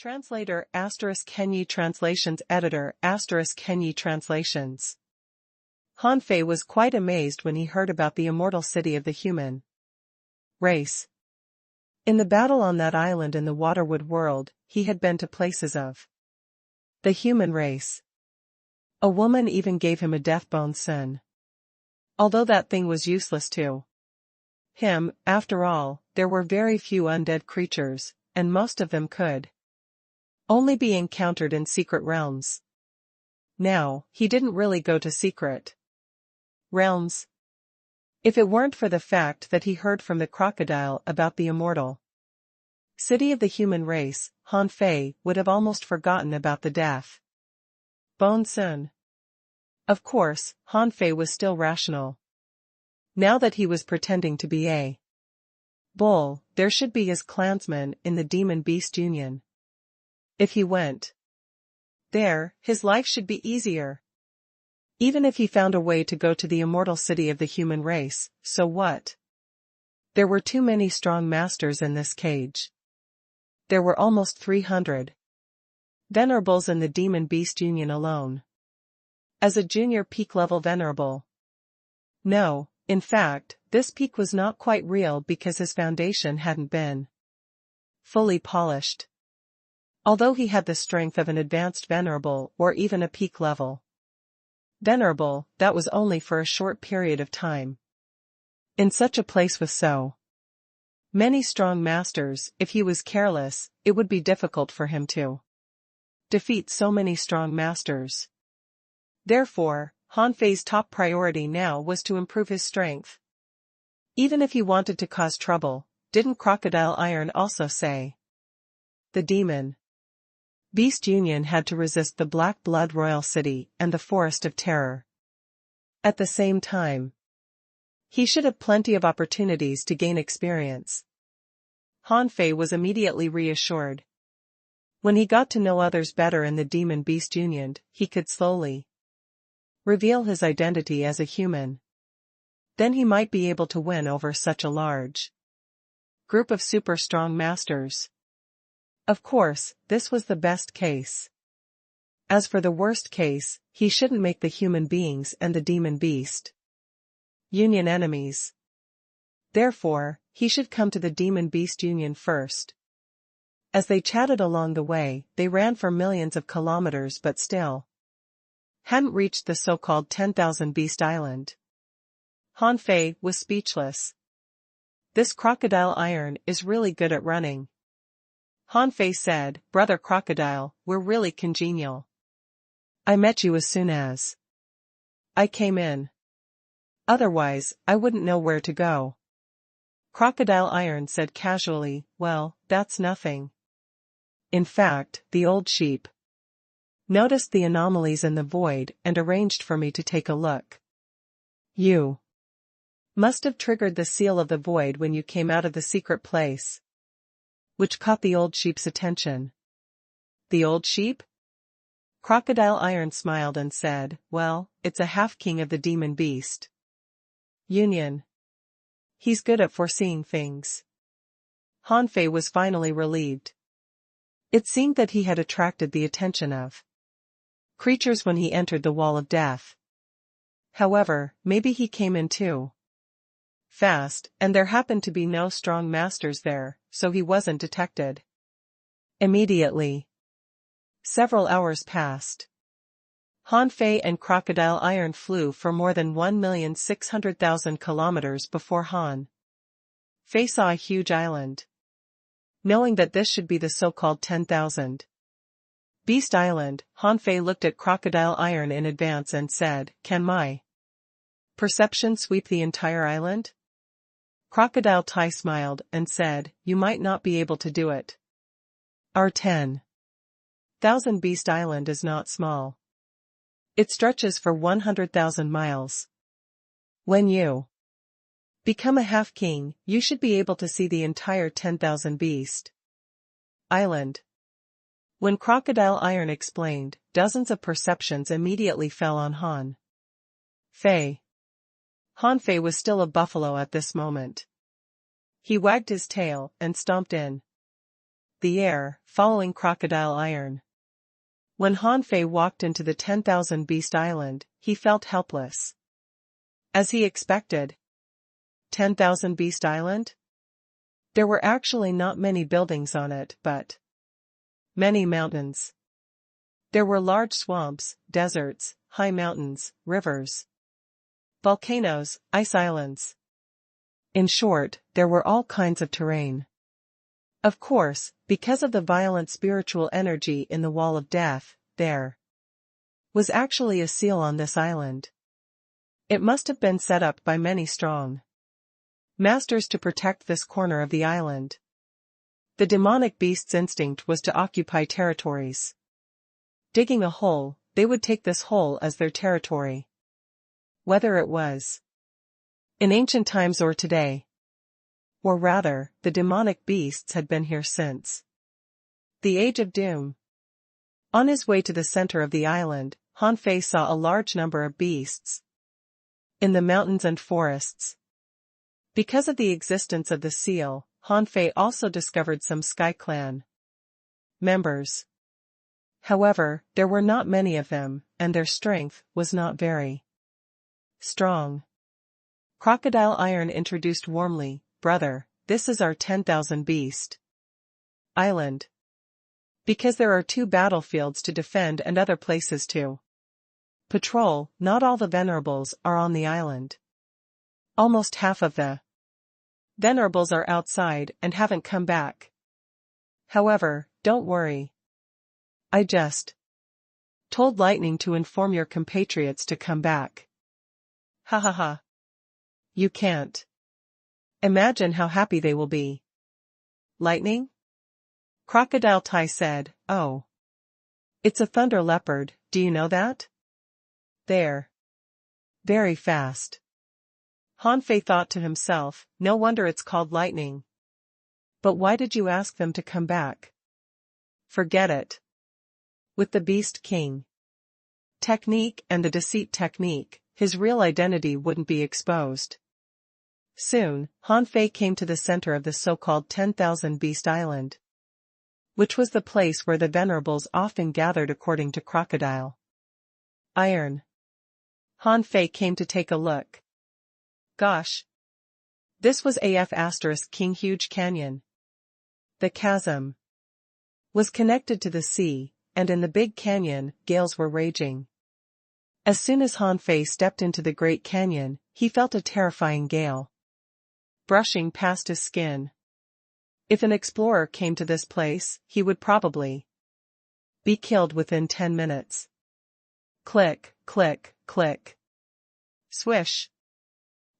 Translator *Kenyi Translations Editor *Kenyi Translations. Han Fei was quite amazed when he heard about the immortal city of the human race. In the battle on that island in the Waterwood world, he had been to places of the human race. A woman even gave him a death-bone son. Although that thing was useless to him, after all, there were very few undead creatures, and most of them could only be encountered in secret realms. Now, he didn't really go to secret realms. If it weren't for the fact that he heard from the crocodile about the immortal city of the human race, Han Fei would have almost forgotten about the death bone son. Of course, Han Fei was still rational. Now that he was pretending to be a bull, there should be his clansmen in the Demon Beast Union. If he went there, his life should be easier. Even if he found a way to go to the immortal city of the human race, so what? There were too many strong masters in this cage. There were almost 300 venerables in the Demon Beast Union alone. As a junior peak-level venerable. No, in fact, this peak was not quite real because his foundation hadn't been fully polished. Although he had the strength of an advanced venerable or even a peak-level venerable, that was only for a short period of time. In such a place with so many strong masters, if he was careless, it would be difficult for him to defeat so many strong masters. Therefore, Han Fei's top priority now was to improve his strength. Even if he wanted to cause trouble, didn't Crocodile Iron also say? The Demon Beast Union had to resist the Black Blood Royal City and the Forest of Terror. At the same time, he should have plenty of opportunities to gain experience. Han Fei was immediately reassured. When he got to know others better in the Demon Beast Union, he could slowly reveal his identity as a human. Then he might be able to win over such a large group of super strong masters. Of course, this was the best case. As for the worst case, he shouldn't make the human beings and the demon beast union enemies. Therefore, he should come to the Demon Beast Union first. As they chatted along the way, they ran for millions of kilometers but still hadn't reached the so-called 10,000 Beast Island. Han Fei was speechless. This Crocodile Iron is really good at running. Han Fei said, "Brother Crocodile, we're really congenial. I met you as soon as I came in. Otherwise, I wouldn't know where to go." Crocodile Iron said casually, "Well, that's nothing. In fact, the old sheep noticed the anomalies in the void and arranged for me to take a look. You must have triggered the seal of the void when you came out of the secret place, which caught the old sheep's attention." The old sheep? Crocodile Iron smiled and said, "Well, it's a half-king of the Demon Beast Union. He's good at foreseeing things." Han Fei was finally relieved. It seemed that he had attracted the attention of creatures when he entered the Wall of Death. However, maybe he came in too fast, and there happened to be no strong masters there, so he wasn't detected immediately. Several hours passed. Han Fei and Crocodile Iron flew for more than 1,600,000 kilometers before Han Fei saw a huge island. Knowing that this should be the so-called 10,000 Beast Island, Han Fei looked at Crocodile Iron in advance and said, "Can my perception sweep the entire island?" Crocodile Tai smiled and said, "You might not be able to do it. Our 10,000 Beast Island is not small. It stretches for 100,000 miles. When you become a half-king, you should be able to see the entire 10,000 Beast Island." When Crocodile Iron explained, dozens of perceptions immediately fell on Han Fei. Han Fei was still a buffalo at this moment. He wagged his tail and stomped in the air, following Crocodile Iron. When Han Fei walked into the 10,000 Beast Island, he felt helpless. As he expected. 10,000 Beast Island? There were actually not many buildings on it, but many mountains. There were large swamps, deserts, high mountains, rivers, volcanoes, ice islands. In short, there were all kinds of terrain. Of course, because of the violent spiritual energy in the Wall of Death, there was actually a seal on this island. It must have been set up by many strong masters to protect this corner of the island. The demonic beast's instinct was to occupy territories. Digging a hole, they would take this hole as their territory. Whether it was in ancient times or today. Or rather, the demonic beasts had been here since the Age of Doom. On his way to the center of the island, Han Fei saw a large number of beasts in the mountains and forests. Because of the existence of the seal, Han Fei also discovered some Sky Clan members. However, there were not many of them, and their strength was not very strong. Crocodile Iron introduced warmly, "Brother, this is our 10,000 Beast Island. Because there are 2 battlefields to defend and other places to patrol, not all the venerables are on the island. Almost half of the venerables are outside and haven't come back. However, don't worry. I just told Lightning to inform your compatriots to come back." Ha ha ha. You can't imagine how happy they will be. Lightning? Crocodile Tai said, "Oh. It's a thunder leopard, do you know that? They're very fast." Han Fei thought to himself, no wonder it's called lightning. But why did you ask them to come back? Forget it. With the Beast King technique and the deceit technique, his real identity wouldn't be exposed. Soon, Han Fei came to the center of the so-called 10,000 Beast Island, which was the place where the venerables often gathered according to Crocodile Iron. Han Fei came to take a look. Gosh. This was King Huge Canyon. The chasm was connected to the sea, and in the big canyon, gales were raging. As soon as Han Fei stepped into the Great Canyon, he felt a terrifying gale brushing past his skin. If an explorer came to this place, he would probably be killed within 10 minutes. Click, click, click. Swish.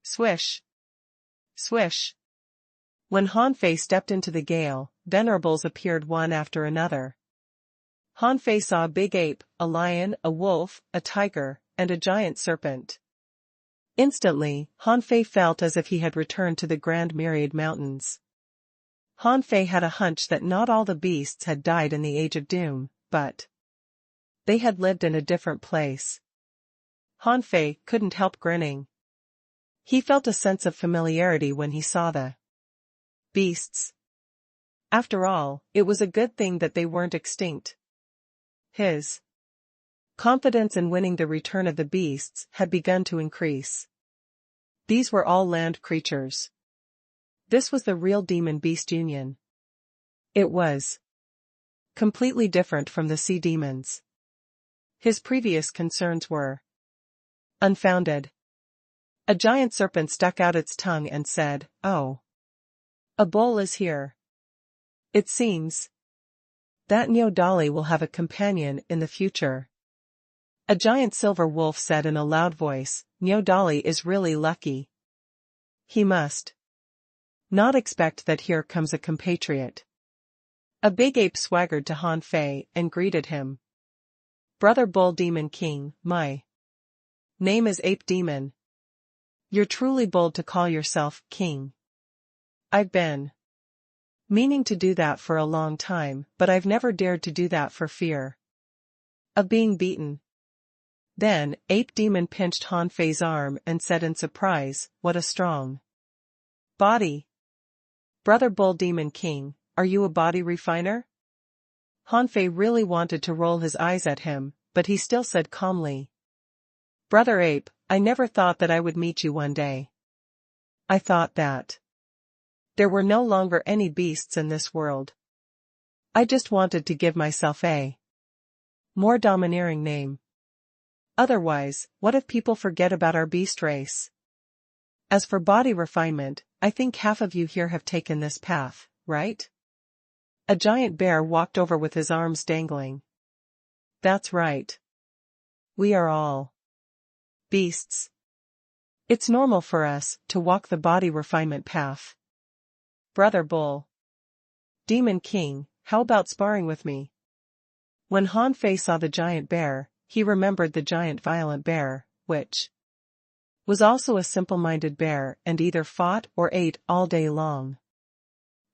Swish. Swish. When Han Fei stepped into the gale, venerables appeared one after another. Han Fei saw a big ape, a lion, a wolf, a tiger, and a giant serpent. Instantly, Han Fei felt as if he had returned to the Grand Myriad Mountains. Han Fei had a hunch that not all the beasts had died in the Age of Doom, but they had lived in a different place. Han Fei couldn't help grinning. He felt a sense of familiarity when he saw the beasts. After all, it was a good thing that they weren't extinct. His confidence in winning the return of the beasts had begun to increase. These were all land creatures. This was the real demon-beast union. It was completely different from the sea demons. His previous concerns were unfounded. A giant serpent stuck out its tongue and said, "Oh. A bull is here. It seems that Nyodali will have a companion in the future." A giant silver wolf said in a loud voice, "Nyodali is really lucky. He must not expect that here comes a compatriot." A big ape swaggered to Han Fei and greeted him. "Brother Bull Demon King, my name is Ape Demon. You're truly bold to call yourself king. I've been meaning to do that for a long time, but I've never dared to do that for fear of being beaten." Then, Ape Demon pinched Han Fei's arm and said in surprise, "What a strong body. Brother Bull Demon King, are you a body refiner? Hanfei really wanted to roll his eyes at him, but he still said calmly. Brother Ape, I never thought that I would meet you one day. I thought that there were no longer any beasts in this world. I just wanted to give myself a more domineering name. Otherwise, what if people forget about our beast race? As for body refinement, I think half of you here have taken this path, right? A giant bear walked over with his arms dangling. That's right. We are all beasts. It's normal for us to walk the body refinement path. Brother Bull. Demon King, how about sparring with me? When Hanfei saw the giant bear, he remembered the giant violent bear, which was also a simple-minded bear and either fought or ate all day long.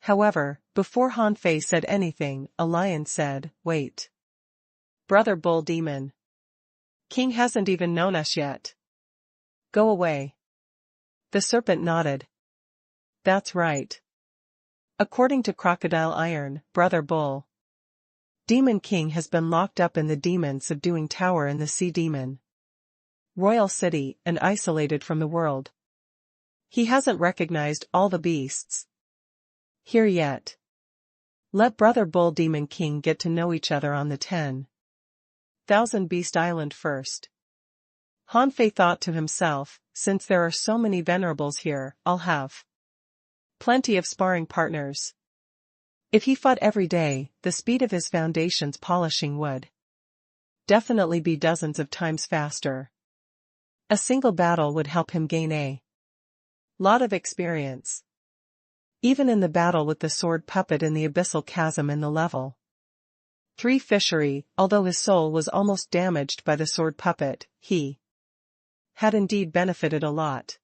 However, before Hanfei said anything, a lion said, Wait. Brother Bull Demon King hasn't even known us yet. Go away. The serpent nodded. That's right. According to Crocodile Iron, Brother Bull Demon King has been locked up in the Demon Subduing Tower in the Sea Demon Royal City and isolated from the world. He hasn't recognized all the beasts here yet. Let Brother Bull Demon King get to know each other on the 10,000 Beast Island first. Hanfei thought to himself, since there are so many venerables here, I'll have plenty of sparring partners. If he fought every day, the speed of his foundation's polishing would definitely be dozens of times faster. A single battle would help him gain a lot of experience. Even in the battle with the sword puppet in the abyssal chasm in the level 3 fishery, although his soul was almost damaged by the sword puppet, he had indeed benefited a lot.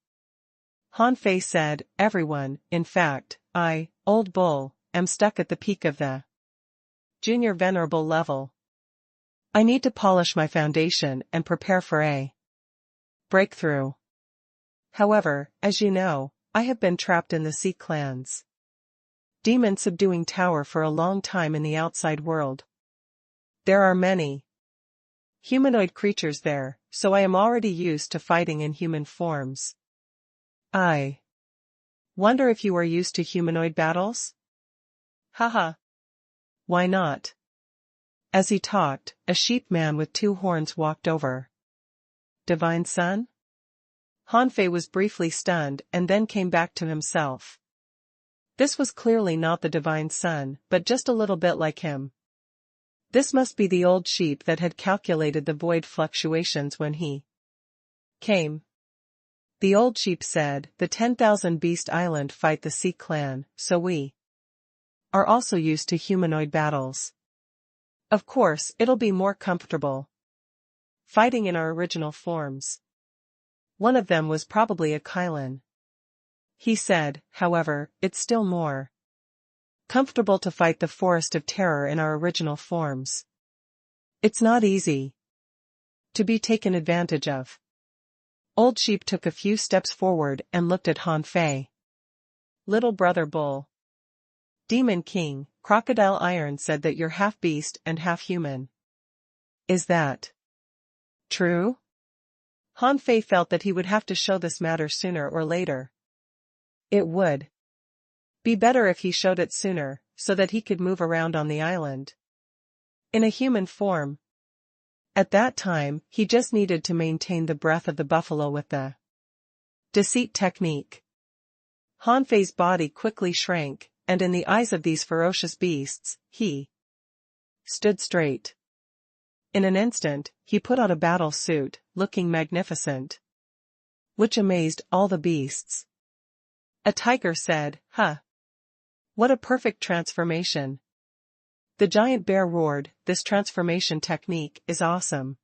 Hanfei said, Everyone, in fact, I, Old Bull, am stuck at the peak of the junior venerable level. I need to polish my foundation and prepare for a breakthrough. However, as you know, I have been trapped in the Sea Clan's Demon Subduing Tower for a long time in the outside world. There are many humanoid creatures there, so I am already used to fighting in human forms. I wonder if you are used to humanoid battles? Haha. Why not? As he talked, a sheep man with 2 horns walked over. Divine Son? Hanfei was briefly stunned and then came back to himself. This was clearly not the Divine Son, but just a little bit like him. This must be the old sheep that had calculated the void fluctuations when he came. The old sheep said, The 10,000 Beast Island fight the Sea Clan, so we are also used to humanoid battles. Of course, it'll be more comfortable fighting in our original forms. One of them was probably a Kylan. He said, however, it's still more comfortable to fight the Forest of Terror in our original forms. It's not easy to be taken advantage of. Old Sheep took a few steps forward and looked at Hanfei. Little Brother Bull Demon King, Crocodile Iron said that you're half beast and half human. Is that true? Hanfei felt that he would have to show this matter sooner or later. It would be better if he showed it sooner, so that he could move around on the island in a human form. At that time, he just needed to maintain the breath of the buffalo with the deceit technique. Hanfei's body quickly shrank, and in the eyes of these ferocious beasts, he stood straight. In an instant, he put on a battle suit, looking magnificent, which amazed all the beasts. A tiger said, Huh! What a perfect transformation! The giant bear roared, This transformation technique is awesome.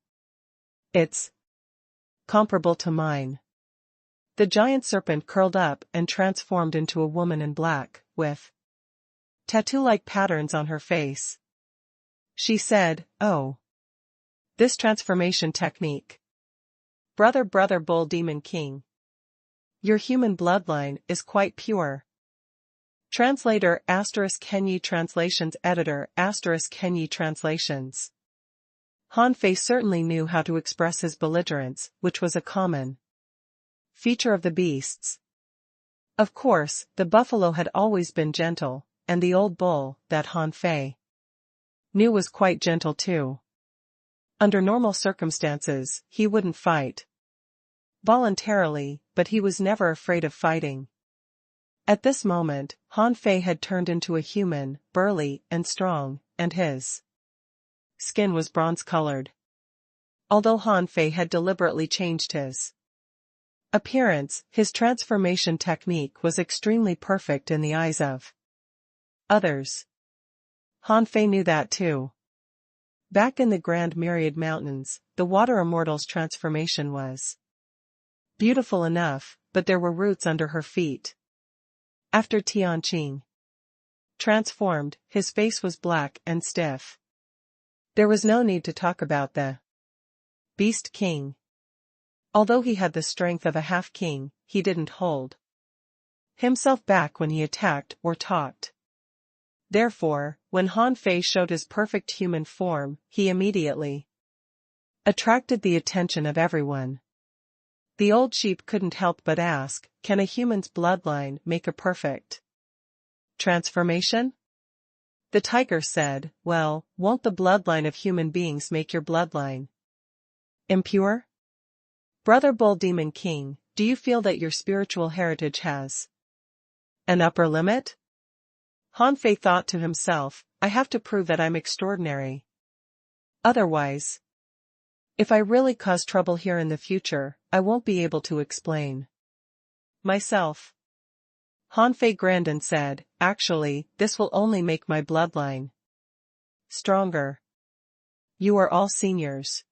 It's comparable to mine. The giant serpent curled up and transformed into a woman in black, with tattoo-like patterns on her face. She said, Oh! This transformation technique. Brother Bull Demon King. Your human bloodline is quite pure. Translator *Kenyi Translations Editor *Kenyi Translations. Han Fei certainly knew how to express his belligerence, which was a common feature of the beasts. Of course, the buffalo had always been gentle, and the old bull, that Han Fei knew, was quite gentle too. Under normal circumstances, he wouldn't fight voluntarily, but he was never afraid of fighting. At this moment, Han Fei had turned into a human, burly and strong, and his skin was bronze-colored. Although Han Fei had deliberately changed his appearance, his transformation technique was extremely perfect in the eyes of others. Han Fei knew that too. Back in the Grand Myriad Mountains, the water immortal's transformation was beautiful enough, but there were roots under her feet. After Tianqing transformed, his face was black and stiff. There was no need to talk about the Beast King. Although he had the strength of a half-king, he didn't hold himself back when he attacked or talked. Therefore, when Han Fei showed his perfect human form, he immediately attracted the attention of everyone. The old sheep couldn't help but ask, can a human's bloodline make a perfect transformation? The tiger said, well, won't the bloodline of human beings make your bloodline impure? Brother Bull Demon King, do you feel that your spiritual heritage has an upper limit? Han Fei thought to himself, I have to prove that I'm extraordinary. Otherwise, if I really cause trouble here in the future, I won't be able to explain myself. Han Fei grinned and said, actually, this will only make my bloodline stronger. You are all seniors.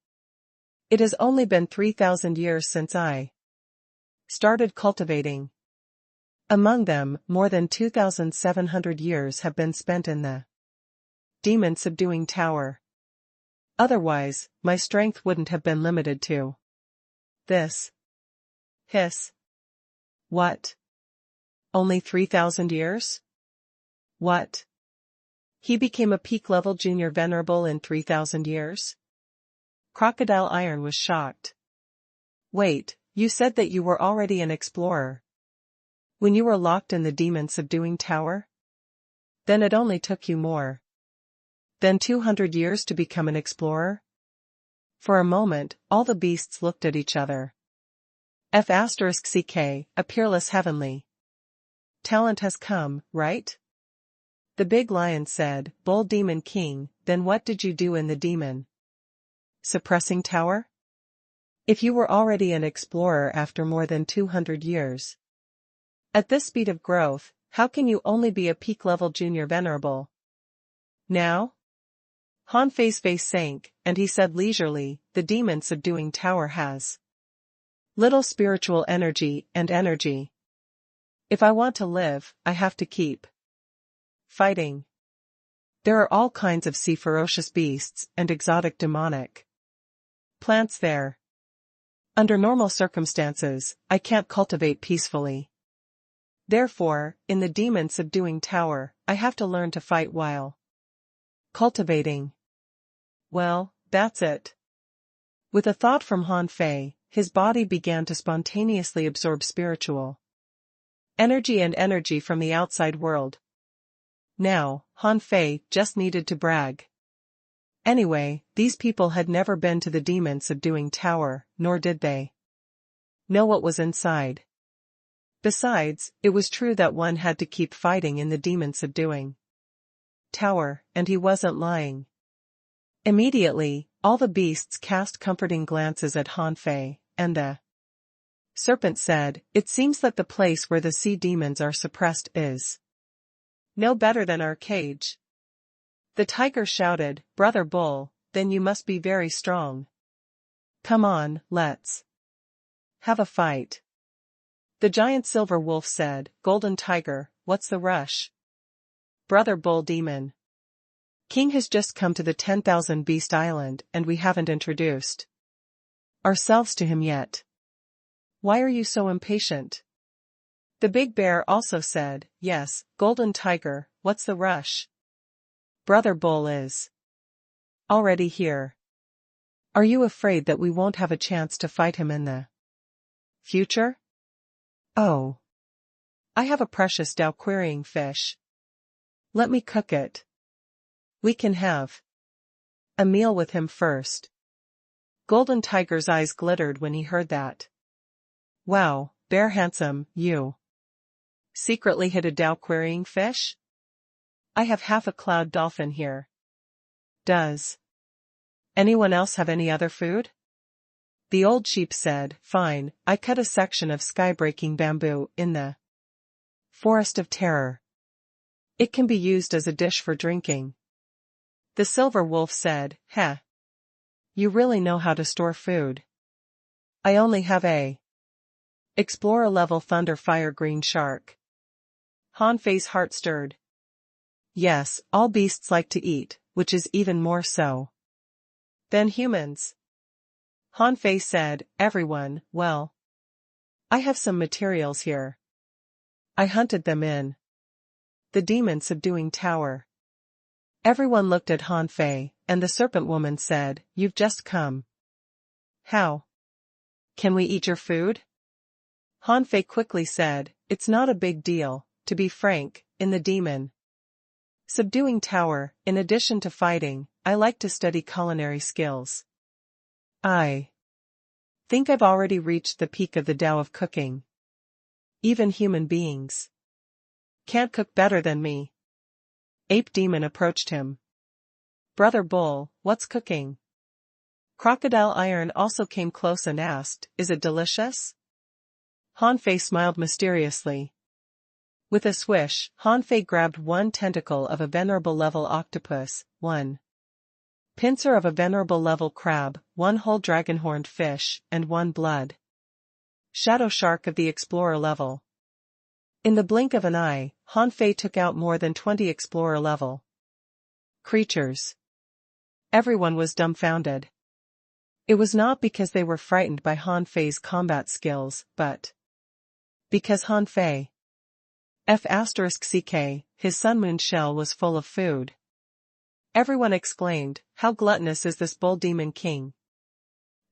It has only been 3,000 years since I started cultivating. Among them, more than 2,700 years have been spent in the demon subduing tower. Otherwise, my strength wouldn't have been limited to this. Hiss. What? Only 3,000 years? What? He became a peak-level junior venerable in 3,000 years? Crocodile Iron was shocked. Wait, you said that you were already an explorer when you were locked in the demon-subduing tower? Then it only took you more than 200 years to become an explorer? For a moment, all the beasts looked at each other. *CK, a peerless heavenly talent has come, right? The big lion said, Bull Demon King, then what did you do in the demon suppressing tower? If you were already an explorer after more than 200 years. At this speed of growth, how can you only be a peak-level junior venerable? Now? Han Fei's face sank, and he said leisurely, the demon subduing tower has little spiritual energy and energy. If I want to live, I have to keep fighting. There are all kinds of sea ferocious beasts and exotic demonic plants there. Under normal circumstances, I can't cultivate peacefully. Therefore, in the demon subduing tower, I have to learn to fight while cultivating. Well, that's it. With a thought from Han Fei, his body began to spontaneously absorb spiritual energy and energy from the outside world. Now, Han Fei just needed to brag. Anyway, these people had never been to the demon subduing tower, nor did they know what was inside. Besides, it was true that one had to keep fighting in the demon subduing tower, and he wasn't lying. Immediately, all the beasts cast comforting glances at Han Fei, and the serpent said, it seems that the place where the sea demons are suppressed is no better than our cage. The tiger shouted, Brother Bull, then you must be very strong. Come on, let's have a fight. The giant silver wolf said, Golden Tiger, what's the rush? Brother Bull Demon King has just come to the 10,000 Beast Island and we haven't introduced ourselves to him yet. Why are you so impatient? The big bear also said, yes, Golden Tiger, what's the rush? Brother Bull is already here. Are you afraid that we won't have a chance to fight him in the future? Oh. I have a precious devour fish. Let me cook it. We can have a meal with him first. Golden Tiger's eyes glittered when he heard that. Wow, Bear Handsome, you secretly hid a devour fish? I have half a cloud dolphin here. Does anyone else have any other food? The old sheep said, fine, I cut a section of sky-breaking bamboo in the Forest of Terror. It can be used as a dish for drinking. The silver wolf said, heh. You really know how to store food. I only have a Explorer-level thunder fire green shark. Han Fei's heart stirred. Yes, all beasts like to eat, which is even more so than humans. Han Fei said, everyone, well, I have some materials here. I hunted them in the demon-subduing tower. Everyone looked at Han Fei, and the serpent woman said, you've just come. How can we eat your food? Han Fei quickly said, it's not a big deal, to be frank, in the demon-subduing tower, in addition to fighting, I like to study culinary skills. I think I've already reached the peak of the Tao of cooking. Even human beings can't cook better than me. Ape Demon approached him. Brother Bull, what's cooking? Crocodile Iron also came close and asked, is it delicious? Han Fei smiled mysteriously. With a swish, Han Fei grabbed one tentacle of a venerable level octopus, one pincer of a venerable level crab, one whole dragon-horned fish, and one blood shadow shark of the explorer level. In the blink of an eye, Han Fei took out more than 20 explorer level creatures. Everyone was dumbfounded. It was not because they were frightened by Han Fei's combat skills, but because Han Fei F*CK, his sun moon shell was full of food. Everyone exclaimed, how gluttonous is this bull demon king?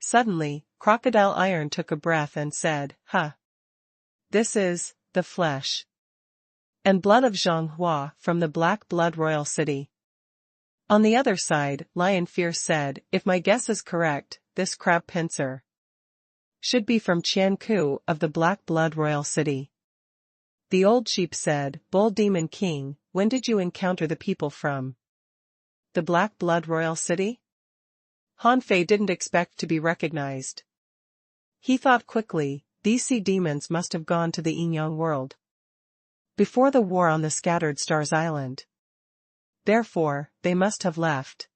Suddenly, Crocodile Iron took a breath and said, huh. This is the flesh and blood of Zhang Hua from the Black Blood Royal City. On the other side, Lion Fierce said, if my guess is correct, this crab pincer should be from Qianku of the Black Blood Royal City. The old sheep said, Bull Demon King, when did you encounter the people from the Black Blood Royal City? Han Fei didn't expect to be recognized. He thought quickly, these sea demons must have gone to the Yin-Yang world before the war on the Scattered Stars Island. Therefore, they must have left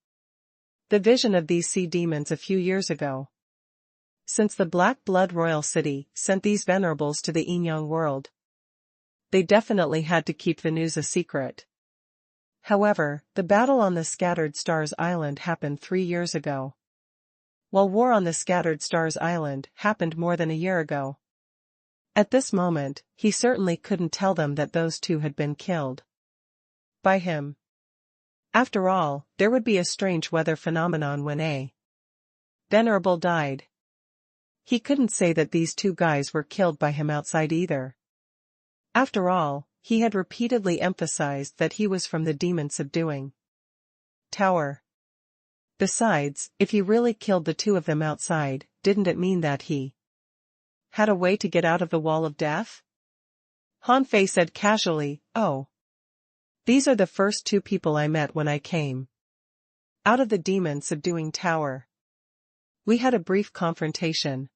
the vision of these sea demons a few years ago. Since the Black Blood Royal City sent these venerables to the Yin-Yang world, they definitely had to keep the news a secret. However, the battle on the Scattered Stars Island happened 3 years ago, while war on the Scattered Stars Island happened more than a year ago. At this moment, he certainly couldn't tell them that those two had been killed by him. After all, there would be a strange weather phenomenon when a venerable died. He couldn't say that these two guys were killed by him outside either. After all, he had repeatedly emphasized that he was from the demon-subduing tower. Besides, if he really killed the two of them outside, didn't it mean that he had a way to get out of the wall of death? Han Fei said casually, oh. These are the first two people I met when I came out of the demon-subduing tower. We had a brief confrontation.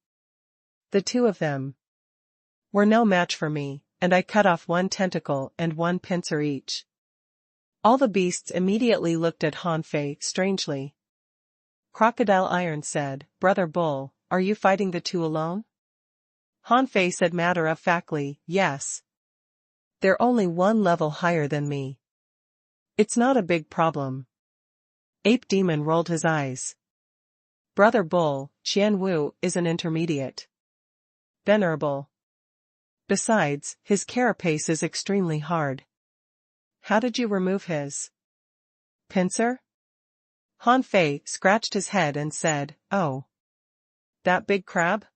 The two of them were no match for me, and I cut off one tentacle and one pincer each. All the beasts immediately looked at Han Fei strangely. Crocodile Iron said, Brother Bull, are you fighting the two alone? Han Fei said matter-of-factly, yes. They're only one level higher than me. It's not a big problem. Ape Demon rolled his eyes. Brother Bull, Qian Wu is an intermediate venerable. Besides, his carapace is extremely hard. How did you remove his pincer? Han Fei scratched his head and said, "Oh. That big crab?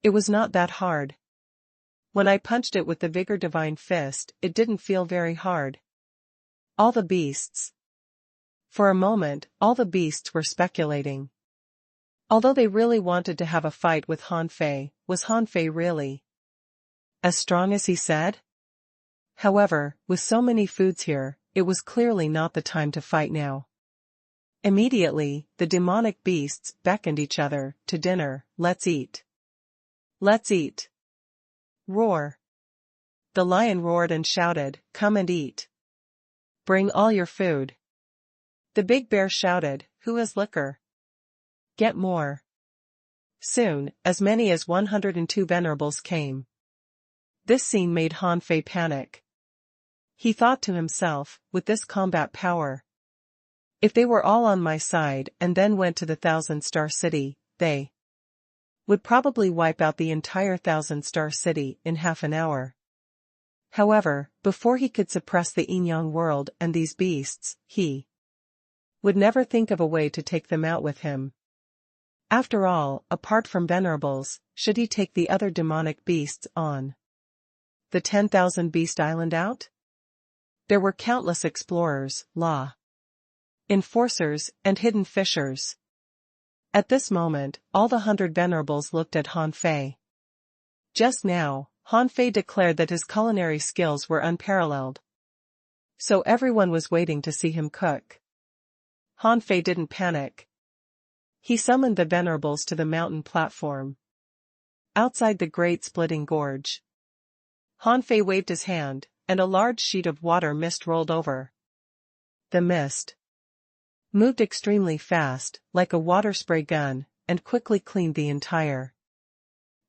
It was not that hard. When I punched it with the vigor divine fist, it didn't feel very hard." All the beasts. For a moment, all the beasts were speculating. Although they really wanted to have a fight with Han Fei, was Han Fei really as strong as he said? However, with so many foods here, it was clearly not the time to fight now. Immediately, the demonic beasts beckoned each other to dinner. "Let's eat. Let's eat." Roar. The lion roared and shouted, "Come and eat. Bring all your food." The big bear shouted, "Who has liquor? Get more." Soon, as many as 102 venerables came. This scene made Han Fei panic. He thought to himself, with this combat power, if they were all on my side and then went to the 1,000-star city, they would probably wipe out the entire 1,000-star city in half an hour. However, before he could suppress the Yin-Yang world and these beasts, he would never think of a way to take them out with him. After all, apart from venerables, should he take the other demonic beasts on the 10,000 Beast Island out? There were countless explorers, law enforcers, and hidden fishers. At this moment, all the 100 venerables looked at Han Fei. Just now, Han Fei declared that his culinary skills were unparalleled. So everyone was waiting to see him cook. Han Fei didn't panic. He summoned the venerables to the mountain platform outside the great splitting gorge. Han Fei waved his hand, and a large sheet of water mist rolled over. The mist moved extremely fast, like a water spray gun, and quickly cleaned the entire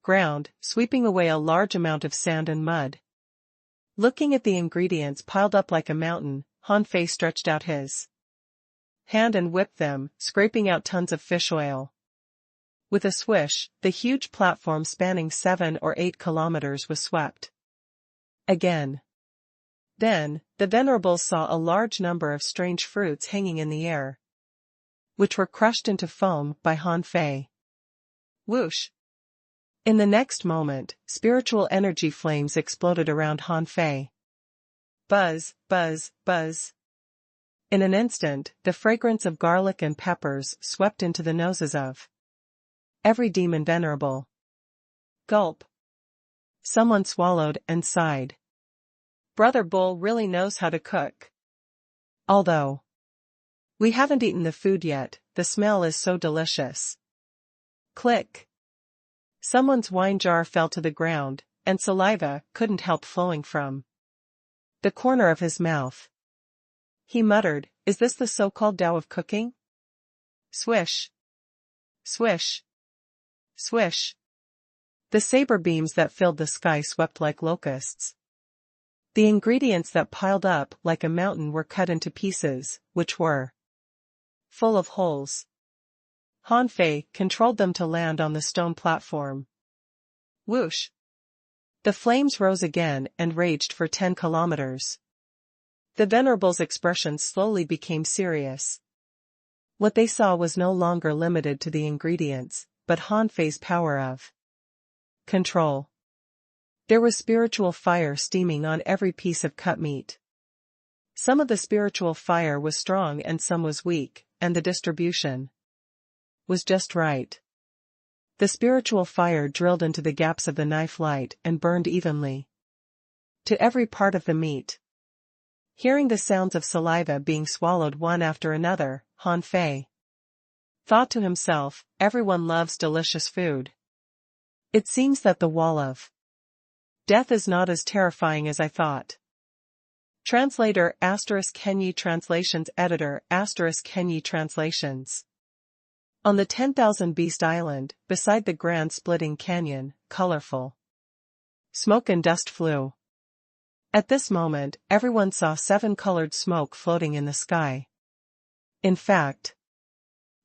ground, sweeping away a large amount of sand and mud. Looking at the ingredients piled up like a mountain, Han Fei stretched out his hand and whipped them, scraping out tons of fish oil. With a swish, the huge platform spanning 7 or 8 kilometers was swept again. Then, the venerables saw a large number of strange fruits hanging in the air, which were crushed into foam by Han Fei. Whoosh! In the next moment, spiritual energy flames exploded around Han Fei. Buzz, buzz, buzz. In an instant, the fragrance of garlic and peppers swept into the noses of every demon venerable. Gulp. Someone swallowed and sighed. Brother Bull really knows how to cook. Although we haven't eaten the food yet, the smell is so delicious. Click. Someone's wine jar fell to the ground, and saliva couldn't help flowing from the corner of his mouth. He muttered, "Is this the so-called Tao of cooking?" Swish. Swish. Swish. The saber beams that filled the sky swept like locusts. The ingredients that piled up like a mountain were cut into pieces, which were full of holes. Han Fei controlled them to land on the stone platform. Whoosh! The flames rose again and raged for 10 kilometers. The venerable's expression slowly became serious. What they saw was no longer limited to the ingredients, but Han Fei's power of control. There was spiritual fire steaming on every piece of cut meat. Some of the spiritual fire was strong and some was weak, and the distribution was just right. The spiritual fire drilled into the gaps of the knife light and burned evenly to every part of the meat. Hearing the sounds of saliva being swallowed one after another, Han Fei thought to himself, everyone loves delicious food. It seems that the wall of death is not as terrifying as I thought. Translator * Kenyi Translations Editor * Kenyi Translations. On the 10,000 Beast Island, beside the Grand Splitting Canyon, colorful smoke and dust flew. At this moment, everyone saw 7-colored smoke floating in the sky. In fact,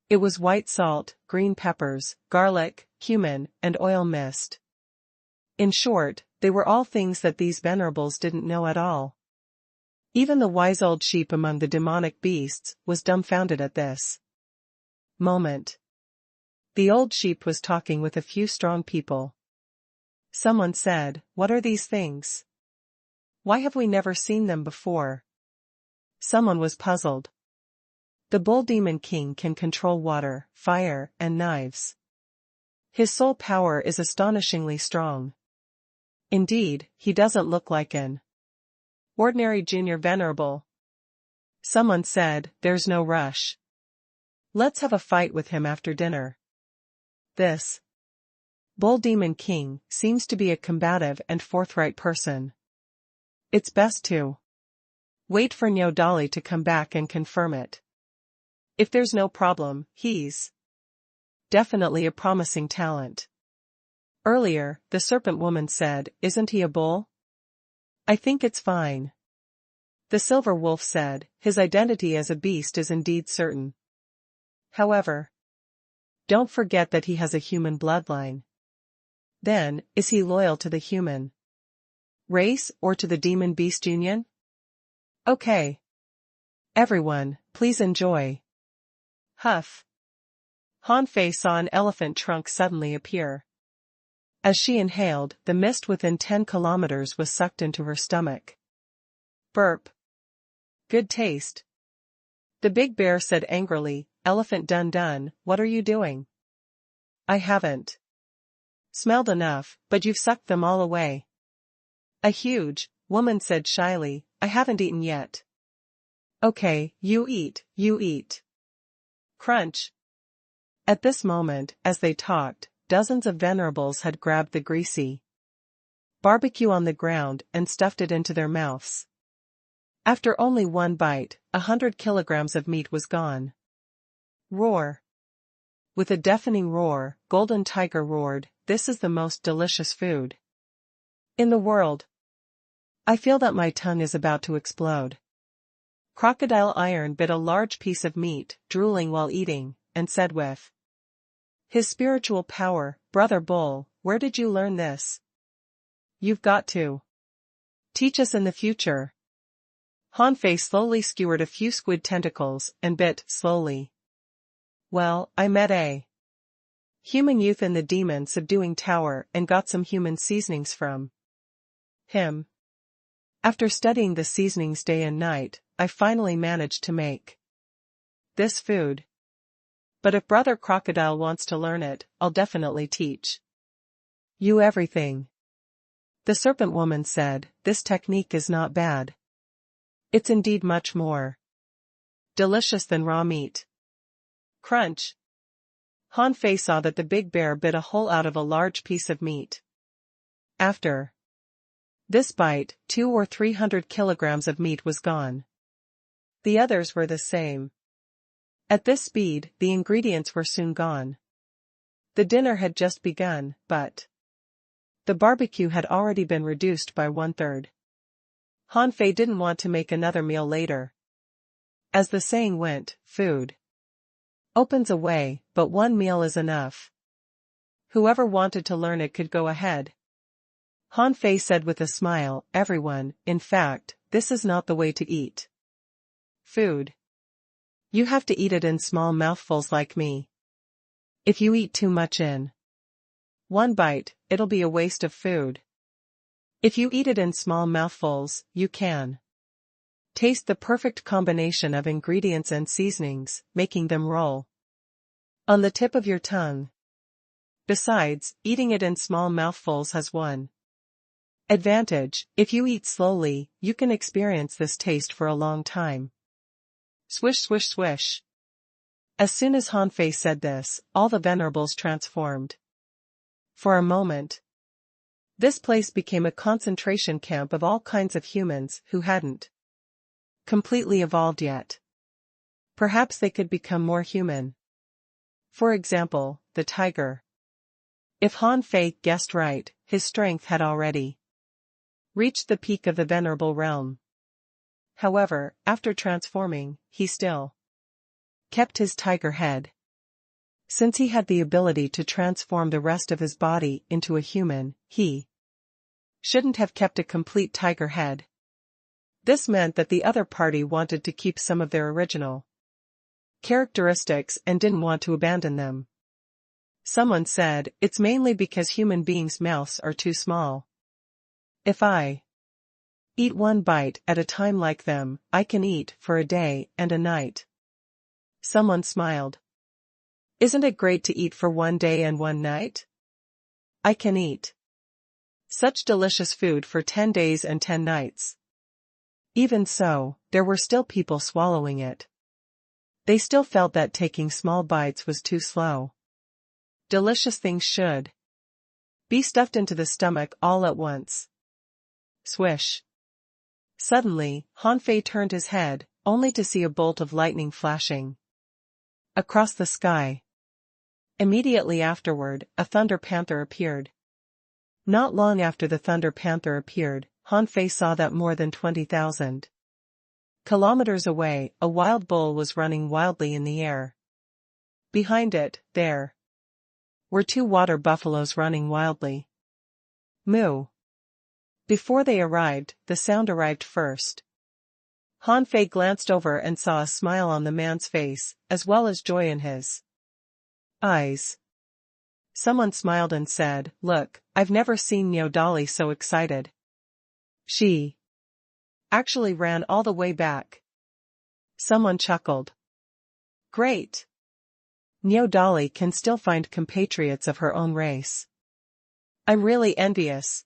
it was white salt, green peppers, garlic, cumin, and oil mist. In short, They were all things that these venerables didn't know at all. Even the wise old sheep among the demonic beasts was dumbfounded at this moment. The old sheep was talking with a few strong people. Someone said, "What are these things? Why have we never seen them before?" Someone was puzzled. The bull demon king can control water, fire, and knives. His soul power is astonishingly strong. Indeed, he doesn't look like an ordinary junior venerable. Someone said, "There's no rush. Let's have a fight with him after dinner." This bull demon king seems to be a combative and forthright person. It's best to wait for Nyodali to come back and confirm it. If there's no problem, he's definitely a promising talent. Earlier, the serpent woman said, "Isn't he a bull?" "I think it's fine." The silver wolf said, "His identity as a beast is indeed certain. However, don't forget that he has a human bloodline." Then, is he loyal to the human race or to the demon beast union? Okay. Everyone, please enjoy. Huff. Hanfei saw an elephant trunk suddenly appear. As she inhaled, the mist within 10 kilometers was sucked into her stomach. Burp. Good taste. The big bear said angrily, "Elephant Dun Dun, what are you doing?" "I haven't smelled enough, but you've sucked them all away." A huge woman said shyly, "I haven't eaten yet." "Okay, you eat, you eat." Crunch. At this moment, as they talked, dozens of venerables had grabbed the greasy barbecue on the ground and stuffed it into their mouths. After only one bite, 100 kilograms of meat was gone. Roar. With a deafening roar, Golden Tiger roared, "This is the most delicious food in the world. I feel that my tongue is about to explode." Crocodile Iron bit a large piece of meat, drooling while eating, and said with his spiritual power, "Brother Bull, where did you learn this? You've got to teach us in the future." Hanfei slowly skewered a few squid tentacles and bit slowly. "Well, I met a human youth in the demon subduing tower and got some human seasonings from him. After studying the seasonings day and night, I finally managed to make this food. But if Brother Crocodile wants to learn it, I'll definitely teach you everything." The serpent woman said, "This technique is not bad. It's indeed much more delicious than raw meat." Crunch. Hanfei saw that the big bear bit a hole out of a large piece of meat. After this bite, 200 or 300 kilograms of meat was gone. The others were the same. At this speed, the ingredients were soon gone. The dinner had just begun, but the barbecue had already been reduced by 1/3. Hanfei didn't want to make another meal later. As the saying went, food opens a way, but one meal is enough. Whoever wanted to learn it could go ahead. Hanfei said with a smile, "Everyone, in fact, this is not the way to eat food. You have to eat it in small mouthfuls like me. If you eat too much in one bite, it'll be a waste of food. If you eat it in small mouthfuls, you can taste the perfect combination of ingredients and seasonings, making them roll on the tip of your tongue. Besides, eating it in small mouthfuls has one advantage: if you eat slowly, you can experience this taste for a long time." Swish swish swish. As soon as Hanfei said this, all the venerables transformed. For a moment, this place became a concentration camp of all kinds of humans who hadn't completely evolved yet. Perhaps they could become more human. For example, the tiger. If Hanfei guessed right, his strength had already reached the peak of the venerable realm. However, after transforming, he still kept his tiger head. Since he had the ability to transform the rest of his body into a human, he shouldn't have kept a complete tiger head. This meant that the other party wanted to keep some of their original characteristics and didn't want to abandon them. Someone said, it's mainly because human beings' mouths are too small. If I eat one bite at a time like them, I can eat for a day and a night. Someone smiled. Isn't it great to eat for one day and one night? I can eat such delicious food for 10 days and 10 nights. Even so, there were still people swallowing it. They still felt that taking small bites was too slow. Delicious things should be stuffed into the stomach all at once. Swish. Suddenly, Han Fei turned his head, only to see a bolt of lightning flashing across the sky. Immediately afterward, a thunder panther appeared. Not long after the thunder panther appeared, Han Fei saw that more than 20,000 kilometers away, a wild bull was running wildly in the air. Behind it, there were 2 water buffaloes running wildly. Moo. Before they arrived, the sound arrived first. Han Fei glanced over and saw a smile on the man's face, as well as joy in his eyes. Someone smiled and said, "Look, I've never seen Niao Dali so excited. She actually ran all the way back." Someone chuckled. Great. Niao Dali can still find compatriots of her own race. I'm really envious.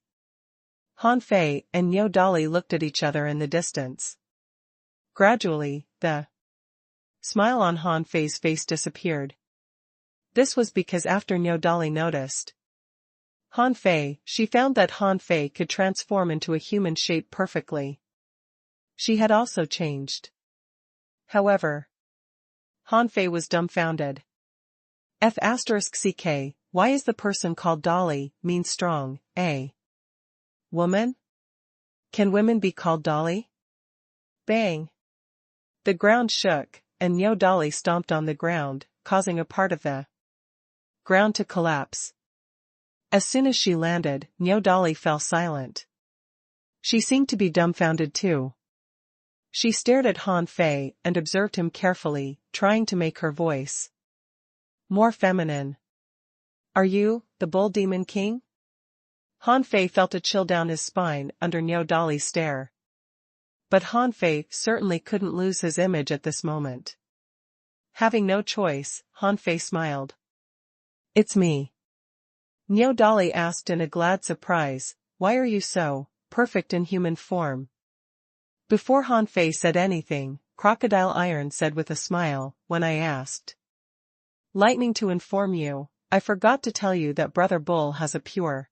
Han Fei and Niao Dali looked at each other in the distance. Gradually, the smile on Han Fei's face disappeared. This was because after Niao Dali noticed Han Fei, she found that Han Fei could transform into a human shape perfectly. She had also changed. However, Han Fei was dumbfounded. F***ck, why is the person called Dali, mean strong, a woman? Can women be called Dali? Bang! The ground shook, and Niao Dali stomped on the ground, causing a part of the ground to collapse. As soon as she landed, Niao Dali fell silent. She seemed to be dumbfounded too. She stared at Han Fei and observed him carefully, trying to make her voice more feminine. Are you, the Bull Demon King? Han Fei felt a chill down his spine under Niao Dali's stare. But Han Fei certainly couldn't lose his image at this moment. Having no choice, Han Fei smiled. It's me. Niao Dali asked in a glad surprise, why are you so perfect in human form? Before Han Fei said anything, Crocodile Iron said with a smile, when I asked Lightning to inform you, I forgot to tell you that Brother Bull has a pure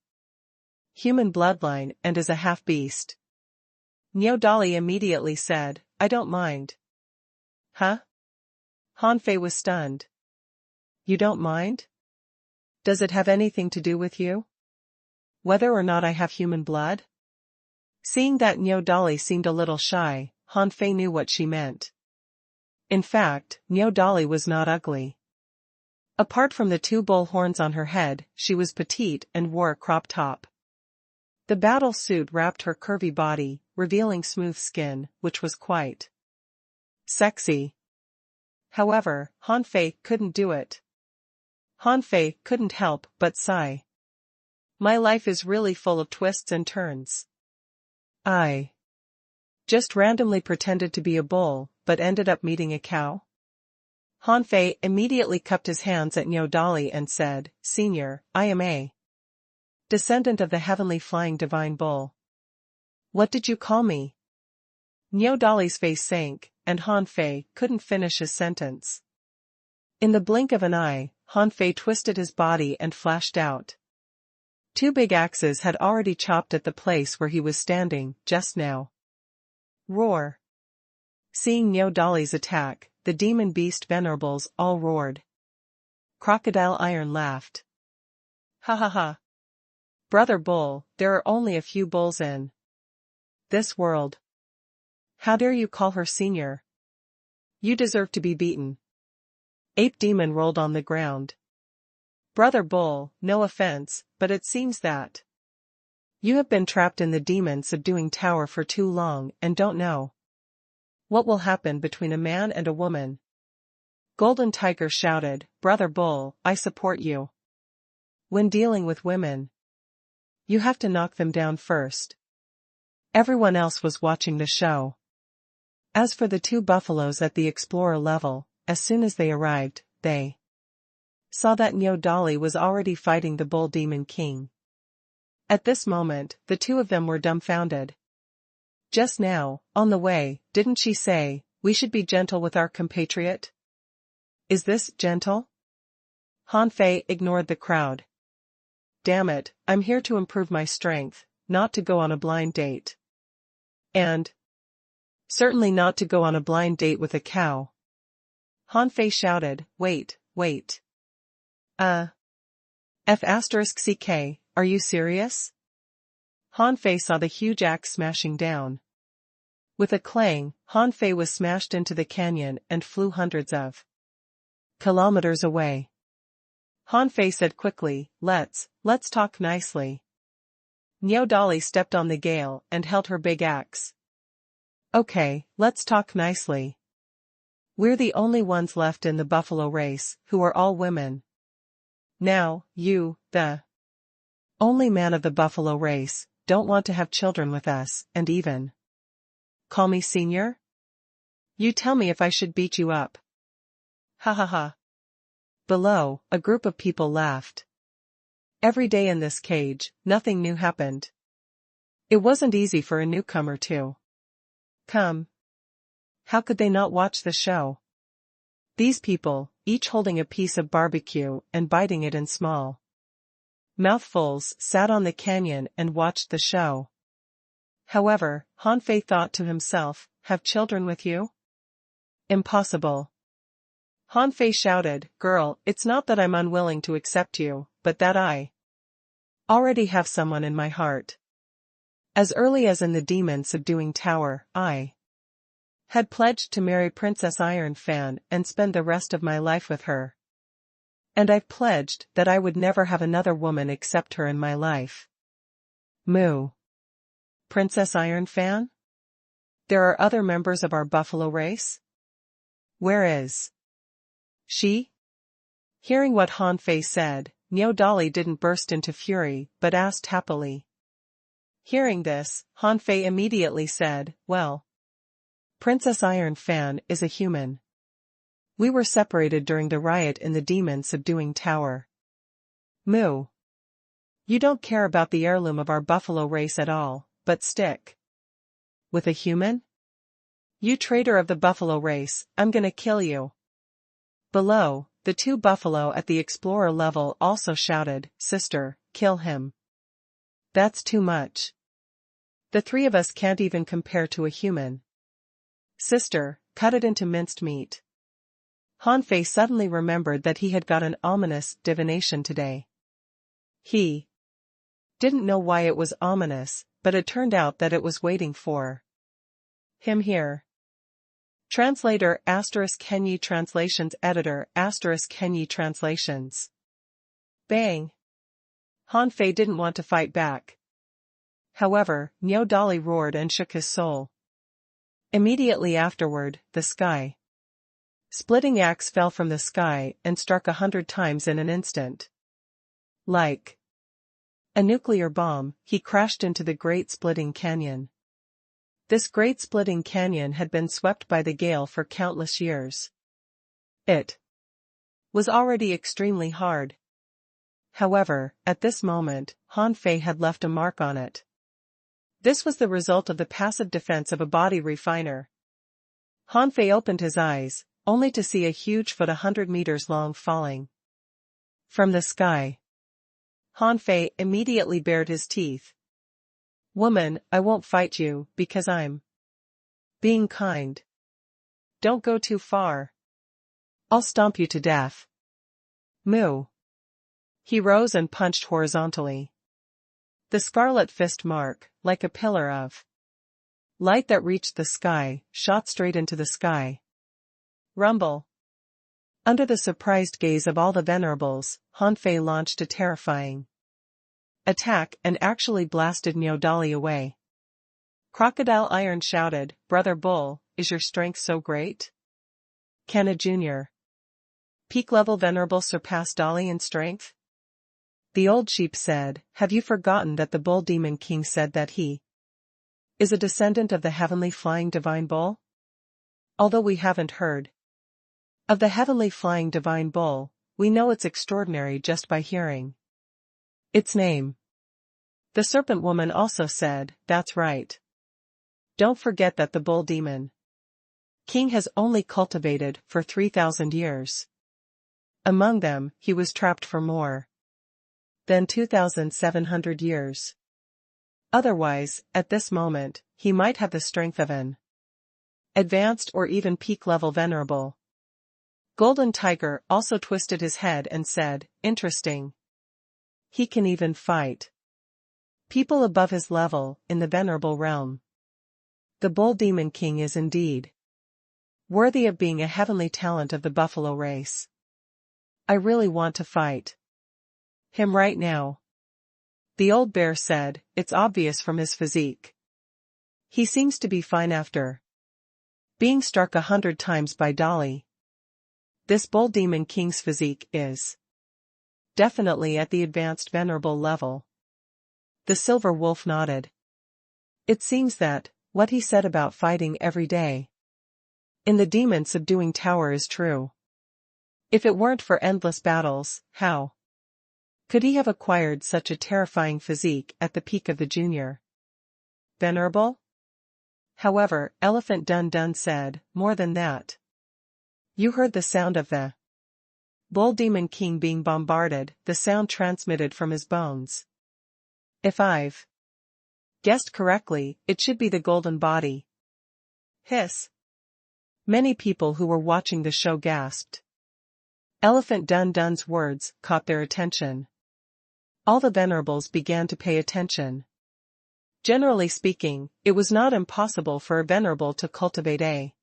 human bloodline and is a half-beast. Niao Dali immediately said, I don't mind. Huh? Han Fei was stunned. You don't mind? Does it have anything to do with you? Whether or not I have human blood? Seeing that Niao Dali seemed a little shy, Han Fei knew what she meant. In fact, Niao Dali was not ugly. Apart from the 2 bull horns on her head, she was petite and wore a crop top. The battle suit wrapped her curvy body, revealing smooth skin, which was quite sexy. However, Han Fei couldn't do it. Han Fei couldn't help but sigh. My life is really full of twists and turns. I just randomly pretended to be a bull, but ended up meeting a cow. Han Fei immediately cupped his hands at Niao Dali and said, Senior, I am a descendant of the heavenly flying divine bull. What did you call me? Niao Dali's face sank, and Han Fei couldn't finish his sentence. In the blink of an eye, Han Fei twisted his body and flashed out. 2 big axes had already chopped at the place where he was standing, just now. Roar! Seeing Niao Dali's attack, the demon beast venerables all roared. Crocodile Iron laughed. Ha ha ha. Brother Bull, there are only a few bulls in this world. How dare you call her senior? You deserve to be beaten. Ape Demon rolled on the ground. Brother Bull, no offense, but it seems that You have been trapped in the demon-subduing tower for too long and don't know what will happen between a man and a woman. Golden Tiger shouted, Brother Bull, I support you. When dealing with women, you have to knock them down first. Everyone else was watching the show. As for the two buffaloes at the explorer level, as soon as they arrived, they saw that Nyodali was already fighting the bull demon king. At this moment, the two of them were dumbfounded. Just now, on the way, didn't she say, we should be gentle with our compatriot? Is this gentle? Hanfei ignored the crowd. Damn it, I'm here to improve my strength, not to go on a blind date. And certainly not to go on a blind date with a cow. Hanfei shouted, wait. F***ck, are you serious? Hanfei saw the huge axe smashing down. With a clang, Hanfei was smashed into the canyon and flew hundreds of kilometers away. Hanfei said quickly, let's talk nicely. Nyodali stepped on the gale and held her big axe. Okay, let's talk nicely. We're the only ones left in the buffalo race who are all women. Now, you, the only man of the buffalo race, don't want to have children with us, and even call me senior? You tell me if I should beat you up. Ha ha ha. Below, a group of people laughed. Every day in this cage, nothing new happened. It wasn't easy for a newcomer to come. How could they not watch the show? These people, each holding a piece of barbecue and biting it in small mouthfuls, sat on the canyon and watched the show. However, Hanfei thought to himself, have children with you? Impossible. Hanfei shouted, girl, it's not that I'm unwilling to accept you, but that I already have someone in my heart. As early as in the demon-subduing tower, I had pledged to marry Princess Iron Fan and spend the rest of my life with her. And I've pledged that I would never have another woman except her in my life. Moo. Princess Iron Fan? There are other members of our buffalo race? Where is she? Hearing what Hanfei said, Nyodali didn't burst into fury but asked happily. Hearing this, Hanfei immediately said, well, Princess Iron Fan is a human. We were separated during the riot in the demon-subduing tower. Moo. You don't care about the heirloom of our buffalo race at all, but stick with a human? You traitor of the buffalo race, I'm gonna kill you. Below, the two buffalo at the explorer level also shouted, sister, kill him. That's too much. The three of us can't even compare to a human. Sister, cut it into minced meat. Hanfei suddenly remembered that he had got an ominous divination today. He didn't know why it was ominous, but it turned out that it was waiting for him here. Translator *Kenyi Translations Editor *Kenyi Translations. Bang! Hanfei didn't want to fight back. However, Nyodali roared and shook his soul. Immediately afterward, the sky splitting axe fell from the sky and struck 100 times in an instant. Like a nuclear bomb, he crashed into the Great Splitting Canyon. This Great Splitting Canyon had been swept by the gale for countless years. It was already extremely hard. However, at this moment, Hanfei had left a mark on it. This was the result of the passive defense of a body refiner. Hanfei opened his eyes, only to see a huge foot 100 meters long falling from the sky. Hanfei immediately bared his teeth. Woman, I won't fight you, because I'm being kind. Don't go too far. I'll stomp you to death. Moo. He rose and punched horizontally. The scarlet fist mark, like a pillar of light that reached the sky, shot straight into the sky. Rumble. Under the surprised gaze of all the venerables, Hanfei launched a terrifying attack and actually blasted Nyodali away. Crocodile Iron shouted, "Brother Bull, is your strength so great? Can a junior peak-level venerable surpass Dolly in strength?" The old sheep said, "Have you forgotten that the bull demon king said that he is a descendant of the heavenly flying divine bull? Although we haven't heard of the heavenly flying divine bull, we know it's extraordinary just by hearing its name." The serpent woman also said, "That's right. Don't forget that the bull demon king has only cultivated for 3,000 years. Among them, he was trapped for more than 2,700 years. Otherwise, at this moment, he might have the strength of an advanced or even peak-level venerable." Golden Tiger also twisted his head and said, "Interesting. He can even fight people above his level in the venerable realm. The Bull Demon King is indeed worthy of being a heavenly talent of the buffalo race. I really want to fight him right now." The old bear said, "It's obvious from his physique. He seems to be fine after being struck 100 times by Dolly. This Bull Demon King's physique is definitely at the advanced venerable level." The silver wolf nodded. It seems that what he said about fighting every day in the demon-subduing tower is true. If it weren't for endless battles, how could he have acquired such a terrifying physique at the peak of the junior venerable? However, Elephant Dun Dun said, "More than that. You heard the sound of the Bull Demon King being bombarded, the sound transmitted from his bones. If I've guessed correctly, it should be the golden body." Hiss. Many people who were watching the show gasped. Elephant Dun Dun's words caught their attention. All the venerables began to pay attention. Generally speaking, it was not impossible for a venerable to cultivate a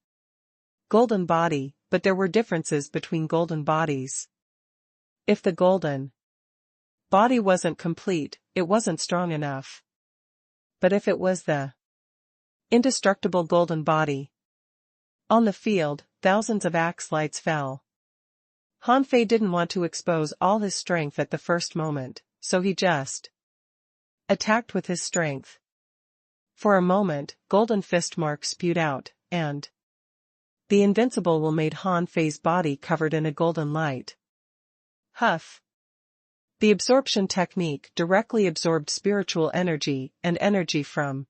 golden body, but there were differences between golden bodies. If the golden body wasn't complete, it wasn't strong enough. But if it was the indestructible golden body, on the field, thousands of axe lights fell. Han Fei didn't want to expose all his strength at the first moment, so he just attacked with his strength. For a moment, golden fist marks spewed out, and the invincible will made Han Fei's body covered in a golden light. Huff. The absorption technique directly absorbed spiritual energy and energy from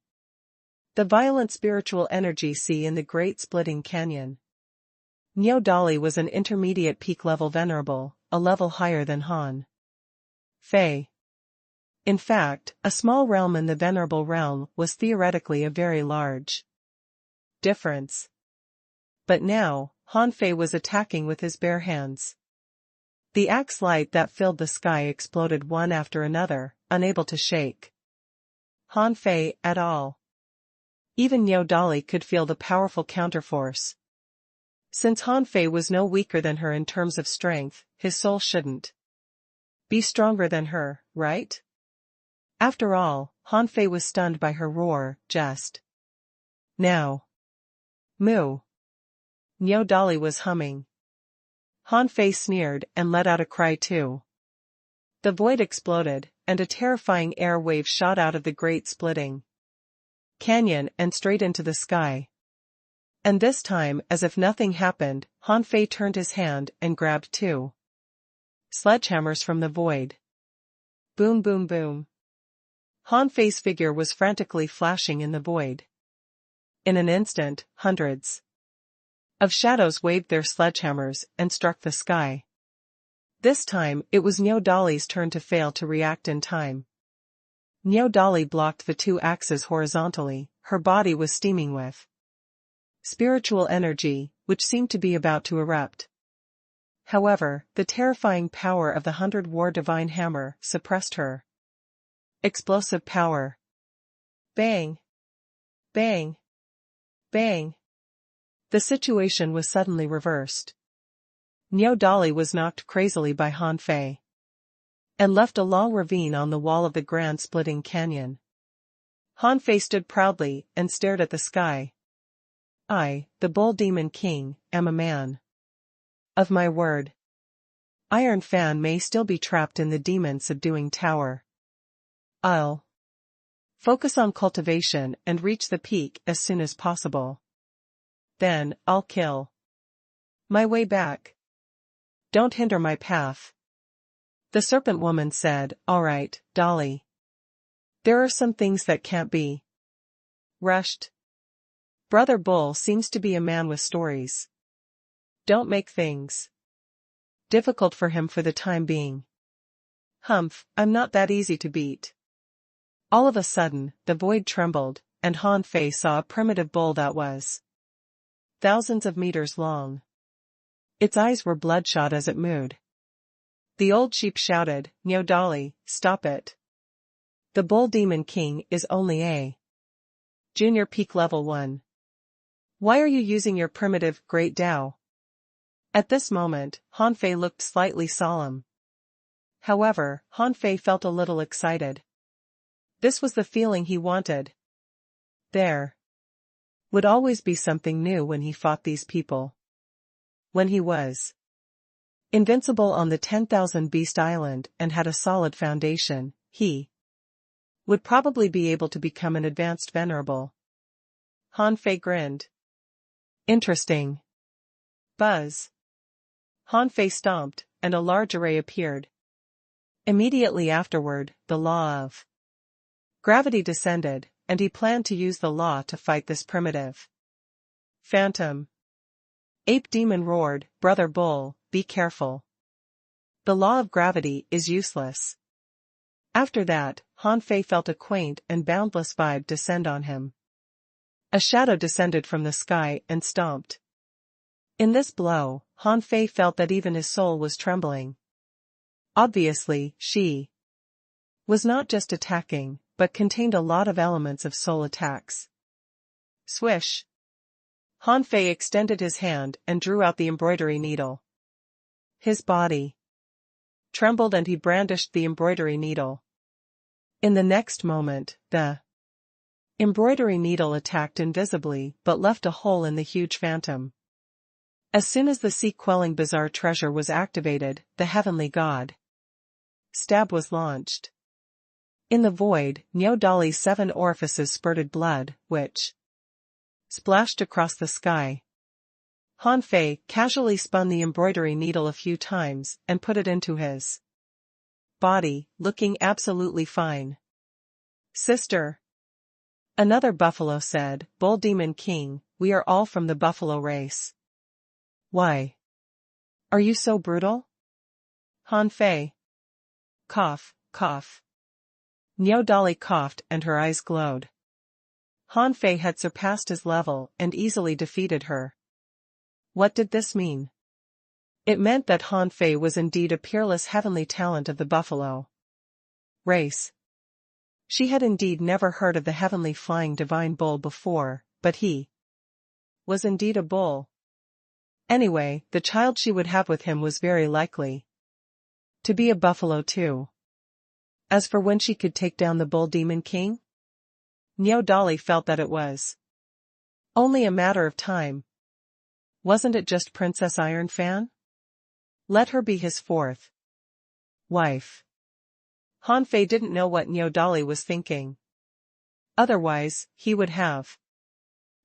the violent spiritual energy sea in the Great Splitting Canyon. Nyodali was an intermediate peak-level venerable, a level higher than Han Fei. In fact, a small realm in the venerable realm was theoretically a very large difference. But now, Han Fei was attacking with his bare hands. The axe light that filled the sky exploded one after another, unable to shake Han Fei at all. Even Nyodali could feel the powerful counterforce. Since Han Fei was no weaker than her in terms of strength, his soul shouldn't be stronger than her, right? After all, Han Fei was stunned by her roar, just now. Moo. Nyodali was humming. Han Fei sneered and let out a cry too. The void exploded, and a terrifying air wave shot out of the Great Splitting Canyon and straight into the sky. And this time, as if nothing happened, Han Fei turned his hand and grabbed two sledgehammers from the void. Boom boom boom. Han Fei's figure was frantically flashing in the void. In an instant, hundreds of shadows waved their sledgehammers and struck the sky. This time, it was Nyodali's turn to fail to react in time. Nyodali blocked the two axes horizontally, her body was steaming with spiritual energy, which seemed to be about to erupt. However, the terrifying power of the 100-war divine hammer suppressed her explosive power. Bang! Bang! Bang! The situation was suddenly reversed. Nyodali was knocked crazily by Han Fei. and left a long ravine on the wall of the grand splitting canyon. Hanfei stood proudly and stared at the sky. I, the Bull Demon King, am a man. Of my word. Iron Fan may still be trapped in the demon-subduing tower. I'll focus on cultivation and reach the peak as soon as possible. Then, I'll kill my way back. Don't hinder my path. The serpent woman said, all right, Dolly. There are some things that can't be rushed. Brother Bull seems to be a man with stories. Don't make things difficult for him for the time being. Humph, I'm not that easy to beat. All of a sudden, the void trembled, and Hanfei saw a primitive bull that was thousands of meters long. Its eyes were bloodshot as it mooed. The old sheep shouted, "No, Dolly, stop it. The Bull Demon King is only a Junior Peak Level 1. Why are you using your primitive, great Tao?" At this moment, Hanfei looked slightly solemn. However, Hanfei felt a little excited. This was the feeling he wanted. There would always be something new when he fought these people. When he was invincible on the 10,000 Beast Island and had a solid foundation, he would probably be able to become an advanced venerable. Hanfei grinned. Interesting. Buzz. Hanfei stomped, and a large array appeared. Immediately afterward, the law of gravity descended, and he planned to use the law to fight this primitive phantom. Ape Demon roared, "Brother Bull, be careful. The law of gravity is useless." After that, Hanfei felt a quaint and boundless vibe descend on him. A shadow descended from the sky and stomped. In this blow, Hanfei felt that even his soul was trembling. Obviously, she was not just attacking, but contained a lot of elements of soul attacks. Swish. Hanfei extended his hand and drew out the embroidery needle. His body trembled and he brandished the embroidery needle. In the next moment, the embroidery needle attacked invisibly but left a hole in the huge phantom. As soon as the sea-quelling bizarre treasure was activated, the heavenly god stab was launched. In the void, Neo Dolly's 7 orifices spurted blood, which splashed across the sky. Hanfei casually spun the embroidery needle a few times and put it into his body, looking absolutely fine. "Sister," another buffalo said, "Bull Demon King, we are all from the buffalo race. Why are you so brutal?" Hanfei. Cough, cough. Neo Dolly coughed and her eyes glowed. Hanfei had surpassed his level and easily defeated her. What did this mean? It meant that Hanfei was indeed a peerless heavenly talent of the buffalo race. She had indeed never heard of the heavenly flying divine bull before, but he was indeed a bull. Anyway, the child she would have with him was very likely to be a buffalo too. As for when she could take down the Bull Demon King, Neo Dolly felt that it was only a matter of time. Wasn't it just Princess Iron Fan? Let her be his 4th wife. Hanfei didn't know what Neo Dolly was thinking. Otherwise, he would have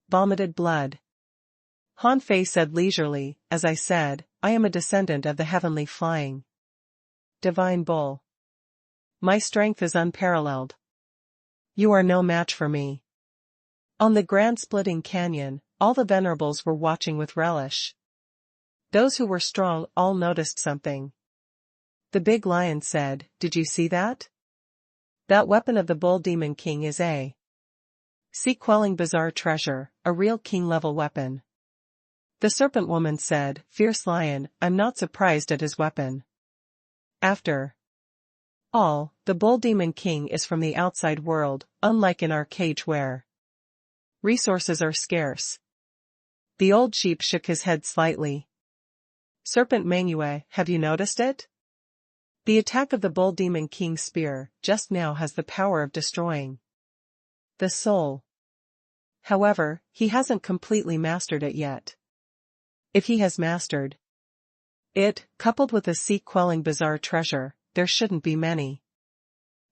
vomited blood. Hanfei said leisurely, "As I said, I am a descendant of the heavenly flying divine bull. My strength is unparalleled. You are no match for me." On the grand splitting canyon, all the venerables were watching with relish. Those who were strong all noticed something. The big lion said, "Did you see that? That weapon of the Bull Demon King is a sea-quelling bizarre treasure, a real king-level weapon." The serpent woman said, "Fierce lion, I'm not surprised at his weapon. After all, the Bull Demon King is from the outside world, unlike in our cage where resources are scarce." The old sheep shook his head slightly. "Serpent Mangue, have you noticed it? The attack of the Bull Demon King's spear just now has the power of destroying the soul. However, he hasn't completely mastered it yet. If he has mastered it, coupled with a sea-quelling bizarre treasure, there shouldn't be many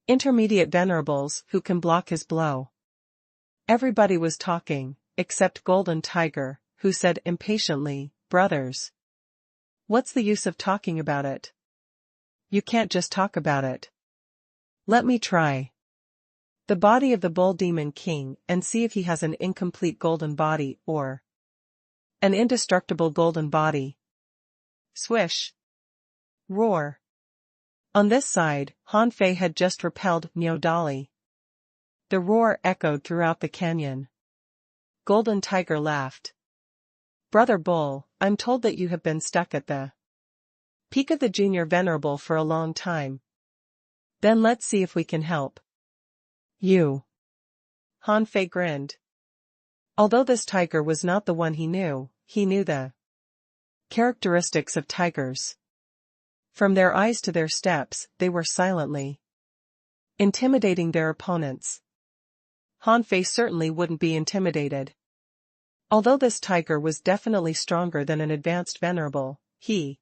intermediate venerables who can block his blow. Everybody was talking, except Golden Tiger, who said impatiently, "Brothers, what's the use of talking about it? You can't just talk about it. Let me try the body of the Bull Demon King and see if he has an incomplete golden body or an indestructible golden body." Swish. Roar. On this side, Han Fei had just repelled Niu Dali. The roar echoed throughout the canyon. Golden Tiger laughed. "Brother Bull, I'm told that you have been stuck at the peak of the Junior Venerable for a long time. Then let's see if we can help you." Han Fei grinned. Although this tiger was not the one he knew the characteristics of tigers. From their eyes to their steps, they were silently intimidating their opponents. Han Fei certainly wouldn't be intimidated. Although this tiger was definitely stronger than an advanced venerable, he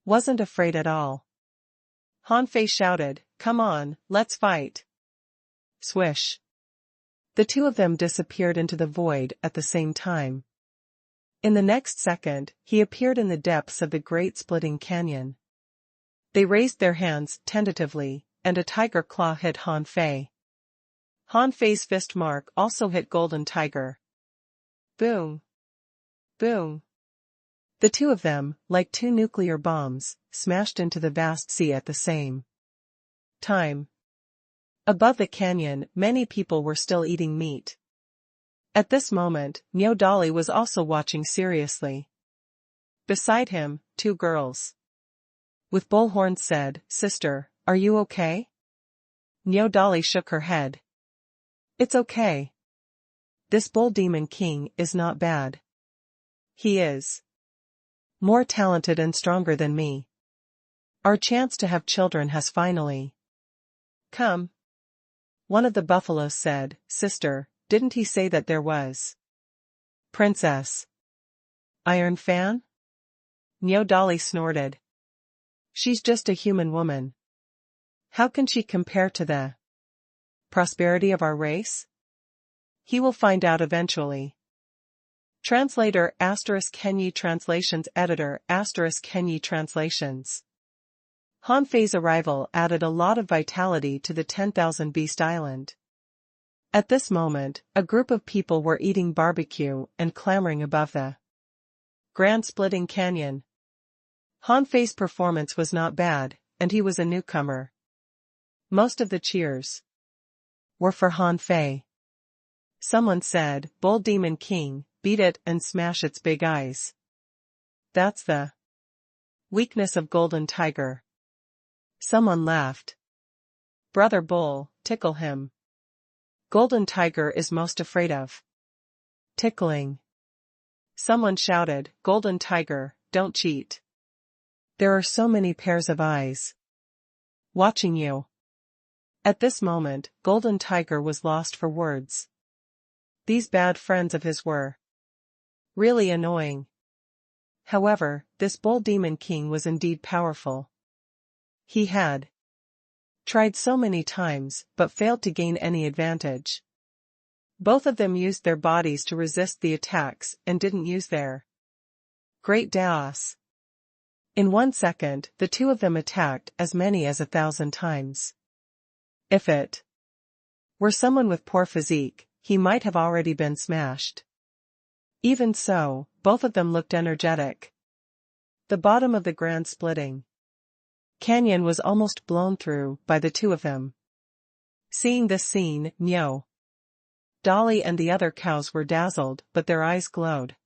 wasn't afraid at all. Han Fei shouted, "Come on, let's fight." Swish. The two of them disappeared into the void at the same time. In the next second, he appeared in the depths of the great splitting canyon. They raised their hands tentatively, and a tiger claw hit Han Fei. Han Fei's fist mark also hit Golden Tiger. Boom. Boom. The two of them, like two nuclear bombs, smashed into the vast sea at the same time. Above the canyon, many people were still eating meat. At this moment, Niu Dali was also watching seriously. Beside him, two girls with bullhorns said, "Sister, are you okay?" Niu Dali shook her head. "It's okay. This Bull Demon King is not bad. He is more talented and stronger than me. Our chance to have children has finally come." One of the buffaloes said, "Sister, didn't he say that there was Princess Iron Fan?" Niu Dali snorted. "She's just a human woman. How can she compare to the prosperity of our race? He will find out eventually." Translator *Kenyi Translations Editor *Kenyi Translations. Han Fei's arrival added a lot of vitality to the 10,000 Beast Island. At this moment, a group of people were eating barbecue and clamoring above the grand splitting canyon. Han Fei's performance was not bad, and he was a newcomer. Most of the cheers were for Han Fei. Someone said, "Bull Demon King, beat it and smash its big eyes. That's the weakness of Golden Tiger." Someone laughed. "Brother Bull, tickle him. Golden Tiger is most afraid of tickling." Someone shouted, "Golden Tiger, don't cheat. There are so many pairs of eyes watching you." At this moment, Golden Tiger was lost for words. These bad friends of his were really annoying. However, this Bull Demon King was indeed powerful. He had tried so many times, but failed to gain any advantage. Both of them used their bodies to resist the attacks and didn't use their great Daos. In 1 second, the two of them attacked as many as 1,000 times. If it were someone with poor physique, he might have already been smashed. Even so, both of them looked energetic. The bottom of the grand splitting canyon was almost blown through by the two of them. Seeing this scene, Niu Dali and the other cows were dazzled, but their eyes glowed.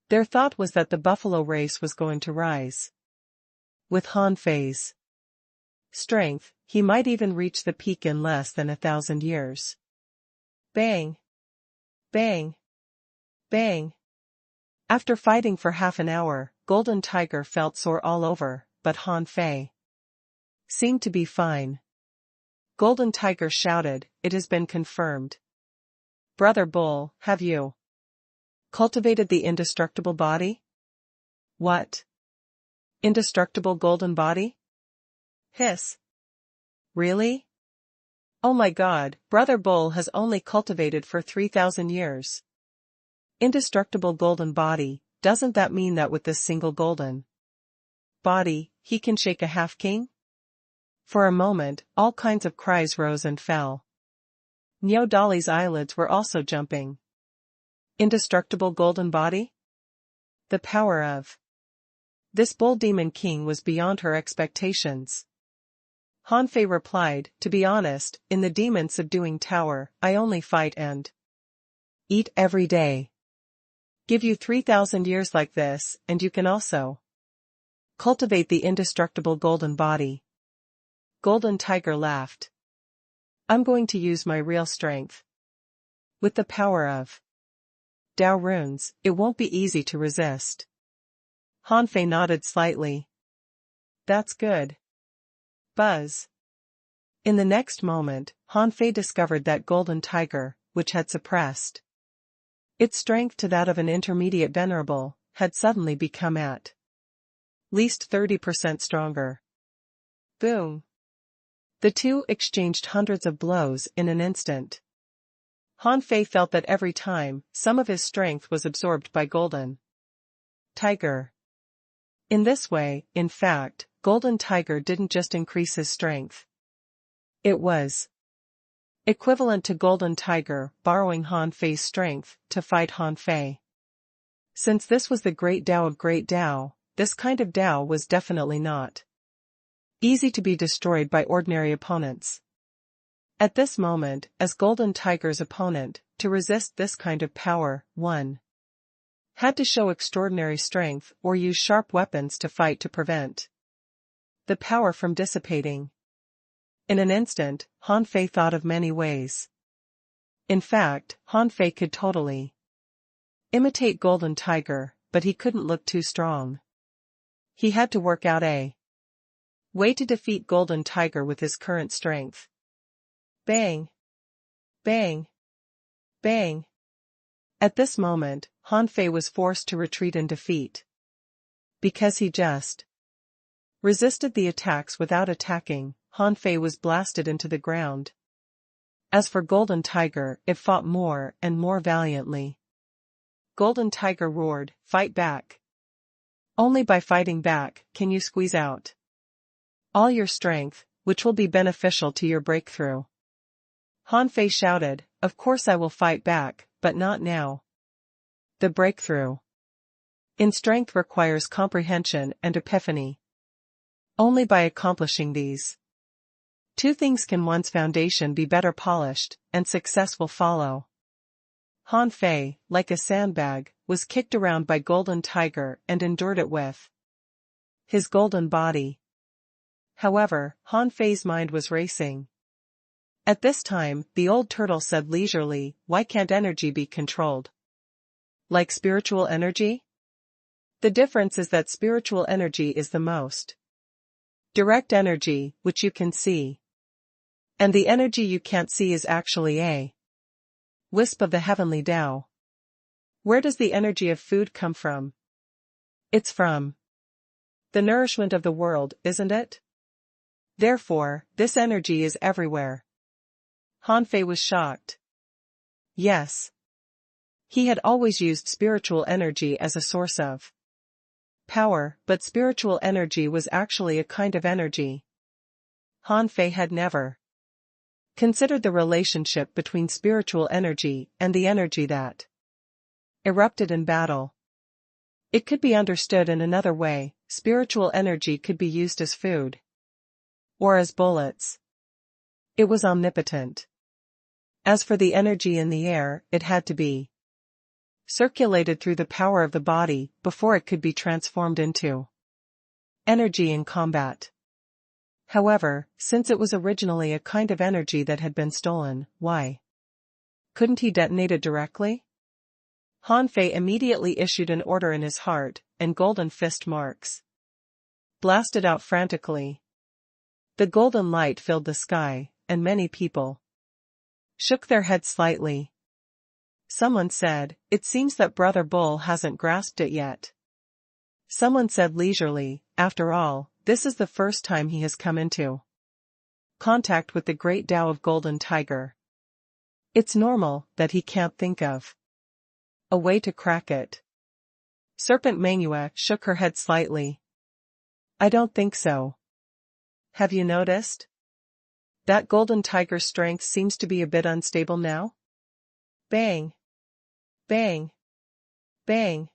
Their thought was that the buffalo race was going to rise. With Han Fei's strength, he might even reach the peak in less than 1,000 years. Bang! Bang! Bang! After fighting for half an hour, Golden Tiger felt sore all over, but Han Fei seemed to be fine. Golden Tiger shouted, "It has been confirmed. Brother Bull, have you cultivated the indestructible body?" "What? Indestructible golden body?" Hiss. "Really? Oh my God, Brother Bull has only cultivated for 3,000 years. Indestructible golden body, doesn't that mean that with this single golden body, he can shake a half-king?" For a moment, all kinds of cries rose and fell. Neo Dolly's eyelids were also jumping. Indestructible golden body? The power of this bull demon king was beyond her expectations. Hanfei replied, "To be honest, in the demon subduing tower, I only fight and eat every day. Give you 3,000 years like this, and you can also cultivate the indestructible golden body." Golden Tiger laughed. "I'm going to use my real strength. With the power of Tao runes, it won't be easy to resist." Hanfei nodded slightly. "That's good. Buzz." In the next moment, Hanfei discovered that Golden Tiger, which had suppressed its strength to that of an intermediate venerable, had suddenly become at least 30% stronger. Boom. The two exchanged hundreds of blows in an instant. Hanfei felt that every time, some of his strength was absorbed by Golden Tiger. In this way, in fact, Golden Tiger didn't just increase his strength. It was equivalent to Golden Tiger borrowing Hanfei's strength to fight Hanfei. Since this was the great Tao of great Tao, this kind of Tao was definitely not easy to be destroyed by ordinary opponents. At this moment, as Golden Tiger's opponent, to resist this kind of power, one had to show extraordinary strength or use sharp weapons to fight to prevent the power from dissipating. In an instant, Hanfei thought of many ways. In fact, Hanfei could totally imitate Golden Tiger, but he couldn't look too strong. He had to work out a way to defeat Golden Tiger with his current strength. Bang! Bang! Bang! At this moment, Hanfei was forced to retreat in defeat. Because he just resisted the attacks without attacking, Hanfei was blasted into the ground. As for Golden Tiger, it fought more and more valiantly. Golden Tiger roared, "Fight back! Only by fighting back can you squeeze out all your strength, which will be beneficial to your breakthrough." Hanfei shouted, "Of course I will fight back, but not now. The breakthrough in strength requires comprehension and epiphany. Only by accomplishing these two things can one's foundation be better polished, and success will follow." Hanfei, like a sandbag, was kicked around by Golden Tiger and endured it with his golden body. However, Hanfei's mind was racing. At this time, the old turtle said leisurely, "Why can't energy be controlled like spiritual energy? The difference is that spiritual energy is the most direct energy, which you can see. And the energy you can't see is actually a wisp of the heavenly Tao. Where does the energy of food come from? It's from the nourishment of the world, isn't it? Therefore, this energy is everywhere." Hanfei was shocked. Yes. He had always used spiritual energy as a source of power, but spiritual energy was actually a kind of energy. Hanfei had never considered the relationship between spiritual energy and the energy that erupted in battle. It could be understood in another way: spiritual energy could be used as food or as bullets. It was omnipotent. As for the energy in the air, it had to be circulated through the power of the body before it could be transformed into energy in combat. However, since it was originally a kind of energy that had been stolen, why couldn't he detonate it directly? Hanfei immediately issued an order in his heart, and golden fist marks blasted out frantically. The golden light filled the sky, and many people shook their heads slightly. Someone said, "It seems that Brother Bull hasn't grasped it yet." Someone said leisurely, "After all, this is the first time he has come into contact with the great Tao of Golden Tiger. It's normal that he can't think of a way to crack it." Serpent Manua shook her head slightly. "I don't think so. Have you noticed that Golden Tiger's strength seems to be a bit unstable now?" Bang! Bang! Bang!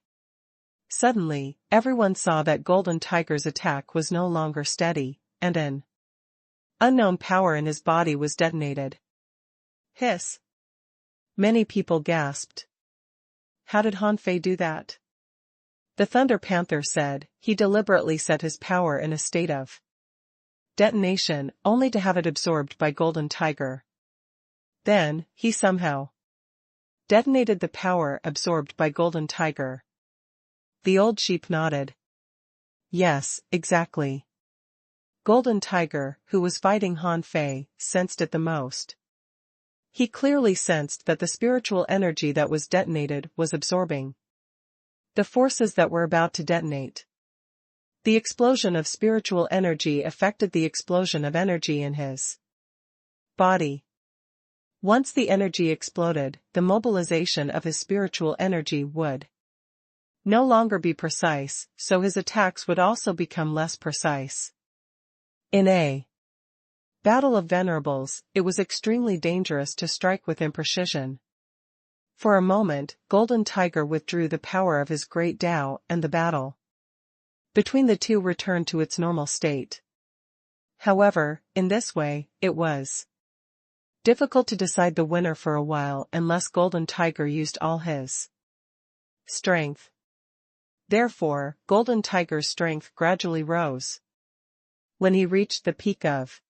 Suddenly, everyone saw that Golden Tiger's attack was no longer steady, and an unknown power in his body was detonated. Hiss! Many people gasped. "How did Han Fei do that?" The Thunder Panther said, "He deliberately set his power in a state of detonation, only to have it absorbed by Golden Tiger. Then, he somehow detonated the power absorbed by Golden Tiger." The old sheep nodded. "Yes, exactly." Golden Tiger, who was fighting Han Fei, sensed it the most. He clearly sensed that the spiritual energy that was detonated was absorbing the forces that were about to detonate. The explosion of spiritual energy affected the explosion of energy in his body. Once the energy exploded, the mobilization of his spiritual energy would no longer be precise, so his attacks would also become less precise. In a battle of venerables, it was extremely dangerous to strike with imprecision. For a moment, Golden Tiger withdrew the power of his great Tao, and the battle between the two returned to its normal state. However, in this way, it was difficult to decide the winner for a while unless Golden Tiger used all his strength. Therefore, Golden Tiger's strength gradually rose. When he reached the peak of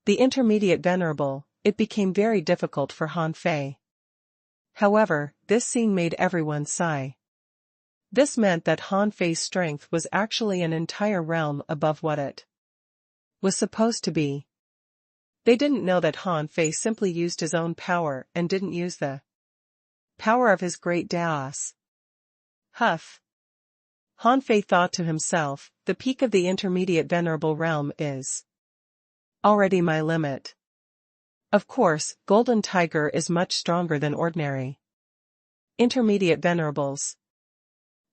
the intermediate venerable, it became very difficult for Han Fei. However, this scene made everyone sigh. This meant that Han Fei's strength was actually an entire realm above what it was supposed to be. They didn't know that Han Fei simply used his own power and didn't use the power of his great Daos. Huff! Han Fei thought to himself, "The peak of the intermediate venerable realm is already my limit." Of course, Golden Tiger is much stronger than ordinary intermediate venerables.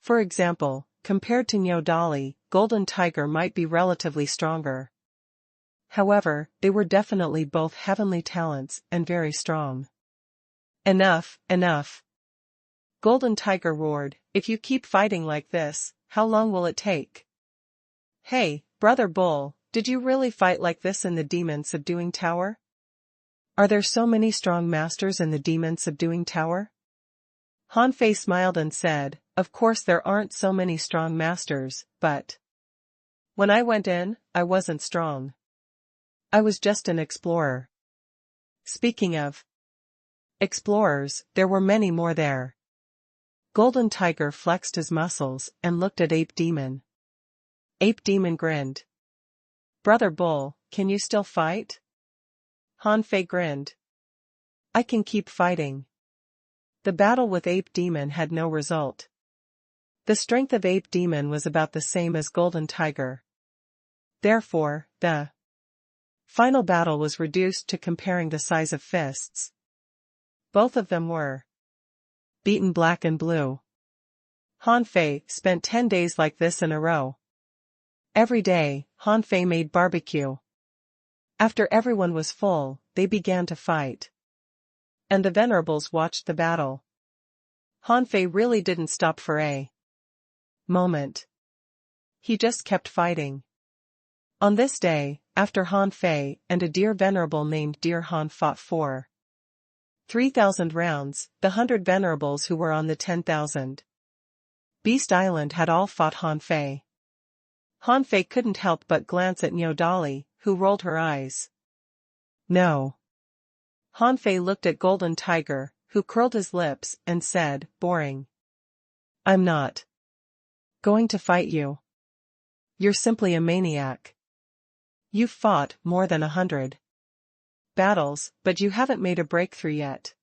For example, compared to Nyodali, Golden Tiger might be relatively stronger. However, they were definitely both heavenly talents and very strong. "Enough, enough!" Golden Tiger roared, "If you keep fighting like this, how long will it take?" "Hey, Brother Bull, did you really fight like this in the Demon Subduing Tower? Are there so many strong masters in the Demon Subduing Tower?" Han Fei smiled and said, "Of course there aren't so many strong masters, but when I went in, I wasn't strong. I was just an explorer." Speaking of explorers, there were many more there. Golden Tiger flexed his muscles and looked at Ape Demon. Ape Demon grinned. "Brother Bull, can you still fight?" Han Fei grinned. "I can keep fighting." The battle with Ape Demon had no result. The strength of Ape Demon was about the same as Golden Tiger. Therefore, the final battle was reduced to comparing the size of fists. Both of them were beaten black and blue. Han Fei spent 10 days like this in a row. Every day, Han Fei made barbecue. After everyone was full, they began to fight. And the venerables watched the battle. Han Fei really didn't stop for a moment. He just kept fighting. On this day, after Han Fei and a deer venerable named Deer Han fought for 3,000 rounds, the 100 venerables who were on the 10,000 Beast Island had all fought Han Fei. Han Fei couldn't help but glance at Nyodali, who rolled her eyes. "No." Han Fei looked at Golden Tiger, who curled his lips and said, "Boring. I'm not going to fight you. You're simply a maniac." You've fought more than 100 battles, but you haven't made a breakthrough yet.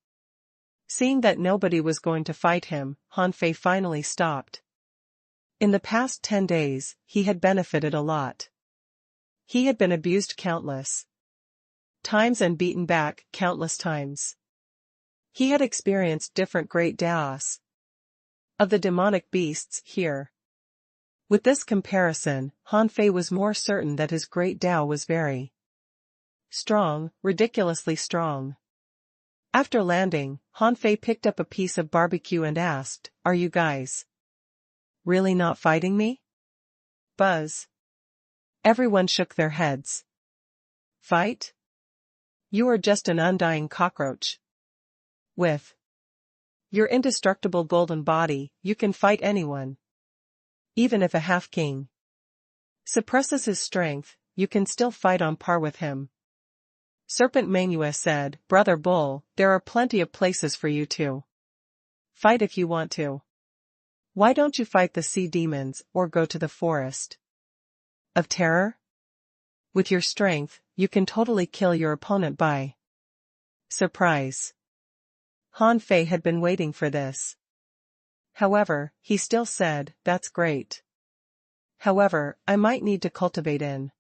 Seeing that nobody was going to fight him, Han Fei finally stopped. In the past 10 days, he had benefited a lot. He had been abused countless times and beaten back countless times. He had experienced different great daos of the demonic beasts here. With this comparison, Han Fei was more certain that his great Dao was very strong, ridiculously strong. After landing, Han Fei picked up a piece of barbecue and asked, "Are you guys really not fighting me?" Buzz. Everyone shook their heads. Fight? You are just an undying cockroach. With your indestructible golden body, you can fight anyone. Even if a half-king suppresses his strength, you can still fight on par with him. Serpent Manua said, "Brother Bull, there are plenty of places for you to fight if you want to. Why don't you fight the sea demons or go to the forest of terror? With your strength, you can totally kill your opponent by surprise." Han Fei had been waiting for this. However, he still said, "That's great. However, I might need to cultivate in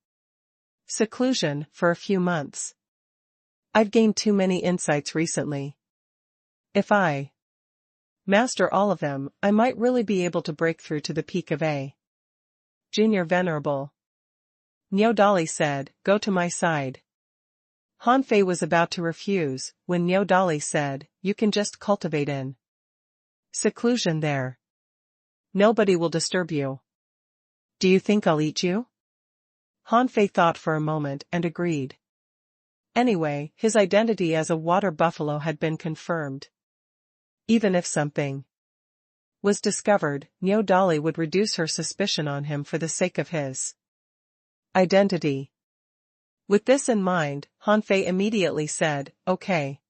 seclusion for a few months. I've gained too many insights recently. If I master all of them, I might really be able to break through to the peak of a junior venerable." Niao Dali said, "Go to my side." Han Fei was about to refuse, when Niao Dali said, "You can just cultivate in seclusion there. Nobody will disturb you. Do you think I'll eat you?" Han Fei thought for a moment and agreed. Anyway, his identity as a water buffalo had been confirmed. Even if something was discovered, Niao Dali would reduce her suspicion on him for the sake of his identity. With this in mind, Han Fei immediately said, "Okay.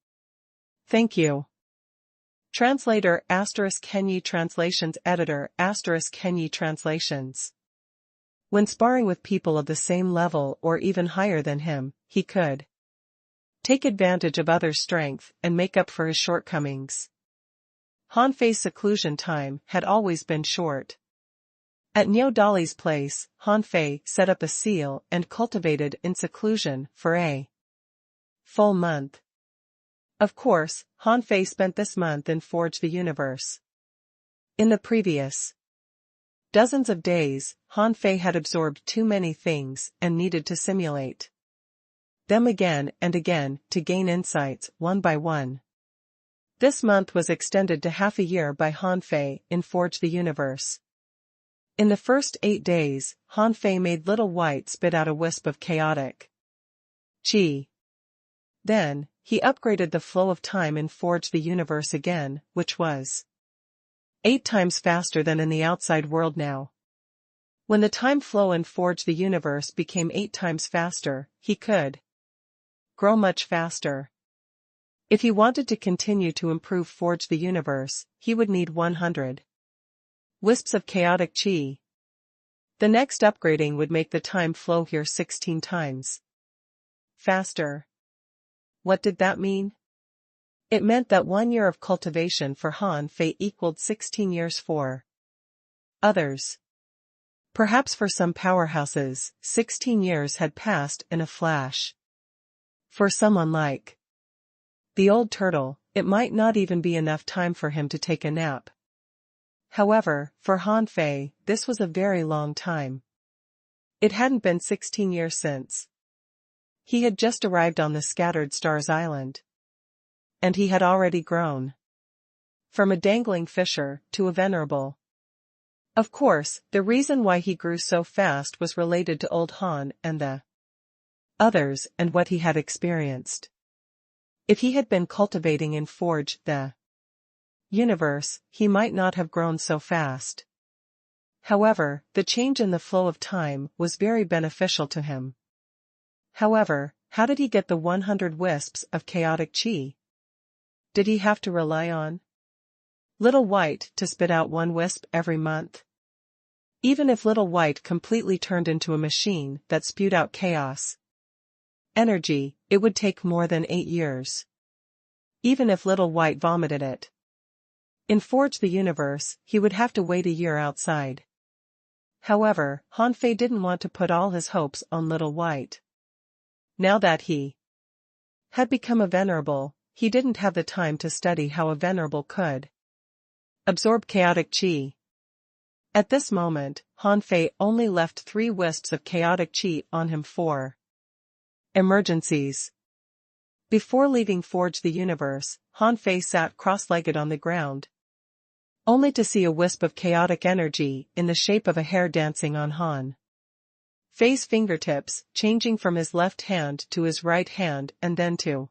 Thank you." Translator *Kenyi Translations Editor *Kenyi Translations. When sparring with people of the same level or even higher than him, he could take advantage of others' strength and make up for his shortcomings. Han Fei's seclusion time had always been short. At Niao Dali's place, Han Fei set up a seal and cultivated in seclusion for a full month. Of course, Han Fei spent this month in Forge the Universe. In the previous dozens of days, Han Fei had absorbed too many things and needed to simulate them again and again to gain insights one by one. This month was extended to half a year by Han Fei in Forge the Universe. In the first 8 days, Han Fei made Little White spit out a wisp of chaotic chi. Then, he upgraded the flow of time in Forge the Universe again, which was 8 times faster than in the outside world now. When the time flow in Forge the Universe became 8 times faster, he could grow much faster. If he wanted to continue to improve Forge the Universe, he would need 100 wisps of chaotic chi. The next upgrading would make the time flow here 16 times faster. What did that mean? It meant that 1 year of cultivation for Han Fei equaled 16 years for others. Perhaps for some powerhouses, 16 years had passed in a flash. For someone like the old turtle, it might not even be enough time for him to take a nap. However, for Han Fei, this was a very long time. It hadn't been 16 years since he had just arrived on the Scattered Stars Island. And he had already grown from a dangling fisher to a venerable. Of course, the reason why he grew so fast was related to Old Han and the others and what he had experienced. If he had been cultivating in Forge the Universe, he might not have grown so fast. However, the change in the flow of time was very beneficial to him. However, how did he get the 100 wisps of chaotic chi? Did he have to rely on Little White to spit out 1 wisp every month? Even if Little White completely turned into a machine that spewed out chaos energy, it would take more than 8 years. Even if Little White vomited it. In Forge the Universe, he would have to wait a year outside. However, Hanfei didn't want to put all his hopes on Little White. Now that he had become a venerable, he didn't have the time to study how a venerable could absorb chaotic chi. At this moment, Hanfei only left 3 wisps of chaotic chi on him for emergencies. Before leaving Forge the Universe, Hanfei sat cross-legged on the ground, only to see a wisp of chaotic energy in the shape of a hair dancing on Han Fei's fingertips, changing from his left hand to his right hand and then to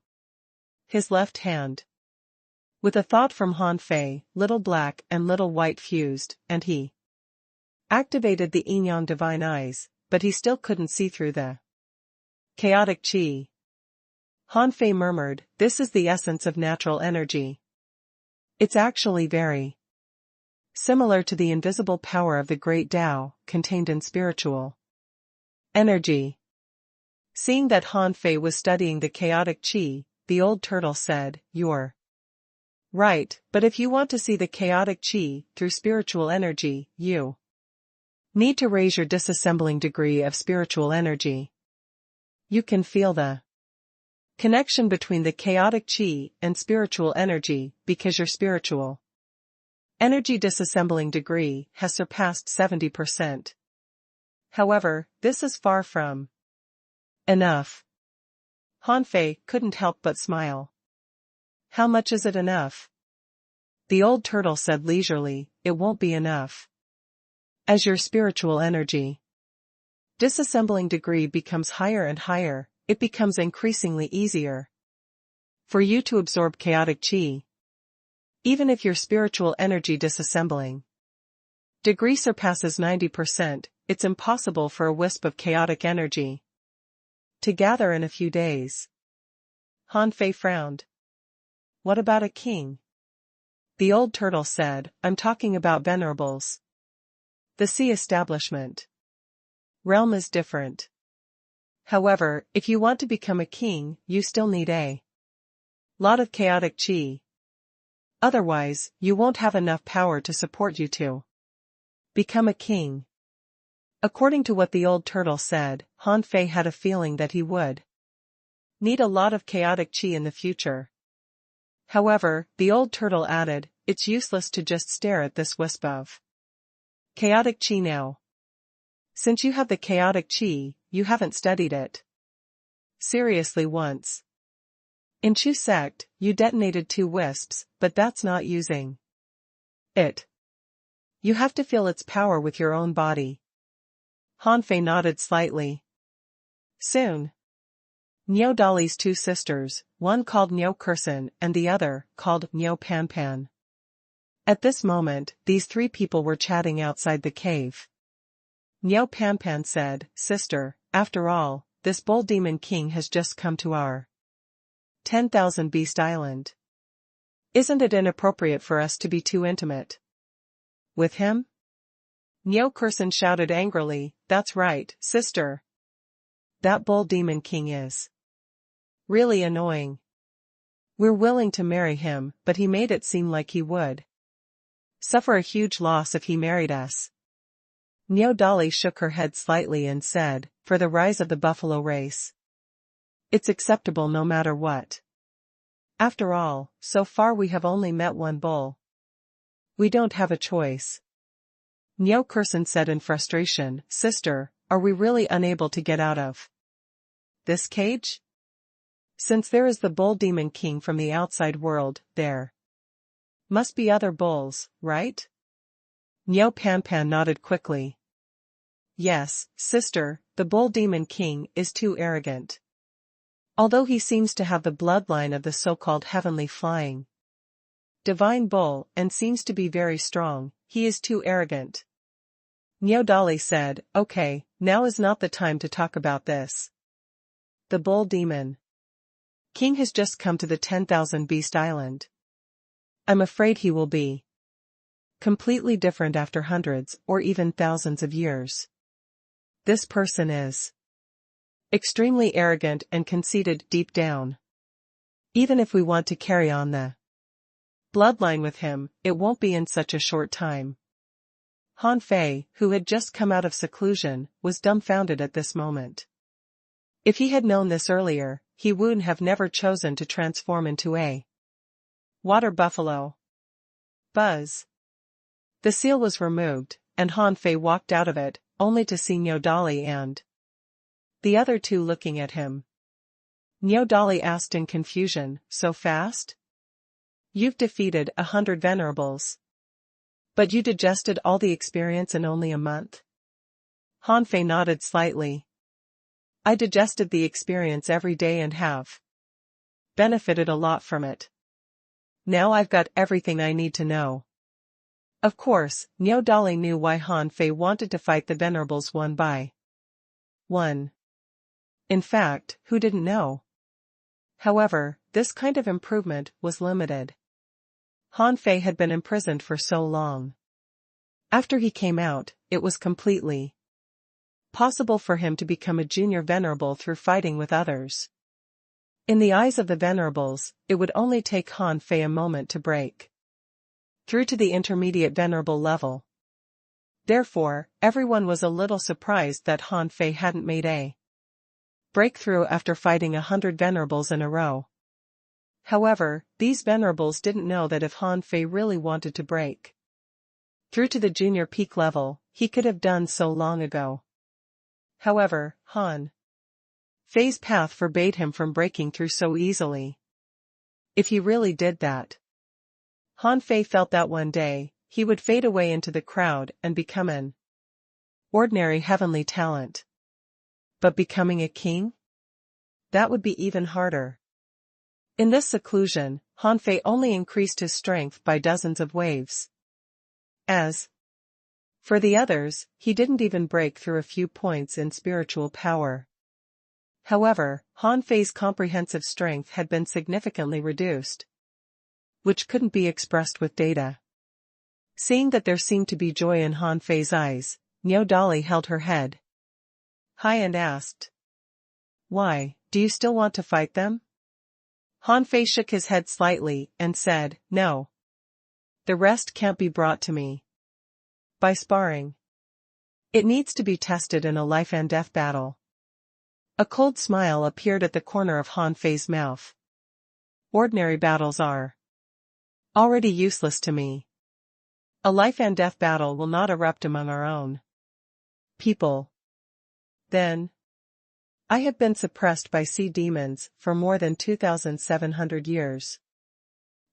his left hand. With a thought from Han Fei, Little Black and Little White fused, and he activated the Yin-Yang Divine Eyes, but he still couldn't see through the chaotic chi. Han Fei murmured, "This is the essence of natural energy. It's actually very similar to the invisible power of the great Tao, contained in spiritual energy." Seeing that Han Fei was studying the chaotic chi, the old turtle said, "You're right, but if you want to see the chaotic chi through spiritual energy, you need to raise your disassembling degree of spiritual energy. You can feel the connection between the chaotic chi and spiritual energy because your spiritual energy disassembling degree has surpassed 70%. However, this is far from enough." Han Fei couldn't help but smile. "How much is it enough?" The old turtle said leisurely, "It won't be enough. As your spiritual energy disassembling degree becomes higher and higher, it becomes increasingly easier for you to absorb chaotic chi. Even if your spiritual energy disassembling degree surpasses 90%, it's impossible for a wisp of chaotic energy to gather in a few days." Han Fei frowned. "What about a king?" The old turtle said, "I'm talking about venerables. The sea establishment realm is different. However, if you want to become a king, you still need a lot of chaotic chi. Otherwise, you won't have enough power to support you to become a king." According to what the old turtle said, Han Fei had a feeling that he would need a lot of chaotic chi in the future. However, the old turtle added, "It's useless to just stare at this wisp of chaotic chi now. Since you have the chaotic chi, you haven't studied it seriously once. In Chu sect, you detonated 2 wisps, but that's not using it. You have to feel its power with your own body." Han Fei nodded slightly. Soon, Niu Dali's 2 sisters, one called Niu Kursan and the other called Niu Panpan. At this moment, these 3 people were chatting outside the cave. Niu Panpan said, "Sister, after all, this bull demon king has just come to our 10,000 Beast Island. Isn't it inappropriate for us to be too intimate with him?" Niu Kursan shouted angrily, "That's right, sister. That bull demon king is really annoying. We're willing to marry him, but he made it seem like he would suffer a huge loss if he married us." Niu Dali shook her head slightly and said, "For the rise of the buffalo race, it's acceptable no matter what. After all, so far we have only met one bull. We don't have a choice." Niu Kursan said in frustration, "Sister, are we really unable to get out of this cage? Since there is the bull demon king from the outside world, there must be other bulls, right?" Niu Panpan nodded quickly. "Yes, sister, the bull demon king is too arrogant. Although he seems to have the bloodline of the so-called heavenly flying divine bull and seems to be very strong, he is too arrogant." Niu Dali said, "Okay, now is not the time to talk about this. The bull demon king has just come to the 10,000 Beast Island. I'm afraid he will be completely different after hundreds or even thousands of years. This person is extremely arrogant and conceited deep down. Even if we want to carry on the bloodline with him, it won't be in such a short time. Han Fei, who had just come out of seclusion, was dumbfounded at this moment. If he had known this earlier, he would have never chosen to transform into a water buffalo. Buzz. The seal was removed, and Han Fei walked out of it, only to see Niu Dali and the other two looking at him. Niu Dali asked in confusion, "So fast? You've defeated 100 venerables. But you digested all the experience in only a month?" Han Fei nodded slightly. "I digested the experience every day and have benefited a lot from it. Now I've got everything I need to know." Of course, Niu Dali knew why Han Fei wanted to fight the venerables one by one. In fact, who didn't know? However, this kind of improvement was limited. Han Fei had been imprisoned for so long. After he came out, it was completely possible for him to become a junior venerable through fighting with others. In the eyes of the venerables, it would only take Han Fei a moment to break through to the intermediate venerable level. Therefore, everyone was a little surprised that Han Fei hadn't made a breakthrough after fighting 100 venerables in a row. However, these venerables didn't know that if Han Fei really wanted to break through to the junior peak level, he could have done so long ago. However, Han Fei's path forbade him from breaking through so easily. If he really did that, Han Fei felt that one day, he would fade away into the crowd and become an ordinary heavenly talent. But becoming a king? That would be even harder. In this seclusion, Han Fei only increased his strength by dozens of waves. As for the others, he didn't even break through a few points in spiritual power. However, Han Fei's comprehensive strength had been significantly reduced, which couldn't be expressed with data. Seeing that there seemed to be joy in Han Fei's eyes, Niu Dali held her head high and asked, "Why, do you still want to fight them?" Han Fei shook his head slightly and said, "No. The rest can't be brought to me by sparring. It needs to be tested in a life and death battle." A cold smile appeared at the corner of Han Fei's mouth. "Ordinary battles are already useless to me. A life and death battle will not erupt among our own people. Then, I have been suppressed by sea demons for more than 2,700 years.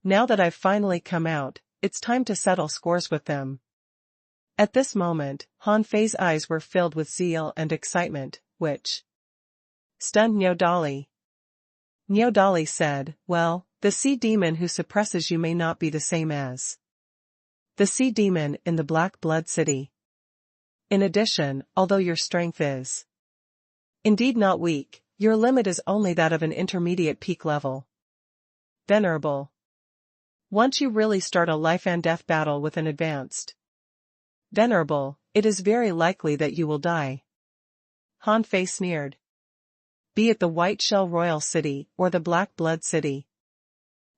Now that I've finally come out, it's time to settle scores with them." At this moment, Han Fei's eyes were filled with zeal and excitement, which stunned Niu Dali. Niu Dali said, "Well, the sea demon who suppresses you may not be the same as the sea demon in the Black Blood City. In addition, although your strength is indeed not weak, your limit is only that of an intermediate peak level venerable. Once you really start a life and death battle with an advanced venerable, it is very likely that you will die." Han Fei sneered. "Be it the White Shell Royal City or the Black Blood City,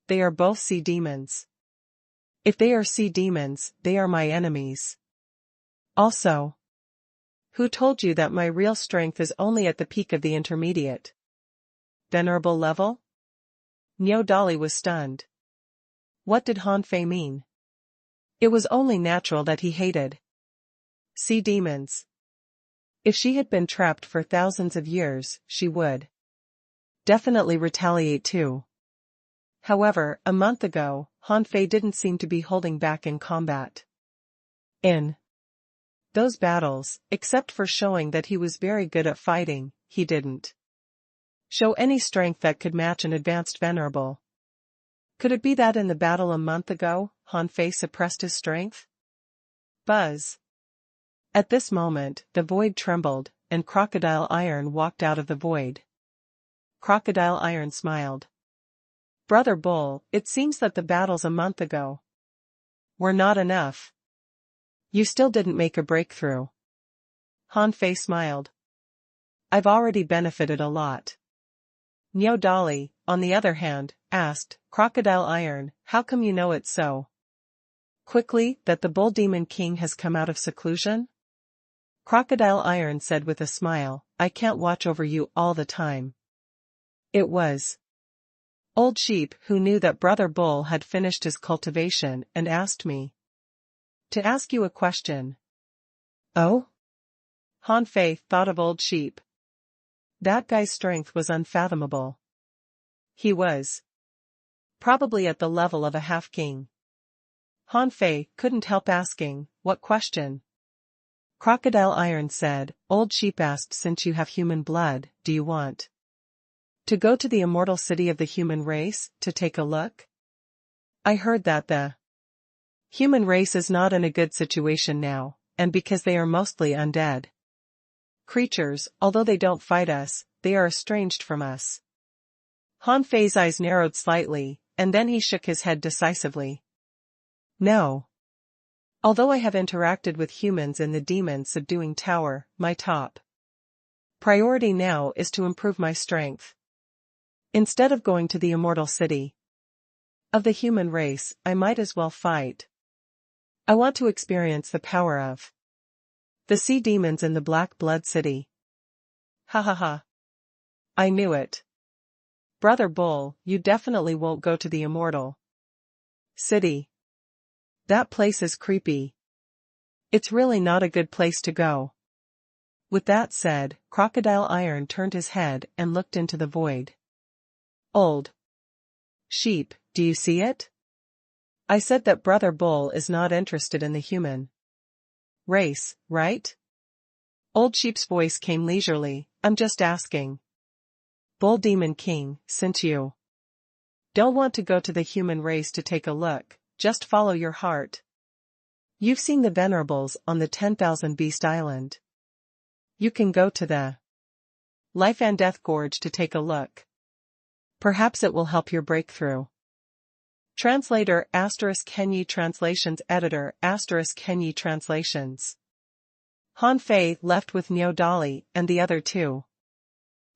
they are both sea demons. If they are sea demons, they are my enemies. Also, who told you that my real strength is only at the peak of the intermediate venerable level?" Niu Dali was stunned. What did Han Fei mean? It was only natural that he hated sea demons. If she had been trapped for thousands of years, she would definitely retaliate too. However, a month ago, Han Fei didn't seem to be holding back in combat. In those battles, except for showing that he was very good at fighting, he didn't show any strength that could match an advanced venerable. Could it be that in the battle a month ago, Han Fei suppressed his strength? Buzz. At this moment, the void trembled, and Crocodile Iron walked out of the void. Crocodile Iron smiled. "Brother Bull, it seems that the battles a month ago were not enough. You still didn't make a breakthrough. Han Fei smiled. I've already benefited a lot. Niao Dali, on the other hand, asked, Crocodile Iron, how come you know it so quickly that the Bull Demon King has come out of seclusion? Crocodile Iron said with a smile, I can't watch over you all the time. It was Old Sheep who knew that Brother Bull had finished his cultivation and asked me to ask you a question. Oh? Han Fei thought of Old Sheep. That guy's strength was unfathomable. He was probably at the level of a half-king. Han Fei couldn't help asking, what question? Crocodile Iron said, Old Sheep asked, since you have human blood, do you want to go to the immortal city of the human race, to take a look? I heard that the human race is not in a good situation now, and because they are mostly undead creatures, although they don't fight us, they are estranged from us. Han Fei's eyes narrowed slightly, and then he shook his head decisively. No. Although I have interacted with humans in the demon subduing tower, my top priority now is to improve my strength. Instead of going to the immortal city of the human race, I might as well fight. I want to experience the power of the sea demons in the Black Blood City. Ha ha ha. I knew it. Brother Bull, you definitely won't go to the immortal city. That place is creepy. It's really not a good place to go. With that said, Crocodile Iron turned his head and looked into the void. Old Sheep, do you see it? I said that Brother Bull is not interested in the human race, right? Old Sheep's voice came leisurely, I'm just asking. Bull Demon King, since you don't want to go to the human race to take a look, just follow your heart. You've seen the Venerables on the 10,000 Beast Island. You can go to the Life and Death Gorge to take a look. Perhaps it will help your breakthrough. Translator Kenyi Translations Editor Kenyi Translations. Han Fei left with Niao Dali and the other two.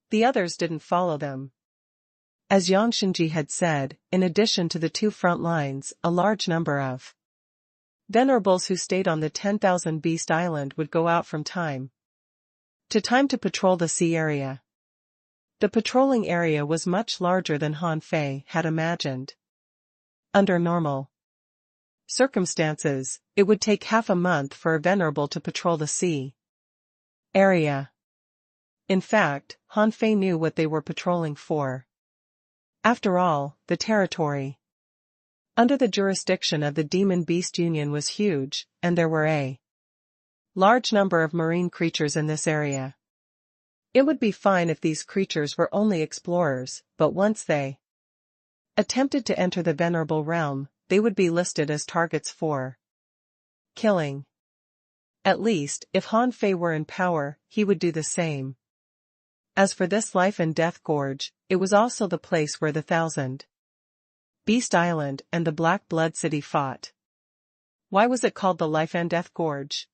The others didn't follow them. As Yang Shenji had said, in addition to the two front lines, a large number of Venerables who stayed on the 10,000 Beast Island would go out from time to time to patrol the sea area. The patrolling area was much larger than Han Fei had imagined. Under normal circumstances, it would take half a month for a Venerable to patrol the sea area. In fact, Han Fei knew what they were patrolling for. After all, the territory under the jurisdiction of the Demon Beast Union was huge, and there were a large number of marine creatures in this area. It would be fine if these creatures were only explorers, but once they attempted to enter the Venerable realm, they would be listed as targets for killing. At least, if Han Fei were in power, he would do the same. As for this Life and Death Gorge, it was also the place where the 1,000 Beast Island and the Black Blood City fought. Why was it called the Life and Death Gorge?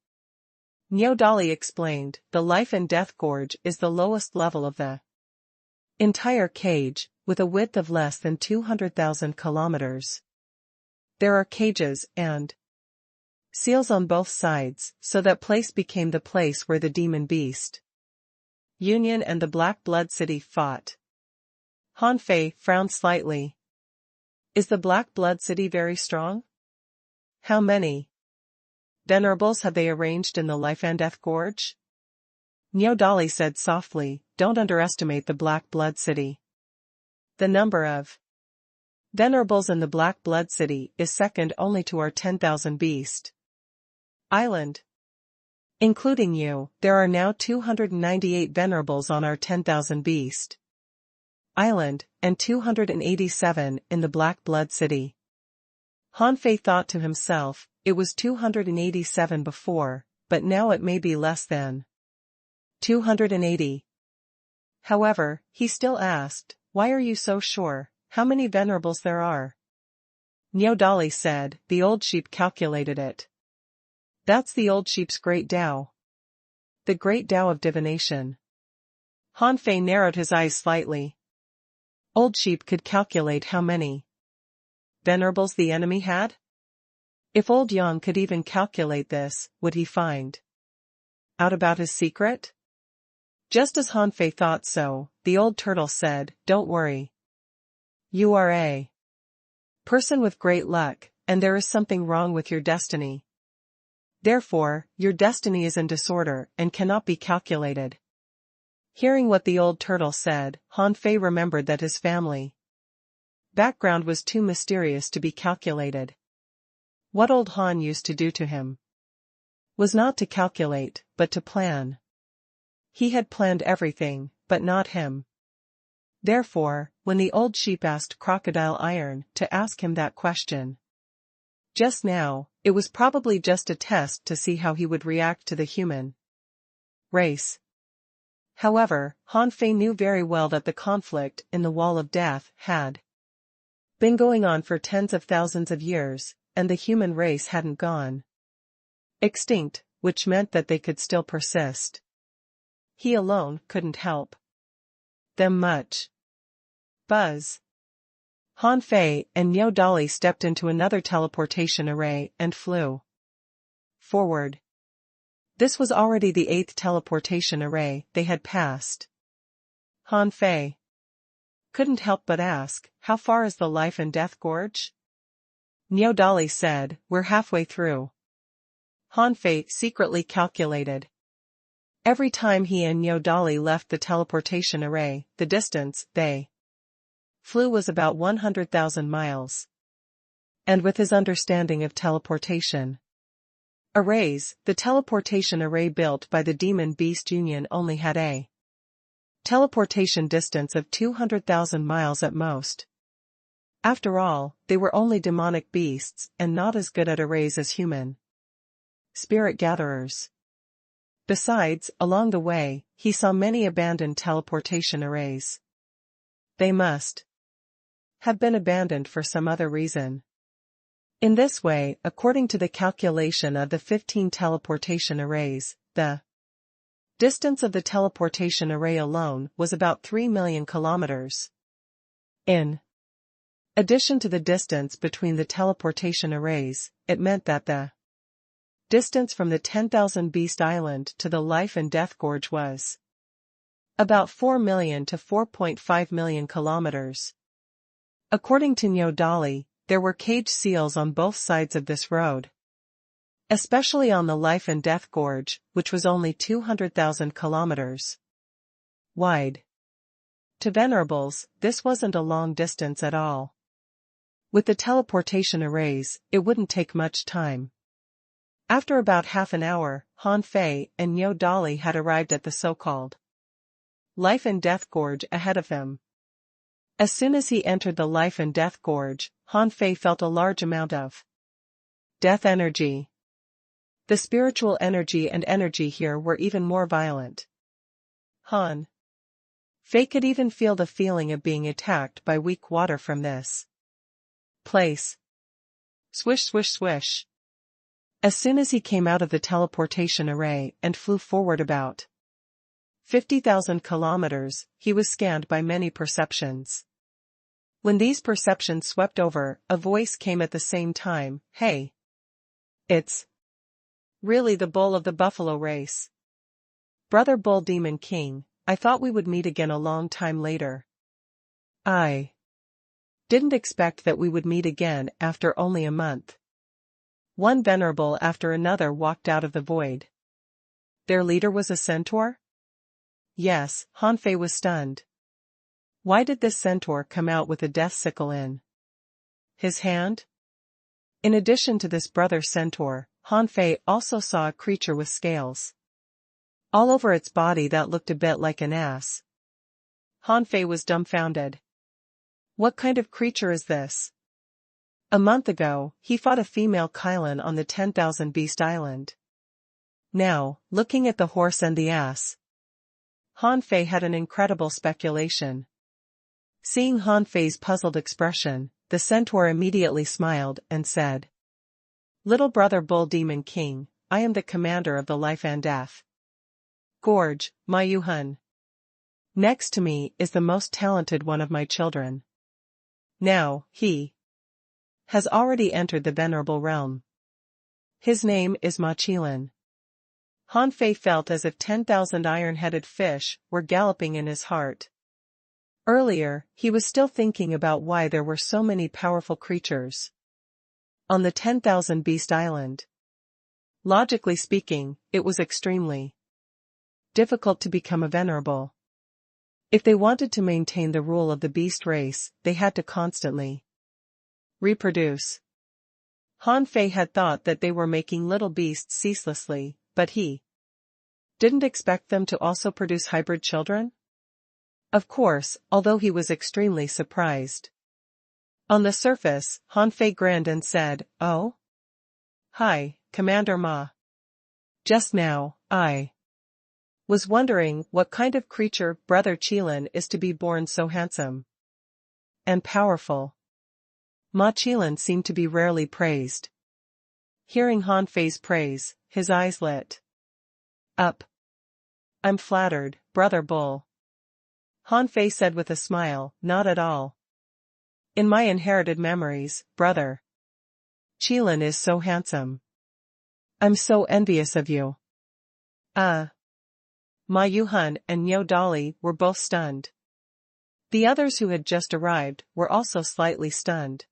Niao Dali explained, the Life and Death Gorge is the lowest level of the entire cage, with a width of less than 200,000 kilometers. There are cages and seals on both sides, so that place became the place where the Demon Beast Union and the Black Blood City fought. Han Fei frowned slightly. Is the Black Blood City very strong? How many Venerables have they arranged in the Life and Death Gorge? Niao Dali said softly, don't underestimate the Black Blood City. The number of Venerables in the Black Blood City is second only to our 10,000 Beast Island. Including you, there are now 298 Venerables on our 10,000 Beast Island, and 287 in the Black Blood City. Han Fei thought to himself, it was 287 before, but now it may be less than 280. However, he still asked, why are you so sure, how many Venerables there are? Niao Dali said, the Old Sheep calculated it. That's the old sheep's great Tao. The great Tao of divination. Han Fei narrowed his eyes slightly. Old sheep could calculate how many venerables the enemy had? If old Yang could even calculate this, would he find out about his secret? Just as Han Fei thought so, the old turtle said, "Don't worry. You are a person with great luck, and there is something wrong with your destiny. Therefore, your destiny is in disorder and cannot be calculated." Hearing what the old turtle said, Han Fei remembered that his family background was too mysterious to be calculated. What old Han used to do to him was not to calculate, but to plan. He had planned everything, but not him. Therefore, when the old sheep asked Crocodile Iron to ask him that question just now, it was probably just a test to see how he would react to the human race. However, Han Fei knew very well that the conflict in the Wall of Death had been going on for tens of thousands of years, and the human race hadn't gone extinct, which meant that they could still persist. He alone couldn't help them much. Buzz. Han Fei and Niu Dali stepped into another teleportation array and flew forward. This was already the 8th teleportation array they had passed. Han Fei couldn't help but ask, "How far is the Life and Death Gorge?" Niu Dali said, "We're halfway through." Han Fei secretly calculated. Every time he and Niu Dali left the teleportation array, the distance they flew was about 100,000 miles. And with his understanding of teleportation arrays, the teleportation array built by the Demon Beast Union only had a teleportation distance of 200,000 miles at most. After all, they were only demonic beasts and not as good at arrays as human spirit gatherers. Besides, along the way, he saw many abandoned teleportation arrays. They must have been abandoned for some other reason. In this way, according to the calculation of the 15 teleportation arrays, the distance of the teleportation array alone was about 3 million kilometers. In addition to the distance between the teleportation arrays, it meant that the distance from the 10,000 Beast Island to the Life and Death Gorge was about 4 million to 4.5 million kilometers. According to Niu Dali, there were cage seals on both sides of this road, especially on the Life and Death Gorge, which was only 200,000 kilometers wide. To venerables, this wasn't a long distance at all. With the teleportation arrays, it wouldn't take much time. After about half an hour, Han Fei and Niu Dali had arrived at the so-called Life and Death Gorge ahead of him. As soon as he entered the Life and Death Gorge, Han Fei felt a large amount of death energy. The spiritual energy and energy here were even more violent. Han Fei could even feel the feeling of being attacked by weak water from this place. Swish, swish, swish. As soon as he came out of the teleportation array and flew forward about 50,000 kilometers, he was scanned by many perceptions. When these perceptions swept over, a voice came at the same time, "Hey! It's really the bull of the buffalo race. Brother Bull Demon King, I thought we would meet again a long time later. I didn't expect that we would meet again after only a month." One venerable after another walked out of the void. Their leader was a centaur? Yes, Han Fei was stunned. Why did this centaur come out with a death sickle in his hand? In addition to this brother centaur, Han Fei also saw a creature with scales all over its body that looked a bit like an ass. Han Fei was dumbfounded. What kind of creature is this? A month ago, he fought a female Kylan on the 10,000 Beast Island. Now, looking at the horse and the ass, Han Fei had an incredible speculation. Seeing Han Fei's puzzled expression, the centaur immediately smiled and said, "Little brother Bull Demon King, I am the commander of the life and death. Gorge, my Yuhun. Next to me is the most talented one of my children. Now, he has already entered the venerable realm. His name is Ma Qilin. Han Fei felt as if 10,000 iron-headed fish were galloping in his heart. Earlier, he was still thinking about why there were so many powerful creatures on the 10,000 Beast Island. Logically speaking, it was extremely difficult to become a venerable. If they wanted to maintain the rule of the beast race, they had to constantly reproduce. Han Fei had thought that they were making little beasts ceaselessly, but he didn't expect them to also produce hybrid children? Of course, although he was extremely surprised. On the surface, Han Fei grinned and said, "Oh? Hi, Commander Ma. Just now, I was wondering what kind of creature Brother Qilin is to be born so handsome and powerful." Ma Qilin seemed to be rarely praised. Hearing Han Fei's praise, his eyes lit up. "I'm flattered, Brother Bull." Han Fei said with a smile, "Not at all. In my inherited memories, Brother Qilin is so handsome. I'm so envious of you." Ma Yuhun and Niu Dali were both stunned. The others who had just arrived were also slightly stunned.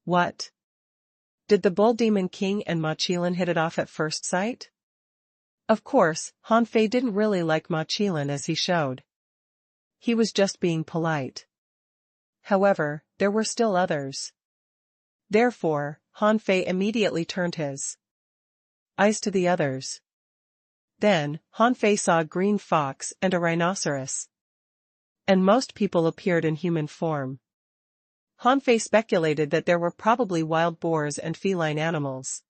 What? Did the Bull Demon King and Ma Qilin hit it off at first sight? Of course, Han Fei didn't really like Ma Qilin as he showed. He was just being polite. However, there were still others. Therefore, Han Fei immediately turned his eyes to the others. Then, Han Fei saw a green fox and a rhinoceros. And most people appeared in human form. Han Fei speculated that there were probably wild boars and feline animals.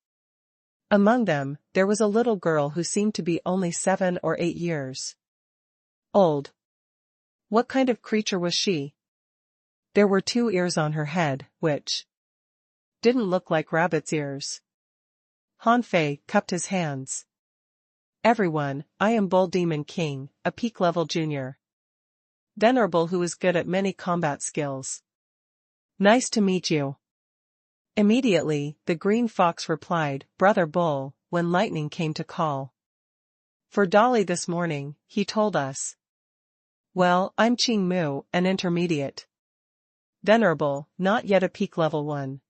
Among them, there was a little girl who seemed to be only 7 or 8 years old. What kind of creature was she? There were 2 ears on her head, which didn't look like rabbit's ears. Han Fei cupped his hands. "Everyone, I am Bull Demon King, a peak-level junior venerable who is good at many combat skills. Nice to meet you." Immediately, the green fox replied, "Brother Bull," when lightning came to call for Dolly this morning, he told us. "Well, I'm Qing Mu, an intermediate venerable, not yet a peak-level one."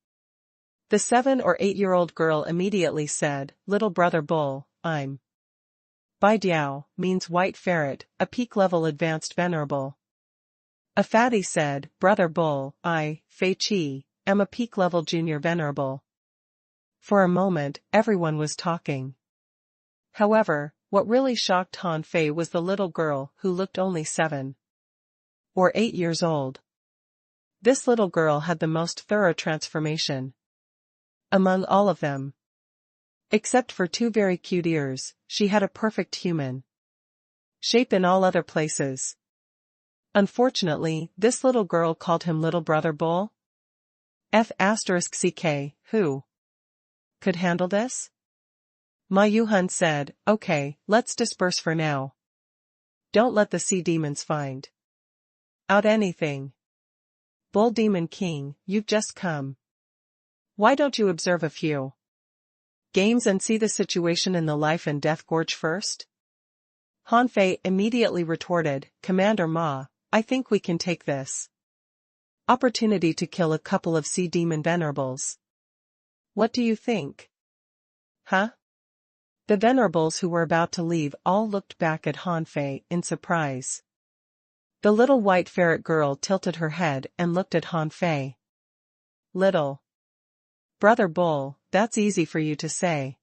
The 7 or 8-year-old girl immediately said, "Little Brother Bull, I'm Bai Diao," means white ferret, a peak-level advanced venerable. A fatty said, "Brother Bull, I, Fei Qi, am a peak-level junior venerable." For a moment, everyone was talking. However, what really shocked Han Fei was the little girl who looked only 7 or 8 years old. This little girl had the most thorough transformation among all of them. Except for 2 very cute ears, she had a perfect human shape in all other places. Unfortunately, this little girl called him Little Brother Bull. F***ck, who could handle this? Ma Yuhun said, "Okay, let's disperse for now. Don't let the sea demons find out anything. Bull Demon King, you've just come. Why don't you observe a few games and see the situation in the life and death gorge first?" Han Fei immediately retorted, "Commander Ma, I think we can take this opportunity to kill a couple of sea demon venerables. What do you think?" "Huh?" The venerables who were about to leave all looked back at Han Fei in surprise. The little white ferret girl tilted her head and looked at Han Fei. "Little Brother Bull, that's easy for you to say.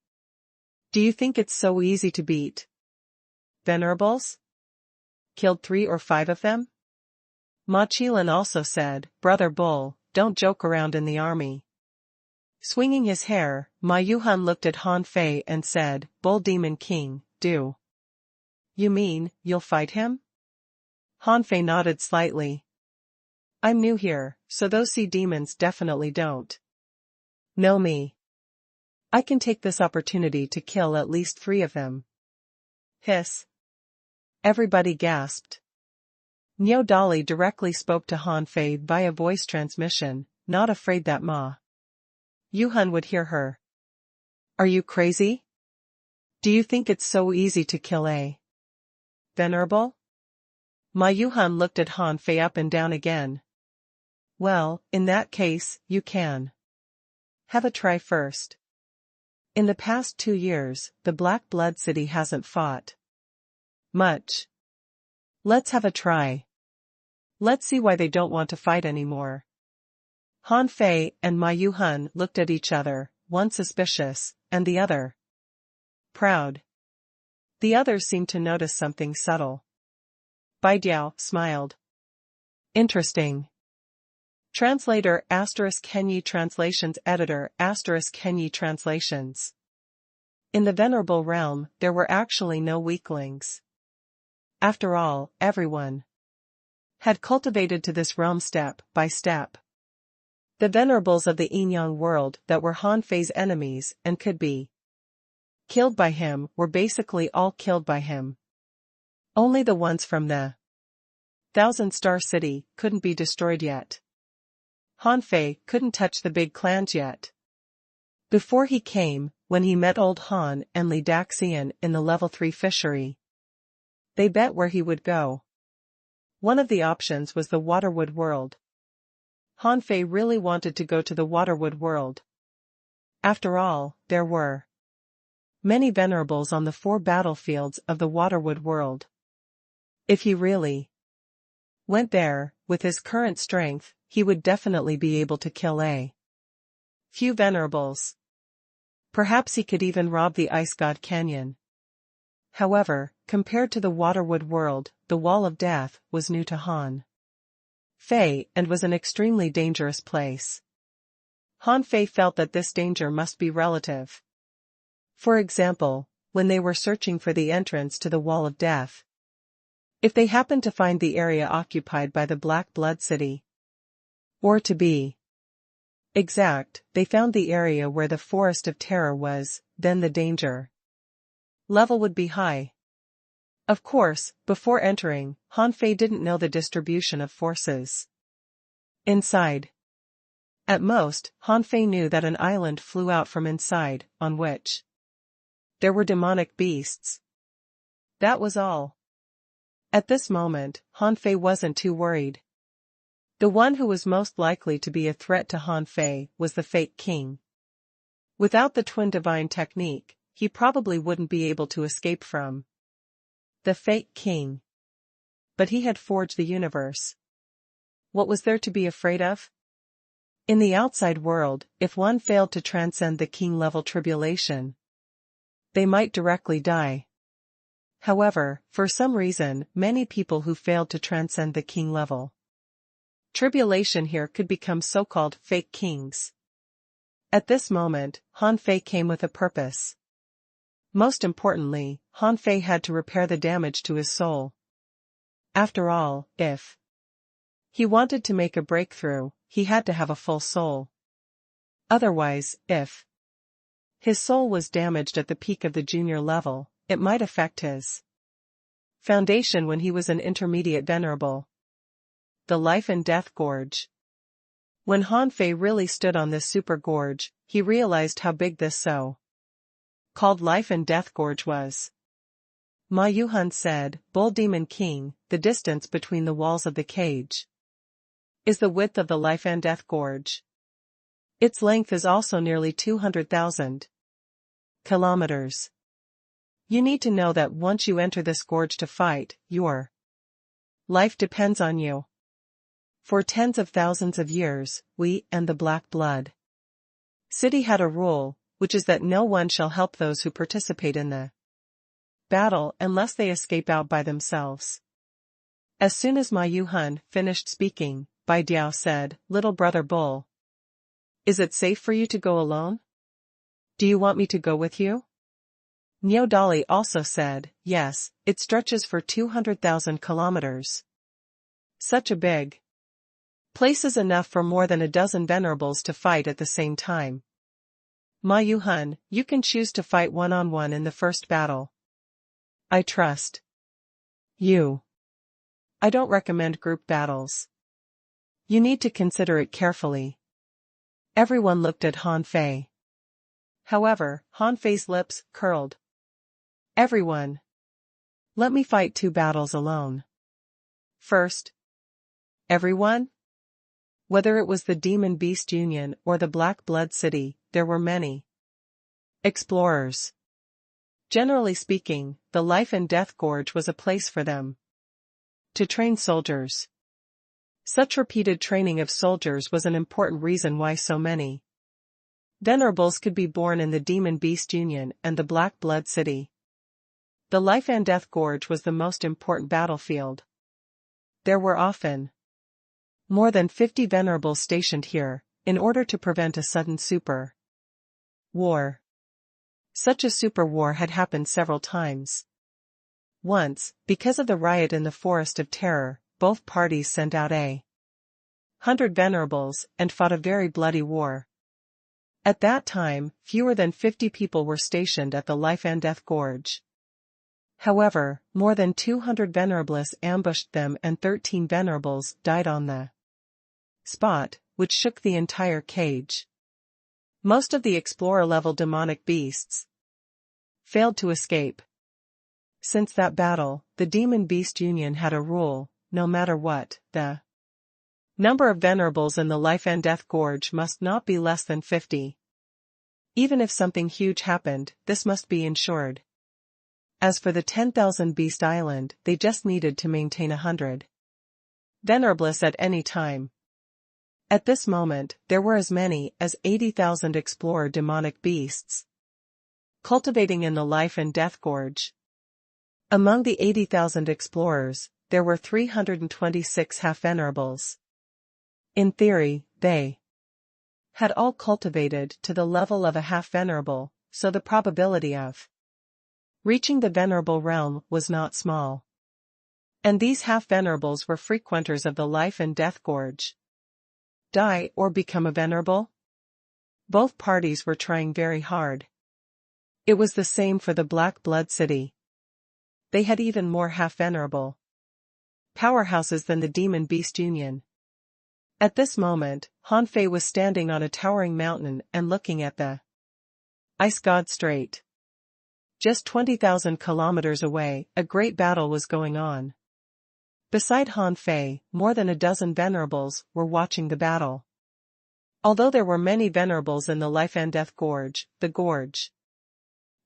Do you think it's so easy to beat venerables? Killed 3 or 5 of them?" Ma Qilin also said, "Brother Bull, don't joke around in the army." Swinging his hair, Ma Yuhun looked at Han Fei and said, "Bull Demon King, do you mean you'll fight him?" Han Fei nodded slightly. "I'm new here, so those sea demons definitely don't know me. I can take this opportunity to kill at least 3 of them. Hiss. Everybody gasped. Niu Dali directly spoke to Han Fei via voice transmission, not afraid that Ma Yuhan would hear her. Are you crazy? Do you think it's so easy to kill a venerable? Ma Yuhan looked at Han Fei up and down again. Well, in that case, you can have a try first. In the past 2 years, the Black Blood City hasn't fought much. Let's have a try. Let's see why they don't want to fight anymore. Han Fei and Ma Yuhan looked at each other, one suspicious, and the other proud. The others seemed to notice something subtle. Bai Diao smiled. Interesting. Translator *Kenyi Translations Editor *Kenyi Translations. In the Venerable Realm, there were actually no weaklings. After all, everyone had cultivated to this realm step by step. The venerables of the Yin-Yang world that were Han Fei's enemies and could be killed by him were basically all killed by him. Only the ones from the Thousand-Star City couldn't be destroyed yet. Han Fei couldn't touch the big clans yet. Before he came, when he met Old Han and Li Daxian in the level 3 fishery, they bet where he would go. One of the options was the Waterwood world. Han Fei really wanted to go to the Waterwood world. After all, there were many venerables on the 4 battlefields of the Waterwood world. If he really went there, with his current strength, he would definitely be able to kill a few venerables. Perhaps he could even rob the Ice God Canyon. However, compared to the Waterwood world, the Wall of Death was new to Han Fei and was an extremely dangerous place. Han Fei felt that this danger must be relative. For example, when they were searching for the entrance to the Wall of Death, if they happened to find the area occupied by the Black Blood City, or to be exact, they found the area where the Forest of Terror was, then the danger level would be high. Of course, before entering, Han Fei didn't know the distribution of forces inside. At most, Han Fei knew that an island flew out from inside, on which there were demonic beasts. That was all. At this moment, Han Fei wasn't too worried. The one who was most likely to be a threat to Han Fei was the Fake King. Without the Twin Divine technique, he probably wouldn't be able to escape from the Fake King. But he had forged the universe. What was there to be afraid of? In the outside world, if one failed to transcend the king-level tribulation, they might directly die. However, for some reason, many people who failed to transcend the king-level tribulation here could become so-called fake kings. At this moment, Han Fei came with a purpose. Most importantly, Han Fei had to repair the damage to his soul. After all, if he wanted to make a breakthrough, he had to have a full soul. Otherwise, if his soul was damaged at the peak of the junior level, it might affect his foundation when he was an intermediate venerable. The Life and Death Gorge. When Han Fei really stood on this super gorge, he realized how big this so-called Life and Death Gorge was. Ma Yuhan said, Bull Demon King, the distance between the walls of the cage is the width of the Life and Death Gorge. Its length is also nearly 200,000 kilometers. You need to know that once you enter this gorge to fight, your life depends on you. For tens of thousands of years, we and the Black Blood City had a rule, which is that no one shall help those who participate in the battle unless they escape out by themselves. As soon as Ma Yuhan finished speaking, Bai Diao said, Little brother Bull, is it safe for you to go alone? Do you want me to go with you? Niu Dali also said, yes, it stretches for 200,000 kilometers. Such a big place is enough for more than a dozen venerables to fight at the same time. Ma Yuhan, you can choose to fight one-on-one in the first battle. I trust you. I don't recommend group battles. You need to consider it carefully. Everyone looked at Han Fei. However, Han Fei's lips curled. Everyone. Let me fight 2 battles alone. First. Everyone? Whether it was the Demon Beast Union or the Black Blood City, there were many explorers. Generally speaking, the Life and Death Gorge was a place for them to train soldiers. Such repeated training of soldiers was an important reason why so many venerables could be born in the Demon Beast Union and the Black Blood City. The Life and Death Gorge was the most important battlefield. There were often more than 50 venerables stationed here, in order to prevent a sudden super war. Such a super war had happened several times. Once, because of the riot in the Forest of Terror, both parties sent out 100 venerables and fought a very bloody war. At that time, fewer than 50 people were stationed at the Life and Death Gorge. However, more than 200 venerables ambushed them and 13 venerables died on the spot, which shook the entire cage. Most of the explorer-level demonic beasts failed to escape. Since that battle, the Demon Beast Union had a rule: no matter what, the number of venerables in the Life and Death Gorge must not be less than 50. Even if something huge happened, this must be ensured. As for the 10,000 Beast Island, they just needed to maintain 100 venerables at any time. At this moment, there were as many as 80,000 explorer demonic beasts cultivating in the Life and Death Gorge. Among the 80,000 explorers, there were 326 half-venerables. In theory, they had all cultivated to the level of a half-venerable, so the probability of reaching the venerable realm was not small. And these half-venerables were frequenters of the Life and Death Gorge. Die or become a venerable? Both parties were trying very hard. It was the same for the Black Blood City. They had even more half-venerable powerhouses than the Demon Beast Union. At this moment, Han Fei was standing on a towering mountain and looking at the Ice God Strait. Just 20,000 kilometers away, a great battle was going on. Beside Han Fei, more than a dozen venerables were watching the battle. Although there were many venerables in the Life and Death Gorge, the gorge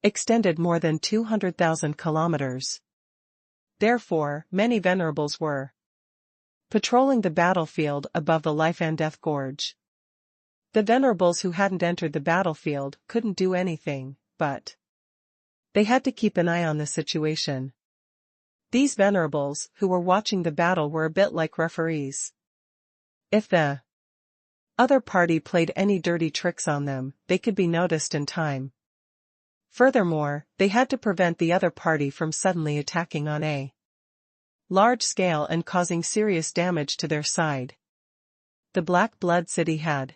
extended more than 200,000 kilometers. Therefore, many venerables were patrolling the battlefield above the Life and Death Gorge. The venerables who hadn't entered the battlefield couldn't do anything, but they had to keep an eye on the situation. These venerables who were watching the battle were a bit like referees. If the other party played any dirty tricks on them, they could be noticed in time. Furthermore, they had to prevent the other party from suddenly attacking on a large scale and causing serious damage to their side. The Black Blood City had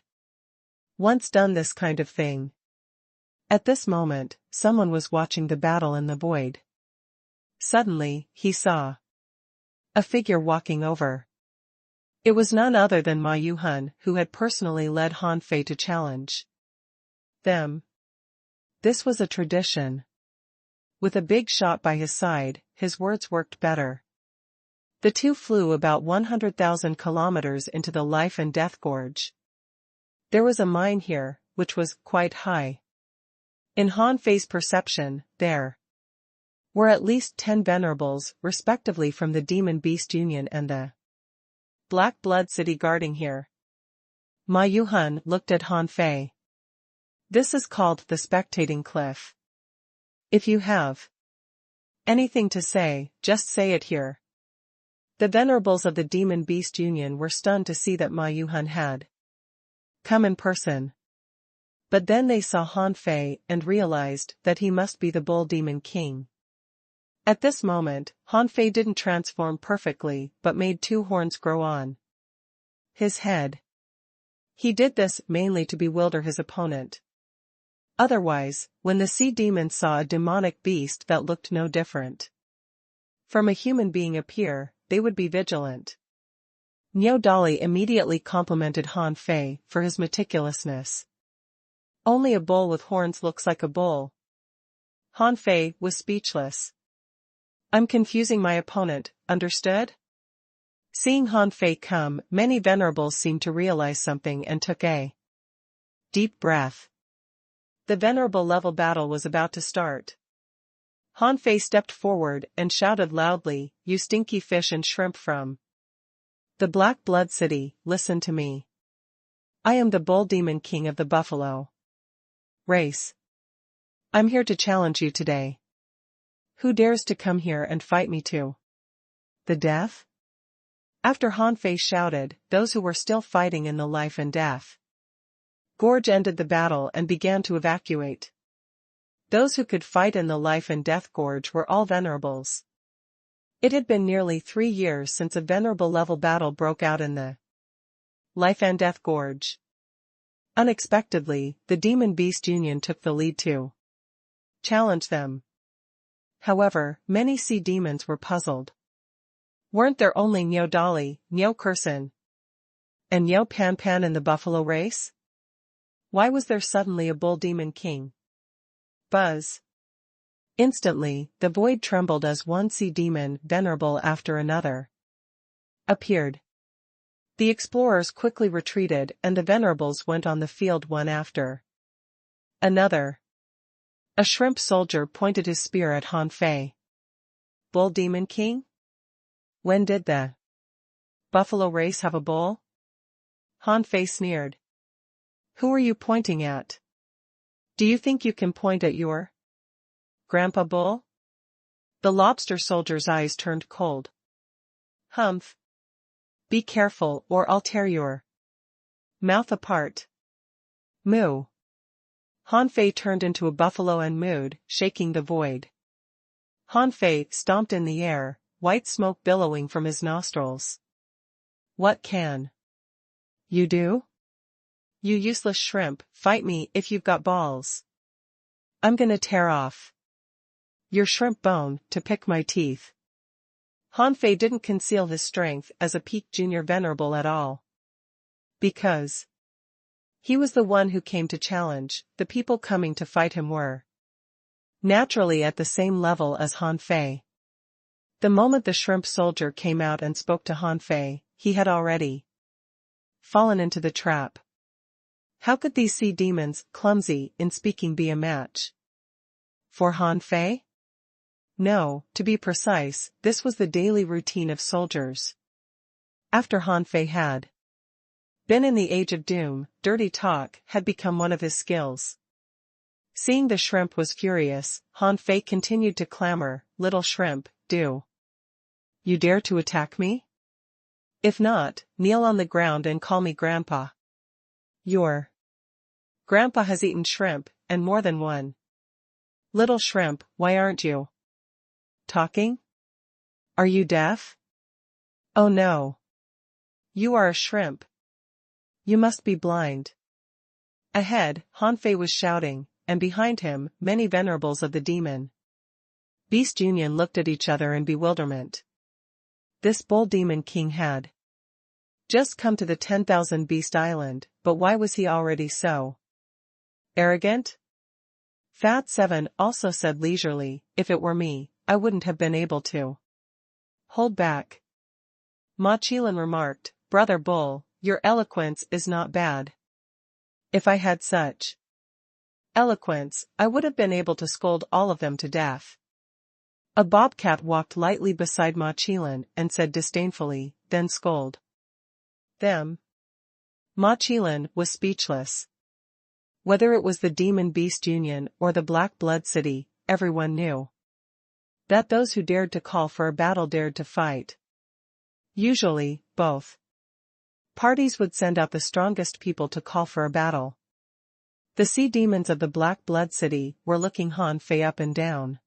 once done this kind of thing. At this moment, someone was watching the battle in the void. Suddenly, he saw a figure walking over. It was none other than Ma Yuhan, who had personally led Han Fei to challenge them. This was a tradition. With a big shot by his side, his words worked better. The two flew about 100,000 kilometers into the Life and Death Gorge. There was a mine here, which was quite high. In Han Fei's perception, there were at least 10 venerables, respectively from the Demon Beast Union and the Black Blood City guarding here. Ma Yuhan looked at Han Fei. This is called the spectating cliff. If you have anything to say, just say it here. The venerables of the Demon Beast Union were stunned to see that Ma Yuhan had come in person. But then they saw Han Fei and realized that he must be the Bull Demon King. At this moment, Han Fei didn't transform perfectly but made 2 horns grow on his head. He did this mainly to bewilder his opponent. Otherwise, when the sea demons saw a demonic beast that looked no different from a human being appear, they would be vigilant. Niao Dali immediately complimented Han Fei for his meticulousness. Only a bull with horns looks like a bull. Han Fei was speechless. I'm confusing my opponent, understood? Seeing Han Fei come, many venerables seemed to realize something and took a deep breath. The venerable level battle was about to start. Han Fei stepped forward and shouted loudly, "You stinky fish and shrimp from the Black Blood City, listen to me. I am the Bull Demon King of the Buffalo race. I'm here to challenge you today. Who dares to come here and fight me to the death?" After Han Fei shouted, those who were still fighting in the life and death gorge ended the battle and began to evacuate. Those who could fight in the life and death gorge were all venerables. It had been nearly 3 years since a venerable level battle broke out in the life and death gorge. Unexpectedly, the Demon Beast Union took the lead to challenge them. However, many sea demons were puzzled. Weren't there only Niao Dali, Niao Kursan, and Niao Pan Pan in the buffalo race? Why was there suddenly a bull demon king? Buzz. Instantly, the void trembled as one sea demon venerable after another appeared. The explorers quickly retreated and the venerables went on the field one after another. A shrimp soldier pointed his spear at Han Fei. Bull Demon King? When did the buffalo race have a bull? Han Fei sneered. Who are you pointing at? Do you think you can point at your Grandpa Bull? The lobster soldier's eyes turned cold. Humph. Be careful or I'll tear your mouth apart. Moo. Han Fei turned into a buffalo and mooed, shaking the void. Han Fei stomped in the air, white smoke billowing from his nostrils. What can you do? You useless shrimp, fight me if you've got balls. I'm gonna tear off your shrimp bone to pick my teeth. Han Fei didn't conceal his strength as a peak junior venerable at all. Because he was the one who came to challenge, the people coming to fight him were naturally at the same level as Han Fei. The moment the shrimp soldier came out and spoke to Han Fei, he had already fallen into the trap. How could these sea demons, clumsy in speaking, be a match for Han Fei? No, to be precise, this was the daily routine of soldiers. After Han Fei had been in the age of doom, dirty talk had become one of his skills. Seeing the shrimp was furious, Han Fei continued to clamor, "Little shrimp, do you dare to attack me? If not, kneel on the ground and call me Grandpa. Your Grandpa has eaten shrimp, and more than one. Little shrimp, why aren't you talking? Are you deaf? Oh no. You are a shrimp. You must be blind." Ahead, Han Fei was shouting, and behind him, many venerables of the Demon Beast Union looked at each other in bewilderment. This Bull Demon King had just come to the 10,000 Beast Island, but why was he already so arrogant? Fat 7 also said leisurely, "If it were me, I wouldn't have been able to hold back." Ma Qilin remarked, "Brother Bull, your eloquence is not bad. If I had such eloquence, I would have been able to scold all of them to death." A bobcat walked lightly beside Ma Qilin and said disdainfully, "Then scold them." Ma Qilin was speechless. Whether it was the Demon Beast Union or the Black Blood City, everyone knew that those who dared to call for a battle dared to fight. Usually, both parties would send out the strongest people to call for a battle. The sea demons of the Black Blood City were looking Han Fei up and down.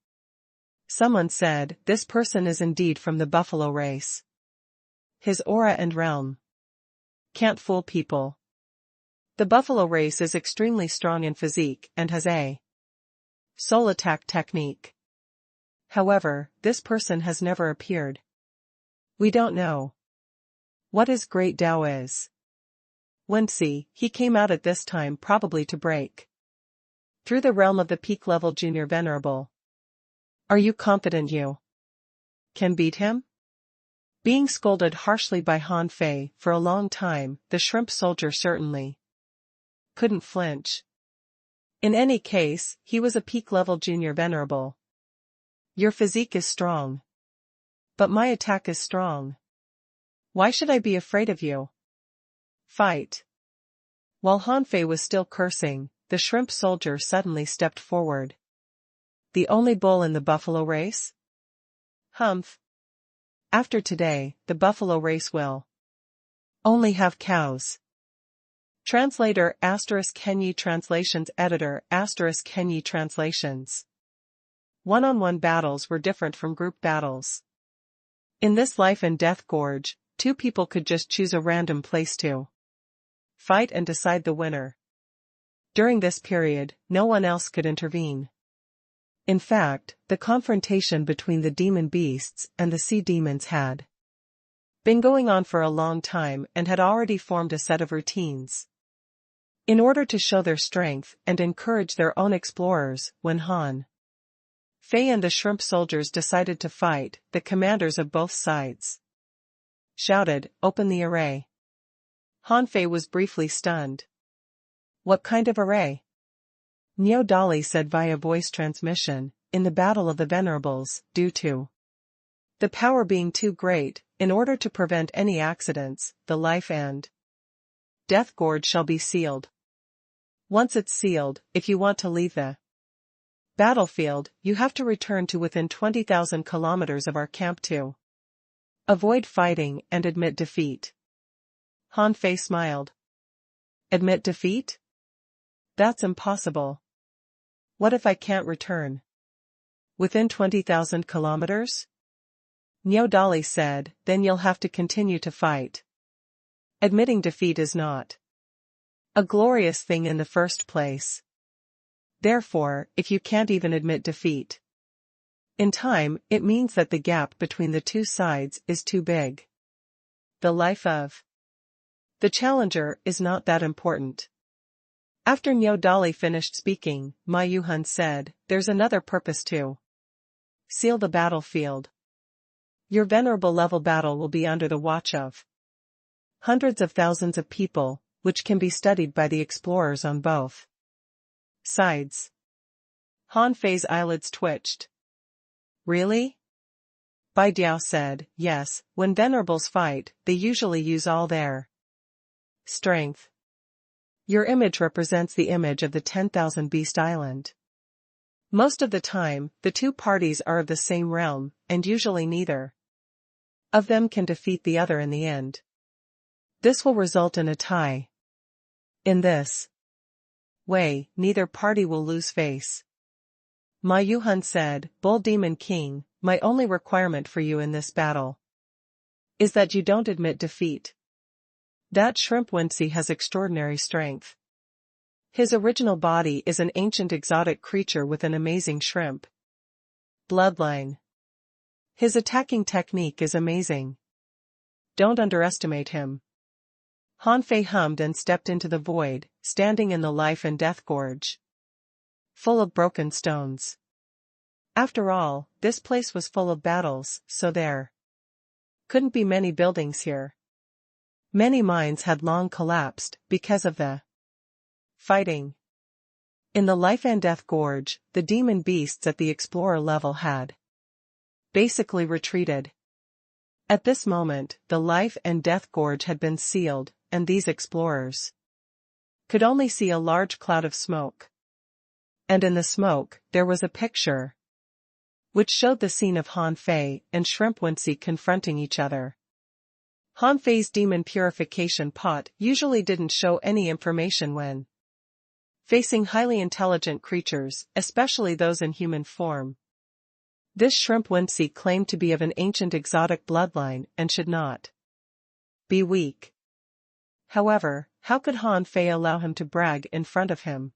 Someone said, "This person is indeed from the buffalo race. His aura and realm can't fool people." The buffalo race is extremely strong in physique and has a soul attack technique. However, this person has never appeared. We don't know what his great Tao is. Wensi, he came out at this time probably to break through the realm of the peak level junior venerable. Are you confident you can beat him? Being scolded harshly by Han Fei for a long time, the shrimp soldier certainly couldn't flinch. In any case, he was a peak level junior venerable. Your physique is strong. But my attack is strong. Why should I be afraid of you? Fight. While Han Fei was still cursing, the shrimp soldier suddenly stepped forward. The only bull in the buffalo race? Humph. After today, the buffalo race will only have cows. Translator ** Kenyi Translations Editor ** Kenyi Translations. One-on-one battles were different from group battles. In this life and death gorge, two people could just choose a random place to fight and decide the winner. During this period, no one else could intervene. In fact, the confrontation between the demon beasts and the sea demons had been going on for a long time and had already formed a set of routines. In order to show their strength and encourage their own explorers, when Han Fei and the shrimp soldiers decided to fight, the commanders of both sides shouted, "Open the array." Han Fei was briefly stunned. What kind of array? Niao Dali said via voice transmission, in the Battle of the Venerables, due to the power being too great, in order to prevent any accidents, the life and death gorge shall be sealed. Once it's sealed, if you want to leave the battlefield, you have to return to within 20,000 kilometers of our camp to avoid fighting and admit defeat. Han Fei smiled. Admit defeat? That's impossible. What if I can't return? Within 20,000 kilometers? Niao Dali said, then you'll have to continue to fight. Admitting defeat is not a glorious thing in the first place. Therefore, if you can't even admit defeat in time, it means that the gap between the two sides is too big. The life of the challenger is not that important. After Niao Dali finished speaking, Ma Yuhan said, there's another purpose too. Seal the battlefield. Your venerable level battle will be under the watch of hundreds of thousands of people, which can be studied by the explorers on both sides. Han Fei's eyelids twitched. Really? Bai Diao said, yes, when venerables fight, they usually use all their strength. Your image represents the image of the 10,000 Beast Island. Most of the time, the two parties are of the same realm, and usually neither of them can defeat the other in the end. This will result in a tie. In this way, neither party will lose face. Ma Yuhan said, Bull Demon King, my only requirement for you in this battle is that you don't admit defeat. That shrimp Wensi has extraordinary strength. His original body is an ancient exotic creature with an amazing shrimp bloodline. His attacking technique is amazing. Don't underestimate him. Han Fei hummed and stepped into the void, standing in the life and death gorge, full of broken stones. After all, this place was full of battles, so there couldn't be many buildings here. Many mines had long collapsed because of the fighting. In the life and death gorge, the demon beasts at the explorer level had basically retreated. At this moment, the life and death gorge had been sealed, and these explorers could only see a large cloud of smoke. And in the smoke, there was a picture which showed the scene of Han Fei and Shrimp Wensi confronting each other. Han Fei's demon purification pot usually didn't show any information when facing highly intelligent creatures, especially those in human form. This Shrimp Wensi claimed to be of an ancient exotic bloodline and should not be weak. However, how could Han Fei allow him to brag in front of him?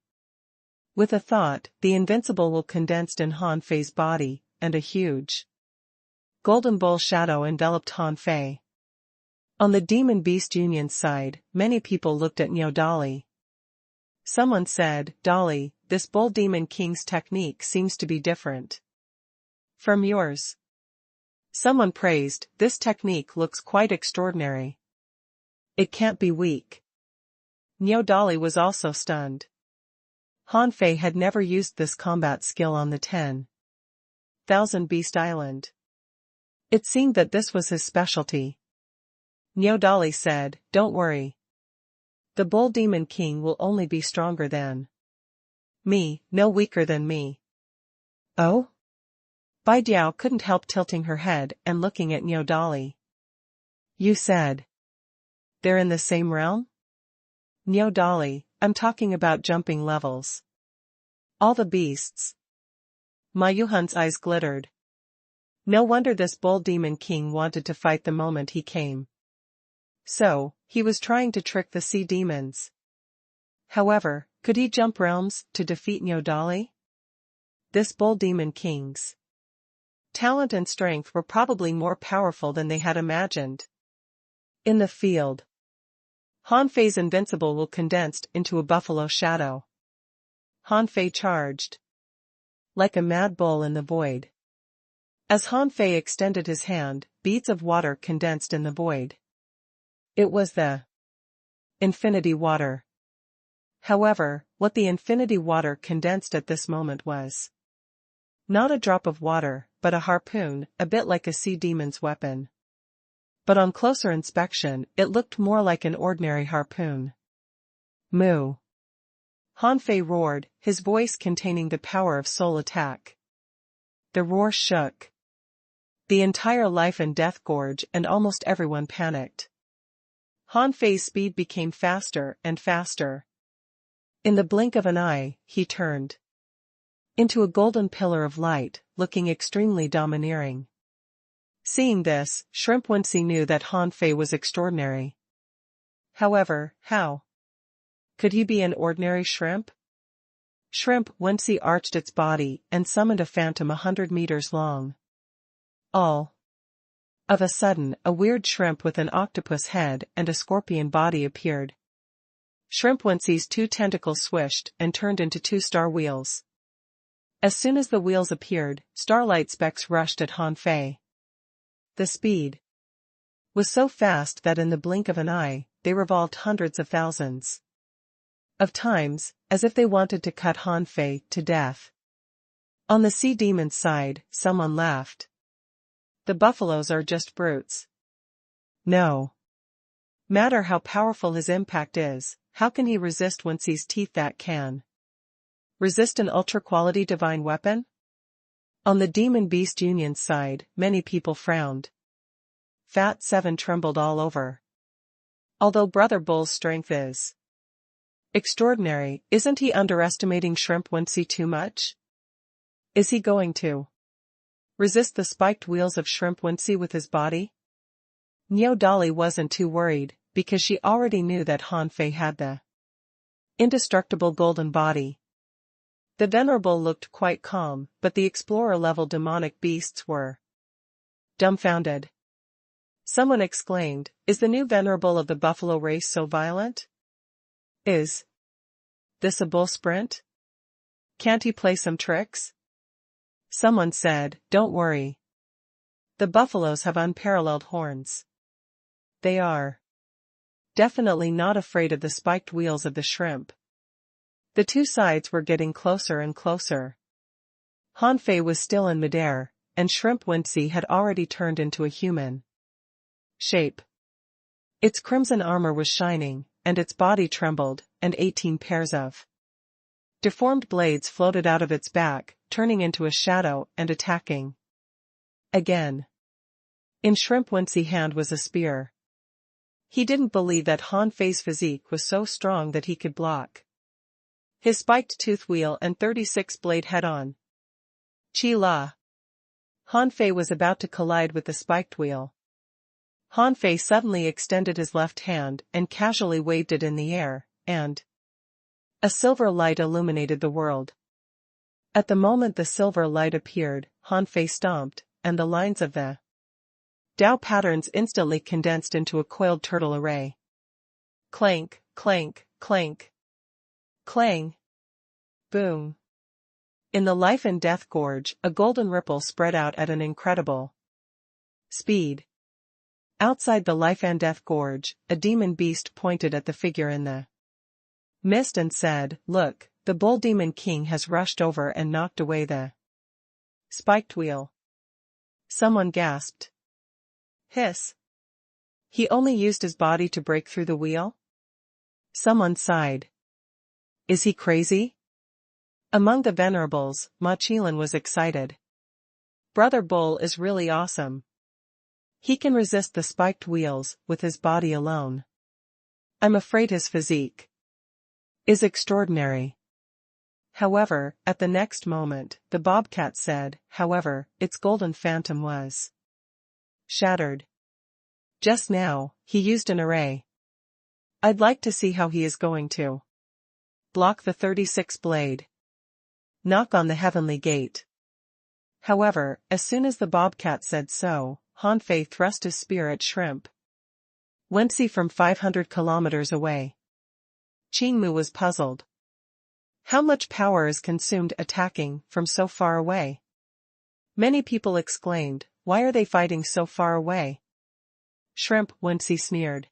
With a thought, the invincible will condensed in Han Fei's body, and a huge golden bull shadow enveloped Han Fei. On the Demon Beast Union's side, many people looked at Niao Dali. Someone said, "Dali, this Bull Demon King's technique seems to be different from yours." Someone praised, "This technique looks quite extraordinary. It can't be weak." Niao Dali was also stunned. Han Fei had never used this combat skill on the 10,000 Beast Island. It seemed that this was his specialty. Niao Dali said, "Don't worry. The Bull Demon King will only be stronger than me, no weaker than me." Oh? Bai Diao couldn't help tilting her head and looking at Niao Dali. "You said they're in the same realm?" "Niao Dali, I'm talking about jumping levels. All the beasts." Ma Yuhan's eyes glittered. No wonder this Bull Demon King wanted to fight the moment he came. So, he was trying to trick the sea demons. However, could he jump realms to defeat Niao Dali? This Bull Demon King's talent and strength were probably more powerful than they had imagined. In the field, Han Fei's invincible will condensed into a buffalo shadow. Han Fei charged like a mad bull in the void. As Han Fei extended his hand, beads of water condensed in the void. It was the infinity water. However, what the infinity water condensed at this moment was not a drop of water, but a harpoon, a bit like a sea demon's weapon. But on closer inspection, it looked more like an ordinary harpoon. Moo! Han Fei roared, his voice containing the power of soul attack. The roar shook the entire life and death gorge, and almost everyone panicked. Han Fei's speed became faster and faster. In the blink of an eye, he turned into a golden pillar of light, looking extremely domineering. Seeing this, Shrimp Wensi knew that Han Fei was extraordinary. However, how could he be an ordinary shrimp? Shrimp Wensi arched its body and summoned a phantom 100 meters long. All of a sudden, a weird shrimp with an octopus head and a scorpion body appeared. Shrimp Wensi's 2 tentacles swished and turned into 2 star wheels. As soon as the wheels appeared, starlight specks rushed at Han Fei. The speed was so fast that in the blink of an eye, they revolved hundreds of thousands of times, as if they wanted to cut Han Fei to death. On the sea demon's side, someone laughed. "The buffaloes are just brutes. No matter how powerful his impact is, how can he resist Wensi's teeth that can resist an ultra-quality divine weapon?" On the Demon Beast Union's side, many people frowned. Fat 7 trembled all over. Although Brother Bull's strength is extraordinary, isn't he underestimating Shrimp Wensi too much? Is he going to resist the spiked wheels of Shrimp Wensi with his body? Niao Dali wasn't too worried, because she already knew that Han Fei had the indestructible golden body. The Venerable looked quite calm, but the explorer-level demonic beasts were dumbfounded. Someone exclaimed, "Is the new Venerable of the buffalo race so violent? Is this a bull sprint? Can't he play some tricks?" Someone said, "Don't worry. The buffaloes have unparalleled horns. They are definitely not afraid of the spiked wheels of the shrimp." The 2 sides were getting closer and closer. Han Fei was still in midair, and Shrimp Wensi had already turned into a human shape. Its crimson armor was shining, and its body trembled, and 18 pairs of deformed blades floated out of its back, turning into a shadow and attacking again. In Shrimp Wensi's hand was a spear. He didn't believe that Han Fei's physique was so strong that he could block his spiked tooth wheel and 36-blade head-on. Chi La. Han Fei was about to collide with the spiked wheel. Han Fei suddenly extended his left hand and casually waved it in the air, and a silver light illuminated the world. At the moment the silver light appeared, Han Fei stomped, and the lines of the Dao patterns instantly condensed into a coiled turtle array. Clank, clank, clank. Clang. Boom. In the life and death gorge, a golden ripple spread out at an incredible speed. Outside the life and death gorge, a demon beast pointed at the figure in the mist and said, "Look, the bull demon king has rushed over and knocked away the spiked wheel." Someone gasped. Hiss. He only used his body to break through the wheel? Someone sighed. Is he crazy? Among the venerables, Ma Qilin was excited. Brother Bull is really awesome. He can resist the spiked wheels with his body alone. I'm afraid his physique is extraordinary. However, at the next moment, the bobcat said, however, its golden phantom was shattered. Just now, he used an array. I'd like to see how he is going to block the 36 blade. Knock on the heavenly gate. However, as soon as the bobcat said so, Han Fei thrust his spear at Shrimp Wensi from 500 kilometers away. Qingmu was puzzled. How much power is consumed attacking from so far away? Many people exclaimed, why are they fighting so far away? Shrimp Wensi sneered.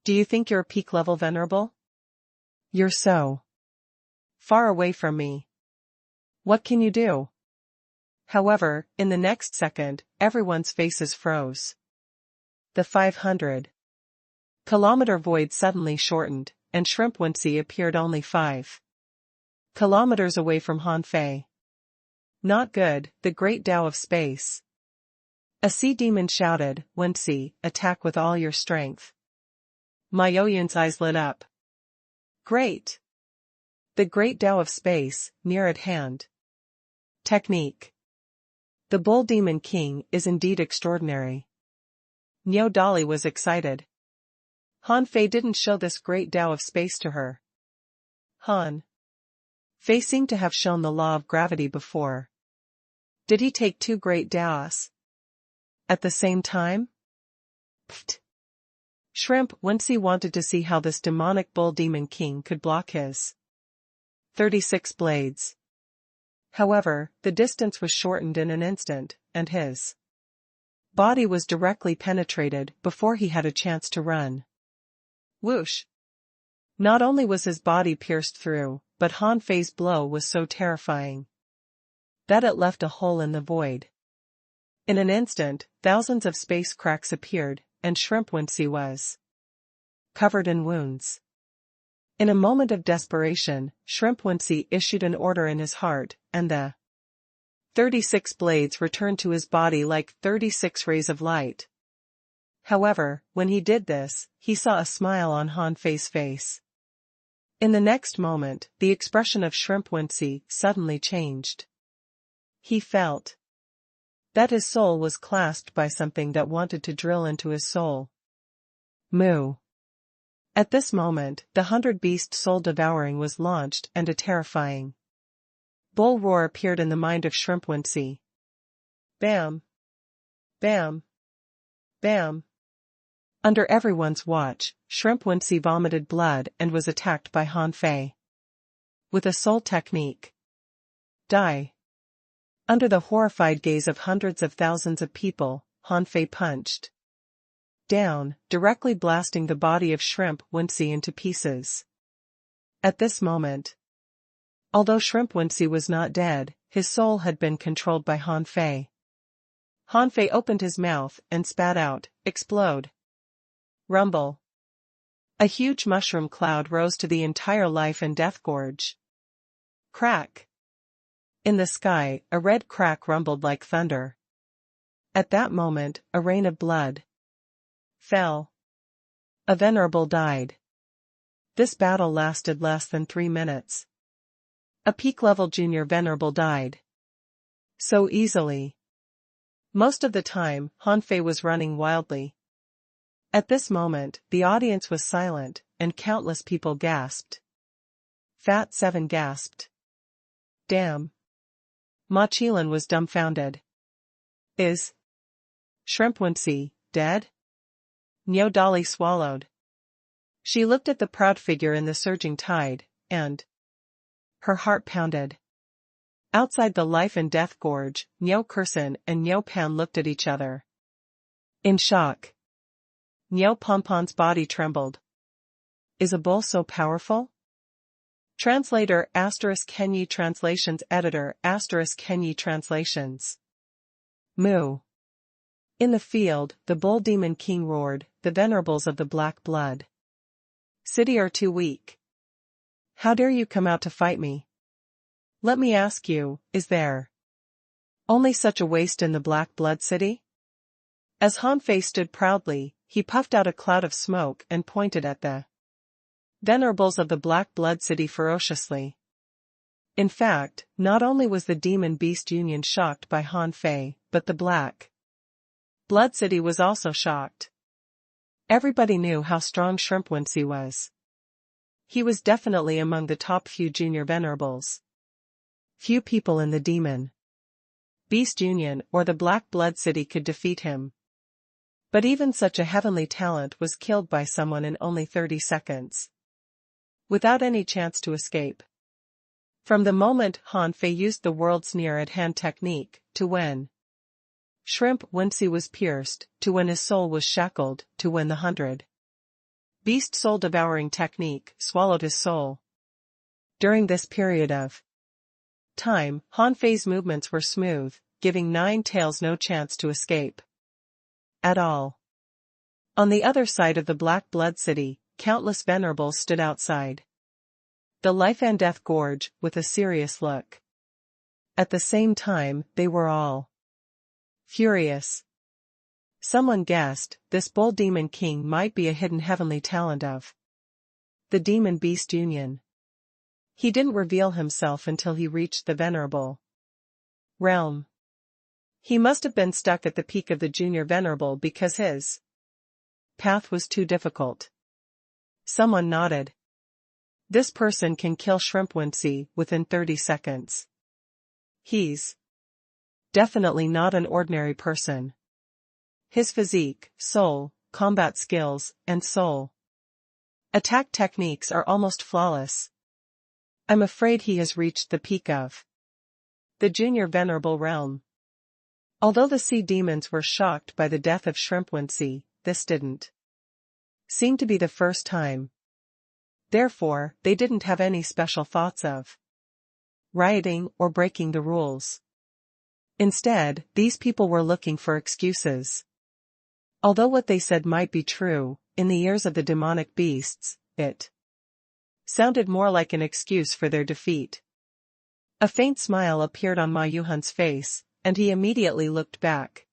Do you think you're peak level venerable? You're so far away from me. What can you do? However, in the next second, everyone's faces froze. The 500-kilometer void suddenly shortened, and Shrimp Wensi appeared only 5 kilometers away from Han Fei. Not good, the great Tao of space. A sea demon shouted, Wensi, attack with all your strength. Ma Yoyun's eyes lit up. Great! The great Tao of space, near at hand. Technique. The Bull Demon King is indeed extraordinary. Niu Dali was excited. Han Fei didn't show this great Tao of space to her. Han Fei seemed to have shown the law of gravity before. Did he take 2 great Taos at the same time? Pfft. Shrimp Wensi wanted to see how this demonic Bull Demon King could block his 36 blades. However, the distance was shortened in an instant, and his body was directly penetrated before he had a chance to run. Whoosh! Not only was his body pierced through, but Han Fei's blow was so terrifying that it left a hole in the void. In an instant, thousands of space cracks appeared, and Shrimp Wensi was covered in wounds. In a moment of desperation, Shrimp Wensi issued an order in his heart, and the 36 blades returned to his body like 36 rays of light. However, when he did this, he saw a smile on Han Fei's face. In the next moment, the expression of Shrimp Wensi suddenly changed. He felt that his soul was clasped by something that wanted to drill into his soul. Moo. At this moment, the 100-beast soul devouring was launched, and a terrifying bull roar appeared in the mind of Shrimp Wensi. Bam! Bam! Bam! Under everyone's watch, Shrimp Wensi vomited blood and was attacked by Han Fei with a soul technique. Die! Under the horrified gaze of hundreds of thousands of people, Han Fei punched down, directly blasting the body of Shrimp Wensi into pieces. At this moment, although Shrimp Wensi was not dead, his soul had been controlled by Han Fei. Han Fei opened his mouth and spat out, explode. Rumble. A huge mushroom cloud rose to the entire life and death gorge. Crack. In the sky, a red crack rumbled like thunder. At that moment, a rain of blood fell. A venerable died. This battle lasted less than 3 minutes. A peak-level junior venerable died so easily. Most of the time, Han Fei was running wildly. At this moment, the audience was silent, and countless people gasped. Fat 7 gasped. Damn. Machilin was dumbfounded. Is Shrimpwincy dead? Nyo Dolly swallowed. She looked at the proud figure in the surging tide, and her heart pounded. Outside the life and death gorge, Nyo Kurson and Nyo Pan looked at each other. In shock. Nyo Pompon's body trembled. Is a bull so powerful? Translator ** Kenyi Translations Editor ** Kenyi Translations. Moo. In the field, the bull demon king roared, the venerables of the black blood city are too weak. How dare you come out to fight me? Let me ask you, is there only such a waste in the black blood city? As Hanfei stood proudly, he puffed out a cloud of smoke and pointed at the venerables of the black blood city ferociously. In fact, not only was the demon beast union shocked by Hanfei, but the black blood city was also shocked. Everybody knew how strong Shrimpwincy was. He was definitely among the top few junior venerables. Few people in the demon beast union or the black blood city could defeat him. But even such a heavenly talent was killed by someone in only 30 seconds. Without any chance to escape. From the moment Hanfei used the world's near-at-hand technique, to when Shrimpwincy was pierced, to when his soul was shackled, to when the 100 beast soul-devouring technique swallowed his soul. During this period of time, Hanfei's movements were smooth, giving Nine Tails no chance to escape. At all. On the other side of the Black Blood City, countless venerables stood outside the life and death gorge, with a serious look. At the same time, they were all furious. Someone guessed, this bull demon king might be a hidden heavenly talent of the demon beast union. He didn't reveal himself until he reached the venerable realm. He must have been stuck at the peak of the junior venerable because his path was too difficult. Someone nodded. This person can kill Shrimpwincy within 30 seconds. He's definitely not an ordinary person. His physique, soul, combat skills, and soul attack techniques are almost flawless. I'm afraid he has reached the peak of the junior venerable realm. Although the sea demons were shocked by the death of Shrimpwincy, this didn't seem to be the first time. Therefore, they didn't have any special thoughts of rioting or breaking the rules. Instead, these people were looking for excuses. Although what they said might be true, in the ears of the demonic beasts, it sounded more like an excuse for their defeat. A faint smile appeared on Ma Yuhan's face, and he immediately looked back.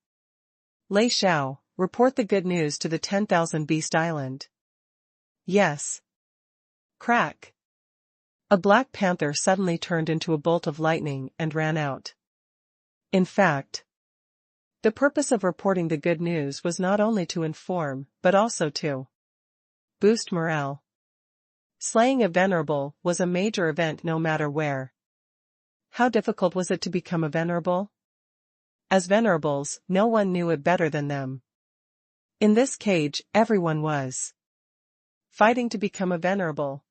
Lei Xiao, report the good news to the 10,000 Beast Island. Yes. Crack. A black panther suddenly turned into a bolt of lightning and ran out. In fact, the purpose of reporting the good news was not only to inform, but also to boost morale. Slaying a venerable was a major event no matter where. How difficult was it to become a venerable? As venerables, no one knew it better than them. In this cage, everyone was fighting to become a venerable.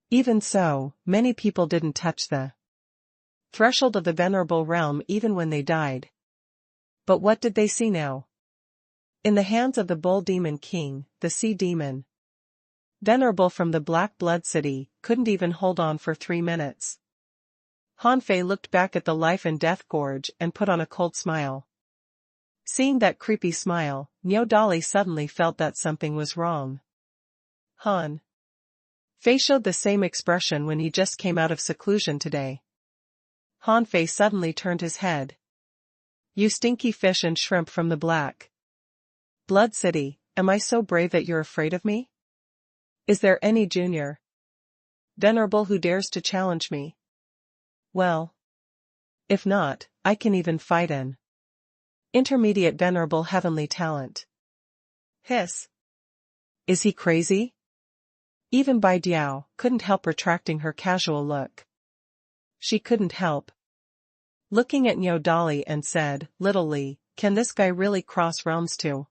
Even so, many people didn't touch the threshold of the venerable realm even when they died. But what did they see now? In the hands of the bull demon king, the sea demon venerable from the Black Blood City, couldn't even hold on for 3 minutes. Hanfei looked back at the life and death gorge and put on a cold smile. Seeing that creepy smile, Nyo Dolly suddenly felt that something was wrong. Han Fei showed the same expression when he just came out of seclusion today. Hanfei suddenly turned his head. You stinky fish and shrimp from the Black Blood City, am I so brave that you're afraid of me? Is there any junior venerable who dares to challenge me? Well, if not, I can even fight an intermediate venerable heavenly talent. Hiss. Is he crazy? Even Bai Diao couldn't help retracting her casual look. She couldn't help looking at Niu Dali and said, "Little Li, can this guy really cross realms to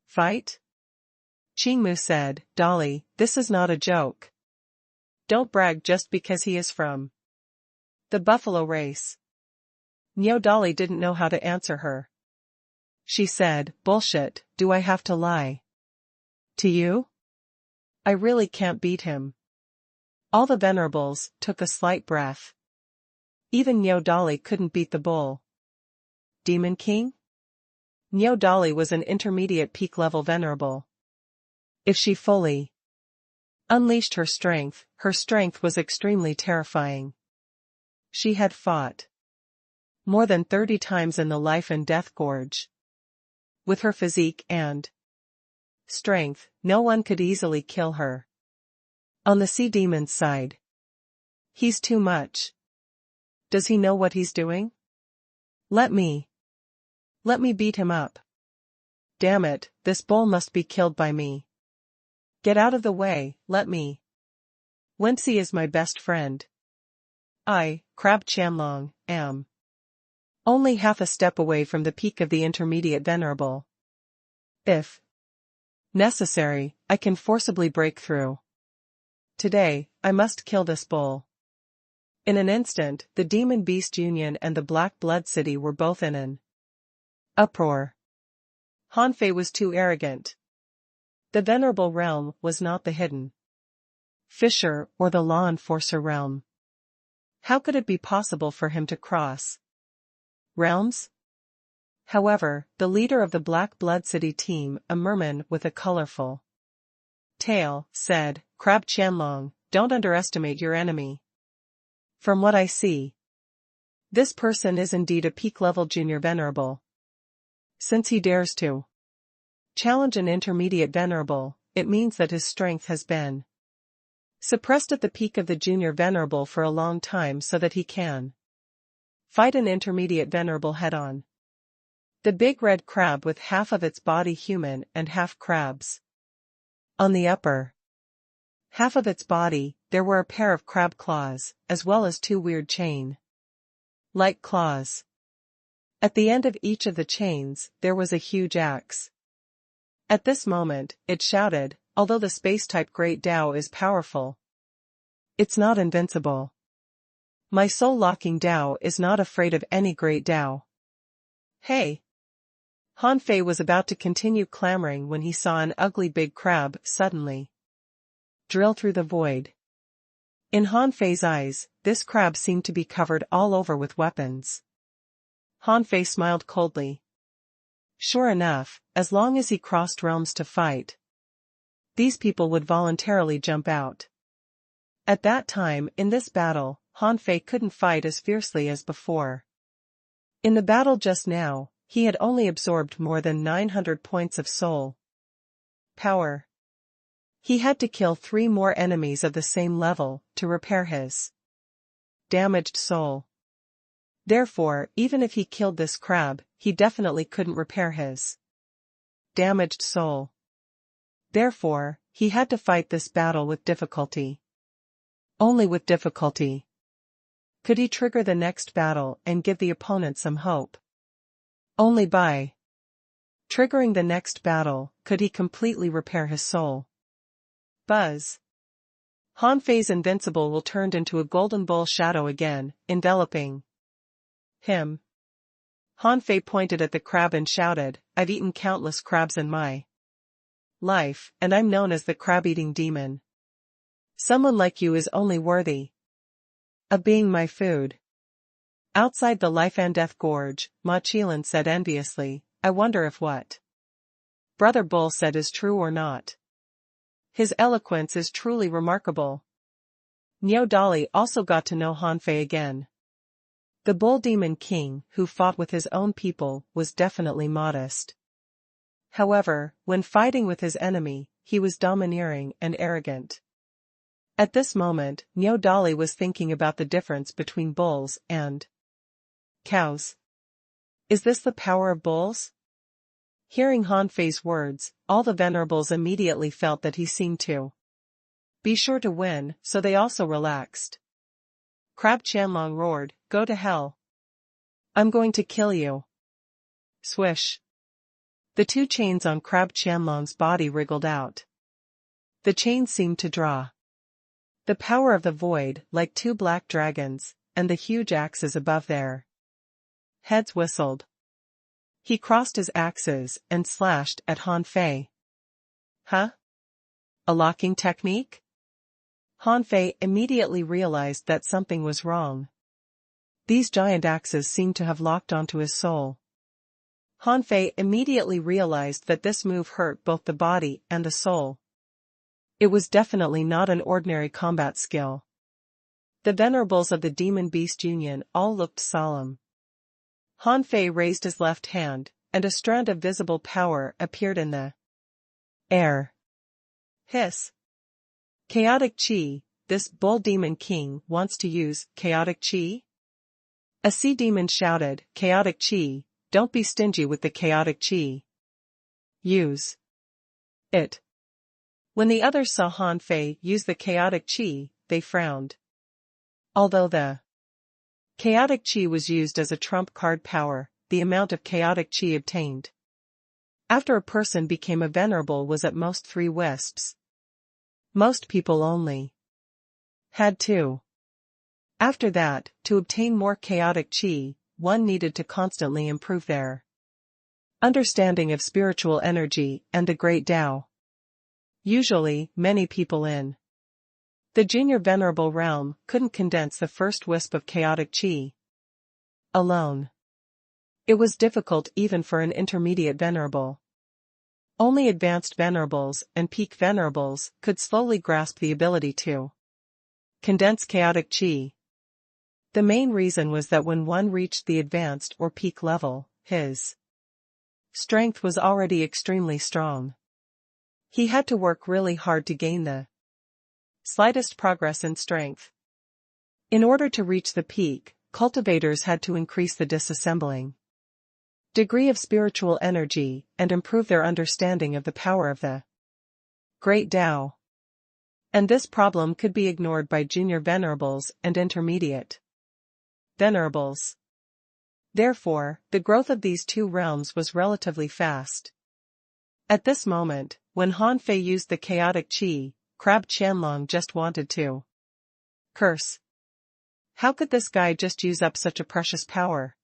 fight?" Qingmu said, "Dali, this is not a joke. Don't brag just because he is from the buffalo race." Niu Dali didn't know how to answer her. She said, "Bullshit, do I have to lie to you? I really can't beat him." All the venerables took a slight breath. Even Niu Dali couldn't beat the bull Demon King? Niu Dali was an intermediate peak level venerable. If she fully unleashed her strength was extremely terrifying. She had fought more than 30 times in the life and death gorge. With her physique and strength, no one could easily kill her. On the sea demon's side, he's too much. Does he know what he's doing? Let me beat him up. Damn it, this bull must be killed by me. Get out of the way, let me. Wenxi is my best friend. I, Crab Chanlong, am only half a step away from the peak of the intermediate venerable. If necessary, I can forcibly break through. Today, I must kill this bull. In an instant, the Demon Beast Union and the Black Blood City were both in an uproar. Han Fei was too arrogant. The Venerable Realm was not the hidden Fisher or the Law Enforcer Realm. How could it be possible for him to cross realms? However, the leader of the Black Blood City team, a merman with a colorful tail, said, "Crab Chanlong, don't underestimate your enemy. From what I see, this person is indeed a peak-level junior venerable. Since he dares to challenge an intermediate venerable, it means that his strength has been suppressed at the peak of the junior venerable for a long time so that he can fight an intermediate venerable head-on." The big red crab with half of its body human and half crabs. On the upper half of its body, there were a pair of crab claws, as well as 2 weird chain-like claws. At the end of each of the chains, there was a huge axe. At this moment, it shouted, "Although the space-type Great Tao is powerful, it's not invincible. My soul-locking Tao is not afraid of any Great Tao." Hey! Han Fei was about to continue clamoring when he saw an ugly big crab suddenly drill through the void. In Han Fei's eyes, this crab seemed to be covered all over with weapons. Han Fei smiled coldly. Sure enough, as long as he crossed realms to fight, these people would voluntarily jump out. At that time in this battle, Han Fei couldn't fight as fiercely as before. In the battle just now, he had only absorbed more than 900 points of soul power. He had to kill 3 more enemies of the same level to repair his damaged soul. Therefore, even if he killed this crab, he definitely couldn't repair his damaged soul. Therefore, he had to fight this battle with difficulty. Only with difficulty could he trigger the next battle and give the opponent some hope. Only by triggering the next battle could he completely repair his soul. Buzz. Han Fei's invincible will turned into a golden bull shadow again, enveloping him. Han Fei pointed at the crab and shouted, "I've eaten countless crabs in my life, and I'm known as the crab-eating demon. Someone like you is only worthy of being my food." Outside the life and death gorge, Ma Qilan said enviously, "I wonder if what Brother Bull said is true or not. His eloquence is truly remarkable." Niu Dali also got to know Han Fei again. The Bull Demon King who fought with his own people was definitely modest. However, when fighting with his enemy, he was domineering and arrogant. At this moment, Niu Dali was thinking about the difference between bulls and cows. Is this the power of bulls? Hearing Han Fei's words, all the venerables immediately felt that he seemed to be sure to win, so they also relaxed. Crab Chanlong roared, "Go to hell. I'm going to kill you." Swish. The two chains on Crab Chanlong's body wriggled out. The chains seemed to draw the power of the void like two black dragons, and the huge axes above their heads whistled. He crossed his axes and slashed at Han Fei. Huh? A locking technique? Han Fei immediately realized that something was wrong. These giant axes seemed to have locked onto his soul. Han Fei immediately realized that this move hurt both the body and the soul. It was definitely not an ordinary combat skill. The venerables of the Demon Beast Union all looked solemn. Han Fei raised his left hand, and a strand of visible power appeared in the air. Hiss. Chaotic Chi, this bull demon king wants to use chaotic chi? A sea demon shouted, "Chaotic Chi, don't be stingy with the chaotic chi. Use it." When the others saw Han Fei use the chaotic chi, they frowned. Although the chaotic chi was used as a trump card power, the amount of chaotic chi obtained after a person became a venerable was at most 3 wisps. Most people only had 2. After that, to obtain more chaotic chi, one needed to constantly improve their understanding of spiritual energy and the great Tao. Usually, many people in the junior venerable realm couldn't condense the first wisp of chaotic chi alone. It was difficult even for an intermediate venerable. Only advanced venerables and peak venerables could slowly grasp the ability to condense chaotic chi. The main reason was that when one reached the advanced or peak level, his strength was already extremely strong. He had to work really hard to gain the slightest progress in strength. In order to reach the peak, cultivators had to increase the disassembling degree of spiritual energy and improve their understanding of the power of the great Tao. And this problem could be ignored by junior venerables and intermediate venerables. Therefore, the growth of these two realms was relatively fast. At this moment, when Han Fei used the chaotic chi, Crab Chanlong just wanted to curse. How could this guy just use up such a precious power?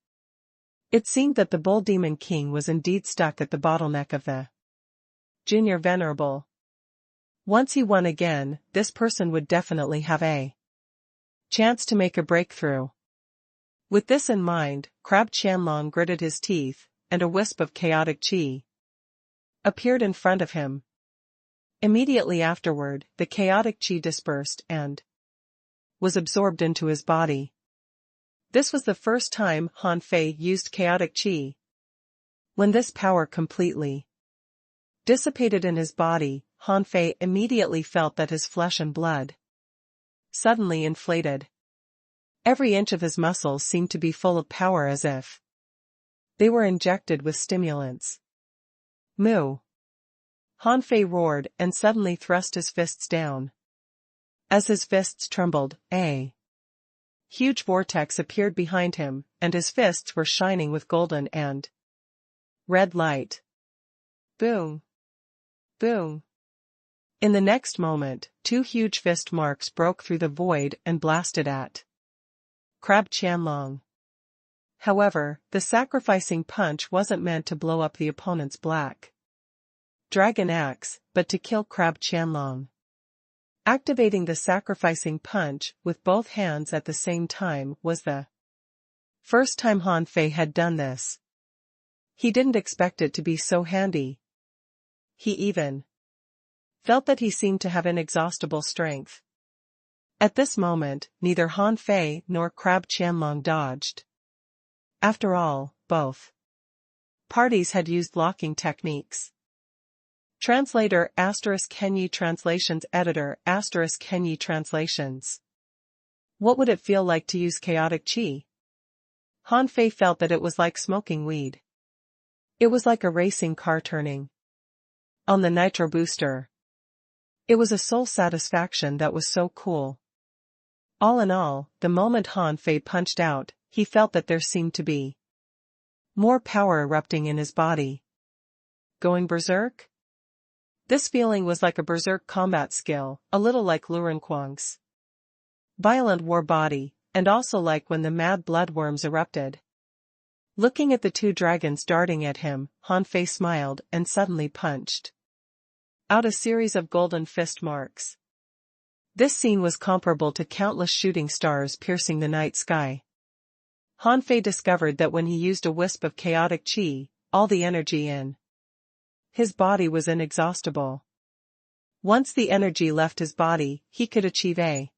It seemed that the Bull Demon King was indeed stuck at the bottleneck of the junior venerable. Once he won again, this person would definitely have a chance to make a breakthrough. With this in mind, Crab Chanlong gritted his teeth, and a wisp of chaotic chi appeared in front of him. Immediately afterward, the chaotic chi dispersed and was absorbed into his body. This was the first time Han Fei used chaotic chi. When this power completely dissipated in his body, Han Fei immediately felt that his flesh and blood suddenly inflated. Every inch of his muscles seemed to be full of power as if they were injected with stimulants. Moo! Han Fei roared and suddenly thrust his fists down. As his fists trembled, a huge vortex appeared behind him, and his fists were shining with golden and red light. Boom! Boom! In the next moment, 2 huge fist marks broke through the void and blasted at Crab Chanlong. However, the sacrificing punch wasn't meant to blow up the opponent's black dragon axe, but to kill Crab Chanlong. Activating the sacrificing punch with both hands at the same time was the first time Han Fei had done this. He didn't expect it to be so handy. He even felt that he seemed to have inexhaustible strength. At this moment, neither Han Fei nor Crab Chanlong dodged. After all, both parties had used locking techniques. Translator *Kenyi Translations Editor *Kenyi Translations. What would it feel like to use chaotic chi? Han Fei felt that it was like smoking weed. It was like a racing car turning on the nitro booster. It was a soul satisfaction that was so cool. All in all, the moment Han Fei punched out, he felt that there seemed to be more power erupting in his body. Going berserk? This feeling was like a berserk combat skill, a little like Luren Kuang's violent war body, and also like when the mad bloodworms erupted. Looking at the two dragons darting at him, Han Fei smiled and suddenly punched out a series of golden fist marks. This scene was comparable to countless shooting stars piercing the night sky. Han Fei discovered that when he used a wisp of chaotic qi, all the energy in his body was inexhaustible. Once the energy left his body, he could achieve a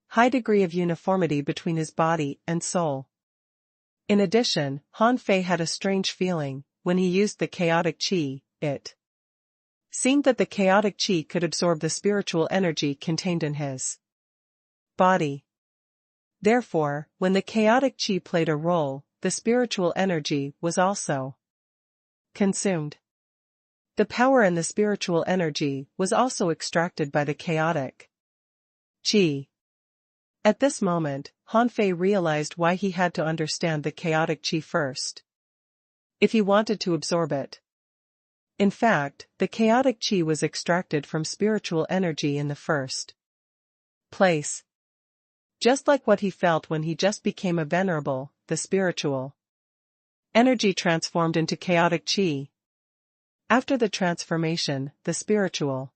high degree of uniformity between his body and soul. In addition, Han Fei had a strange feeling. When he used the chaotic qi, it seemed that the chaotic qi could absorb the spiritual energy contained in his body. Therefore, when the chaotic qi played a role, the spiritual energy was also consumed. The power in the spiritual energy was also extracted by the chaotic qi. At this moment, Han Fei realized why he had to understand the chaotic qi first, if he wanted to absorb it. In fact, the chaotic qi was extracted from spiritual energy in the first place. Just like what he felt when he just became a venerable, the spiritual energy transformed into chaotic qi. After the transformation, the spiritual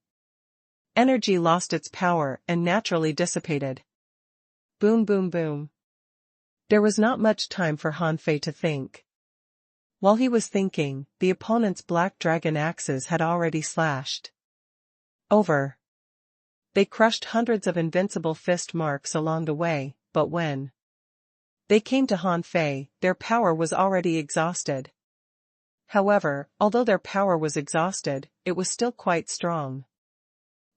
energy lost its power and naturally dissipated. Boom boom boom. There was not much time for Han Fei to think. While he was thinking, the opponent's black dragon axes had already slashed over. They crushed hundreds of invincible fist marks along the way, but when they came to Han Fei, their power was already exhausted. However, although their power was exhausted, it was still quite strong.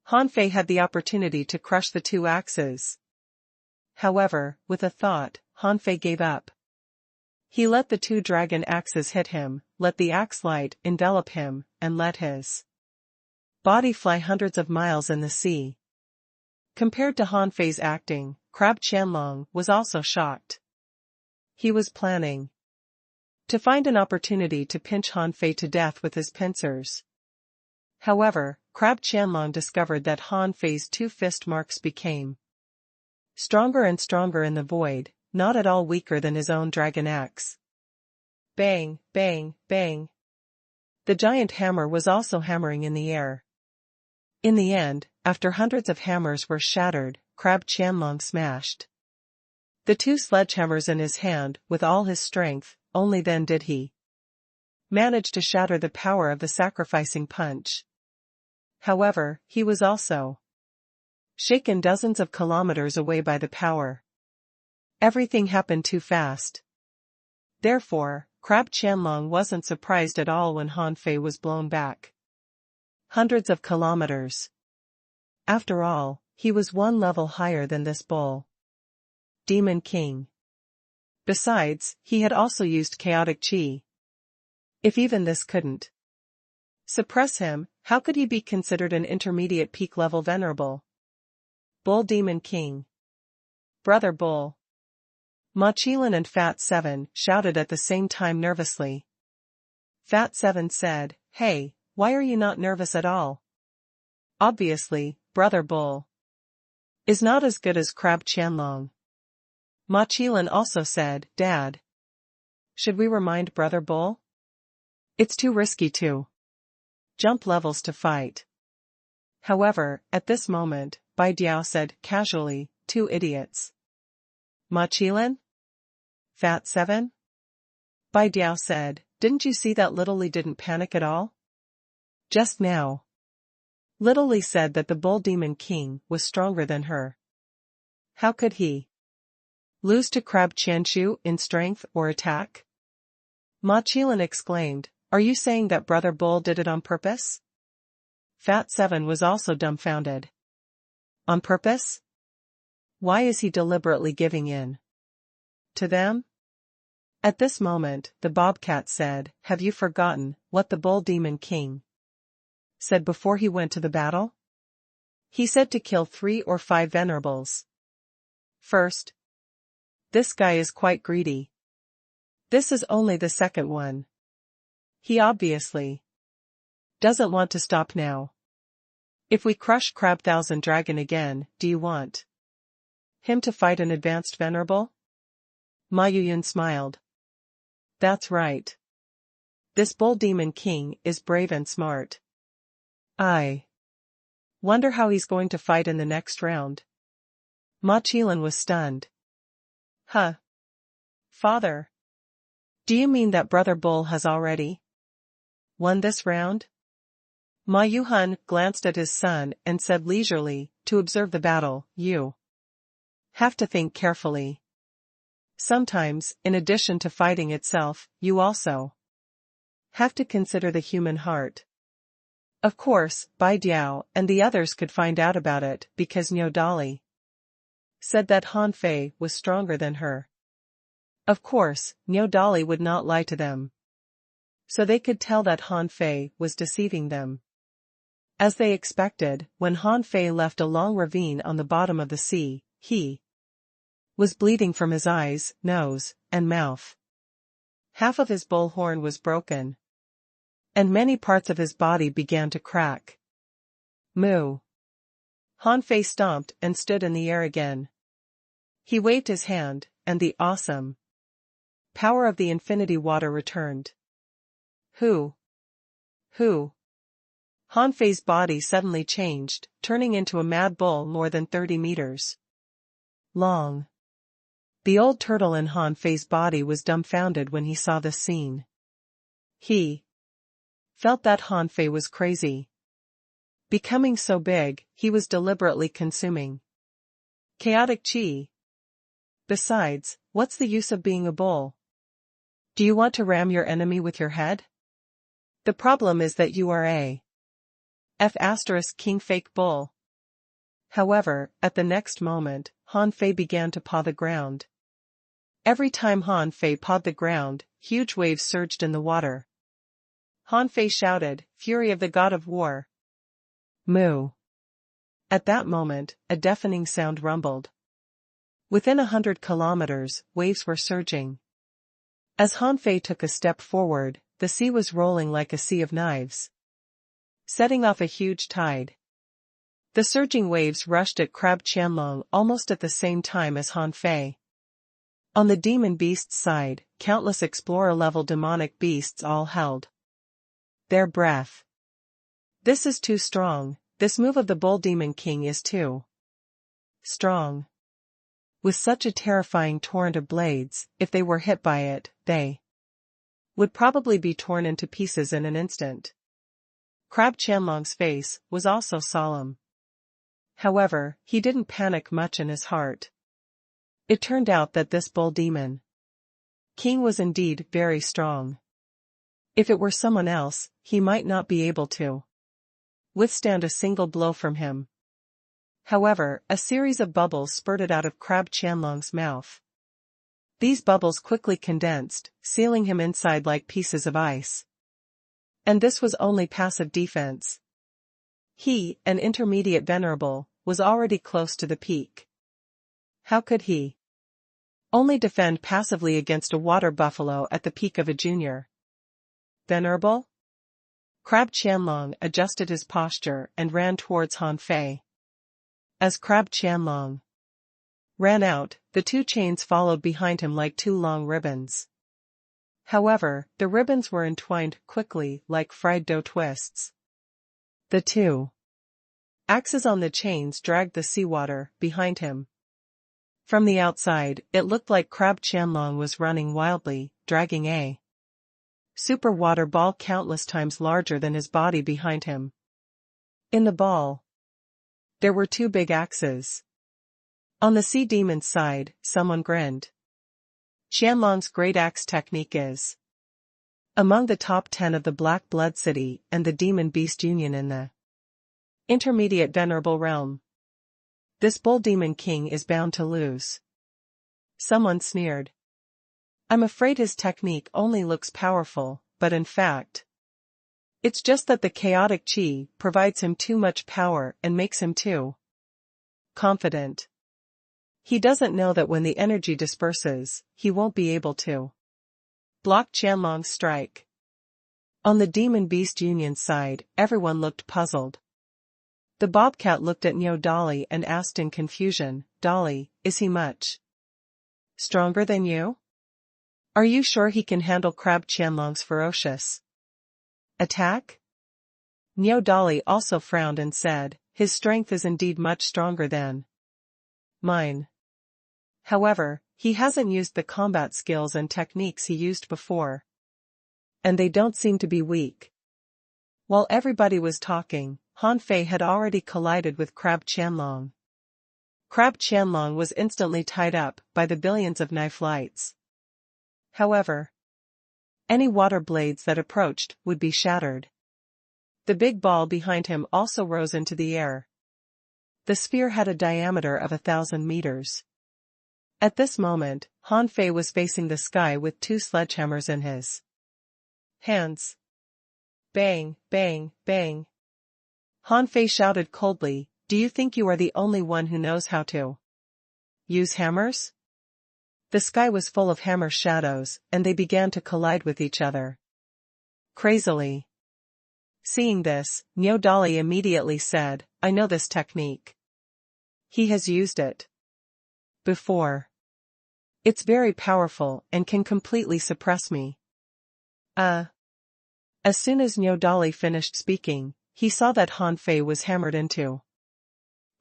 Han Fei had the opportunity to crush the two axes. However, with a thought, Han Fei gave up. He let the two dragon axes hit him, let the axe light envelop him, and let his body fly hundreds of miles in the sea. Compared to Han Fei's acting, Crab Qianlong was also shocked. He was planning to find an opportunity to pinch Han Fei to death with his pincers. However, Crab Qianlong discovered that Han Fei's two fist marks became stronger and stronger in the void, not at all weaker than his own dragon axe. Bang, bang, bang. The giant hammer was also hammering in the air. In the end, after hundreds of hammers were shattered, Crab Qianlong smashed the two sledgehammers in his hand with all his strength. Only then did he manage to shatter the power of the sacrificing punch. However, he was also shaken dozens of kilometers away by the power. Everything happened too fast. Therefore, Crab Qianlong wasn't surprised at all when Han Fei was blown back hundreds of kilometers. After all, he was one level higher than this bull demon king. Besides, he had also used chaotic qi. If even this couldn't suppress him, how could he be considered an intermediate peak level venerable? Bull Demon King. Brother Bull. Ma Qilin and Fat Seven shouted at the same time nervously. Fat Seven said, "Hey, why are you not nervous at all? Obviously, Brother Bull is not as good as Crab Qianlong." Ma Qilin also said, "Dad, should we remind Brother Bull? It's too risky to jump levels to fight." However, at this moment, Bai Diao said casually, "Two idiots." Ma Qilin? Fat Seven? Bai Diao said, "Didn't you see that Little Li didn't panic at all? Just now. Little Li said that the Bull Demon King was stronger than her. How could he lose to Crab Qianshu in strength or attack?" Ma Qilin exclaimed, "Are you saying that Brother Bull did it on purpose?" Fat Seven was also dumbfounded. On purpose? Why is he deliberately giving in to them? At this moment, the bobcat said, "Have you forgotten what the bull demon king said before he went to the battle? He said to kill 3 or 5 venerables. First, this guy is quite greedy. This is only the second one. He obviously doesn't want to stop now. If we crush Crab Thousand Dragon again, do you want him to fight an advanced venerable?" Ma Yuyun smiled. "That's right. This bull demon king is brave and smart. I wonder how he's going to fight in the next round." Ma Qilan was stunned. "Huh? Father? Do you mean that Brother Bull has already won this round?" Ma Yuhan glanced at his son and said leisurely, "To observe the battle, you have to think carefully. Sometimes, in addition to fighting itself, you also have to consider the human heart." Of course, Bai Diao and the others could find out about it because Niu Dali said that Han Fei was stronger than her. Of course, Niu Dali would not lie to them. So they could tell that Han Fei was deceiving them. As they expected, when Han Fei left a long ravine on the bottom of the sea, he was bleeding from his eyes, nose, and mouth. Half of his bull horn was broken, and many parts of his body began to crack. Moo! Han Fei stomped and stood in the air again. He waved his hand, and the awesome power of the infinity water returned. Who? Han Fei's body suddenly changed, turning into a mad bull more than 30 meters long. The old turtle in Han Fei's body was dumbfounded when he saw this scene. He felt that Han Fei was crazy. Becoming so big, he was deliberately consuming chaotic qi. Besides, what's the use of being a bull? Do you want to ram your enemy with your head? The problem is that you are a king fake bull. However, at the next moment, Han Fei began to paw the ground. Every time Han Fei pawed the ground, huge waves surged in the water. Han Fei shouted, "Fury of the god of war! Moo!" At that moment, a deafening sound rumbled. Within 100 kilometers, waves were surging. As Han Fei took a step forward, the sea was rolling like a sea of knives, setting off a huge tide. The surging waves rushed at Crab Chanlong almost at the same time as Han Fei. On the demon beast's side, countless explorer-level demonic beasts all held their breath. This is too strong. This move of the Bull Demon King is too strong. With such a terrifying torrent of blades, if they were hit by it, they would probably be torn into pieces in an instant. Crab Chanlong's face was also solemn. However, he didn't panic much in his heart. It turned out that this Bull Demon King was indeed very strong. If it were someone else, he might not be able to withstand a single blow from him. However, a series of bubbles spurted out of Crab Chanlong's mouth. These bubbles quickly condensed, sealing him inside like pieces of ice. And this was only passive defense. He, an intermediate venerable, was already close to the peak. How could he only defend passively against a water buffalo at the peak of a junior venerable? Crab Chanlong adjusted his posture and ran towards Han Fei. As Crab Chanlong ran out, the 2 chains followed behind him like 2 long ribbons. However, the ribbons were entwined quickly like fried dough twists. The 2 axes on the chains dragged the seawater behind him. From the outside, it looked like Crab Chanlong was running wildly, dragging a super water ball countless times larger than his body behind him. In the ball, there were 2 big axes. On the sea demon's side, someone grinned. Qianlong's great axe technique is among the top 10 of the Black Blood City and the Demon Beast Union in the intermediate venerable realm. This Bull Demon King is bound to lose. Someone sneered. I'm afraid his technique only looks powerful, but in fact, it's just that the chaotic chi provides him too much power and makes him too confident. He doesn't know that when the energy disperses, he won't be able to block Qianlong's strike. On the Demon Beast Union's side, everyone looked puzzled. The Bobcat looked at Niu Dali and asked in confusion, "Dali, is he much stronger than you? Are you sure he can handle Crab Qianlong's ferocious attack?" Niu Dali also frowned and said, "His strength is indeed much stronger than mine. However, he hasn't used the combat skills and techniques he used before. And they don't seem to be weak." While everybody was talking, Han Fei had already collided with Crab Qianlong. Crab Qianlong was instantly tied up by the billions of knife lights. However, any water blades that approached would be shattered. The big ball behind him also rose into the air. The sphere had a diameter of 1,000 meters. At this moment, Han Fei was facing the sky with 2 sledgehammers in his hands. Bang, bang, bang. Han Fei shouted coldly, "Do you think you are the only one who knows how to use hammers?" The sky was full of hammer shadows, and they began to collide with each other crazily. Seeing this, Niu Dali immediately said, "I know this technique. He has used it before. It's very powerful and can completely suppress me." As soon as Niu Dali finished speaking, he saw that Han Fei was hammered into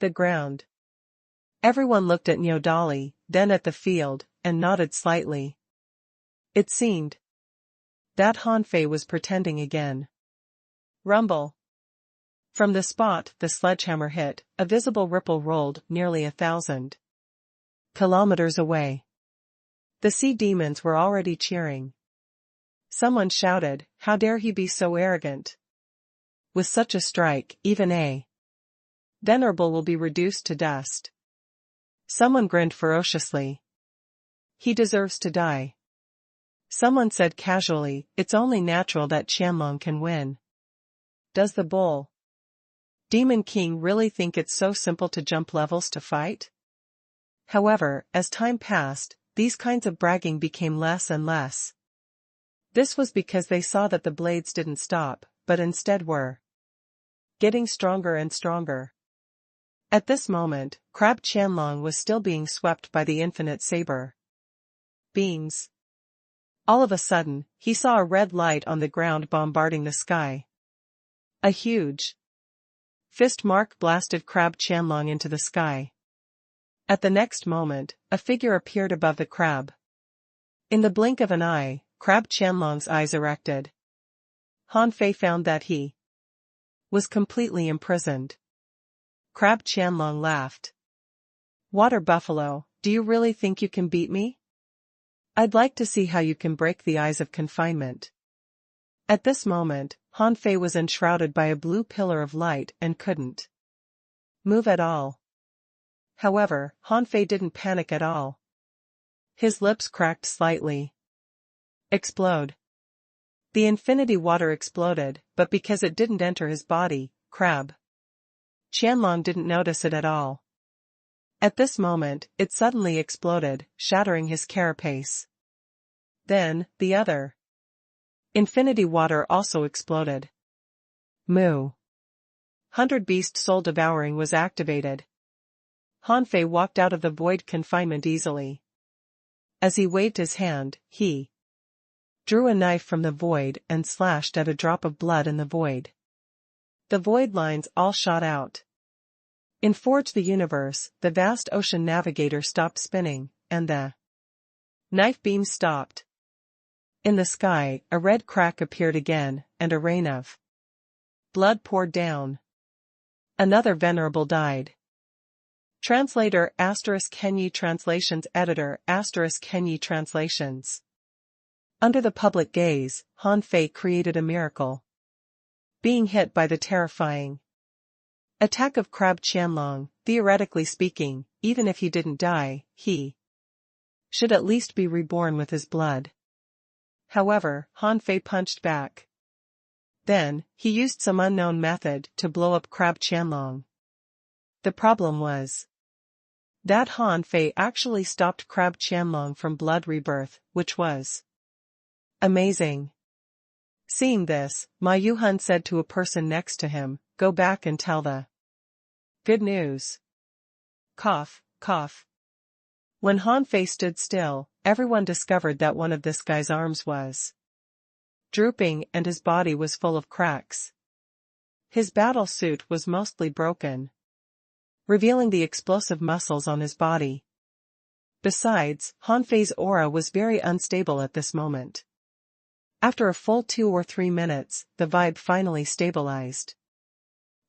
the ground. Everyone looked at Niu Dali, then at the field, and nodded slightly. It seemed that Han Fei was pretending again. Rumble. From the spot the sledgehammer hit, a visible ripple rolled nearly 1,000 kilometers away. The sea demons were already cheering. Someone shouted, "How dare he be so arrogant? With such a strike, even a venerable will be reduced to dust." Someone grinned ferociously. "He deserves to die." Someone said casually, "It's only natural that Qianlong can win." Does the bull Demon King really think it's so simple to jump levels to fight? However, as time passed, these kinds of bragging became less and less. This was because they saw that the blades didn't stop, but instead were getting stronger and stronger. At this moment, Crab Qianlong was still being swept by the infinite saber beams. All of a sudden, he saw a red light on the ground bombarding the sky. A huge fist mark blasted Crab Qianlong into the sky. At the next moment, a figure appeared above the crab. In the blink of an eye, Crab Qianlong's eyes erected. Han Fei found that he was completely imprisoned. Crab Qianlong laughed. "Water buffalo, do you really think you can beat me? I'd like to see how you can break the eyes of confinement." At this moment, Han Fei was enshrouded by a blue pillar of light and couldn't move at all. However, Han Fei didn't panic at all. His lips cracked slightly. Explode. The infinity water exploded, but because it didn't enter his body, Crab Qianlong didn't notice it at all. At this moment, it suddenly exploded, shattering his carapace. Then, the other infinity water also exploded. Moo. 100 Beast Soul Devouring was activated. Han Fei walked out of the void confinement easily. As he waved his hand, he drew a knife from the void and slashed at a drop of blood in the void. The void lines all shot out. In Forge the Universe, the vast ocean navigator stopped spinning, and the knife beam stopped. In the sky, a red crack appeared again, and a rain of blood poured down. Another venerable died. Translator *Kenyi Translations Editor *Kenyi Translations. Under the public gaze, Han Fei created a miracle. Being hit by the terrifying attack of Crab Qianlong, theoretically speaking, even if he didn't die, he should at least be reborn with his blood. However, Han Fei punched back. Then, he used some unknown method to blow up Crab Qianlong. The problem was that Han Fei actually stopped Crab Qianlong from blood rebirth, which was amazing. Seeing this, Ma Yuhan said to a person next to him, "Go back and tell the good news." Cough, cough. When Han Fei stood still, everyone discovered that one of this guy's arms was drooping and his body was full of cracks. His battle suit was mostly broken, revealing the explosive muscles on his body. Besides, Han Fei's aura was very unstable at this moment. After a full 2 or 3 minutes, the vibe finally stabilized.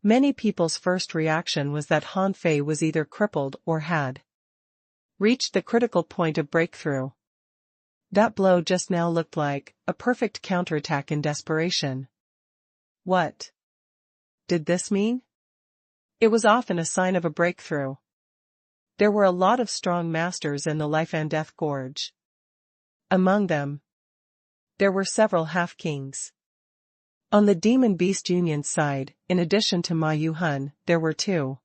Many people's first reaction was that Han Fei was either crippled or had reached the critical point of breakthrough. That blow just now looked like a perfect counterattack in desperation. What did this mean? It was often a sign of a breakthrough. There were a lot of strong masters in the Life and Death Gorge. Among them, there were several half-kings. On the Demon Beast Union's side, in addition to Ma Yuhan, there were 2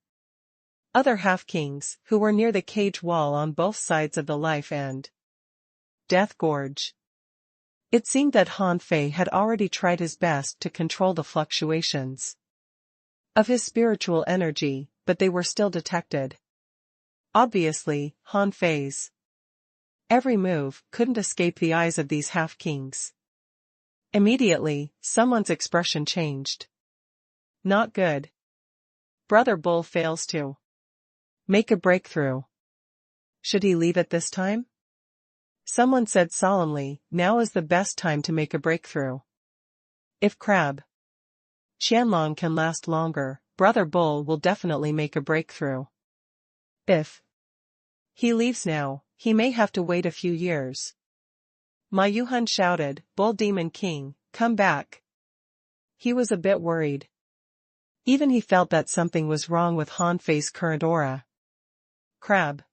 other half-kings, who were near the cage wall on both sides of the Life and Death Gorge. It seemed that Han Fei had already tried his best to control the fluctuations of his spiritual energy, but they were still detected. Obviously, Han Fei's every move couldn't escape the eyes of these half-kings. Immediately, someone's expression changed. Not good. Brother Bull fails to make a breakthrough. Should he leave at this time? Someone said solemnly, "Now is the best time to make a breakthrough. If Crab Qianlong can last longer, Brother Bull will definitely make a breakthrough. If he leaves now, he may have to wait a few years." Ma Yuhan shouted, "Bull Demon King, come back." He was a bit worried. Even he felt that something was wrong with Han Fei's current aura. Crab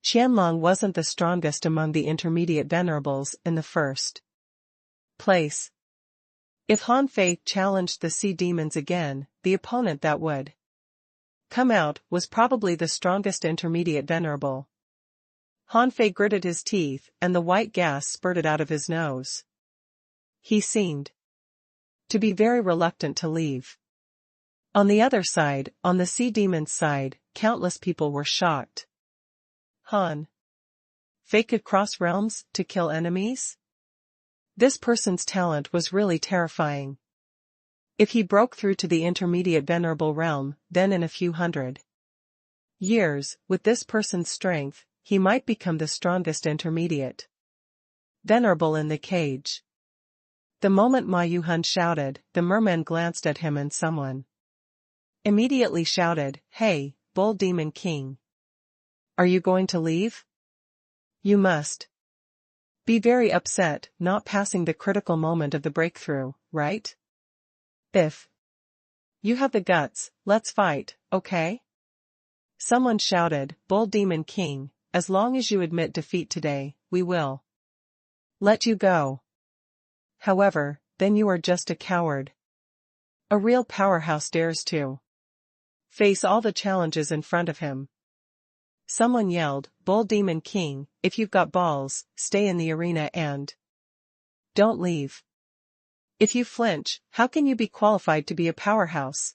Qianlong wasn't the strongest among the intermediate venerables in the first place. If Han Fei challenged the sea demons again, the opponent that would come out was probably the strongest intermediate venerable. Han Fei gritted his teeth, and the white gas spurted out of his nose. He seemed to be very reluctant to leave. On the other side, on the sea demon's side, countless people were shocked. Han Fei could cross realms to kill enemies? This person's talent was really terrifying. If he broke through to the intermediate venerable realm, then in a few hundred years, with this person's strength, he might become the strongest intermediate venerable in the cage. The moment Ma Yuhan shouted, the merman glanced at him and someone immediately shouted, "Hey, Bull Demon King. Are you going to leave? You must be very upset not passing the critical moment of the breakthrough, right? If you have the guts, let's fight, okay?" Someone shouted, "Bull Demon King, as long as you admit defeat today, we will let you go. However, then you are just a coward. A real powerhouse dares to face all the challenges in front of him." Someone yelled, "Bull Demon King, if you've got balls, stay in the arena and don't leave. If you flinch, how can you be qualified to be a powerhouse?"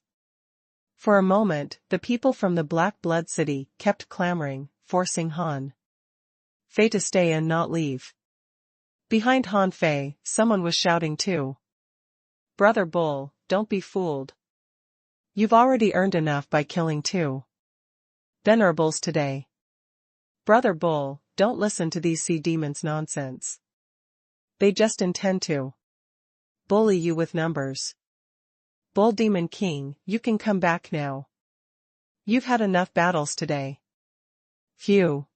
For a moment, the people from the Black Blood City kept clamoring, forcing Han Fei to stay and not leave. Behind Han Fei, someone was shouting too. "Brother Bull, don't be fooled. You've already earned enough by killing 2 venerables today. Brother Bull, don't listen to these sea demons' nonsense. They just intend to bully you with numbers. Bull Demon King, you can come back now. You've had enough battles today." Phew.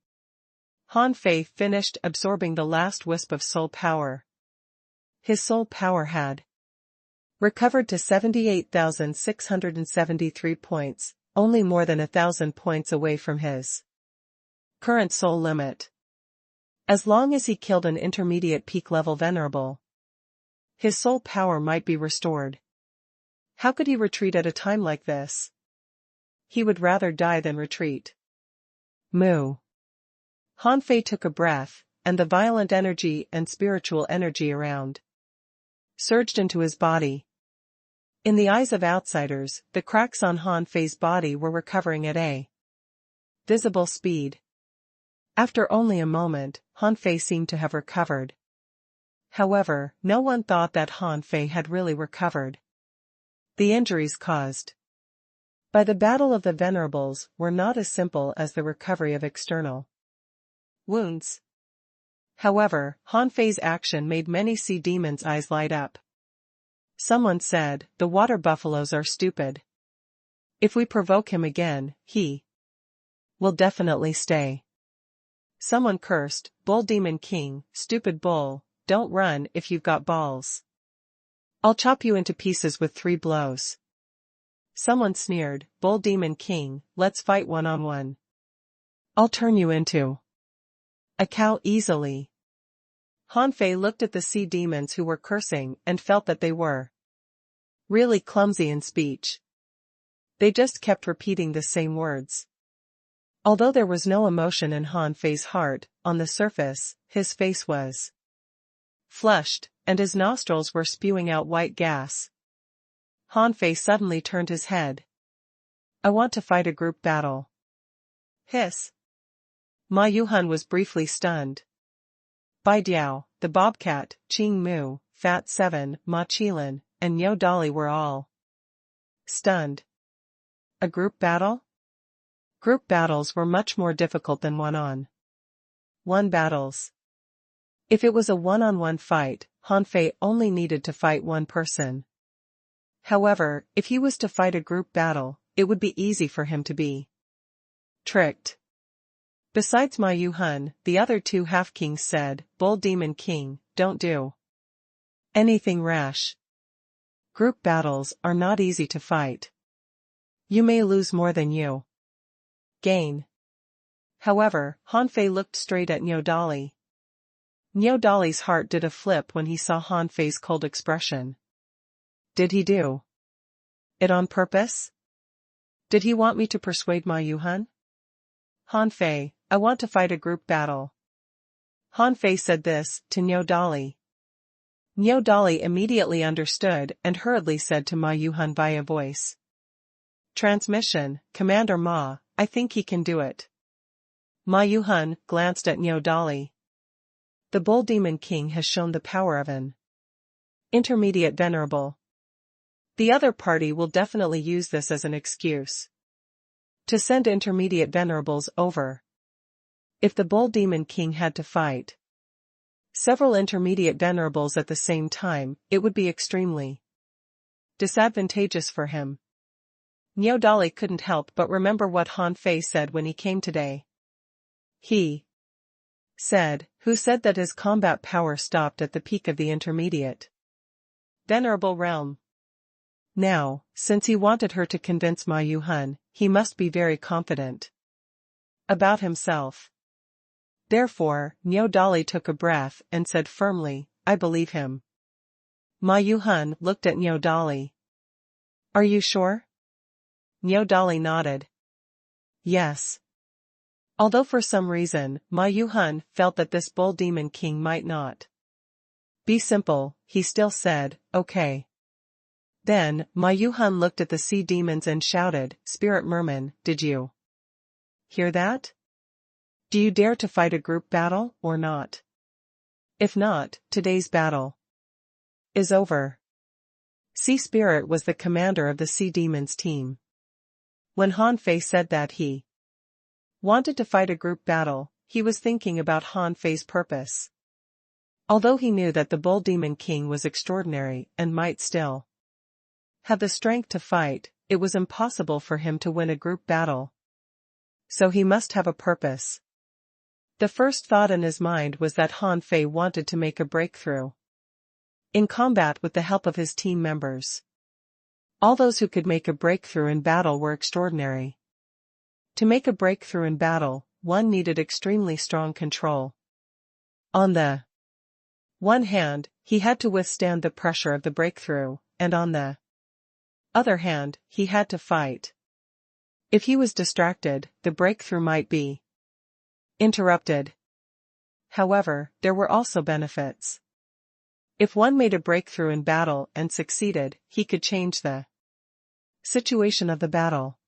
Han Fei finished absorbing the last wisp of soul power. His soul power had recovered to 78,673 points, only more than 1,000 points away from his current soul limit. As long as he killed an intermediate peak-level venerable, his soul power might be restored. How could he retreat at a time like this? He would rather die than retreat. Moo. Han Fei took a breath, and the violent energy and spiritual energy around surged into his body. In the eyes of outsiders, the cracks on Han Fei's body were recovering at a visible speed. After only a moment, Han Fei seemed to have recovered. However, no one thought that Han Fei had really recovered. The injuries caused by the battle of the venerables were not as simple as the recovery of external wounds. However, Han Fei's action made many sea demons' eyes light up. Someone said, "The water buffaloes are stupid. If we provoke him again, he will definitely stay." Someone cursed, "Bull Demon King, stupid bull, don't run if you've got balls. I'll chop you into pieces with 3 blows." Someone sneered, "Bull Demon King, let's fight one-on-one. I'll turn you into a cow easily." Han Fei looked at the sea demons who were cursing and felt that they were really clumsy in speech. They just kept repeating the same words. Although there was no emotion in Han Fei's heart, on the surface, his face was flushed, and his nostrils were spewing out white gas. Han Fei suddenly turned his head. "I want to fight a group battle." Hiss. Ma Yuhan was briefly stunned. Bai Diao, the Bobcat, Qing Mu, Fat 7, Ma Qilin, and Yo Dali were all stunned. A group battle? Group battles were much more difficult than one-on-one battles. If it was a one-on-one fight, Han Fei only needed to fight one person. However, if he was to fight a group battle, it would be easy for him to be tricked. Besides Ma Yuhan, the other 2 half-kings said, "Bull Demon King, don't do anything rash. Group battles are not easy to fight. You may lose more than you gain." However, Han Fei looked straight at Nyo Dali. Nyo Dali's heart did a flip when he saw Han Fei's cold expression. Did he do it on purpose? Did he want me to persuade Ma Yuhan? "Han Fei, I want to fight a group battle." Han Fei said this to Nyo Dali. Nyo Dali immediately understood and hurriedly said to Ma Yuhan via voice transmission, "Commander Ma, I think he can do it." Ma Yuhan glanced at Nyo Dali. "The Bull Demon King has shown the power of an intermediate venerable. The other party will definitely use this as an excuse to send intermediate venerables over. If the Bull Demon King had to fight several intermediate venerables at the same time, it would be extremely disadvantageous for him." Nyo Dali couldn't help but remember what Han Fei said when he came today. He said, "Who said that his combat power stopped at the peak of the intermediate venerable realm?" Now, since he wanted her to convince Ma Yuhan, he must be very confident about himself. Therefore, Nyo Dali took a breath and said firmly, "I believe him." Ma Yuhan looked at Nyo Dali. "Are you sure?" Nyo Dali nodded. "Yes." Although for some reason, Ma Yuhan felt that this Bull Demon King might not be simple, he still said, "Okay." Then, Ma Yuhan looked at the sea demons and shouted, "Spirit Merman, did you hear that? Do you dare to fight a group battle, or not? If not, today's battle is over." Sea Spirit was the commander of the sea demons team. When Han Fei said that he wanted to fight a group battle, he was thinking about Han Fei's purpose. Although he knew that the Bull Demon King was extraordinary and might still have the strength to fight, it was impossible for him to win a group battle. So he must have a purpose. The first thought in his mind was that Han Fei wanted to make a breakthrough in combat with the help of his team members. All those who could make a breakthrough in battle were extraordinary. To make a breakthrough in battle, one needed extremely strong control. On the one hand, he had to withstand the pressure of the breakthrough, and on the other hand, he had to fight. If he was distracted, the breakthrough might be interrupted. However, there were also benefits. If one made a breakthrough in battle and succeeded, he could change the situation of the battle.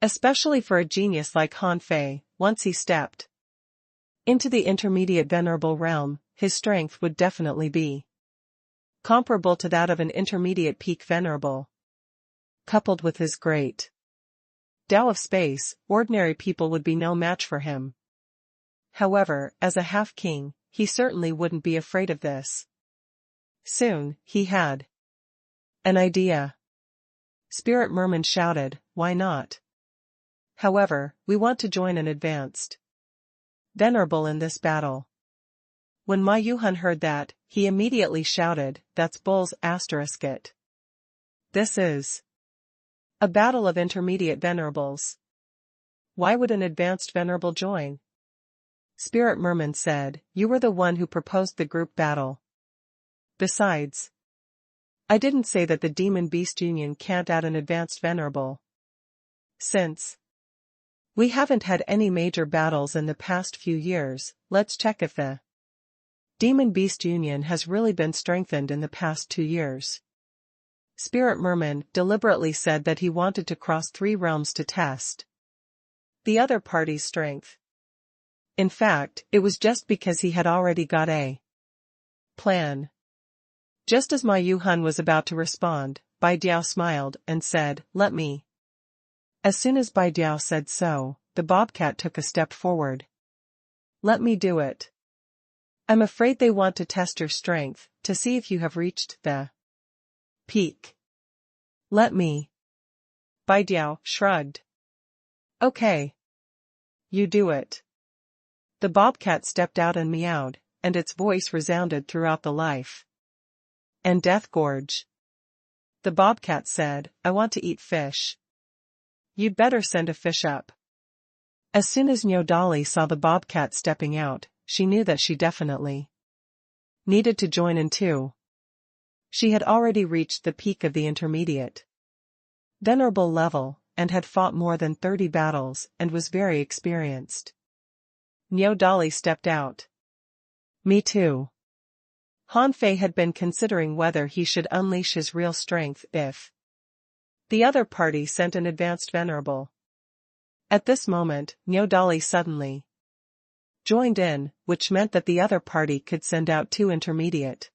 Especially for a genius like Han Fei, once he stepped into the intermediate venerable realm, his strength would definitely be comparable to that of an intermediate peak venerable. Coupled with his great Tao of space, ordinary people would be no match for him. However, as a half-king, he certainly wouldn't be afraid of this. Soon, he had an idea. Spirit Merman shouted, "Why not? However, we want to join an advanced venerable in this battle." When Ma Yuhan heard that, he immediately shouted, "That's bulls it. This is a battle of intermediate venerables. Why would an advanced venerable join?" Spirit Merman said, "You were the one who proposed the group battle. Besides, I didn't say that the Demon Beast Union can't add an advanced venerable. Since we haven't had any major battles in the past few years, let's check if the Demon Beast Union has really been strengthened in the past 2 years." Spirit Merman deliberately said that he wanted to cross 3 realms to test the other party's strength. In fact, it was just because he had already got a plan. Just as Ma Yuhan was about to respond, Bai Diao smiled and said, "Let me." As soon as Bai Diao said so, the bobcat took a step forward. "Let me do it. I'm afraid they want to test your strength, to see if you have reached the peak." "Let me." Bai Diao shrugged. "Okay. You do it." The bobcat stepped out and meowed, and its voice resounded throughout the life and death gorge. The bobcat said, "I want to eat fish. You'd better send a fish up." As soon as Nyodali saw the bobcat stepping out, she knew that she definitely needed to join in too. She had already reached the peak of the intermediate venerable level, and had fought more than 30 battles, and was very experienced. Nyodali stepped out. "Me too." Han Fei had been considering whether he should unleash his real strength if the other party sent an advanced venerable. At this moment, Nyodali suddenly joined in, which meant that the other party could send out 2 intermediate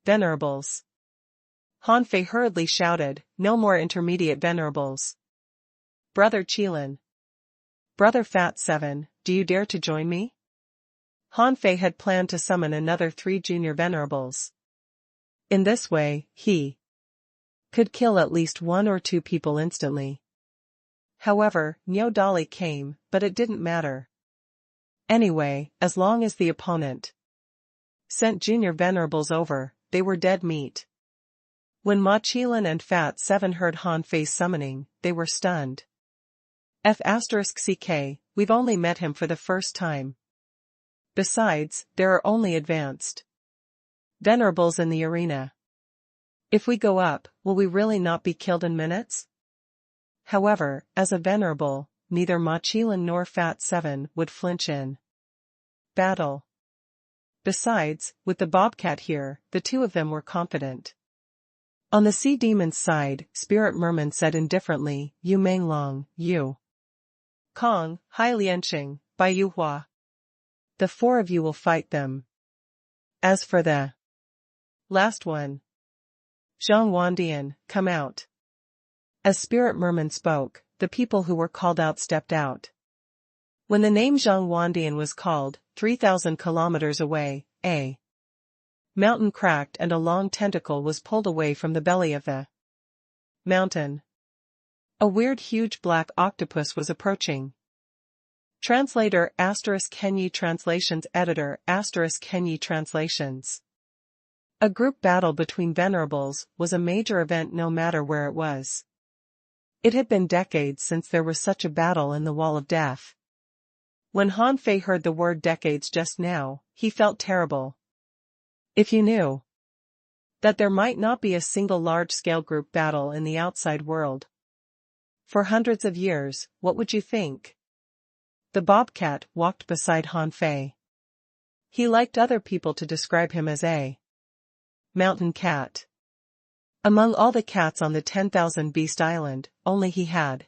venerables. Han Fei hurriedly shouted, "No more intermediate venerables. Brother Qilin. Brother Fat 7, do you dare to join me?" Han Fei had planned to summon another 3 junior venerables. In this way, he could kill at least 1 or 2 people instantly. However, Nyodali came, but it didn't matter. Anyway, as long as the opponent sent junior venerables over, they were dead meat. When Ma Qilin and Fat 7 heard Han Fei's summoning, they were stunned. F***ck, we've only met him for the first time. Besides, there are only advanced venerables in the arena. If we go up, will we really not be killed in minutes? However, as a venerable, neither Ma Qilin nor Fat 7 would flinch in battle. Besides, with the bobcat here, the 2 of them were confident. On the sea demon's side, Spirit Merman said indifferently, "Yu Menglong, Yu Kong, Hai Lianqing, Bai Yuhua. The 4 of you will fight them. As for the last one, Zhang Wandian, come out." As Spirit Merman spoke, the people who were called out stepped out. When the name Zhang Wandian was called, 3,000 kilometers away, a mountain cracked and a long tentacle was pulled away from the belly of the mountain. A weird huge black octopus was approaching. Translator *Kenyi Translations Editor *Kenyi Translations. A group battle between venerables was a major event no matter where it was. It had been decades since there was such a battle in the Wall of Death. When Han Fei heard the word decades just now, he felt terrible. If you knew that there might not be a single large-scale group battle in the outside world for hundreds of years, what would you think? The bobcat walked beside Han Fei. He liked other people to describe him as a mountain cat. Among all the cats on the 10,000 Beast Island, only he had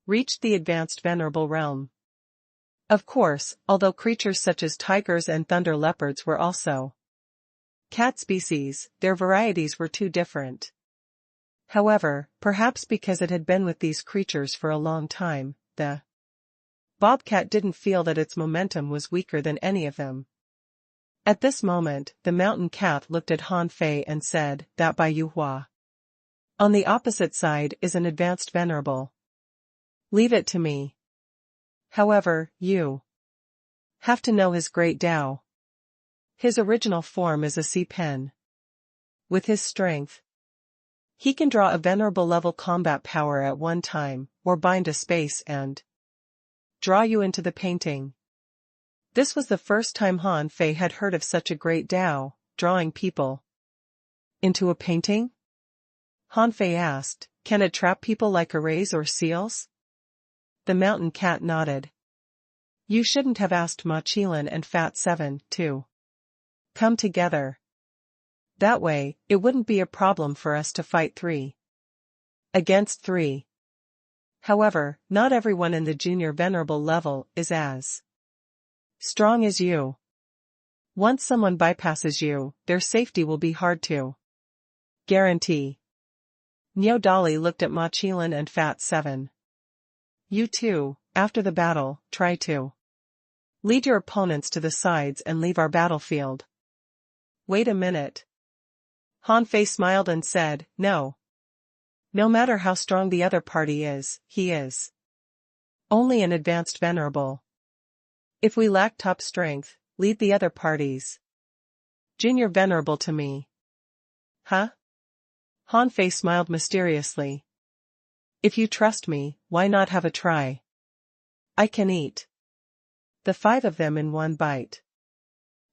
reached the advanced venerable realm. Of course, although creatures such as tigers and thunder leopards were also cat species, their varieties were too different. However, perhaps because it had been with these creatures for a long time, the bobcat didn't feel that its momentum was weaker than any of them. At this moment, the mountain cat looked at Han Fei and said, "That Bai Yu Hua. On the opposite side is an advanced venerable. Leave it to me. However, you have to know his great Tao. His original form is a sea pen. With his strength, he can draw a venerable level combat power at one time, or bind a space and draw you into the painting." This was the first time Han Fei had heard of such a great Tao, drawing people into a painting? Han Fei asked, "Can it trap people like arrays or seals?" The mountain cat nodded. "You shouldn't have asked Ma Qilin and Fat 7, to come together. That way, it wouldn't be a problem for us to fight 3 against 3. However, not everyone in the junior venerable level is as strong as you. Once someone bypasses you, their safety will be hard to guarantee." Niao Dali looked at Ma Qilin and Fat 7. "You two, after the battle, try to lead your opponents to the sides and leave our battlefield." "Wait a minute." Han Fei smiled and said, "No. No matter how strong the other party is, he is only an advanced venerable. If we lack top strength, lead the other parties junior venerable to me." "Huh?" Han Fei smiled mysteriously. "If you trust me, why not have a try? I can eat the 5 of them in one bite."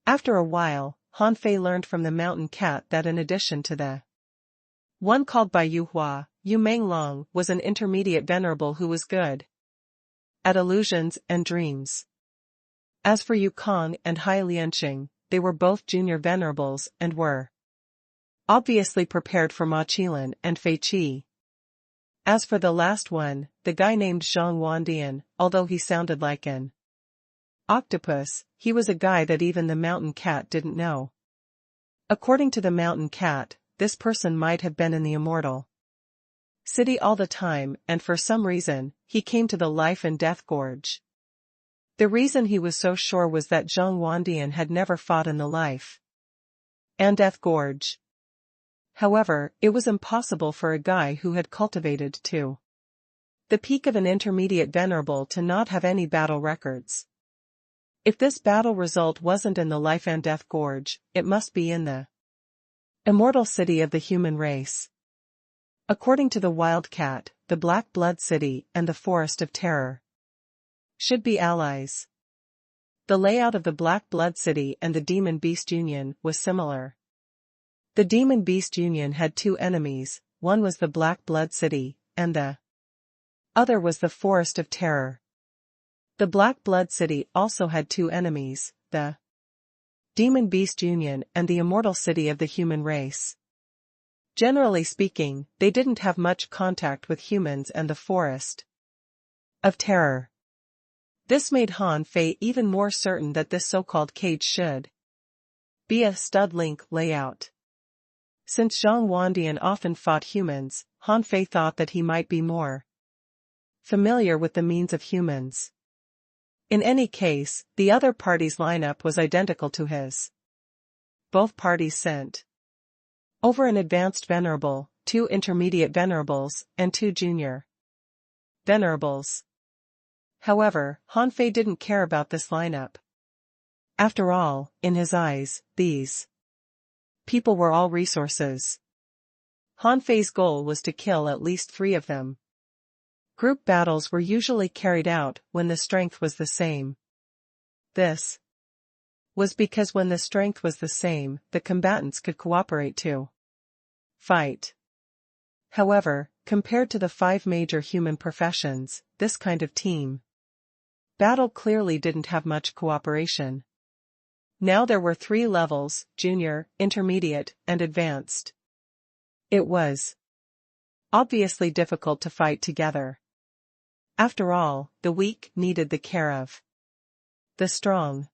After a while, Han Fei learned from the mountain cat that in addition to the one called Bai Yu Hua, Yu Menglong was an intermediate venerable who was good at illusions and dreams. As for Yu Kong and Hai Lianqing, they were both junior venerables and were obviously prepared for Ma Qilin and Fei Qi. As for the last one, the guy named Zhang Wandian, although he sounded like an octopus, he was a guy that even the mountain cat didn't know. According to the mountain cat, this person might have been in the immortal city all the time, and for some reason, he came to the life and death gorge. The reason he was so sure was that Zhang Wandian had never fought in the life and death gorge. However, it was impossible for a guy who had cultivated to the peak of an intermediate venerable to not have any battle records. If this battle result wasn't in the life and death gorge, it must be in the immortal city of the human race. According to the wildcat, the Black Blood City and the Forest of Terror should be allies. The layout of the Black Blood City and the Demon Beast Union was similar. The Demon Beast Union had 2 enemies, one was the Black Blood City, and the other was the Forest of Terror. The Black Blood City also had 2 enemies, the Demon Beast Union and the Immortal City of the human race. Generally speaking, they didn't have much contact with humans and the Forest of Terror. This made Han Fei even more certain that this so-called cage should be a stud link layout. Since Zhang Wandian often fought humans, Han Fei thought that he might be more familiar with the means of humans. In any case, the other party's lineup was identical to his. Both parties sent over an advanced venerable, 2 intermediate venerables, and 2 junior venerables. However, Han Fei didn't care about this lineup. After all, in his eyes, these people were all resources. Han Fei's goal was to kill at least 3 of them. Group battles were usually carried out when the strength was the same. This was because when the strength was the same, the combatants could cooperate to fight. However, compared to the 5 major human professions, this kind of team battle clearly didn't have much cooperation. Now there were 3 levels: junior, intermediate, and advanced. It was obviously difficult to fight together. After all, the weak needed the care of the strong.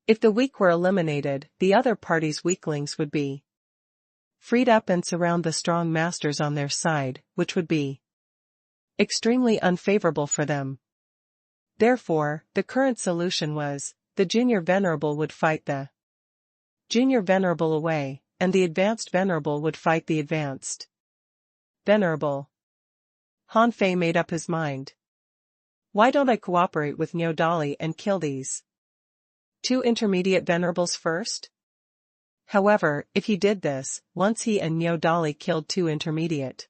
If the weak were eliminated, the other party's weaklings would be freed up and surround the strong masters on their side, which would be extremely unfavorable for them. Therefore, the current solution was, the junior venerable would fight the junior venerable away, and the advanced venerable would fight the advanced venerable. Han Fei made up his mind. Why don't I cooperate with Niu Dali and kill these 2 intermediate venerables first? However, if he did this, once he and Niu Dali killed 2 intermediate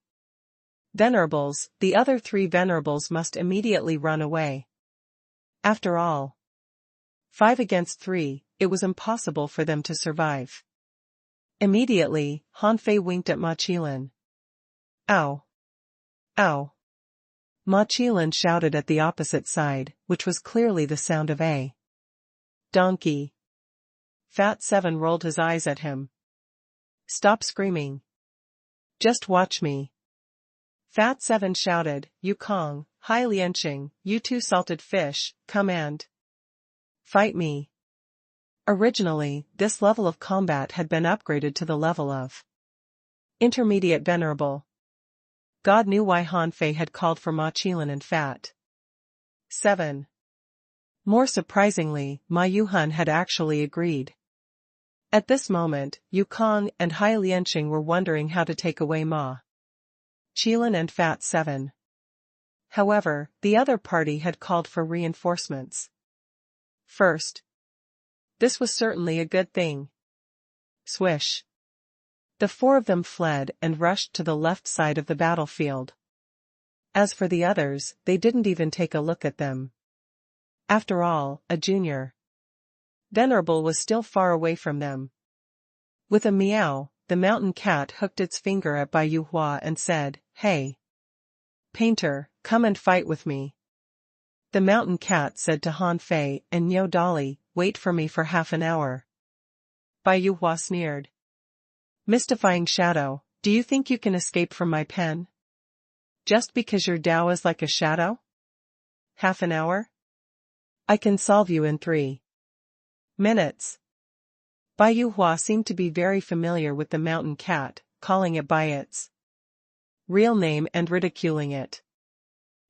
venerables, the other 3 venerables must immediately run away. After all, 5 against 3, it was impossible for them to survive. Immediately, Han Fei winked at Ma Qilin. Ow! Ow! Ma Qilin shouted at the opposite side, which was clearly the sound of a donkey. Fat 7 rolled his eyes at him. Stop screaming. Just watch me. Fat 7 shouted, "You Kong, Hai Lianqing, you 2 salted fish, come and fight me." Originally, this level of combat had been upgraded to the level of intermediate venerable. God knew why Han Fei had called for Ma Qilin and Fat 7. More surprisingly, Ma Yuhan had actually agreed. At this moment, Yu Kong and Hai Lianqing were wondering how to take away Ma Qilin and Fat 7. However, the other party had called for reinforcements first. This was certainly a good thing. Swish! The 4 of them fled and rushed to the left side of the battlefield. As for the others, they didn't even take a look at them. After all, a junior venerable was still far away from them. With a meow, the mountain cat hooked its finger at Bai Yuhua and said, "Hey, painter, come and fight with me." The mountain cat said to Han Fei and Niu Dali, "Wait for me for half an hour." Bai Yuhua sneered. "Mystifying shadow, do you think you can escape from my pen? Just because your Tao is like a shadow? Half an hour? I can solve you in 3 minutes." Bai Yuhua seemed to be very familiar with the mountain cat, calling it by its real name and ridiculing it.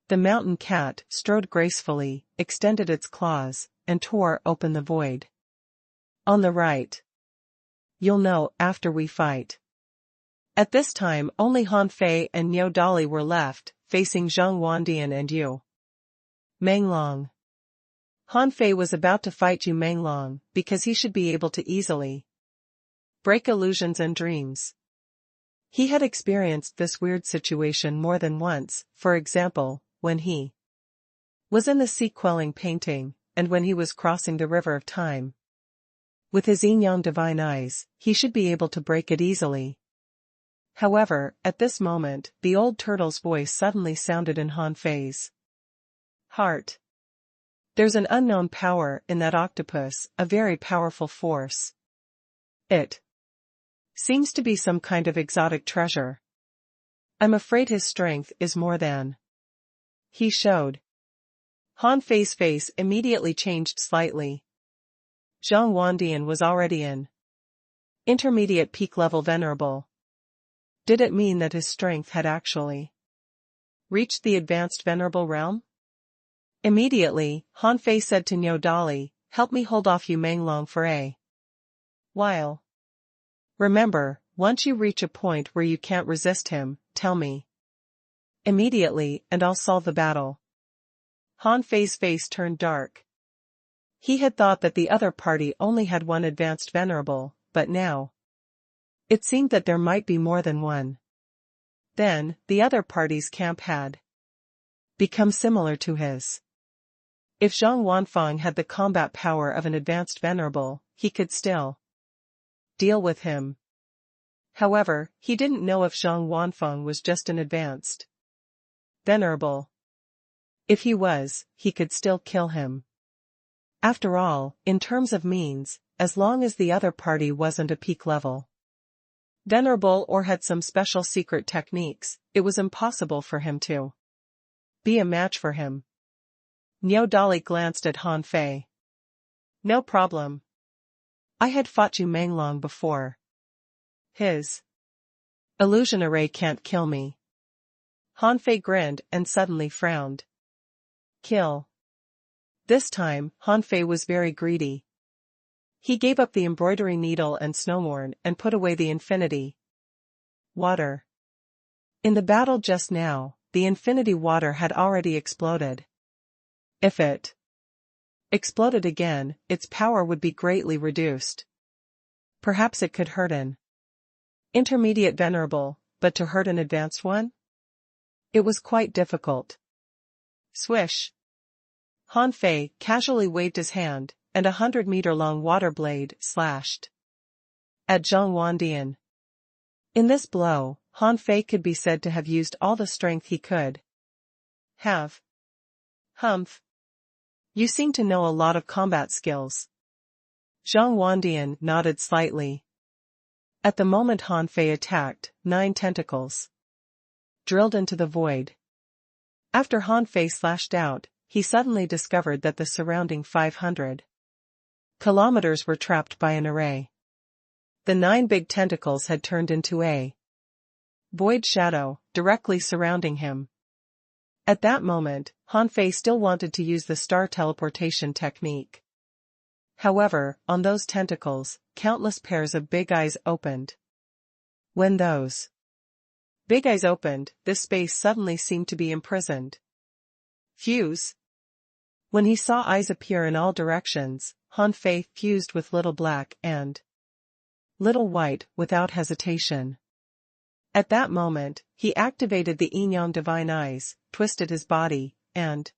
The mountain cat strode gracefully, extended its claws, and tore open the void. "On the right. You'll know after we fight." At this time only Han Fei and Niu Dali were left, facing Zhang Wandian and Yu Menglong. Han Fei was about to fight Yu Menglong, because he should be able to easily break illusions and dreams. He had experienced this weird situation more than once, for example, when he was in the sea-quelling painting, and when he was crossing the river of time. With his yin-yang divine eyes, he should be able to break it easily. However, at this moment, the old turtle's voice suddenly sounded in Han Fei's heart. "There's an unknown power in that octopus, a very powerful force. It seems to be some kind of exotic treasure. I'm afraid his strength is more than he showed." Han Fei's face immediately changed slightly. Zhang Wandian was already in intermediate peak level venerable. Did it mean that his strength had actually reached the advanced venerable realm? Immediately, Han Fei said to Niu Dali, "Help me hold off Yu Menglong for a while. Remember, once you reach a point where you can't resist him, tell me immediately and I'll solve the battle." Han Fei's face turned dark. He had thought that the other party only had one advanced venerable, but now it seemed that there might be more than one. Then, the other party's camp had become similar to his. If Zhang Wanfang had the combat power of an advanced venerable, he could still deal with him. However, he didn't know if Zhang Wanfang was just an advanced venerable. If he was, he could still kill him. After all, in terms of means, as long as the other party wasn't a peak level venerable or had some special secret techniques, it was impossible for him to be a match for him. Niu Dali glanced at Han Fei. No problem. I had fought you Manglong before. His illusion array can't kill me. Han Fei grinned and suddenly frowned. Kill. This time, Han Fei was very greedy. He gave up the embroidery needle and snowmorn and put away the infinity water. In the battle just now, the infinity water had already exploded. If it exploded again, its power would be greatly reduced. Perhaps it could hurt an intermediate venerable, but to hurt an advanced one? It was quite difficult. Swish. Han Fei casually waved his hand, and a 100-meter-long water blade slashed at Zhang Wandian. In this blow, Han Fei could be said to have used all the strength he could have. Humph. You seem to know a lot of combat skills. Zhang Wandian nodded slightly. At the moment Han Fei attacked, 9 tentacles drilled into the void. After Han Fei slashed out, he suddenly discovered that the surrounding 500 kilometers were trapped by an array. The 9 big tentacles had turned into a void shadow, directly surrounding him. At that moment, Han Fei still wanted to use the star teleportation technique. However, on those tentacles, countless pairs of big eyes opened. When those big eyes opened, this space suddenly seemed to be imprisoned. Fuse. When he saw eyes appear in all directions, Han Fei fused with little black and little white without hesitation. At that moment, he activated the Yin-Yang divine eyes, twisted his body, and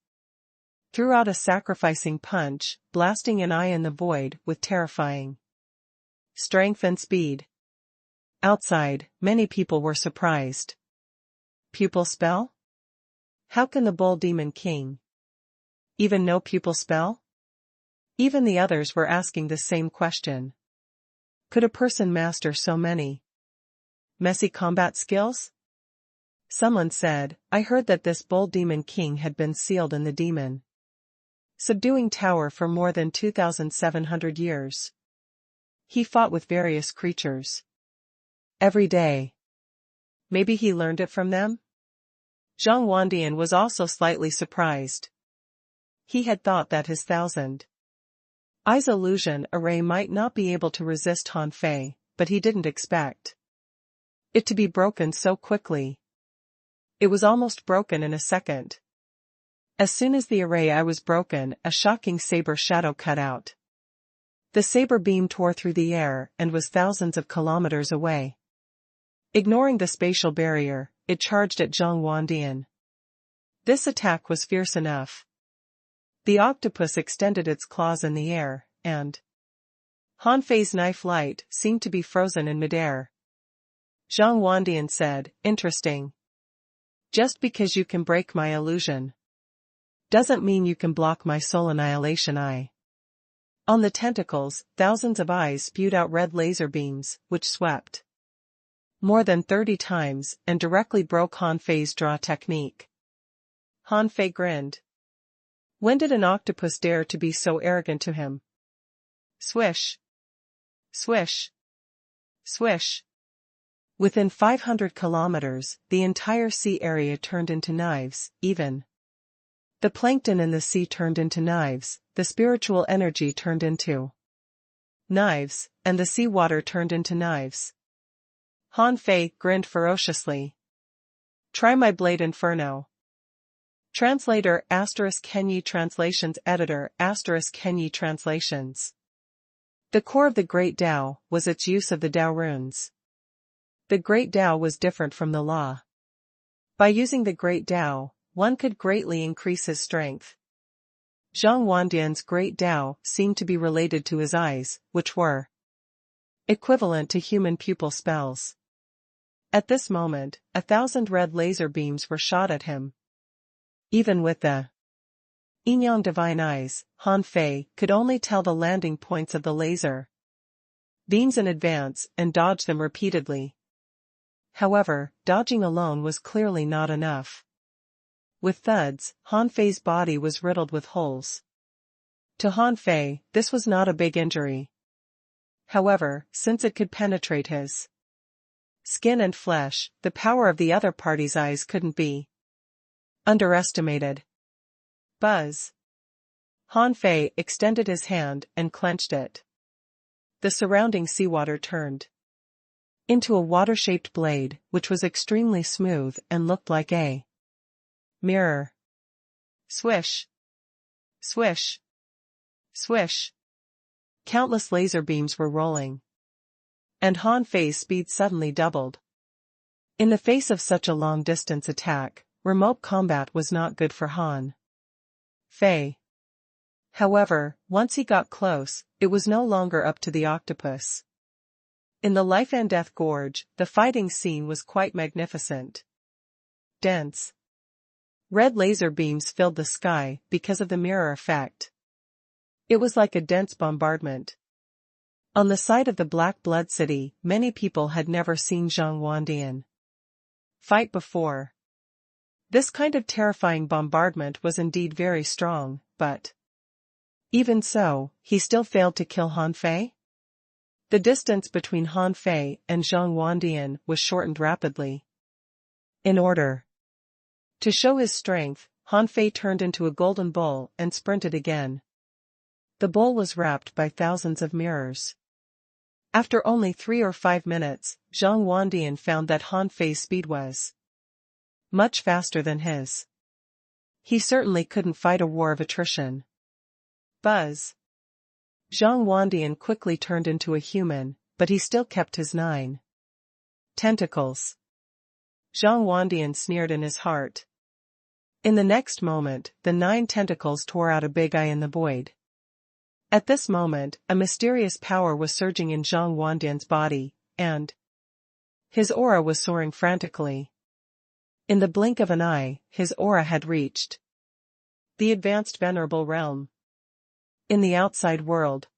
threw out a sacrificing punch, blasting an eye in the void with terrifying strength and speed. Outside, many people were surprised. Pupil spell? How can the Bull Demon King even know pupil spell? Even the others were asking the same question. Could a person master so many messy combat skills? Someone said, I heard that this Bull Demon King had been sealed in the demon subduing tower for more than 2,700 years. He fought with various creatures every day. Maybe he learned it from them? Zhang Wandian was also slightly surprised. He had thought that his 1,000 eyes illusion array might not be able to resist Han Fei, but he didn't expect it to be broken so quickly. It was almost broken in a second. As soon as the array eye was broken, a shocking saber shadow cut out. The saber beam tore through the air and was thousands of kilometers away. Ignoring the spatial barrier, it charged at Zhang Wandian. This attack was fierce enough. The octopus extended its claws in the air, and Han Fei's knife light seemed to be frozen in midair. Zhang Wandian said, interesting. Just because you can break my illusion doesn't mean you can block my soul annihilation eye. On the tentacles, thousands of eyes spewed out red laser beams, which swept more than 30 times and directly broke Han Fei's draw technique. Han Fei grinned. When did an octopus dare to be so arrogant to him? Swish. Swish. Swish. Within 500 kilometers, the entire sea area turned into knives, even the plankton in the sea turned into knives, the spiritual energy turned into knives, and the seawater turned into knives. Han Fei grinned ferociously. Try my blade inferno. Translator *Kenyi Translations Editor *Kenyi Translations. The core of the Great Tao was its use of the Tao runes. The Great Tao was different from the law. By using the Great Tao, one could greatly increase his strength. Zhang Wandian's great Dao seemed to be related to his eyes, which were equivalent to human pupil spells. At this moment, 1,000 red laser beams were shot at him. Even with the Yinyang divine eyes, Han Fei could only tell the landing points of the laser beams in advance and dodge them repeatedly. However, dodging alone was clearly not enough. With thuds, Han Fei's body was riddled with holes. To Han Fei, this was not a big injury. However, since it could penetrate his skin and flesh, the power of the other party's eyes couldn't be underestimated. Buzz. Han Fei extended his hand and clenched it. The surrounding seawater turned into a water-shaped blade, which was extremely smooth and looked like a mirror. Swish. Swish. Swish. Countless laser beams were rolling. And Han Fei's speed suddenly doubled. In the face of such a long-distance attack, remote combat was not good for Han Fei. However, once he got close, it was no longer up to the octopus. In the Life and Death Gorge, the fighting scene was quite magnificent. Dense red laser beams filled the sky because of the mirror effect. It was like a dense bombardment. On the side of the Black Blood City, many people had never seen Zhang Wandian fight before. This kind of terrifying bombardment was indeed very strong, but even so, he still failed to kill Han Fei. The distance between Han Fei and Zhang Wandian was shortened rapidly. In order to show his strength, Han Fei turned into a golden bull and sprinted again. The bull was wrapped by thousands of mirrors. After only 3 or 5 minutes, Zhang Wandian found that Han Fei's speed was much faster than his. He certainly couldn't fight a war of attrition. Buzz. Zhang Wandian quickly turned into a human, but he still kept his 9 tentacles. Zhang Wandian sneered in his heart. In the next moment, the 9 tentacles tore out a big eye in the void. At this moment, a mysterious power was surging in Zhang Wandian's body, and his aura was soaring frantically. In the blink of an eye, his aura had reached the advanced venerable realm. In the outside world,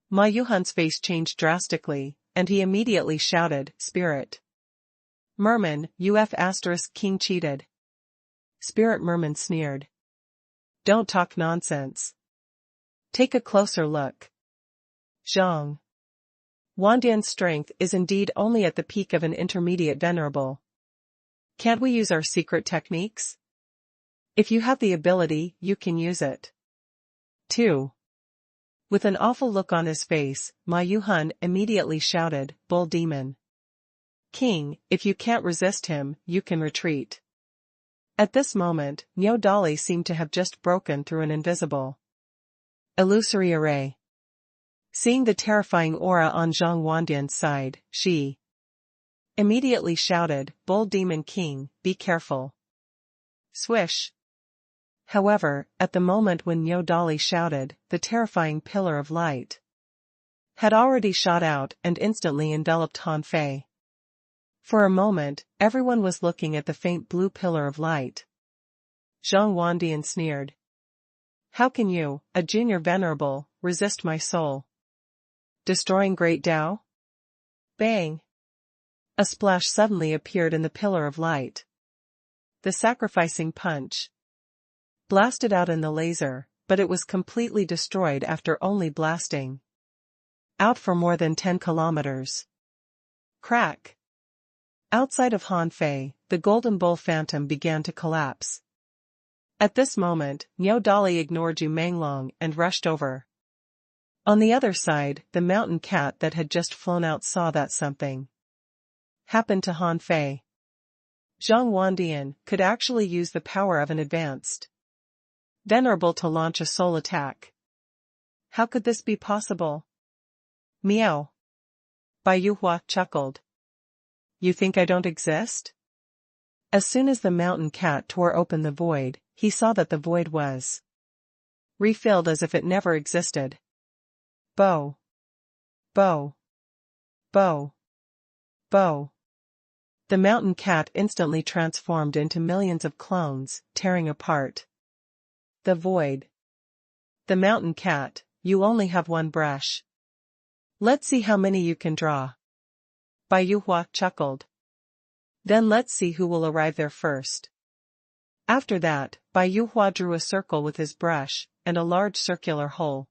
Ma Yuhan's face changed drastically, and he immediately shouted, "Spirit Merman, King cheated." Spirit Merman sneered. "Don't talk nonsense. Take a closer look. Zhang Wandian's strength is indeed only at the peak of an intermediate venerable. Can't we use our secret techniques? If you have the ability, you can use it." 2. With an awful look on his face, Ma Yuhan immediately shouted, "Bull Demon King, if you can't resist him, you can retreat." At this moment, Niu Dali seemed to have just broken through an invisible illusory array. Seeing the terrifying aura on Zhang Wandian's side, she immediately shouted, "Bull Demon King, be careful." Swish. However, at the moment when Niu Dali shouted, the terrifying pillar of light had already shot out and instantly enveloped Han Fei. For a moment, everyone was looking at the faint blue pillar of light. Zhang Wandian sneered. "How can you, a junior venerable, resist my soul destroying great Dao?" Bang! A splash suddenly appeared in the pillar of light. The sacrificing punch blasted out in the laser, but it was completely destroyed after only blasting out for more than 10 kilometers. Crack! Outside of Han Fei, the Golden Bull Phantom began to collapse. At this moment, Niu Dali ignored Zhu Manglong and rushed over. On the other side, the mountain cat that had just flown out saw that something happened to Han Fei. Zhang Wandian could actually use the power of an advanced venerable to launch a soul attack. How could this be possible? Meow. Bai Yuhua chuckled. "You think I don't exist?" As soon as the mountain cat tore open the void, he saw that the void was refilled as if it never existed. Bow. Bow. Bow. Bow. The mountain cat instantly transformed into millions of clones, tearing apart the void. The mountain cat, you only have one brush. Let's see how many you can draw. Bai Yuhua chuckled. Then let's see who will arrive there first. After that, Bai Yuhua drew a circle with his brush, and a large circular hole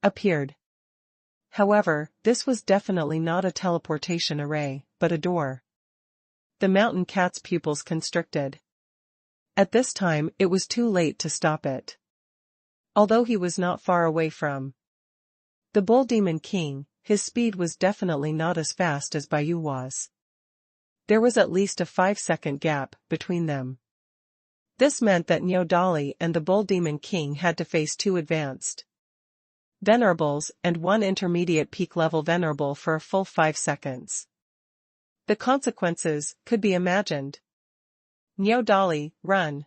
appeared. However, this was definitely not a teleportation array, but a door. The mountain cat's pupils constricted. At this time it was too late to stop it. Although he was not far away from the Bull Demon King, his speed was definitely not as fast as Bai Yuhua's. There was at least a 5-second gap between them. This meant that Niu Dali and the Bull Demon King had to face 2 advanced venerables and 1 intermediate peak-level venerable for a full 5 seconds. The consequences could be imagined. Niu Dali, run!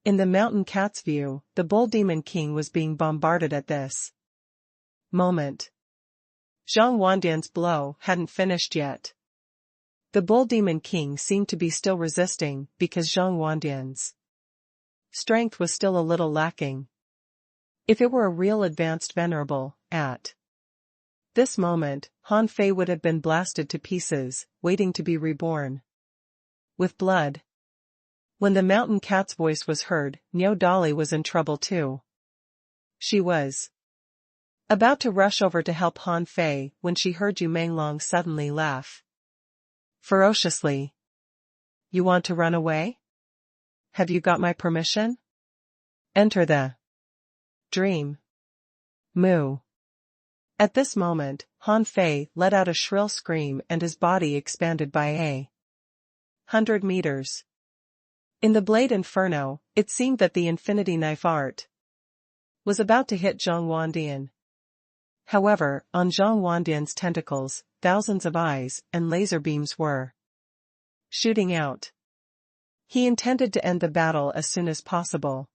In the mountain cat's view, the Bull Demon King was being bombarded at this moment. Zhang Wandian's blow hadn't finished yet. The Bull Demon King seemed to be still resisting because Zhang Wandian's strength was still a little lacking. If it were a real advanced venerable, at this moment, Han Fei would have been blasted to pieces, waiting to be reborn with blood. When the mountain cat's voice was heard, Niu Dali was in trouble too. She was about to rush over to help Han Fei when she heard Yu Menglong suddenly laugh ferociously. You want to run away? Have you got my permission? Enter the dream. Moo. At this moment, Han Fei let out a shrill scream and his body expanded by 100 meters. In the Blade Inferno, it seemed that the Infinity Knife art was about to hit Zhang Wandian. However, on Zhang Wandian's tentacles, thousands of eyes and laser beams were shooting out. He intended to end the battle as soon as possible.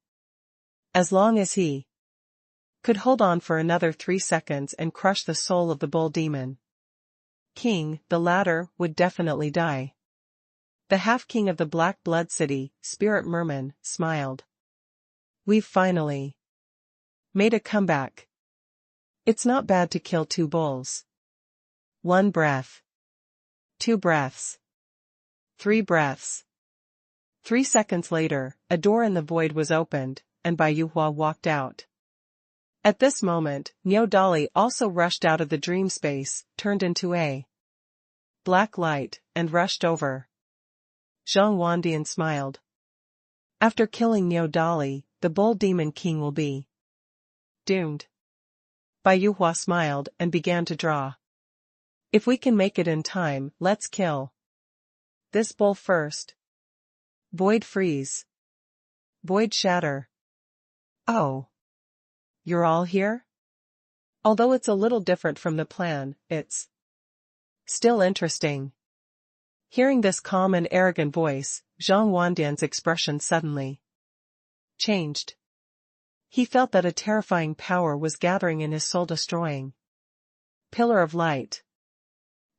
As long as he could hold on for another 3 seconds and crush the soul of the Bull Demon King, the latter would definitely die. The half-king of the Black Blood City, Spirit Merman, smiled. We've finally made a comeback. It's not bad to kill 2 bulls. 1 breath. 2 breaths. 3 breaths. 3 seconds later, a door in the void was opened, and Bai Yuhua walked out. At this moment, Niu Dali also rushed out of the dream space, turned into a black light, and rushed over. Zhang Wandian smiled. After killing Niu Dali, the Bull Demon King will be doomed. Bai Yuhua smiled and began to draw. If we can make it in time, let's kill this bull first. Void freeze. Void shatter. Oh. You're all here? Although it's a little different from the plan, it's still interesting. Hearing this calm and arrogant voice, Zhang Wandian's expression suddenly changed. He felt that a terrifying power was gathering in his soul-destroying pillar of light.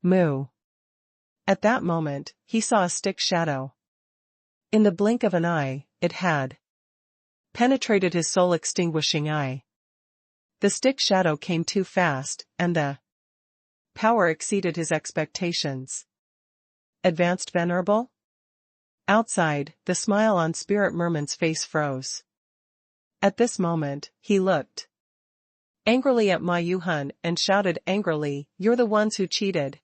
Moo. At that moment, he saw a stick shadow. In the blink of an eye, it had penetrated his soul-extinguishing eye. The stick shadow came too fast, and the power exceeded his expectations. Advanced Venerable? Outside, the smile on Spirit Merman's face froze. At this moment, he looked angrily at Ma Yuhan and shouted angrily, "You're the ones who cheated."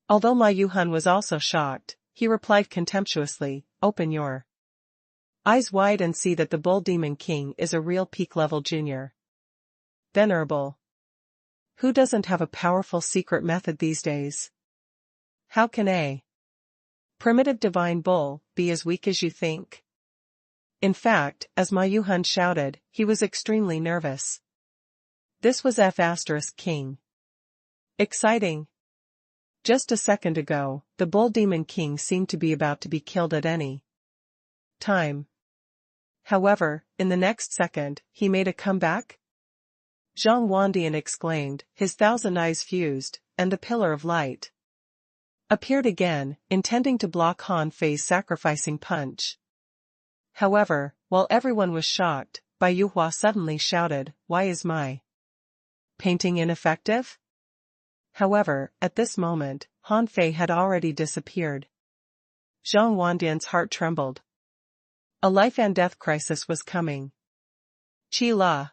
Although Ma Yuhan was also shocked, he replied contemptuously, "Open your eyes wide and see that the Bull Demon King is a real peak-level junior venerable. Who doesn't have a powerful secret method these days? How can a primitive divine bull be as weak as you think?" In fact, as Ma Yuhan shouted, he was extremely nervous. This was F*** King. Exciting. Just a second ago, the bull demon king seemed to be about to be killed at any time. However, in the next second, he made a comeback? Zhang Wandian exclaimed, his thousand eyes fused, and the pillar of light appeared again, intending to block Han Fei's sacrificing punch. However, while everyone was shocked, Bai Yuhua suddenly shouted, "Why is my painting ineffective?" However, at this moment, Han Fei had already disappeared. Zhang Wandian's heart trembled. A life and death crisis was coming. Qi La.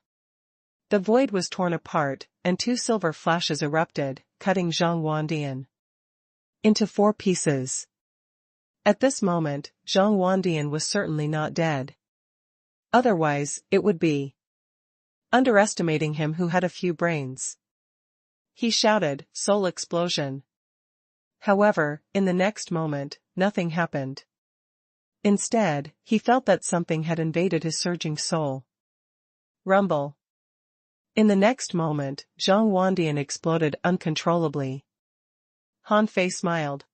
The void was torn apart, and two silver flashes erupted, cutting Zhang Wandian into 4 pieces. At this moment, Zhang Wandian was certainly not dead. Otherwise, it would be underestimating him who had a few brains. He shouted, "Soul explosion." However, in the next moment, nothing happened. Instead, he felt that something had invaded his surging soul. Rumble. In the next moment, Zhang Wandian exploded uncontrollably. Han Fei smiled.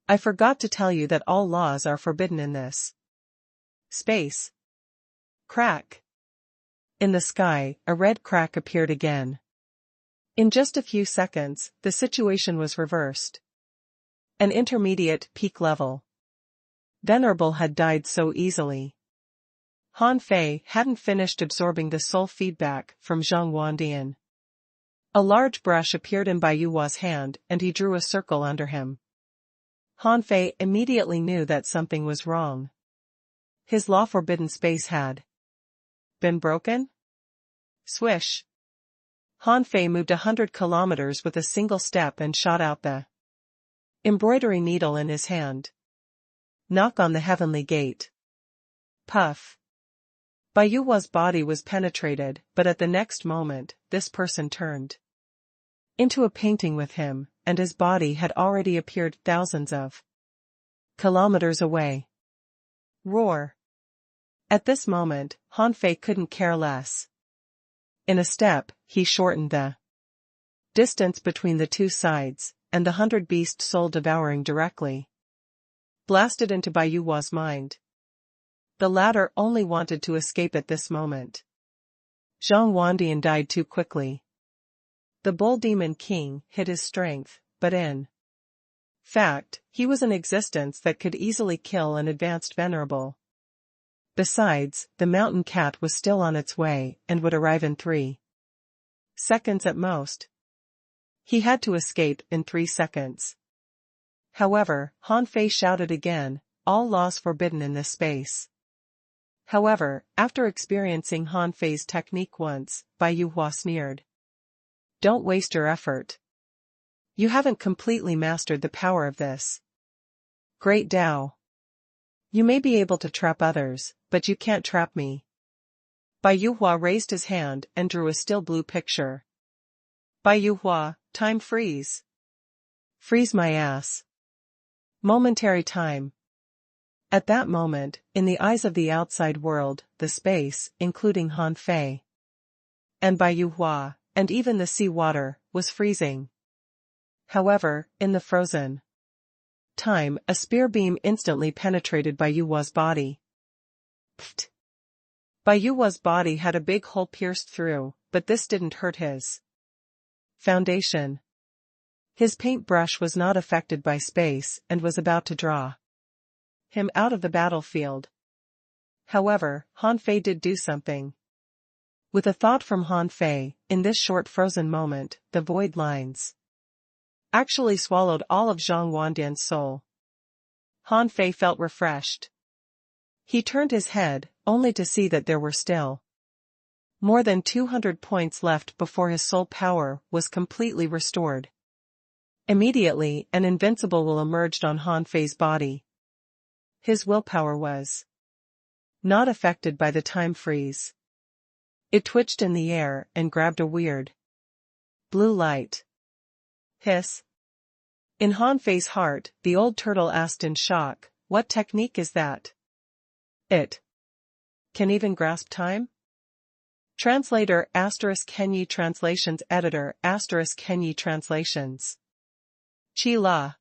"I forgot to tell you that all laws are forbidden in this space." Crack. In the sky, a red crack appeared again. In just a few seconds, the situation was reversed. An intermediate peak level Venerable had died so easily. Han Fei hadn't finished absorbing the soul feedback from Zhang Wandian. A large brush appeared in Bai Yuhua's hand and he drew a circle under him. Han Fei immediately knew that something was wrong. His law-forbidden space had been broken? Swish. Han Fei moved 100 kilometers with a single step and shot out the embroidery needle in his hand. Knock on the heavenly gate. Puff. Bai Yuhua's body was penetrated, but at the next moment, this person turned into a painting with him, and his body had already appeared thousands of kilometers away. Roar. At this moment, Han Fei couldn't care less. In a step, he shortened the distance between the two sides, and the 100-beast soul devouring directly blasted into Bai Yuhua's mind. The latter only wanted to escape at this moment. Zhang Wandian died too quickly. The bull demon king hid his strength, but in fact, he was an existence that could easily kill an advanced venerable. Besides, the mountain cat was still on its way and would arrive in 3 seconds at most. He had to escape in 3 seconds. However, Han Fei shouted again, "All laws forbidden in this space." However, after experiencing Han Fei's technique once, Bai Yuhua sneered. "Don't waste your effort. You haven't completely mastered the power of this great Tao. You may be able to trap others, but you can't trap me." Bai Yuhua raised his hand and drew a still blue picture. "Bai Yuhua, time freeze." "Freeze my ass." Momentary time. At that moment, in the eyes of the outside world, the space, including Han Fei and Bai Yuhua, and even the sea water, was freezing. However, in the frozen time, a spear beam instantly penetrated Bai Yuhua's body. Pfft. Bai Yuhua's body had a big hole pierced through, but this didn't hurt his foundation. His paintbrush was not affected by space and was about to draw him out of the battlefield. However, Han Fei did do something. With a thought from Han Fei, in this short frozen moment, the void lines actually swallowed all of Zhang Wandian's soul. Han Fei felt refreshed. He turned his head, only to see that there were still more than 200 points left before his soul power was completely restored. Immediately, an invincible will emerged on Han Fei's body. His willpower was not affected by the time freeze. It twitched in the air and grabbed a weird blue light. Hiss. In Han Fei's heart, the old turtle asked in shock, "What technique is that? It can even grasp time?" Translator *Kenyi Translations Editor *Kenyi Translations Chi La.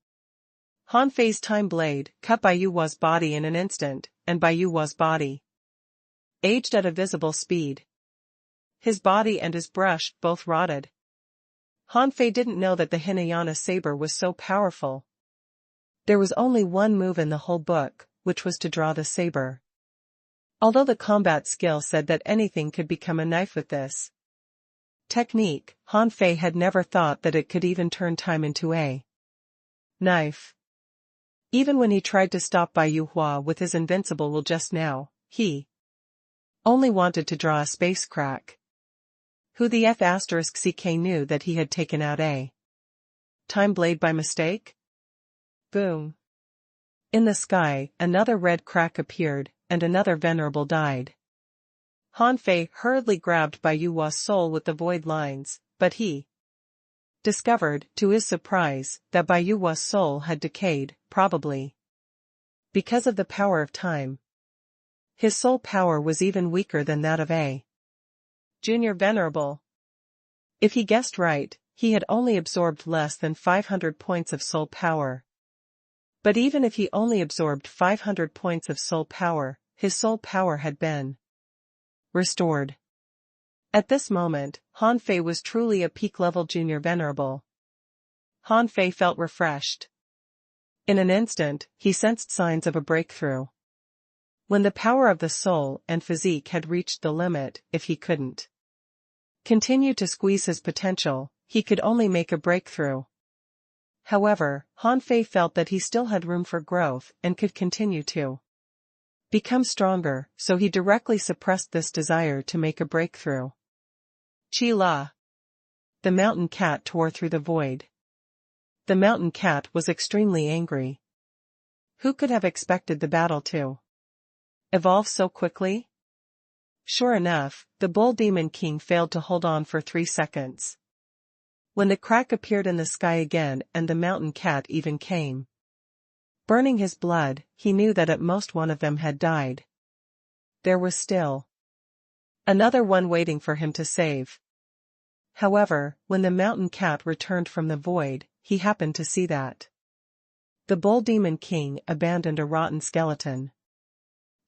Han Fei's time blade cut Bai Yuhua's body in an instant, and Bai Yuhua's body aged at a visible speed. His body and his brush both rotted. Han Fei didn't know that the Hinayana saber was so powerful. There was only one move in the whole book, which was to draw the saber. Although the combat skill said that anything could become a knife with this technique, Han Fei had never thought that it could even turn time into a knife. Even when he tried to stop Bai Yuhua with his invincible will just now, he only wanted to draw a space crack. Who the F***ck knew that he had taken out a time blade by mistake? Boom. In the sky, another red crack appeared, and another venerable died. Han Fei hurriedly grabbed Bai Yuhua's soul with the void lines, but he discovered, to his surprise, that Bai Yuhua's soul had decayed, probably because of the power of time. His soul power was even weaker than that of a junior venerable. If he guessed right, he had only absorbed less than 500 points of soul power. But even if he only absorbed 500 points of soul power, his soul power had been restored. At this moment, Han Fei was truly a peak-level junior venerable. Han Fei felt refreshed. In an instant, he sensed signs of a breakthrough. When the power of the soul and physique had reached the limit, if he couldn't continue to squeeze his potential, he could only make a breakthrough. However, Han Fei felt that he still had room for growth and could continue to become stronger, so he directly suppressed this desire to make a breakthrough. Chi La. The mountain cat tore through the void. The mountain cat was extremely angry. Who could have expected the battle to evolve so quickly? Sure enough, the bull demon king failed to hold on for 3 seconds. When the crack appeared in the sky again and the mountain cat even came burning his blood, he knew that at most one of them had died. There was still another one waiting for him to save. However, when the mountain cat returned from the void, he happened to see that the bull demon king abandoned a rotten skeleton.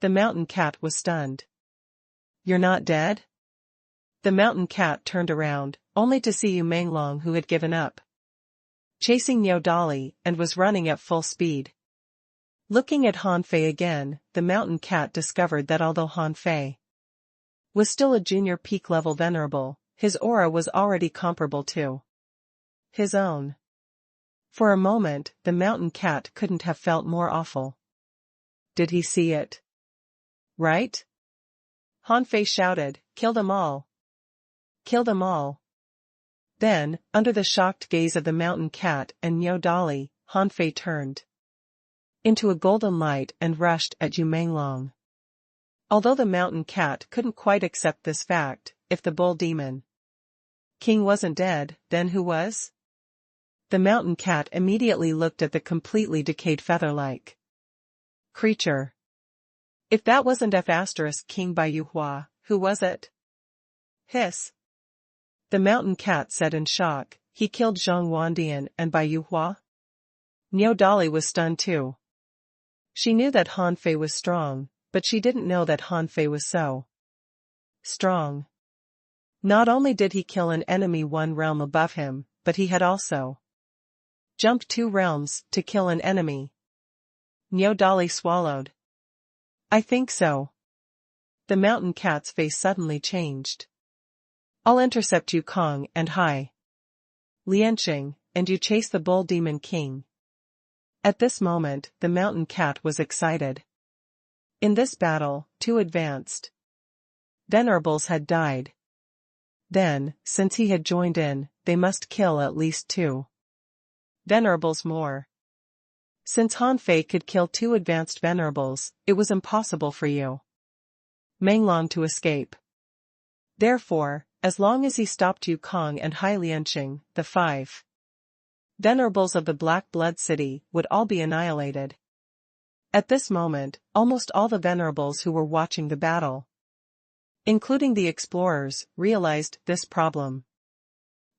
The mountain cat was stunned. "You're not dead?" The mountain cat turned around, only to see Yu Manglong, who had given up chasing Niu Dali and was running at full speed. Looking at Han Fei again, the mountain cat discovered that although Han Fei was still a junior peak-level venerable, his aura was already comparable to his own. For a moment, the mountain cat couldn't have felt more awful. Did he see it? Right? Han Fei shouted, "Kill them all! Kill them all!" Then, under the shocked gaze of the mountain cat and Niu Dali, Han Fei turned into a golden light and rushed at Yu Manglong. Although the mountain cat couldn't quite accept this fact, if the bull demon king wasn't dead, then who was? The mountain cat immediately looked at the completely decayed feather-like creature. If that wasn't F***king Bai Yuhua, who was it? Hiss. The mountain cat said in shock, "He killed Zhang Wandian and Bai Yuhua?" Niu Dali was stunned too. She knew that Han Fei was strong, but she didn't know that Han Fei was so strong. Not only did he kill an enemy 1 realm above him, but he had also jumped 2 realms to kill an enemy. Niu Dali swallowed. "I think so." The mountain cat's face suddenly changed. "I'll intercept you Kong and Hai Lianqing, and you chase the bull demon king." At this moment, the mountain cat was excited. In this battle, 2 advanced venerables had died. Then, since he had joined in, they must kill at least 2 venerables more. Since Han Fei could kill 2 advanced venerables, it was impossible for Yu Manglong to escape. Therefore, as long as he stopped Yu Kong and Hai Lianqing, the 5 venerables of the Black Blood City would all be annihilated. At this moment, almost all the venerables who were watching the battle, including the explorers, realized this problem.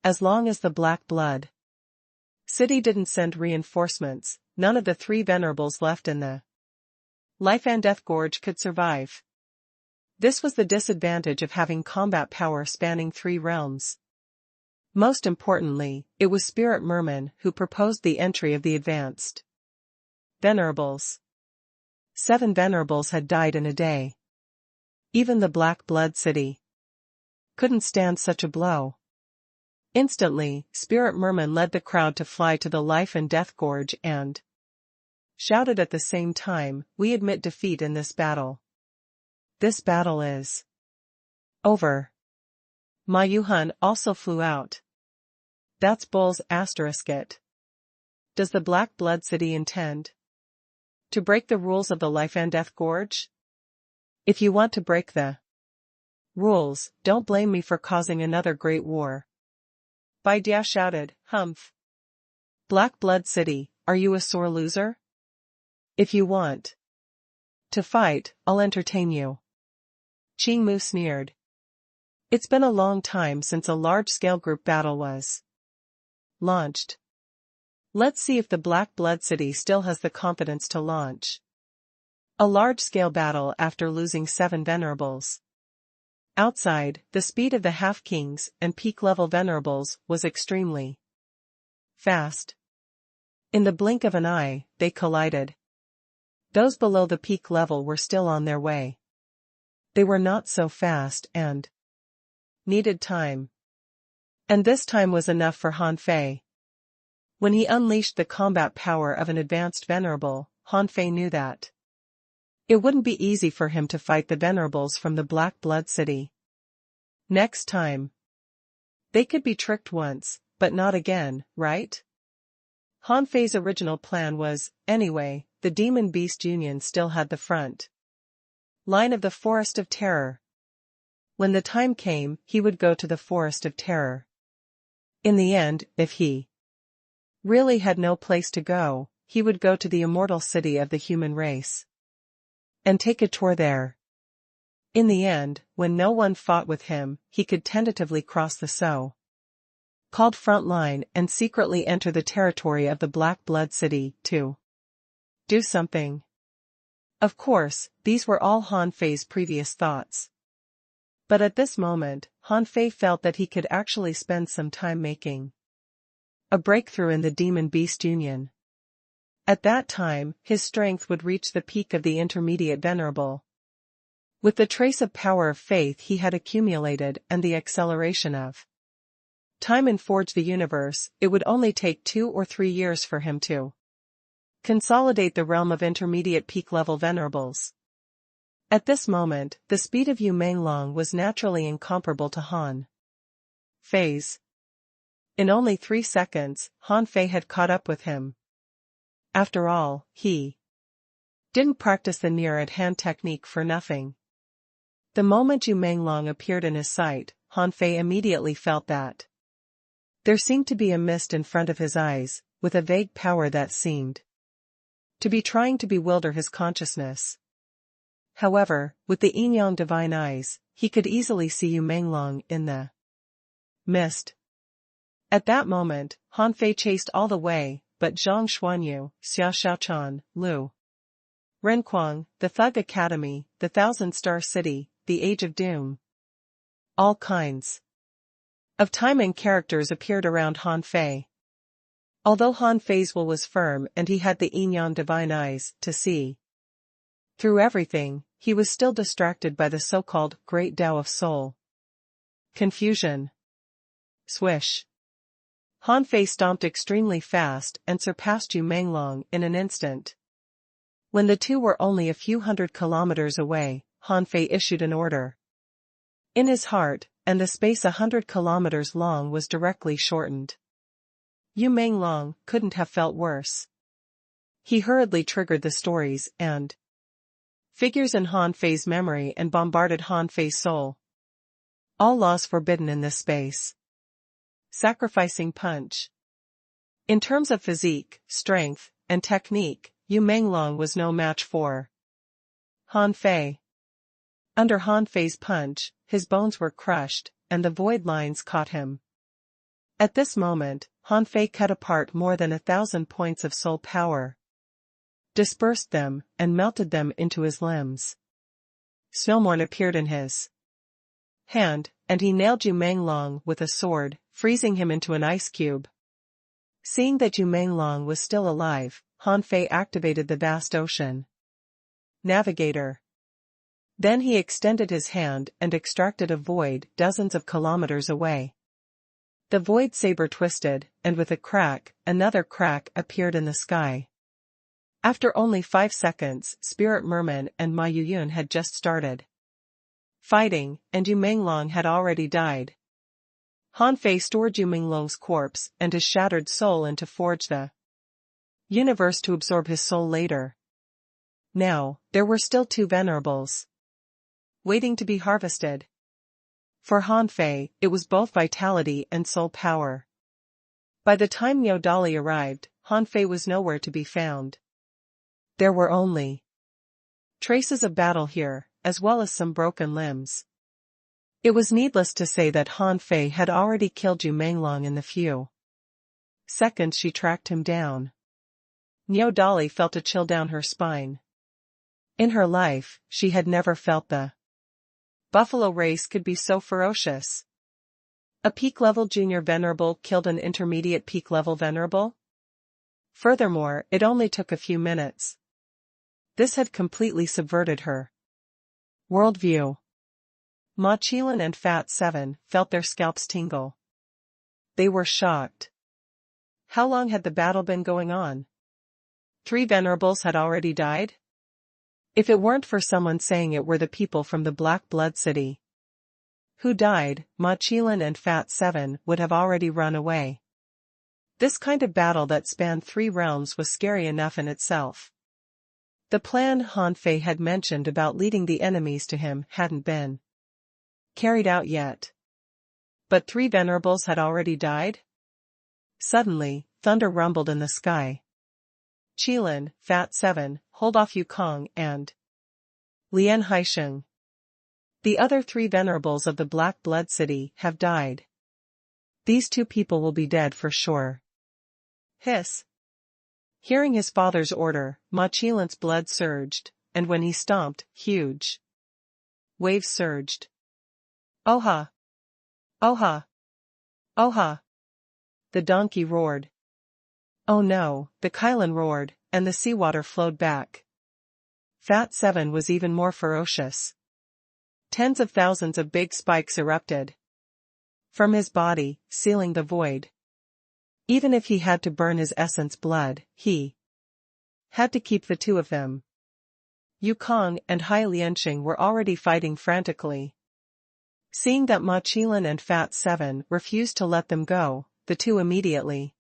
As long as the Black Blood City didn't send reinforcements, none of the three venerables left in the Life and Death Gorge could survive. This was the disadvantage of having combat power spanning three realms. Most importantly, it was Spirit Merman who proposed the entry of the advanced venerables. 7 venerables had died in a day. Even the Black Blood City couldn't stand such a blow. Instantly, Spirit Merman led the crowd to fly to the Life and Death Gorge and shouted at the same time, "We admit defeat in this battle. This battle is over." Ma Yuhan also flew out. "That's Bull's it. Does the Black Blood City intend to break the rules of the Life and Death Gorge? If you want to break the rules, don't blame me for causing another great war." Bai Dia shouted, "Humph! Black Blood City, are you a sore loser? If you want to fight, I'll entertain you." Qing Mu sneered. "It's been a long time since a large-scale group battle was launched. Let's see if the Black Blood City still has the confidence to launch a large-scale battle after losing 7 venerables." Outside, the speed of the half-kings and peak-level venerables was extremely fast. In the blink of an eye, they collided. Those below the peak level were still on their way. They were not so fast and needed time. And this time was enough for Han Fei. When he unleashed the combat power of an advanced venerable, Han Fei knew that it wouldn't be easy for him to fight the venerables from the Black Blood City. Next time. They could be tricked once, but not again, right? Han Fei's original plan was, anyway, the Demon Beast Union still had the front line of the Forest of Terror. When the time came, he would go to the Forest of Terror. In the end, if he really had no place to go, he would go to the immortal city of the human race and take a tour there. In the end, when no one fought with him, he could tentatively cross the so-called front line and secretly enter the territory of the Black Blood City, to do something. Of course, these were all Han Fei's previous thoughts. But at this moment, Han Fei felt that he could actually spend some time making a breakthrough in the Demon Beast Union. At that time, his strength would reach the peak of the intermediate venerable. With the trace of power of faith he had accumulated and the acceleration of time in Forge the Universe, it would only take 2 or 3 years for him to consolidate the realm of intermediate peak-level venerables. At this moment, the speed of Yu Menglong was naturally incomparable to Han Fei's. In only 3 seconds, Han Fei had caught up with him. After all, he didn't practice the near-at-hand technique for nothing. The moment Yu Menglong appeared in his sight, Han Fei immediately felt that there seemed to be a mist in front of his eyes, with a vague power that seemed to be trying to bewilder his consciousness. However, with the yin-yang divine eyes, he could easily see Yu Menglong in the mist. At that moment, Han Fei chased all the way, but Zhang Xuanyu, Xia Xiaochan, Lu Renquang, the Thug Academy, the Thousand-Star City, the Age of Doom. All kinds of time and characters appeared around Han Fei. Although Han Fei's will was firm and he had the yin-yang divine eyes to see through everything, he was still distracted by the so-called Great Tao of Soul. Confusion. Swish. Han Fei stomped extremely fast and surpassed Yu Menglong in an instant. When the two were only a few hundred kilometers away, Han Fei issued an order. In his heart, and the space 100 kilometers long was directly shortened. Yu Menglong couldn't have felt worse. He hurriedly triggered the stories and figures in Han Fei's memory and bombarded Han Fei's soul. All laws forbidden in this space. Sacrificing punch. In terms of physique, strength, and technique, Yu Menglong was no match for Han Fei. Under Han Fei's punch, his bones were crushed, and the void lines caught him. At this moment, Han Fei cut apart more than 1,000 points of soul power, dispersed them, and melted them into his limbs. Snowmorn appeared in his hand, and he nailed Yu Manglong with a sword, freezing him into an ice cube. Seeing that Yu Manglong was still alive, Han Fei activated the vast ocean navigator. Then he extended his hand and extracted a void dozens of kilometers away. The void saber twisted, and with a crack, another crack appeared in the sky. After only 5 seconds, Spirit Merman and Ma Yuyun had just started fighting, and Yu Manglong had already died. Han Fei stored Yu Manglong's corpse and his shattered soul in to forge the universe to absorb his soul later. Now, there were still 2 venerables waiting to be harvested. For Han Fei, it was both vitality and soul power. By the time Niao Dali arrived, Han Fei was nowhere to be found. There were only traces of battle here, as well as some broken limbs. It was needless to say that Han Fei had already killed Yu Manglong in the few seconds she tracked him down. Niao Dali felt a chill down her spine. In her life, she had never felt the buffalo race could be so ferocious. A peak-level junior venerable killed an intermediate peak-level venerable? Furthermore, it only took a few minutes. This had completely subverted her worldview. Ma Qilin and Fat 7 felt their scalps tingle. They were shocked. How long had the battle been going on? 3 venerables had already died? If it weren't for someone saying it were the people from the Black Blood City who died, Ma Qilin and Fat 7 would have already run away. This kind of battle that spanned 3 realms was scary enough in itself. The plan Han Fei had mentioned about leading the enemies to him hadn't been carried out yet. But 3 venerables had already died? Suddenly, thunder rumbled in the sky. Qilin, Fat 7, hold off Yukong and Lian Haisheng. The other 3 venerables of the Black Blood City have died. These 2 people will be dead for sure. Hiss. Hearing his father's order, Ma Qilin's blood surged, and when he stomped, huge waves surged. Oha! Oha! Oha! The donkey roared. Oh no, the Kylin roared, and the seawater flowed back. Fat 7 was even more ferocious. Tens of thousands of big spikes erupted from his body, sealing the void. Even if he had to burn his essence blood, he had to keep the 2 of them. Yukong and Hai Lianxing were already fighting frantically. Seeing that Ma Qilin and Fat 7 refused to let them go, the 2 immediately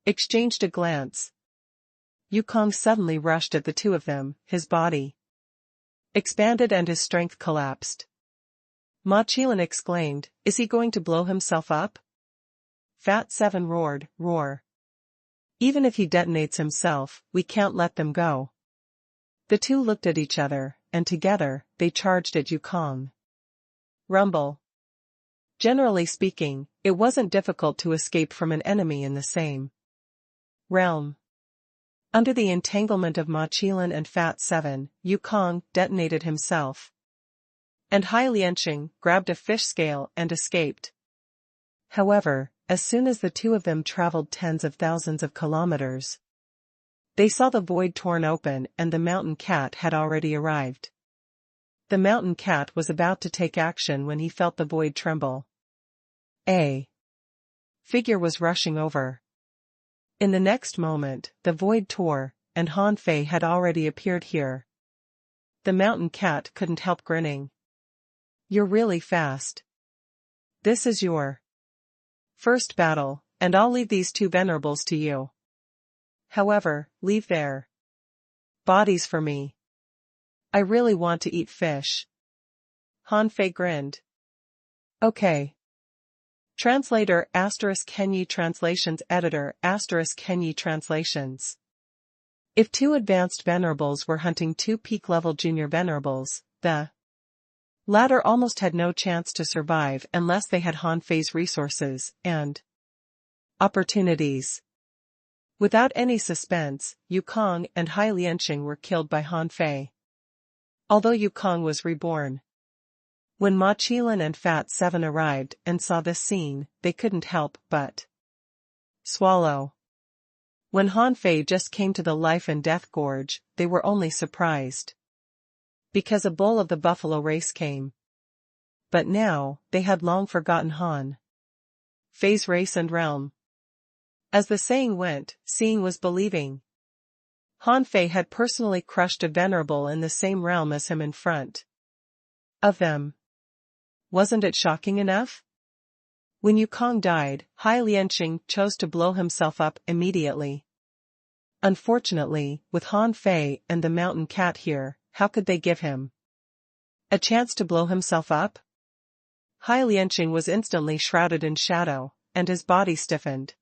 exchanged a glance. Yukong suddenly rushed at the 2 of them, his body expanded and his strength collapsed. Ma Qilin exclaimed, "Is he going to blow himself up?" Fat 7 roared, "Roar. Even if he detonates himself, we can't let them go." The 2 looked at each other, and together, they charged at Yukong. Rumble. Generally speaking, it wasn't difficult to escape from an enemy in the same realm. Under the entanglement of Ma Qilin and Fat 7, Yukong detonated himself. And Hai Lianxing grabbed a fish scale and escaped. However, as soon as the 2 of them traveled tens of thousands of kilometers, they saw the void torn open and the mountain cat had already arrived. The mountain cat was about to take action when he felt the void tremble. A figure was rushing over. In the next moment, the void tore, and Han Fei had already appeared here. The mountain cat couldn't help grinning. "You're really fast. This is your first battle, and I'll leave these 2 venerables to you. However, leave their bodies for me. I really want to eat fish." Han Fei grinned. Okay. Translator *Kenyi Translations Editor *Kenyi Translations. If 2 advanced venerables were hunting 2 peak-level junior venerables, the latter almost had no chance to survive unless they had Han Fei's resources, and Opportunities. Without any suspense, Yukong and Hai Lianqing were killed by Han Fei. Although Yukong was reborn. When Ma Qilin and Fat Seven arrived and saw this scene, they couldn't help but swallow. When Han Fei just came to the life and death gorge, they were only surprised. Because a bull of the buffalo race came. But now, they had long forgotten Han Fei's race and realm. As the saying went, seeing was believing. Han Fei had personally crushed a venerable in the same realm as him in front of them. Wasn't it shocking enough? When Yukong died, Hai Lianqing chose to blow himself up immediately. Unfortunately, with Han Fei and the mountain cat here, how could they give him a chance to blow himself up? Hai Lianqing was instantly shrouded in shadow, and his body stiffened.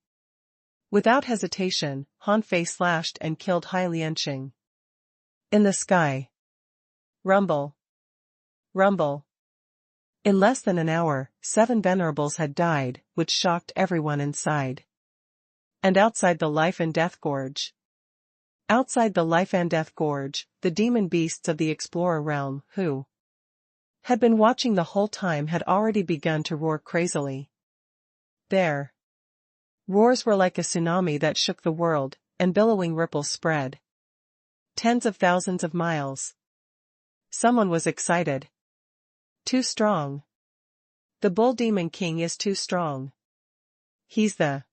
Without hesitation, Han Fei slashed and killed Hai Lianqing. In the sky. Rumble. Rumble. In less than an hour, 7 venerables had died, which shocked everyone inside. And outside the life and death gorge. Outside the life and death gorge, the demon beasts of the explorer realm, who had been watching the whole time, had already begun to roar crazily. Their roars were like a tsunami that shook the world, and billowing ripples spread tens of thousands of miles. Someone was excited. Too strong. The Bull Demon King is too strong. He's the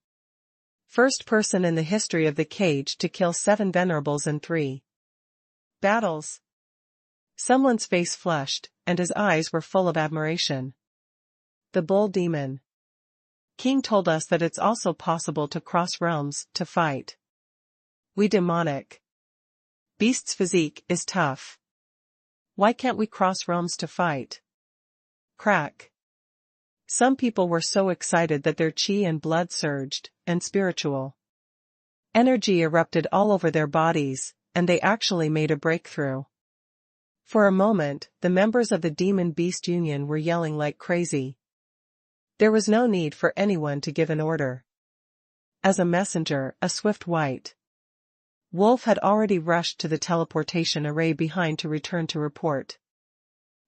first person in the history of the cage to kill 7 venerables in 3 battles. Someone's face flushed, and his eyes were full of admiration. The Bull Demon King told us that it's also possible to cross realms to fight. We demonic beast's physique is tough. Why can't we cross realms to fight? Crack. Some people were so excited that their chi and blood surged, and spiritual energy erupted all over their bodies, and they actually made a breakthrough. For a moment, the members of the Demon Beast Union were yelling like crazy. There was no need for anyone to give an order. As a messenger, a swift white wolf had already rushed to the teleportation array behind to return to report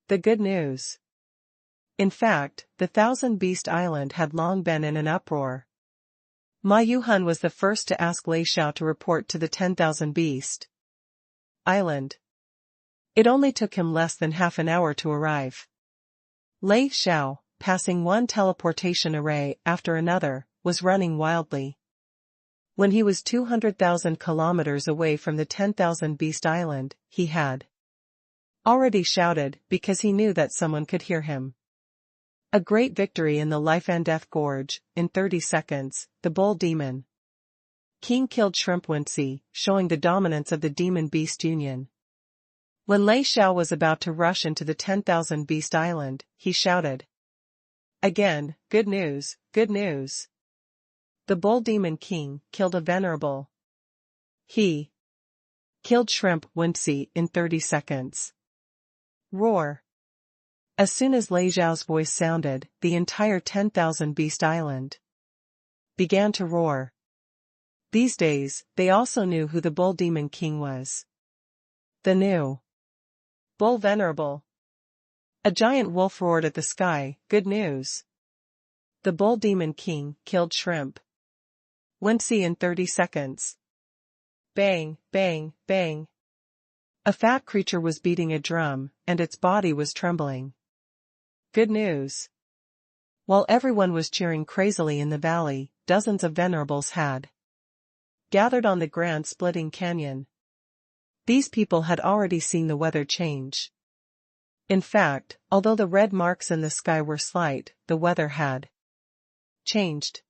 the good news. In fact, the 1,000-beast island had long been in an uproar. Ma Yuhan was the first to ask Lei Xiao to report to the 10,000-beast island. It only took him less than half an hour to arrive. Lei Xiao, passing one teleportation array after another, was running wildly. When he was 200,000 kilometers away from the 10,000-beast island, he had already shouted because he knew that someone could hear him. A great victory in the life and death gorge. In 30 seconds, the Bull Demon King killed Shrimp Wincy, showing the dominance of the Demon Beast Union. When Lei Xiao was about to rush into the 10,000-beast island, he shouted again, good news, good news. The Bull Demon King killed a venerable. He killed Shrimp Wincy in 30 seconds. Roar. As soon as Lei Xiao's voice sounded, the entire 10,000-beast island began to roar. These days, they also knew who the Bull Demon King was. The new Bull Venerable. A giant wolf roared at the sky, good news. The Bull Demon King killed Shrimp Wincy in 30 seconds. Bang, bang, bang. A fat creature was beating a drum, and its body was trembling. Good news. While everyone was cheering crazily in the valley, dozens of venerables had gathered on the Grand Splitting Canyon. These people had already seen the weather change. In fact, although the red marks in the sky were slight, the weather had changed.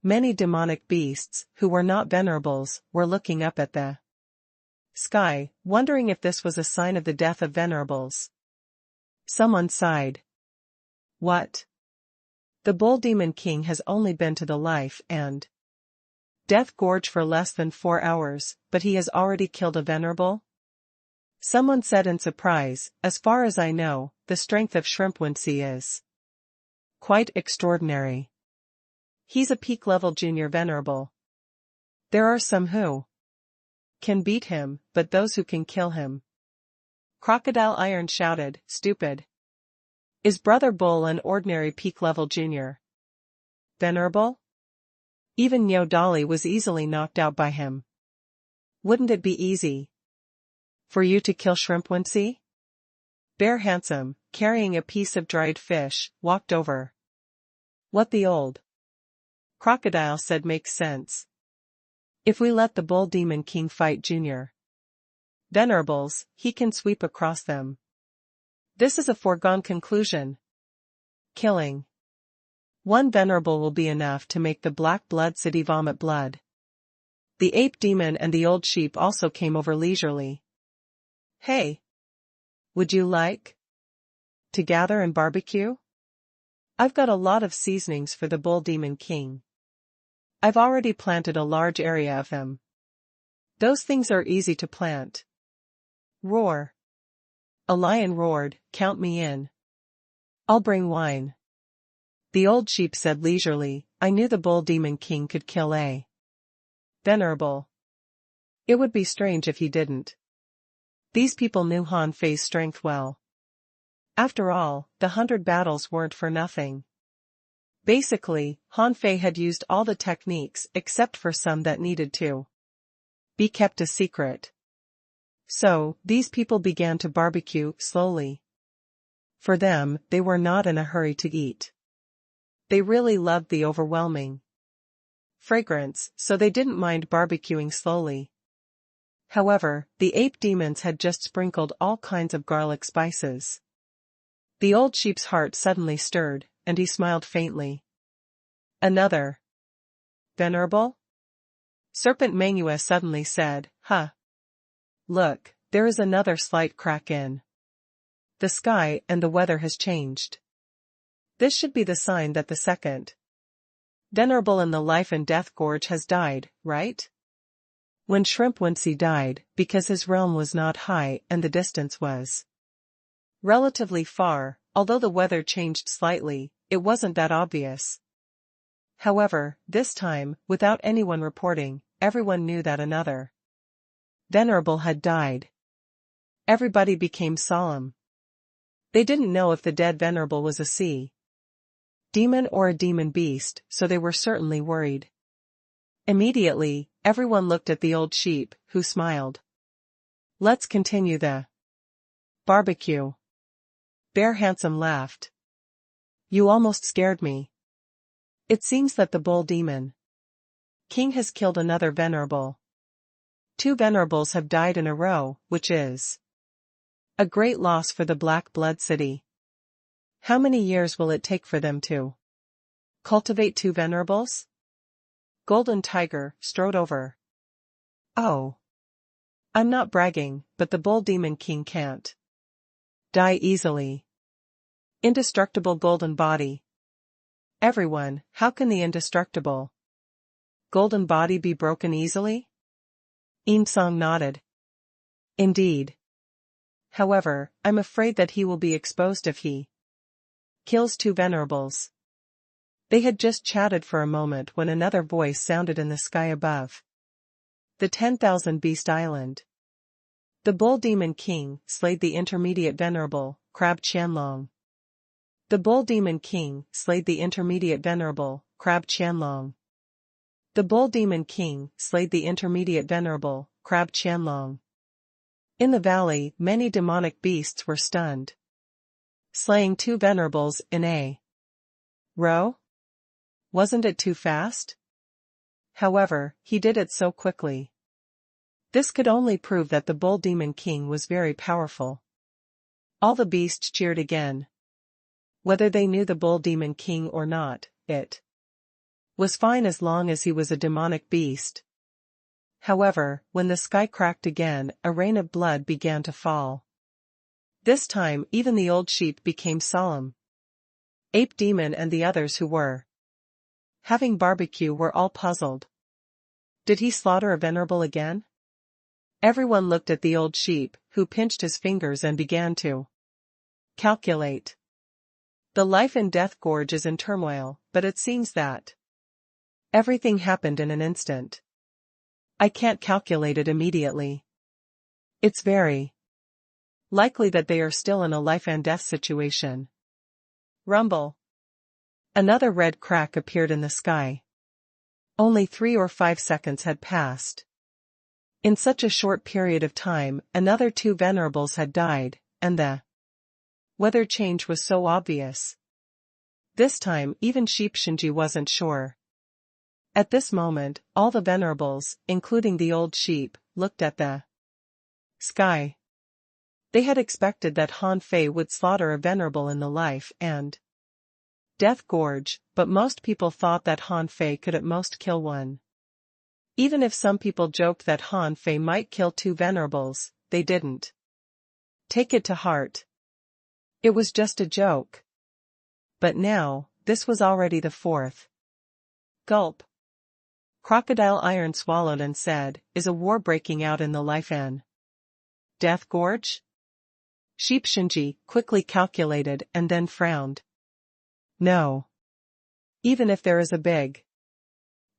Many demonic beasts, who were not venerables, were looking up at the sky, wondering if this was a sign of the death of venerables. Someone sighed. What? The Bull Demon King has only been to the life and death gorge for less than 4 hours, but he has already killed a venerable? Someone said in surprise, as far as I know, the strength of Shrimp Wincy is quite extraordinary. He's a peak-level junior venerable. There are some who can beat him, but those who can kill him. Crocodile Iron shouted, stupid. Is Brother Bull an ordinary peak-level junior venerable? Even Yo Dolly was easily knocked out by him. Wouldn't it be easy for you to kill Shrimpwancy? Bear Handsome, carrying a piece of dried fish, walked over. What the old crocodile said makes sense. If we let the Bull Demon King fight junior venerables, he can sweep across them. This is a foregone conclusion. Killing one venerable will be enough to make the Black Blood City vomit blood. The ape demon and the old sheep also came over leisurely. Hey! Would you like to gather and barbecue? I've got a lot of seasonings for the Bull Demon King. I've already planted a large area of them. Those things are easy to plant. Roar! A lion roared, count me in. I'll bring wine. The old sheep said leisurely, I knew the Bull Demon King could kill a venerable. It would be strange if he didn't. These people knew Han Fei's strength well. After all, the 100 battles weren't for nothing. Basically, Han Fei had used all the techniques except for some that needed to be kept a secret. So, these people began to barbecue slowly. For them, they were not in a hurry to eat. They really loved the overwhelming fragrance, so they didn't mind barbecuing slowly. However, the ape demons had just sprinkled all kinds of garlic spices. The old sheep's heart suddenly stirred, and he smiled faintly. Another venerable? Serpent Mangua suddenly said, huh. Look, there is another slight crack in the sky and the weather has changed. This should be the sign that the second venerable in the life and death gorge has died, right? When Shrimpwancy died, because his realm was not high and the distance was relatively far, although the weather changed slightly, it wasn't that obvious. However, this time, without anyone reporting, everyone knew that another venerable had died. Everybody became solemn. They didn't know if the dead venerable was a sea demon or a demon beast, so they were certainly worried. Immediately, everyone looked at the old sheep, who smiled. Let's continue the barbecue. Bear Handsome laughed. You almost scared me. It seems that the Bull Demon King has killed another venerable. 2 venerables have died in a row, which is a great loss for the Black Blood City. How many years will it take for them to cultivate 2 venerables? Golden Tiger strode over. Oh. I'm not bragging, but the Bull Demon King can't die easily. Indestructible golden body. Everyone, how can the indestructible golden body be broken easily? Song nodded. Indeed. However, I'm afraid that he will be exposed if he kills 2 venerables. They had just chatted for a moment when another voice sounded in the sky above. The 10,000 Beast Island. The Bull Demon King slayed the intermediate venerable, Crab Chanlong. The Bull Demon King slayed the intermediate venerable, Crab Chanlong. The Bull Demon King slayed the intermediate venerable, Crab Chanlong. In the valley, many demonic beasts were stunned. Slaying 2 venerables in a row? Wasn't it too fast? However, he did it so quickly. This could only prove that the Bull Demon King was very powerful. All the beasts cheered again. Whether they knew the Bull Demon King or not, it was fine as long as he was a demonic beast. However, when the sky cracked again, a rain of blood began to fall. This time even the old sheep became solemn. Ape Demon and the others who were having barbecue were all puzzled. Did he slaughter a venerable again? Everyone looked at the old sheep, who pinched his fingers and began to calculate. The life and death gorge is in turmoil, but it seems that Everything happened in an instant. I can't calculate it immediately. It's very likely that they are still in a life and death situation. Rumble. Another red crack appeared in the sky. Only 3 or 5 seconds had passed. In such a short period of time, another 2 venerables had died, and the weather change was so obvious. This time even Sheep Shinji wasn't sure. At this moment, all the venerables, including the old sheep, looked at the sky. They had expected that Han Fei would slaughter a venerable in the life and death gorge, but most people thought that Han Fei could at most kill one. Even if some people joked that Han Fei might kill 2 venerables, they didn't take it to heart. It was just a joke. But now, this was already the 4th. Gulp. Crocodile Iron swallowed and said, "Is a war breaking out in the life and death gorge?" Sheep Shinji quickly calculated and then frowned. No. Even if there is a big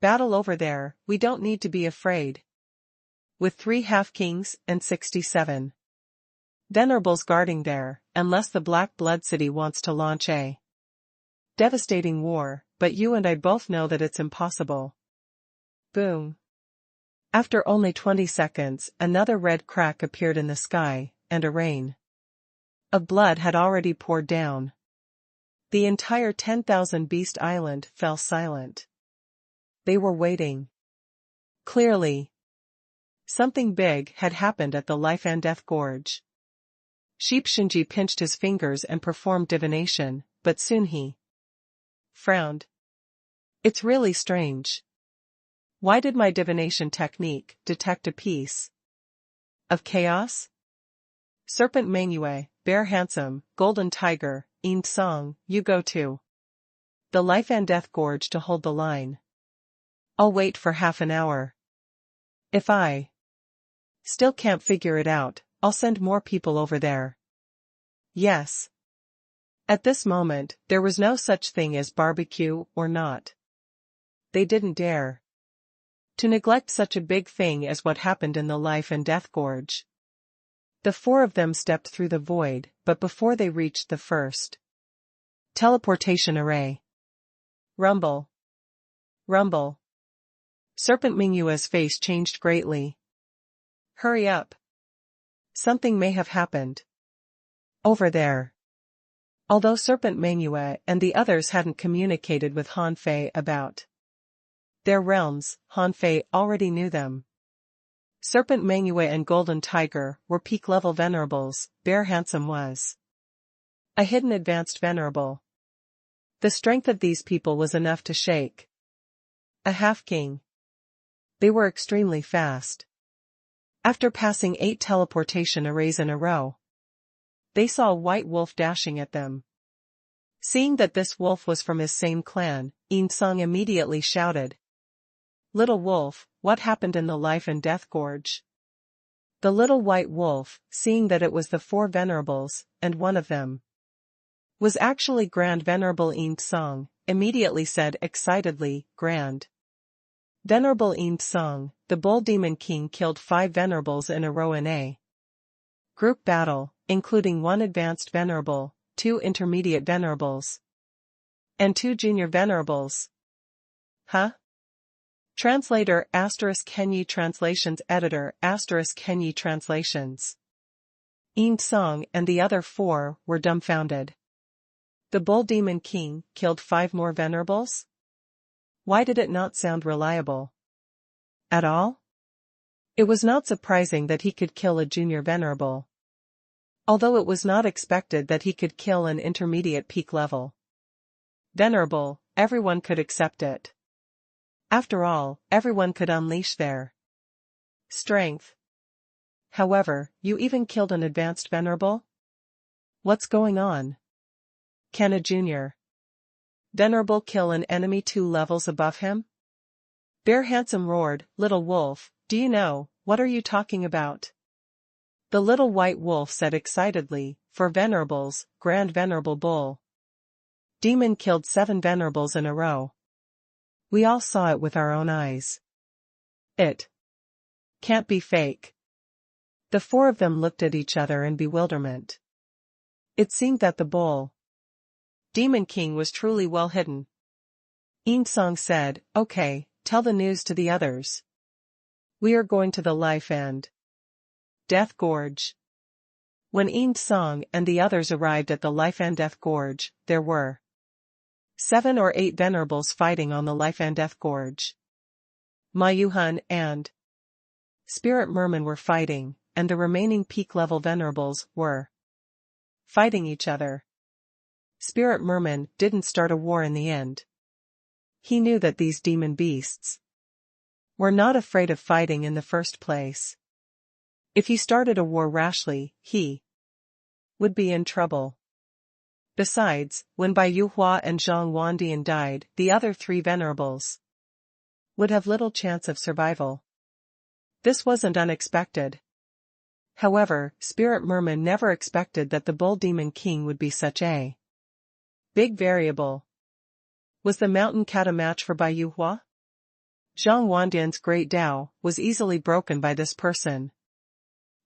battle over there, we don't need to be afraid. With 3 half-kings and 67 venerables guarding there, unless the Black Blood City wants to launch a devastating war, but you and I both know that it's impossible. Boom. After only 20 seconds, another red crack appeared in the sky, and a rain of blood had already poured down. The entire 10,000 Beast Island fell silent. They were waiting. Clearly, something big had happened at the Life and Death Gorge. Sheep Shinji pinched his fingers and performed divination, but soon he frowned. It's really strange. Why did my divination technique detect a piece of chaos? Serpent Mangyue, Bear Handsome, Golden Tiger, Yin Song, you go to the Life and Death Gorge to hold the line. I'll wait for half an hour. If I still can't figure it out, I'll send more people over there. Yes. At this moment, there was no such thing as barbecue or not. They didn't dare to neglect such a big thing as what happened in the Life and Death Gorge. The 4 of them stepped through the void, but before they reached the first teleportation array. Rumble. Rumble. Serpent Mingyue's face changed greatly. Hurry up. Something may have happened over there. Although Serpent Mangyue and the others hadn't communicated with Han Fei about their realms, Han Fei already knew them. Serpent Mangyue and Golden Tiger were peak-level venerables, Bear Handsome was a hidden advanced venerable. The strength of these people was enough to shake a half-king. They were extremely fast. After passing 8 teleportation arrays in a row, they saw a white wolf dashing at them. Seeing that this wolf was from his same clan, Yin Song immediately shouted, "Little wolf, what happened in the Life and Death Gorge?" The little white wolf, seeing that it was the 4 venerables, and one of them was actually Grand Venerable Yin Song, immediately said excitedly, "Grand Venerable Yin Song, the Bull Demon King killed 5 venerables in a row in a group battle, including 1 advanced venerable, 2 intermediate venerables, and 2 junior venerables." Huh? Translator *Kenyi Translations Editor *Kenyi Translations. Yin Song and the other 4 were dumbfounded. The Bull Demon King killed 5 more venerables? Why did it not sound reliable at all? It was not surprising that he could kill a junior venerable, although it was not expected that he could kill an intermediate peak level venerable. Everyone could accept it. After all, everyone could unleash their strength. However, you even killed an advanced venerable? What's going on? Can a junior venerable kill an enemy 2 levels above him? Bear Handsome roared, "Little wolf, do you know, what are you talking about?" The little white wolf said excitedly, "For venerables, Grand Venerable Bull Demon killed 7 venerables in a row." We all saw it with our own eyes. It can't be fake. The four of them looked at each other in bewilderment. It seemed that the bull demon king was truly well hidden. Song said, "Okay, tell the news to the others. We are going to the Life and Death Gorge." When Song and the others arrived at the Life and Death Gorge, there were 7 or 8 venerables fighting on the Life and Death Gorge. Ma Yuhan and Spirit Merman were fighting, and the remaining peak-level venerables were fighting each other. Spirit Merman didn't start a war in the end. He knew that these demon beasts were not afraid of fighting in the first place. If he started a war rashly, he would be in trouble. Besides, when Bai Yuhua and Zhang Wandian died, the other 3 venerables would have little chance of survival. This wasn't unexpected. However, Spirit Merman never expected that the Bull Demon King would be such a big variable. Was the mountain cat a match for Bai Yuhua? Zhang Wandian's great Tao was easily broken by this person.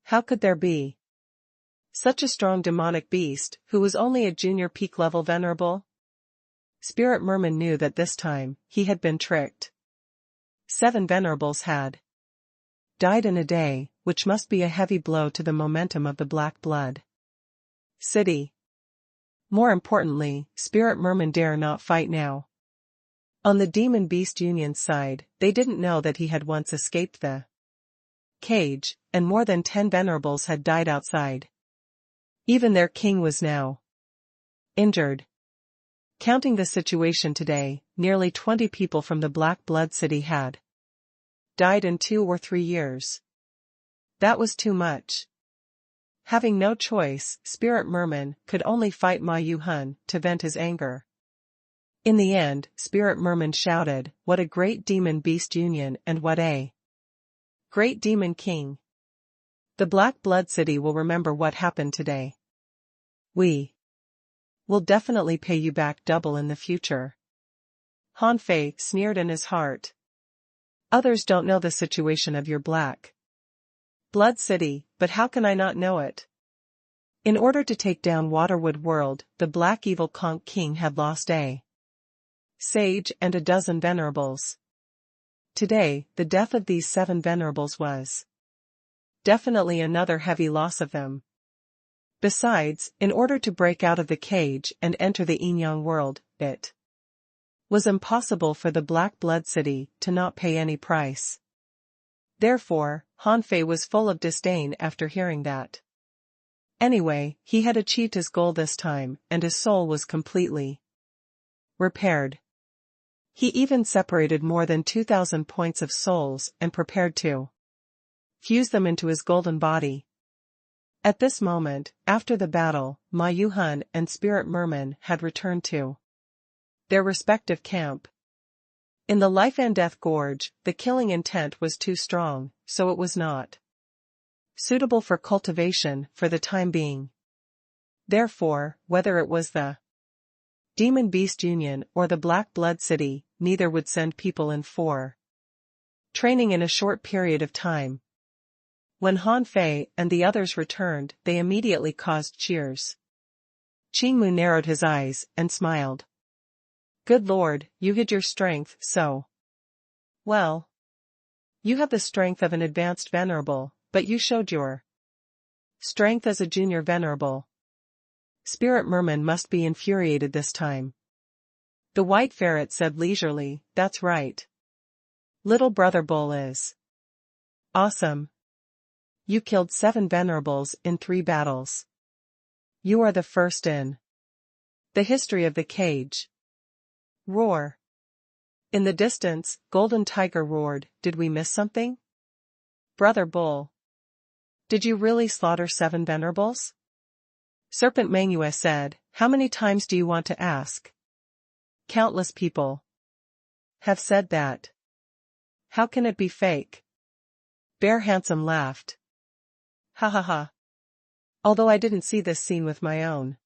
How could there be such a strong demonic beast who was only a junior peak-level venerable? Spirit Merman knew that this time he had been tricked. 7 venerables had died in a day, which must be a heavy blow to the momentum of the Black Blood City. More importantly, Spirit Merman dare not fight now. On the Demon Beast Union's side, they didn't know that he had once escaped the cage, and more than 10 venerables had died outside. Even their king was now injured. Counting the situation today, nearly 20 people from the Black Blood City had died in 2 or 3 years. That was too much. Having no choice, Spirit Merman could only fight Ma Yuhan to vent his anger. In the end, Spirit Merman shouted, "What a great demon beast union and what a great demon king! The Black Blood City will remember what happened today. We will definitely pay you back double in the future." Han Fei sneered in his heart. "Others don't know the situation of your Black Blood City, but how can I not know it? In order to take down Waterwood World, the Black Evil Conch King had lost a sage and a dozen venerables. Today, the death of these 7 venerables was definitely another heavy loss of them. Besides, in order to break out of the cage and enter the Yin-Yang world, it was impossible for the Black Blood City to not pay any price. Therefore, Han Fei was full of disdain after hearing that. Anyway, he had achieved his goal this time, and his soul was completely repaired. He even separated more than 2,000 points of souls and prepared to fuse them into his golden body. At this moment, after the battle, Ma Yuhan and Spirit Merman had returned to their respective camp. In the Life and Death Gorge, the killing intent was too strong, so it was not suitable for cultivation for the time being. Therefore, whether it was the Demon Beast Union or the Black Blood City, neither would send people in for training in a short period of time. When Han Fei and the others returned, they immediately caused cheers. Qingmu narrowed his eyes and smiled. "Good Lord, you hid your strength so well. You have the strength of an advanced venerable, but you showed your strength as a junior venerable." Spirit Merman must be infuriated this time. The White Ferret said leisurely, "That's right. Little Brother Bull is awesome. You killed 7 venerables in 3 battles. You are the first in the history of the cage." Roar. In the distance, Golden Tiger roared, "Did we miss something? Brother Bull. Did you really slaughter 7 venerables?" Serpent Mangua said, "How many times do you want to ask? Countless people have said that. How can it be fake?" Bear Handsome laughed. "Ha ha ha. Although I didn't see this scene with my own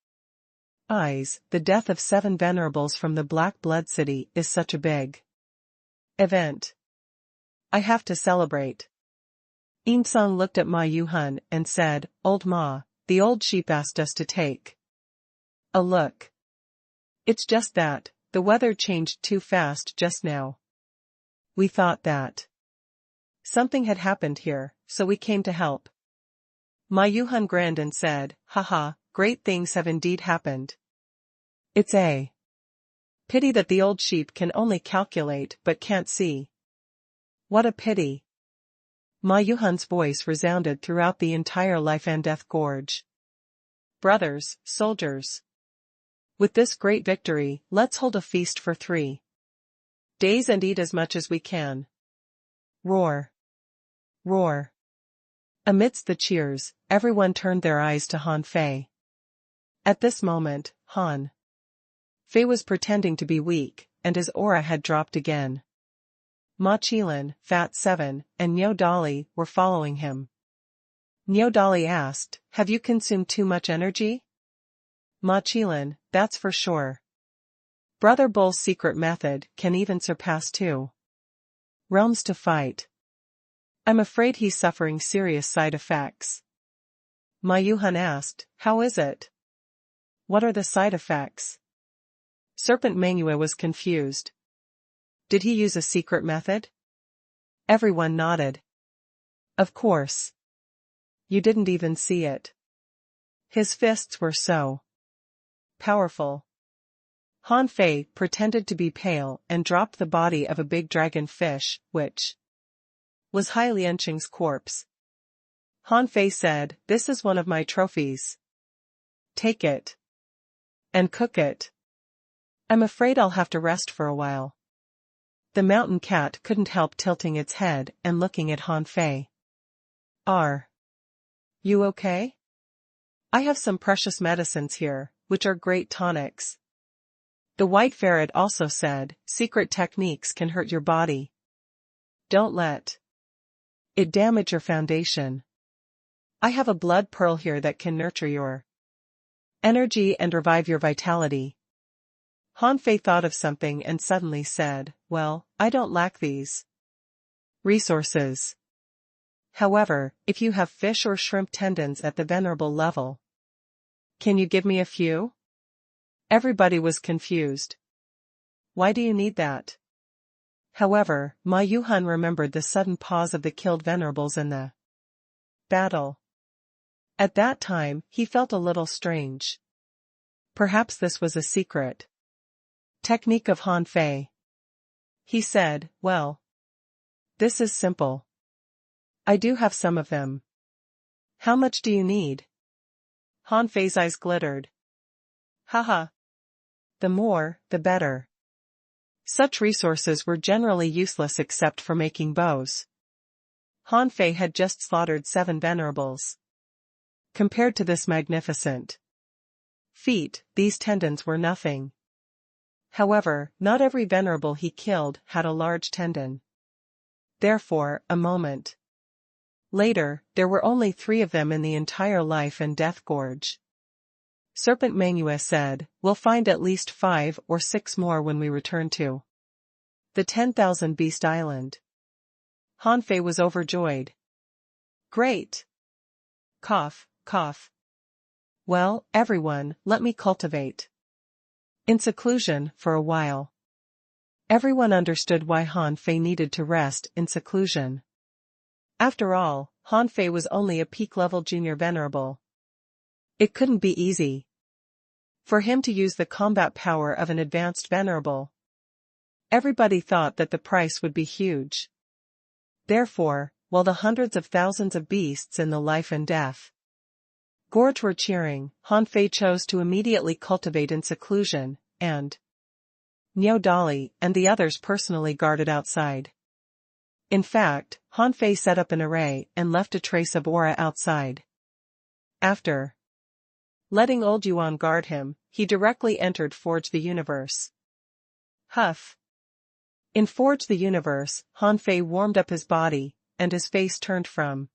eyes, the death of 7 venerables from the Black Blood City is such a big Event. I have to celebrate. Insung looked at Ma Yuhan and said, Old Ma, the old sheep asked us to take a look. It's just that, the weather changed too fast just now. We thought that something had happened here, so we came to help. Ma Yuhan grinned and said, Haha, great things have indeed happened. It's a pity that the old sheep can only calculate but can't see. What a pity. Ma Yuhan's voice resounded throughout the entire life and death gorge. Brothers, soldiers. With this great victory, let's hold a feast for 3 days and eat as much as we can. Roar. Roar. Amidst the cheers, everyone turned their eyes to Han Fei. At this moment, Han Fei was pretending to be weak, and his aura had dropped again. Ma Qilin, Fat 7, and Niu Dali were following him. Niu Dali asked, Have you consumed too much energy? Ma Qilin, that's for sure. Brother Bull's secret method can even surpass 2 realms to fight. I'm afraid he's suffering serious side effects. Ma Yuhan asked, How is it? What are the side effects? Serpent Mangue was confused. Did he use a secret method? Everyone nodded. Of course. You didn't even see it. His fists were so powerful. Han Fei pretended to be pale and dropped the body of a big dragon fish, which was Hai Lianqing's corpse. Han Fei said, This is one of my trophies. Take it. And cook it. I'm afraid I'll have to rest for a while. The mountain cat couldn't help tilting its head and looking at Han Fei. Are you okay? I have some precious medicines here, which are great tonics. The white ferret also said, Secret techniques can hurt your body. Don't let it damage your foundation. I have a blood pearl here that can nurture your energy and revive your vitality. Han Fei thought of something and suddenly said, Well, I don't lack these resources. However, if you have fish or shrimp tendons at the venerable level, can you give me a few? Everybody was confused. Why do you need that? However, Ma Yuhan remembered the sudden pause of the killed venerables in the battle. At that time, he felt a little strange. Perhaps this was a secret technique of Han Fei. He said, Well, this is simple. I do have some of them. How much do you need? Han Fei's eyes glittered. Haha. The more, the better. Such resources were generally useless except for making bows. Han Fei had just slaughtered 7 venerables. Compared to this magnificent feat, these tendons were nothing. However, not every venerable he killed had a large tendon. Therefore, a moment later, there were only 3 of them in the entire life and death gorge. Serpent Mangue said, We'll find at least 5 or 6 more when we return to the 10,000 Beast Island. Han Fei was overjoyed. Great! Cough, cough. Well, everyone, let me cultivate in seclusion for a while. Everyone understood why Han Fei needed to rest in seclusion. After all, Han Fei was only a peak-level junior venerable. It couldn't be easy for him to use the combat power of an advanced venerable. Everybody thought that the price would be huge. Therefore, while the hundreds of thousands of beasts in the life and death gorge were cheering, Han Fei chose to immediately cultivate in seclusion, and Niu Dali and the others personally guarded outside. In fact, Han Fei set up an array and left a trace of aura outside. After letting Old Yuan guard him, he directly entered Forge the Universe. Huff. In Forge the Universe, Han Fei warmed up his body, and his face turned from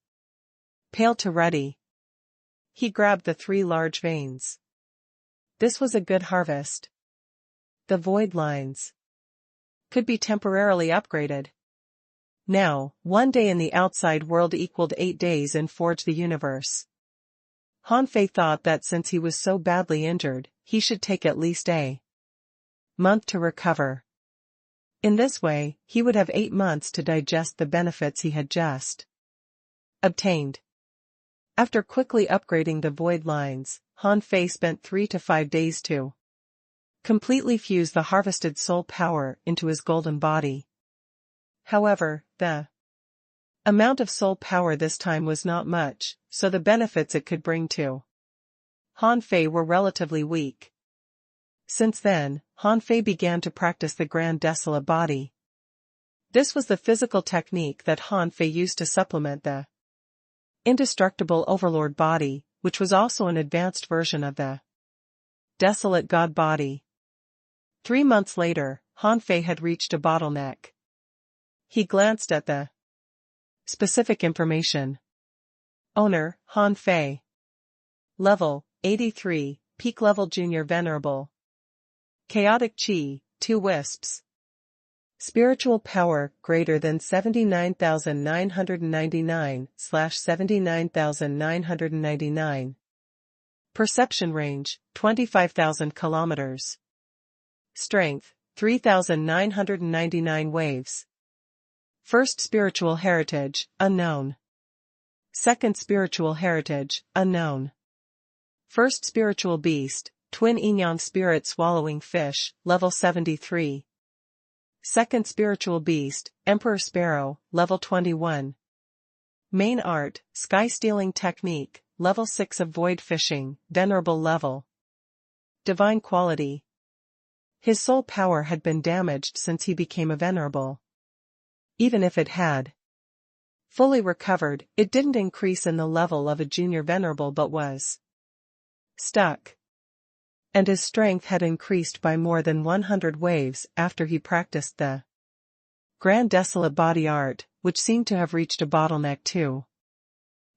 pale to ruddy. He grabbed the 3 large veins. This was a good harvest. The void lines could be temporarily upgraded. Now, 1 day in the outside world equaled 8 days in Forge the Universe. Han Fei thought that since he was so badly injured, he should take at least a month to recover. In this way, he would have 8 months to digest the benefits he had just obtained. After quickly upgrading the void lines, Han Fei spent 3 to 5 days to completely fuse the harvested soul power into his golden body. However, the amount of soul power this time was not much, so the benefits it could bring to Han Fei were relatively weak. Since then, Han Fei began to practice the Grand Desolate Body. This was the physical technique that Han Fei used to supplement the indestructible Overlord Body, which was also an advanced version of the Desolate God Body. 3 months later, Han Fei had reached a bottleneck. He glanced at the specific information. Owner, Han Fei. Level, 83, Peak Level Junior Venerable. Chaotic Chi, 2 wisps. Spiritual power greater than 79,999/79,999. Perception range, 25,000 kilometers. Strength, 3,999 waves. First spiritual heritage, unknown. Second spiritual heritage, unknown. First spiritual beast, twin Inyan spirit swallowing fish, level 73. Second spiritual beast, Emperor Sparrow, level 21. Main art, sky stealing technique, level 6 of void fishing, venerable level. Divine quality. His soul power had been damaged since he became a venerable. Even if it had fully recovered, it didn't increase in the level of a junior venerable but was stuck. And his strength had increased by more than 100 waves after he practiced the Grand Desolate Body art, which seemed to have reached a bottleneck too.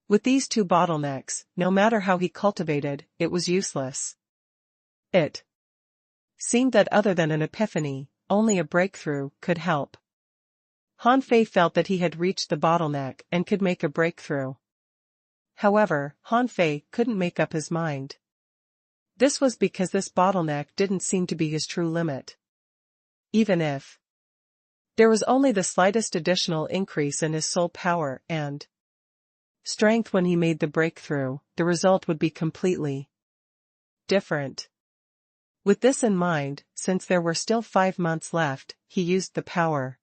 With these 2 bottlenecks, no matter how he cultivated, it was useless. It seemed that other than an epiphany, only a breakthrough could help. Han Fei felt that he had reached the bottleneck and could make a breakthrough. However, Han Fei couldn't make up his mind. This was because this bottleneck didn't seem to be his true limit. Even if there was only the slightest additional increase in his soul power and strength when he made the breakthrough, the result would be completely different. With this in mind, since there were still 5 months left, he used the power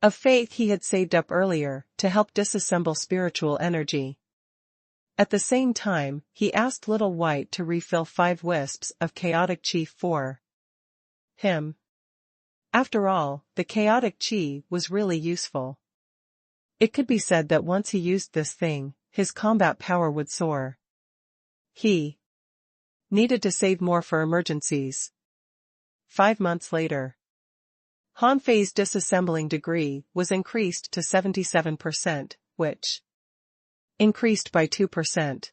of faith he had saved up earlier to help disassemble spiritual energy. At the same time, he asked Little White to refill 5 wisps of chaotic chi for him. After all, the chaotic chi was really useful. It could be said that once he used this thing, his combat power would soar. He needed to save more for emergencies. 5 months later, Han Fei's disassembling degree was increased to 77%, which increased by 2%.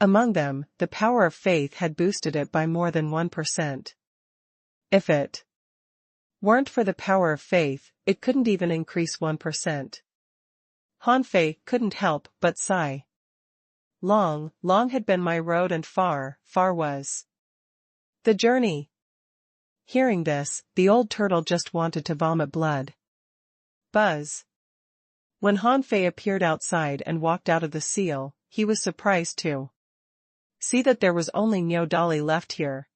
Among them, the power of faith had boosted it by more than 1%. If it weren't for the power of faith, it couldn't even increase 1%. Han Fei couldn't help but sigh. Long, long had been my road and far, far was the journey. Hearing this, the old turtle just wanted to vomit blood. Buzz. When Han Fei appeared outside and walked out of the seal, he was surprised to see that there was only Niu Dali left here.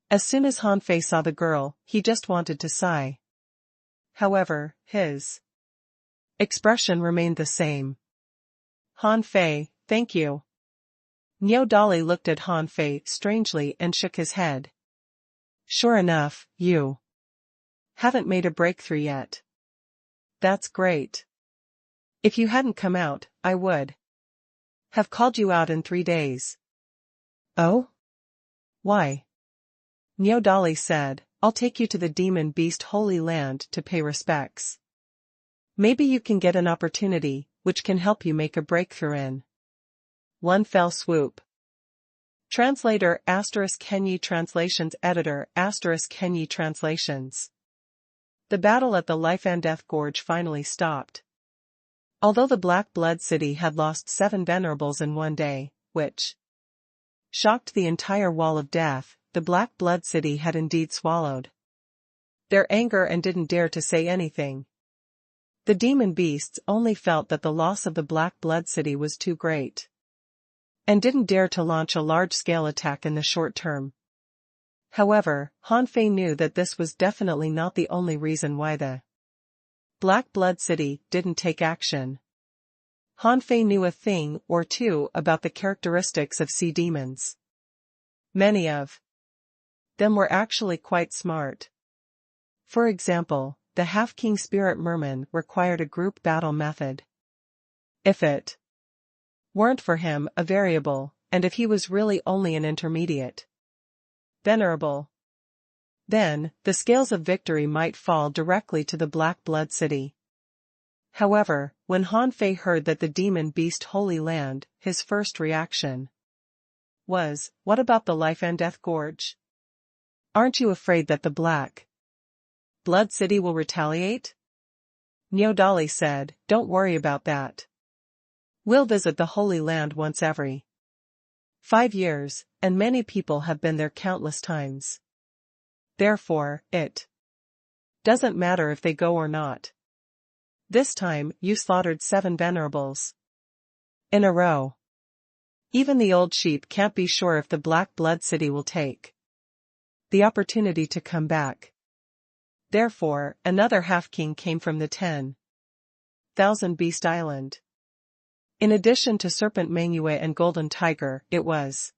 As soon as Han Fei saw the girl, he just wanted to sigh. However, his expression remained the same. Han Fei, thank you. Niu Dali looked at Han Fei strangely and shook his head. Sure enough, you haven't made a breakthrough yet. That's great. If you hadn't come out, I would have called you out in 3 days. Oh? Why? Niu Dali said, I'll take you to the demon beast holy land to pay respects. Maybe you can get an opportunity, which can help you make a breakthrough in one fell swoop. Translator *Kenyi Translations Editor *Kenyi Translations The battle at the Life and Death Gorge finally stopped. Although the Black Blood City had lost 7 venerables in one day, which shocked the entire Wall of Death, the Black Blood City had indeed swallowed their anger and didn't dare to say anything. The demon beasts only felt that the loss of the Black Blood City was too great, and didn't dare to launch a large-scale attack in the short term. However, Han Fei knew that this was definitely not the only reason why the Black Blood City didn't take action. Han Fei knew a thing or two about the characteristics of sea demons. Many of them were actually quite smart. For example, the half-king spirit merman required a group battle method. If it weren't for him a variable, and if he was really only an intermediate venerable, then the scales of victory might fall directly to the Black Blood City. However, when Han Fei heard that the demon beast Holy Land, his first reaction was, what about the Life and Death Gorge? Aren't you afraid that the Black Blood City will retaliate? Niao Dali said, don't worry about that. We'll visit the Holy Land once every 5 years, and many people have been there countless times. Therefore, it doesn't matter if they go or not. This time, you slaughtered 7 venerables in a row. Even the old sheep can't be sure if the Black Blood City will take the opportunity to come back. Therefore, another half-king came from the 10,000 Beast Island. In addition to Serpent Mangue and Golden Tiger, it was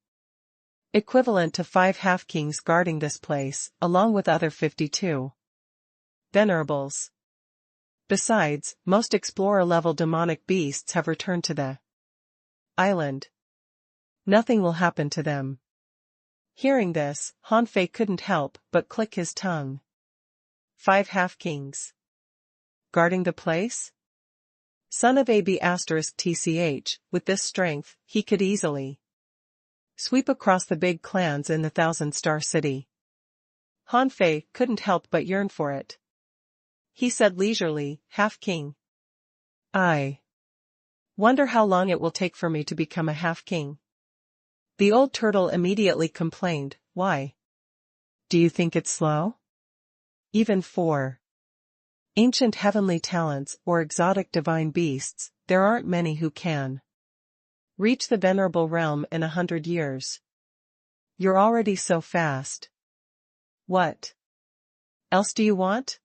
equivalent to 5 half-kings guarding this place, along with other 52 venerables. Besides, most explorer-level demonic beasts have returned to the island. Nothing will happen to them. Hearing this, Han Fei couldn't help but click his tongue. 5 half-kings guarding the place? Son of AB*TCH, with this strength, he could easily sweep across the big clans in the 1,000-star city. Han Fei couldn't help but yearn for it. He said leisurely, half-king. I wonder how long it will take for me to become a half-king. The old turtle immediately complained, why? Do you think it's slow? Even for ancient heavenly talents or exotic divine beasts, there aren't many who can reach the venerable realm in 100 years. You're already so fast. What else do you want?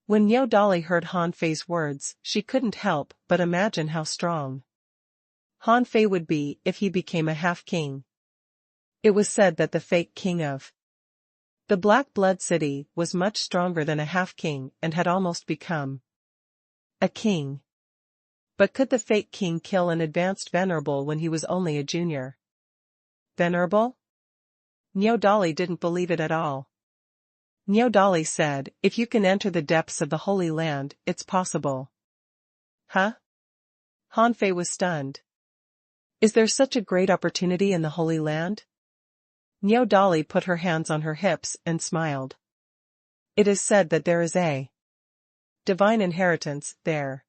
When Niao Dali heard Han Fei's words, she couldn't help but imagine how strong Han Fei would be if he became a half-king. It was said that the fake king of the Black Blood City was much stronger than a half-king and had almost become a king. But could the fake king kill an advanced venerable when he was only a junior venerable? Niao Dali didn't believe it at all. Niao Dali said, if you can enter the depths of the Holy Land, it's possible. Huh? Han Fei was stunned. Is there such a great opportunity in the Holy Land? Niao Dali put her hands on her hips and smiled. It is said that there is a divine inheritance there.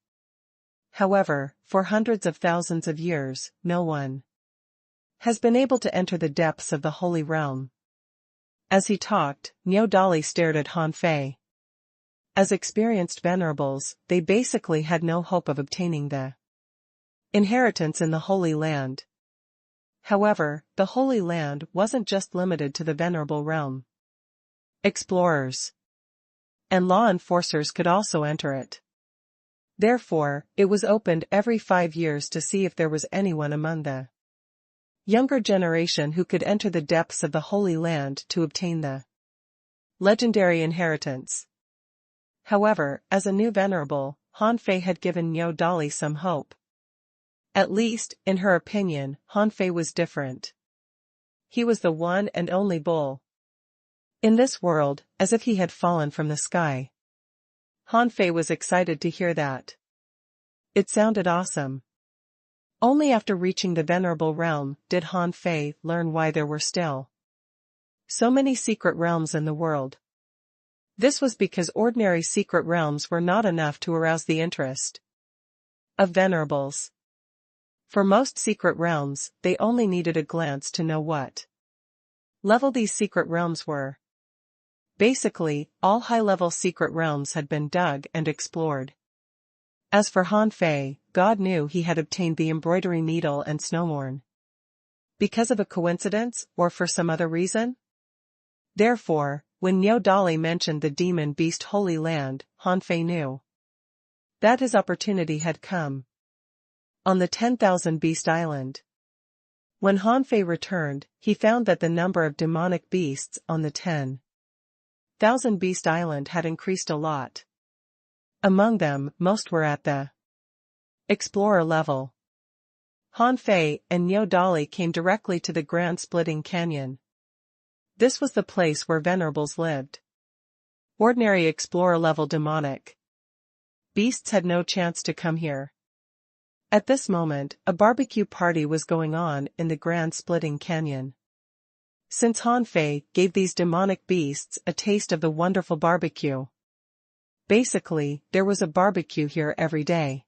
However, for hundreds of thousands of years, no one has been able to enter the depths of the Holy Realm. As he talked, Niao Dali stared at Han Fei. As experienced venerables, they basically had no hope of obtaining the inheritance in the Holy Land. However, the Holy Land wasn't just limited to the venerable realm. Explorers and law enforcers could also enter it. Therefore, it was opened every 5 years to see if there was anyone among the younger generation who could enter the depths of the Holy Land to obtain the legendary inheritance. However, as a new venerable, Han Fei had given Niao Dali some hope. At least, in her opinion, Han Fei was different. He was the one and only bull in this world, as if he had fallen from the sky. Han Fei was excited to hear that. It sounded awesome. Only after reaching the venerable realm did Han Fei learn why there were still so many secret realms in the world. This was because ordinary secret realms were not enough to arouse the interest of venerables. For most secret realms, they only needed a glance to know what level these secret realms were. Basically, all high-level secret realms had been dug and explored. As for Han Fei, God knew he had obtained the embroidery needle and snowhorn. Because of a coincidence, or for some other reason? Therefore, when Niu Dali mentioned the demon beast Holy Land, Han Fei knew that his opportunity had come. On the 10,000 Beast Island. When Han Fei returned, he found that the number of demonic beasts on the 10,000 Beast Island had increased a lot. Among them, most were at the explorer level. Han Fei and Niu Dali came directly to the Grand Splitting Canyon. This was the place where venerables lived. Ordinary explorer-level demonic beasts had no chance to come here. At this moment, a barbecue party was going on in the Grand Splitting Canyon. Since Han Fei gave these demonic beasts a taste of the wonderful barbecue. Basically, there was a barbecue here every day.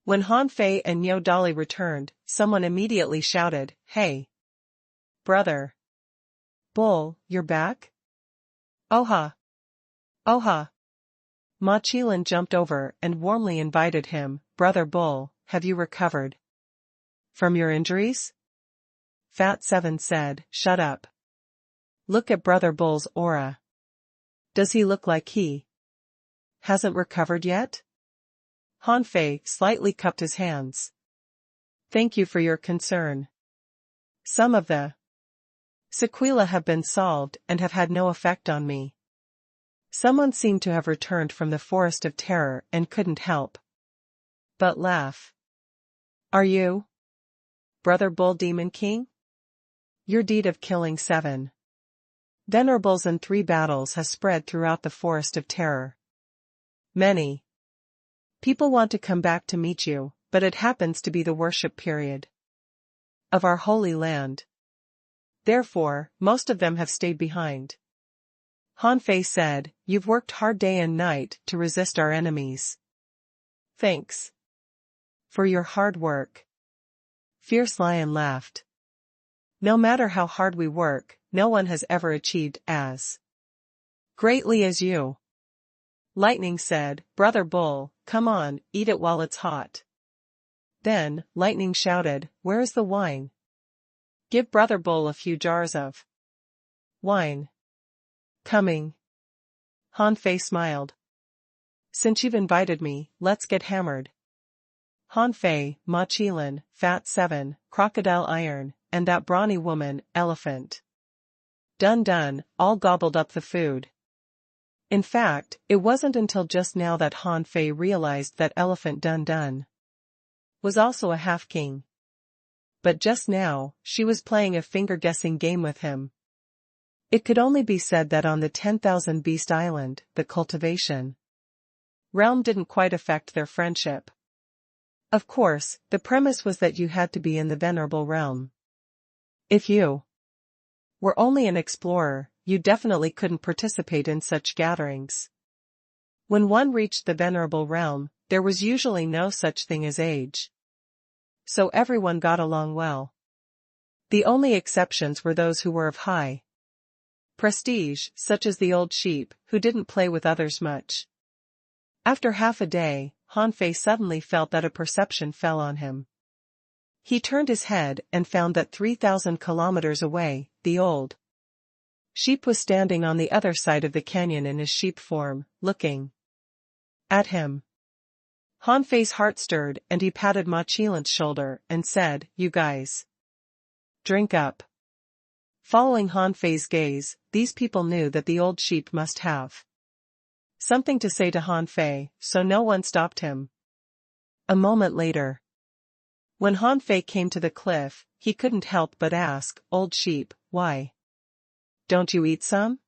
When Han Fei and Niu Dali returned, someone immediately shouted, "Hey! Brother! Bull, you're back? Oha! Oha!" Ma Qilin jumped over and warmly invited him, "Brother Bull, have you recovered from your injuries?" Fat 7 said, "Shut up. Look at Brother Bull's aura. Does he look like he hasn't recovered yet?" Han Fei slightly cupped his hands. "Thank you for your concern. Some of the sequelae have been solved and have had no effect on me." Someone seemed to have returned from the Forest of Terror and couldn't help but laugh. "Are you Brother Bull Demon King? Your deed of killing 7 venerables in 3 battles has spread throughout the Forest of Terror. Many people want to come back to meet you, but it happens to be the worship period of our holy land. Therefore, most of them have stayed behind." Han Fei said, "You've worked hard day and night to resist our enemies. Thanks for your hard work." Fierce Lion laughed. "No matter how hard we work, no one has ever achieved as greatly as you." Lightning said, "Brother Bull, come on, eat it while it's hot." Then, Lightning shouted, "Where is the wine? Give Brother Bull a few jars of wine." "Coming." Han Fei smiled. "Since you've invited me, let's get hammered." Han Fei, Ma Qilin, Fat 7, Crocodile Iron, and that brawny woman, Elephant Dun Dun, all gobbled up the food. In fact, it wasn't until just now that Han Fei realized that Elephant Dun Dun was also a half-king. But just now, she was playing a finger-guessing game with him. It could only be said that on the 10,000 Beast Island, the cultivation realm didn't quite affect their friendship. Of course, the premise was that you had to be in the venerable realm. If you were only an explorer, you definitely couldn't participate in such gatherings. When one reached the venerable realm, there was usually no such thing as age. So everyone got along well. The only exceptions were those who were of high prestige, such as the old sheep, who didn't play with others much. After half a day, Han Fei suddenly felt that a perception fell on him. He turned his head and found that 3,000 kilometers away, the old sheep was standing on the other side of the canyon in his sheep form, looking at him. Han Fei's heart stirred and he patted Ma Qilin's shoulder and said, "You guys, drink up." Following Han Fei's gaze, these people knew that the old sheep must have something to say to Han Fei, so no one stopped him. A moment later, when Han Fei came to the cliff, he couldn't help but ask, "Old sheep, why don't you eat some?"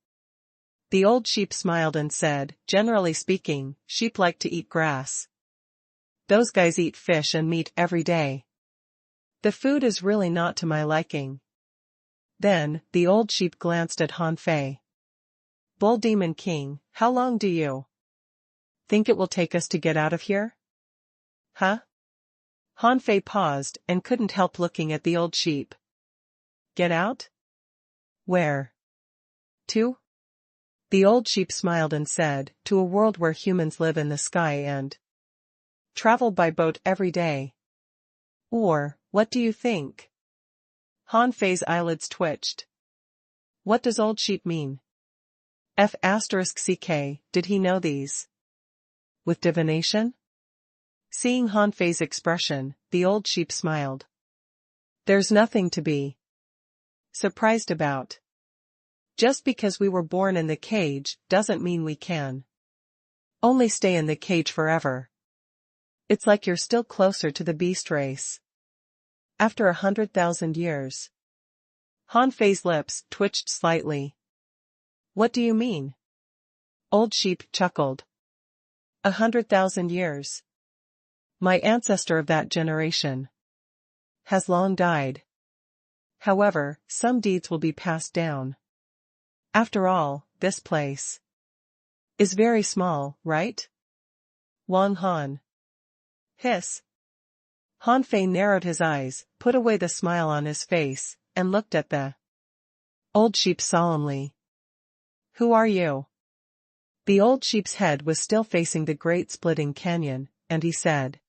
The old sheep smiled and said, "Generally speaking, sheep like to eat grass. Those guys eat fish and meat every day. The food is really not to my liking." Then, the old sheep glanced at Han Fei. Bull Demon King, how long do you think it will take us to get out of here? Huh? Han Fei paused and couldn't help looking at the old sheep. Get out? Where? To? The old sheep smiled and said, to a world where humans live in the sky and travel by boat every day. Or, what do you think? Han Fei's eyelids twitched. What does old sheep mean? F*ck, did he know these? With divination? Seeing Han Fei's expression, the old sheep smiled. There's nothing to be surprised about. Just because we were born in the cage doesn't mean we can only stay in the cage forever. It's like you're still closer to the beast race. After 100,000 years. Han Fei's lips twitched slightly. What do you mean? Old sheep chuckled. 100,000 years. My ancestor of that generation has long died. However, some deeds will be passed down. After all, this place is very small, right? Wang Han. Hiss. Han Fei narrowed his eyes, put away the smile on his face, and looked at the old sheep solemnly. Who are you? The old sheep's head was still facing the great splitting canyon, and he said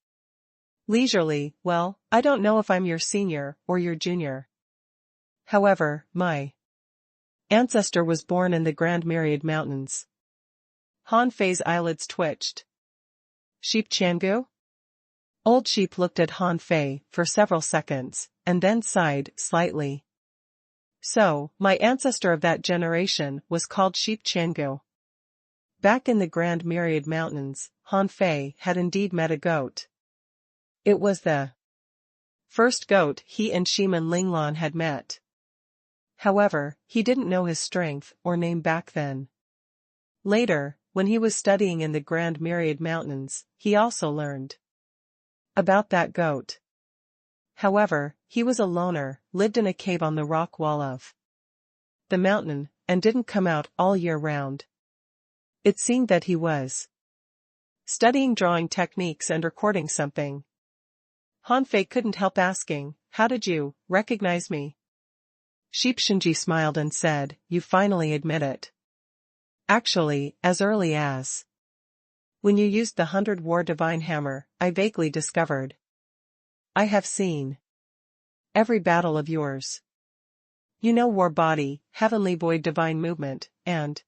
leisurely, well, I don't know if I'm your senior or your junior. However, my ancestor was born in the Grand Myriad Mountains. Han Fei's eyelids twitched. Sheep Changu? Old sheep looked at Han Fei for several seconds, and then sighed slightly. So, my ancestor of that generation was called Sheep Changu. Back in the Grand Myriad Mountains, Han Fei had indeed met a goat. It was the first goat he and Shiman Linglan had met. However, he didn't know his strength or name back then. Later, when he was studying in the Grand Myriad Mountains, he also learned about that goat. However, he was a loner, lived in a cave on the rock wall of the mountain, and didn't come out all year round. It seemed that he was studying drawing techniques and recording something. Han Fei couldn't help asking, how did you recognize me? Sheep Shinji smiled and said, you finally admit it. Actually, as early as when you used the 100-war divine hammer, I vaguely discovered. I have seen every battle of yours. You know war body, heavenly void divine movement, and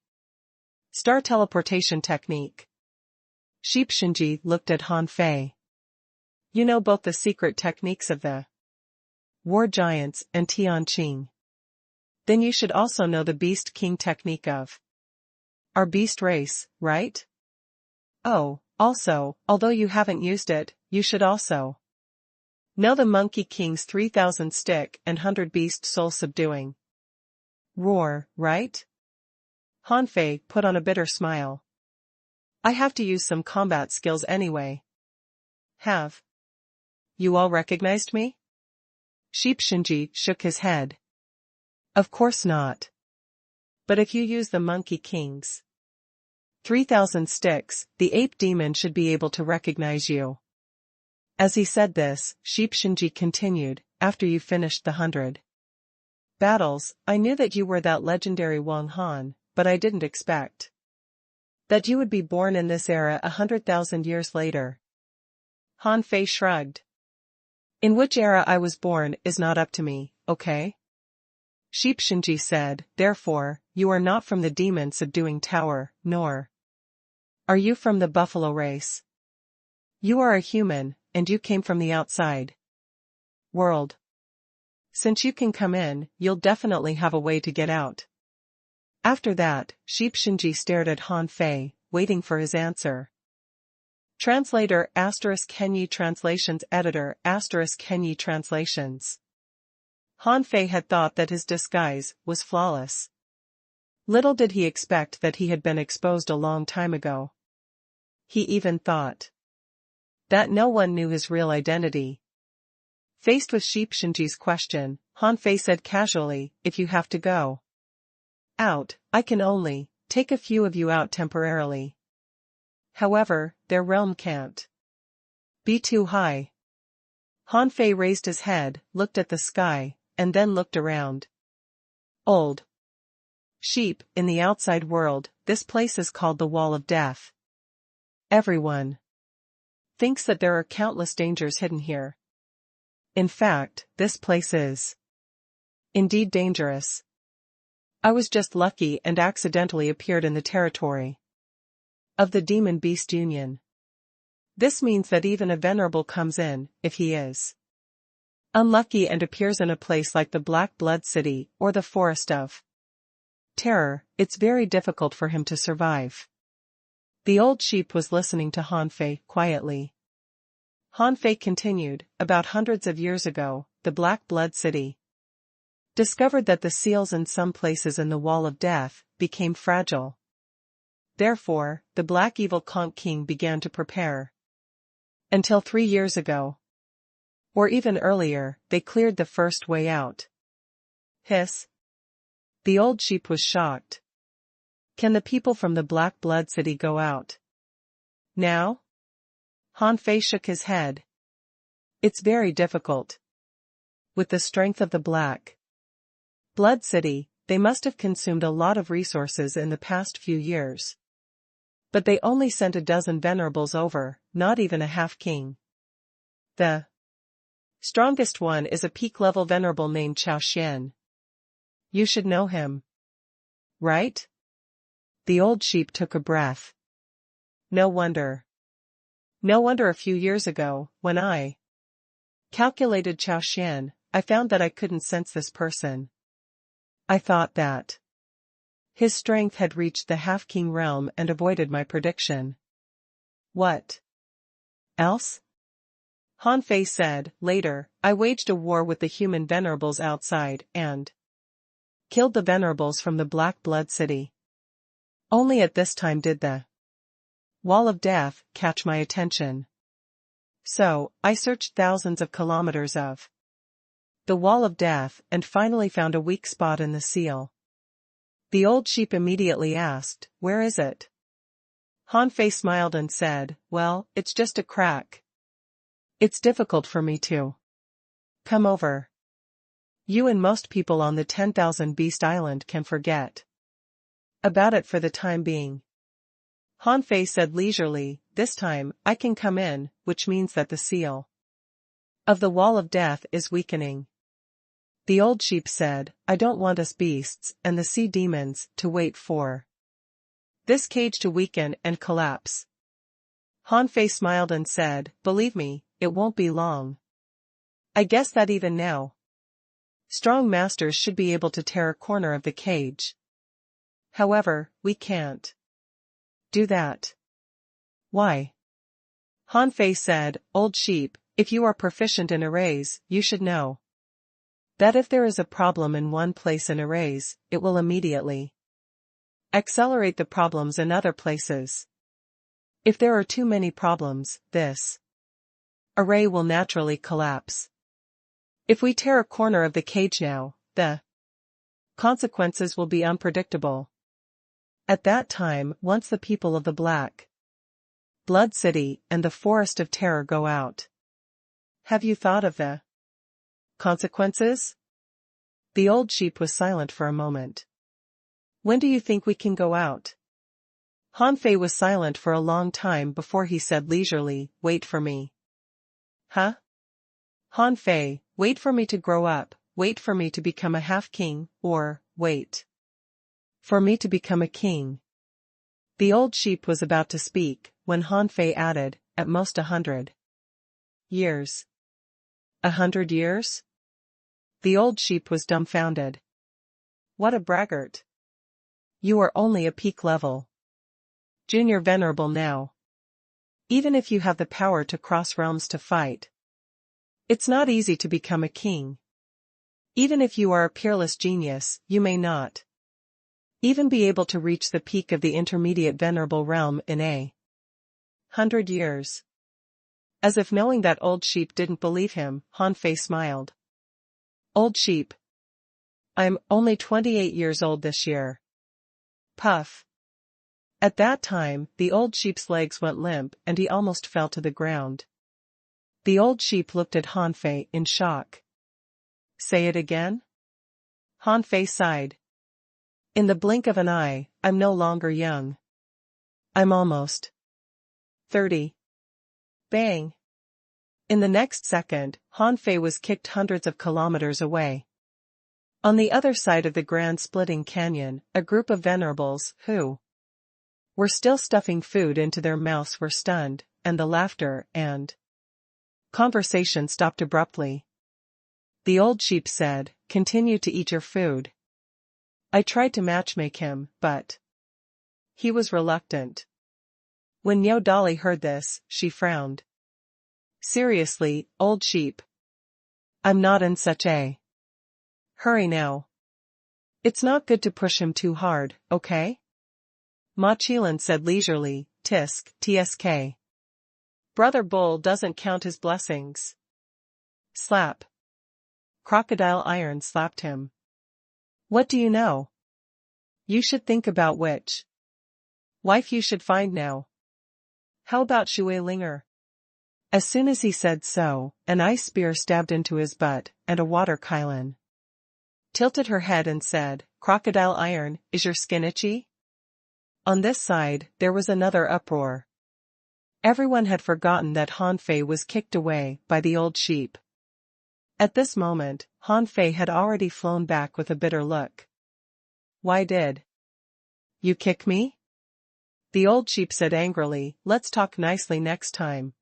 star teleportation technique. Sheep Shinji looked at Han Fei. You know both the secret techniques of the war giants and Tian Qing. Then you should also know the Beast King technique of our beast race, right? Oh, also, although you haven't used it, you should also know the Monkey King's 3,000 stick and 100 beast soul subduing roar, right? Han Fei put on a bitter smile. I have to use some combat skills anyway. Have you all recognized me? Sheep Shinji shook his head. Of course not. But if you use the Monkey King's 3,000 sticks, the ape demon should be able to recognize you. As he said this, Sheep Shinji continued, after you finished the 100 battles, I knew that you were that legendary Wang Han, but I didn't expect that you would be born in this era 100,000 years later. Han Fei shrugged. In which era I was born is not up to me, okay? Sheep Shinji said, therefore, you are not from the demon subduing tower, nor are you from the buffalo race. You are a human, and you came from the outside world. Since you can come in, you'll definitely have a way to get out. After that, Sheep Shinji stared at Han Fei, waiting for his answer. Translator *Kenyi Translations Editor *Kenyi Translations. Han Fei had thought that his disguise was flawless. Little did he expect that he had been exposed a long time ago. He even thought that no one knew his real identity. Faced with Sheep Shinji's question, Han Fei said casually, if you have to go out, I can only take a few of you out temporarily. However, their realm can't be too high. Hanfei raised his head, looked at the sky, and then looked around. Old sheep, in the outside world, this place is called the Wall of Death. Everyone thinks that there are countless dangers hidden here. In fact, this place is indeed dangerous. I was just lucky and accidentally appeared in the territory of the Demon Beast Union. This means that even a venerable comes in, if he is unlucky and appears in a place like the Black Blood City or the Forest of Terror, it's very difficult for him to survive. The old sheep was listening to Hanfei quietly. Hanfei continued, about hundreds of years ago, the Black Blood City discovered that the seals in some places in the Wall of Death became fragile. Therefore, the Black Evil Conch King began to prepare. Until 3 years ago, or even earlier, they cleared the first way out. Hiss. The old sheep was shocked. Can the people from the Black Blood City go out now? Hanfei shook his head. It's very difficult. With the strength of the Black Blood City, they must have consumed a lot of resources in the past few years. But they only sent a dozen venerables over, not even a half-king. The strongest one is a peak-level venerable named Chao Xian. You should know him. Right? The old sheep took a breath. No wonder. No wonder a few years ago, when I calculated Chao Xian, I found that I couldn't sense this person. I thought that his strength had reached the half-king realm and avoided my prediction. What else? Hanfei said, later, I waged a war with the human venerables outside and killed the venerables from the Black Blood City. Only at this time did the Wall of Death catch my attention. So, I searched thousands of kilometers of the Wall of Death and finally found a weak spot in the seal. The old sheep immediately asked, where is it? Hanfei smiled and said, well, it's just a crack. It's difficult for me to come over. You and most people on the 10,000 Beast Island can forget about it for the time being. Hanfei said leisurely, this time, I can come in, which means that the seal of the Wall of Death is weakening. The old sheep said, I don't want us beasts and the sea demons to wait for this cage to weaken and collapse. Hanfei smiled and said, believe me, it won't be long. I guess that even now, strong masters should be able to tear a corner of the cage. However, we can't do that. Why? Hanfei said, old sheep, if you are proficient in arrays, you should know that if there is a problem in one place in arrays, it will immediately accelerate the problems in other places. If there are too many problems, this array will naturally collapse. If we tear a corner of the cage now, the consequences will be unpredictable. At that time, once the people of the Black Blood City and the Forest of Terror go out, have you thought of the consequences? The old sheep was silent for a moment. When do you think we can go out? Hanfei was silent for a long time before he said leisurely, wait for me. Huh? Hanfei, wait for me to grow up, wait for me to become a half-king, or, wait for me to become a king. The old sheep was about to speak, when Hanfei added, at most 100 years. 100 years? The old sheep was dumbfounded. What a braggart. You are only a peak level junior venerable now. Even if you have the power to cross realms to fight, it's not easy to become a king. Even if you are a peerless genius, you may not even be able to reach the peak of the intermediate venerable realm in a 100 years. As if knowing that old sheep didn't believe him, Hanfei smiled. Old sheep. I'm only 28 years old this year. Puff. At that time, the old sheep's legs went limp and he almost fell to the ground. The old sheep looked at Hanfei in shock. Say it again? Hanfei sighed. In the blink of an eye, I'm no longer young. I'm almost 30. Bang! In the next second, Hanfei was kicked hundreds of kilometers away. On the other side of the grand splitting canyon, a group of venerables, who were still stuffing food into their mouths, were stunned, and the laughter and conversation stopped abruptly. The old sheep said, "Continue to eat your food." I tried to matchmake him, but he was reluctant. When Niao Dali heard this, she frowned. Seriously, old sheep. I'm not in such a hurry now. It's not good to push him too hard, okay? Ma Qilan said leisurely, tsk. Brother Bull doesn't count his blessings. Slap. Crocodile Iron slapped him. What do you know? You should think about which wife you should find now. How about Shui Linger? As soon as he said so, an ice spear stabbed into his butt, and a water Kylan tilted her head and said, "Crocodile Iron, is your skin itchy?" On this side, there was another uproar. Everyone had forgotten that Hanfei was kicked away by the old sheep. At this moment, Hanfei had already flown back with a bitter look. Why did you kick me? The old sheep said angrily, "Let's talk nicely next time."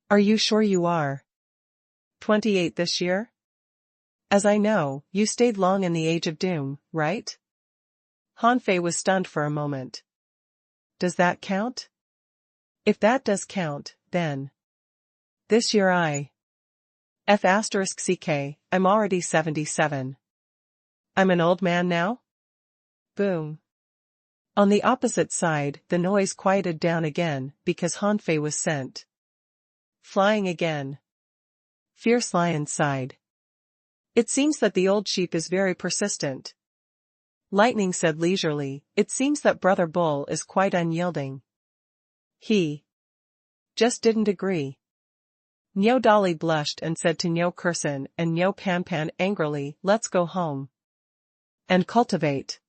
Are you sure you are 28 this year? As I know, you stayed long in the Age of Doom, right? Hanfei was stunned for a moment. Does that count? If that does count, then this year I'm already 77. I'm an old man now? Boom. On the opposite side, the noise quieted down again, because Hanfei was sent flying again. Fierce Lion sighed. It seems that the old sheep is very persistent. Lightning said leisurely, "It seems that Brother Bull is quite unyielding. He just didn't agree." Niao Dali blushed and said to Niao Kursan and Niao Panpan angrily, "Let's go home and cultivate.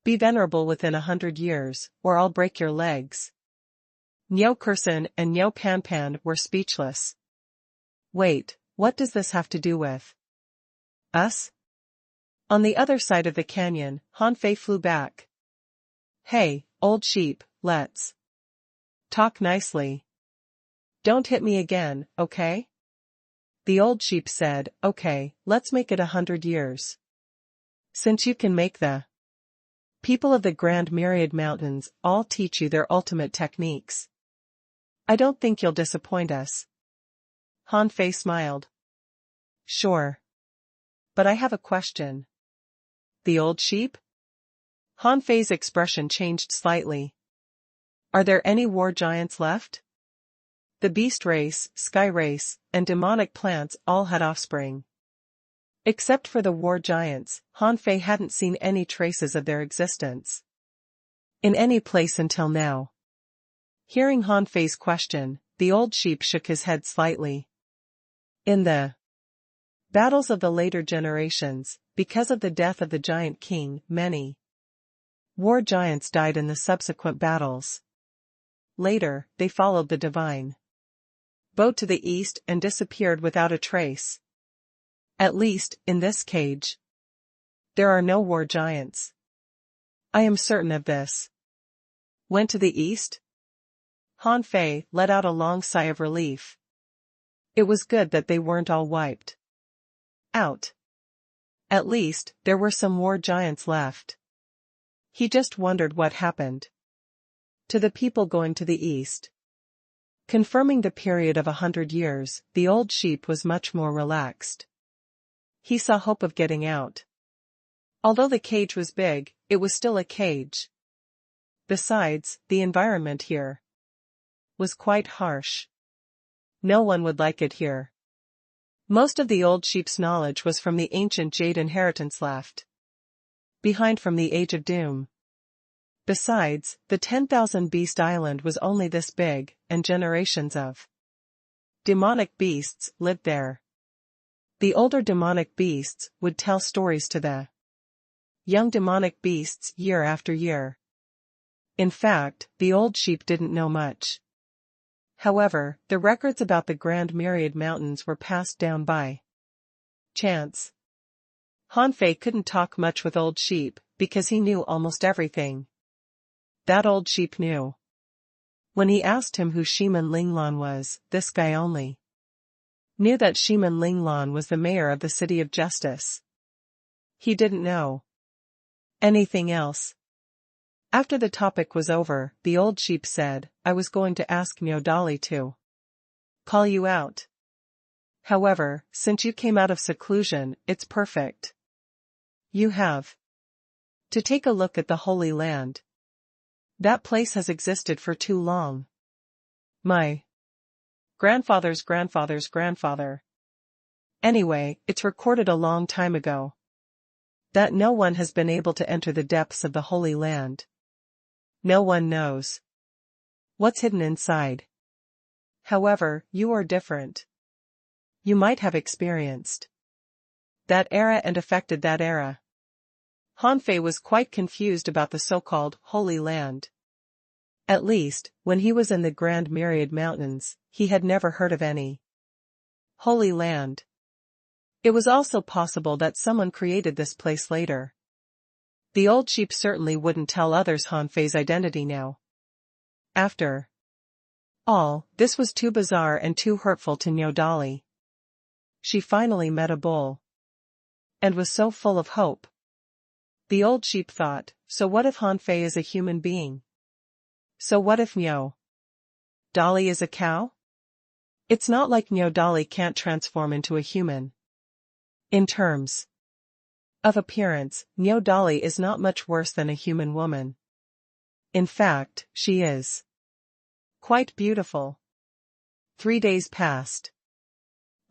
Be venerable within 100 years, or I'll break your legs." Niao Kursan and Niao Panpan were speechless. Wait, what does this have to do with us? On the other side of the canyon, Hanfei flew back. Hey, old sheep, let's talk nicely. Don't hit me again, okay? The old sheep said, "Okay, let's make it 100 years. Since you can make the people of the Grand Myriad Mountains all teach you their ultimate techniques. I don't think you'll disappoint us." Hanfei smiled. Sure. But I have a question. The old sheep? Hanfei's expression changed slightly. Are there any war giants left? The beast race, sky race, and demonic plants all had offspring. Except for the war giants, Hanfei hadn't seen any traces of their existence in any place until now. Hearing Hanfei's question, the old sheep shook his head slightly. In the battles of the later generations, because of the death of the giant king, many war giants died in the subsequent battles. Later, they followed the divine boat to the east and disappeared without a trace. At least, in this cage, there are no war giants. I am certain of this. Went to the east? Hanfei let out a long sigh of relief. It was good that they weren't all wiped out. At least, there were some war giants left. He just wondered what happened to the people going to the east. Confirming the period of 100 years, the old sheep was much more relaxed. He saw hope of getting out. Although the cage was big, it was still a cage. Besides, the environment here was quite harsh. No one would like it here. Most of the old sheep's knowledge was from the ancient jade inheritance left behind from the Age of Doom. Besides, the 10,000 Beast Island was only this big, and generations of demonic beasts lived there. The older demonic beasts would tell stories to the young demonic beasts year after year. In fact, the old sheep didn't know much. However, the records about the Grand Myriad Mountains were passed down by chance. Hanfei couldn't talk much with Old Sheep, because he knew almost everything. That old sheep knew. When he asked him who Shiman Linglan was, this guy only knew that Shiman Linglan was the mayor of the City of Justice. He didn't know anything else. After the topic was over, the old sheep said, "I was going to ask Nyodali to call you out. However, since you came out of seclusion, it's perfect. You have to take a look at the Holy Land. That place has existed for too long. My grandfather's grandfather's grandfather. Anyway, it's recorded a long time ago that no one has been able to enter the depths of the Holy Land. No one knows what's hidden inside. However, you are different. You might have experienced that era and affected that era." Hanfei was quite confused about the so-called Holy Land. At least, when he was in the Grand Myriad Mountains, he had never heard of any Holy Land. It was also possible that someone created this place later. The old sheep certainly wouldn't tell others Hanfei's identity now. After all, this was too bizarre and too hurtful to Nyodali. She finally met a bull and was so full of hope. The old sheep thought, so what if Hanfei is a human being? So what if Nyodali is a cow? It's not like Nyodali can't transform into a human. In terms of appearance, Nyodali is not much worse than a human woman. In fact, she is quite beautiful. 3 days passed.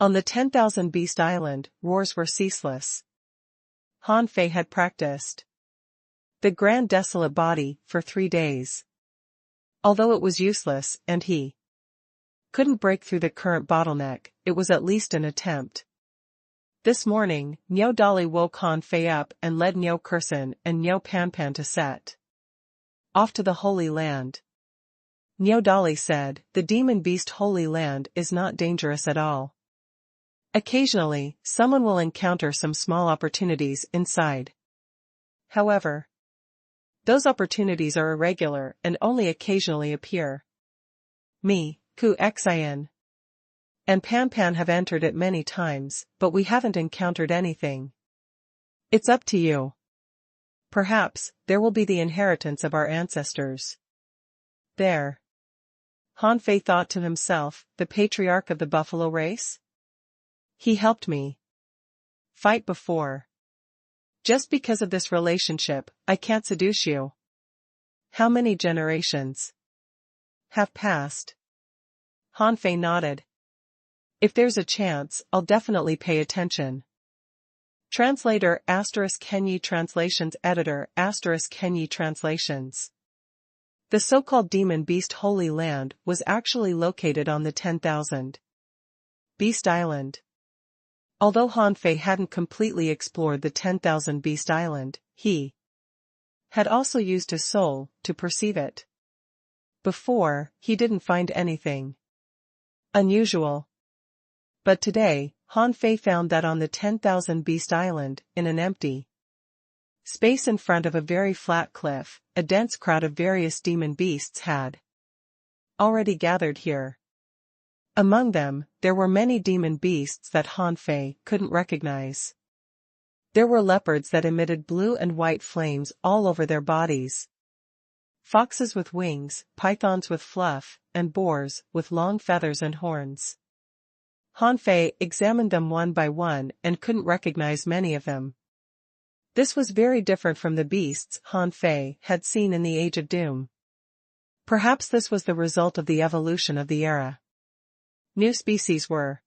On the 10,000 Beast Island, roars were ceaseless. Hanfei had practiced the grand desolate body for 3 days. Although it was useless and he couldn't break through the current bottleneck, it was at least an attempt. This morning, Nyodali woke Hanfei up and led Nyo Kursin and Nyo Panpan to set off to the Holy Land. Nyodali said, "The demon beast Holy Land is not dangerous at all. Occasionally, someone will encounter some small opportunities inside. However, those opportunities are irregular and only occasionally appear. Me, Ku Xin, and Panpan have entered it many times, but we haven't encountered anything. It's up to you. Perhaps, there will be the inheritance of our ancestors there." Hanfei thought to himself, the patriarch of the buffalo race? He helped me fight before. Just because of this relationship, I can't seduce you. How many generations have passed? Hanfei nodded. If there's a chance, I'll definitely pay attention. Translator *Kenyi Translations Editor *Kenyi Translations. The so-called demon beast Holy Land was actually located on the 10,000 Beast Island. Although Hanfei hadn't completely explored the 10,000 Beast Island, he had also used his soul to perceive it. Before, he didn't find anything unusual. But today, Hanfei found that on the 10,000 Beast Island, in an empty space in front of a very flat cliff, a dense crowd of various demon beasts had already gathered here. Among them, there were many demon beasts that Hanfei couldn't recognize. There were leopards that emitted blue and white flames all over their bodies, foxes with wings, pythons with fluff, and boars with long feathers and horns. Hanfei examined them one by one and couldn't recognize many of them. This was very different from the beasts Hanfei had seen in the Age of Doom. Perhaps this was the result of the evolution of the era. New species were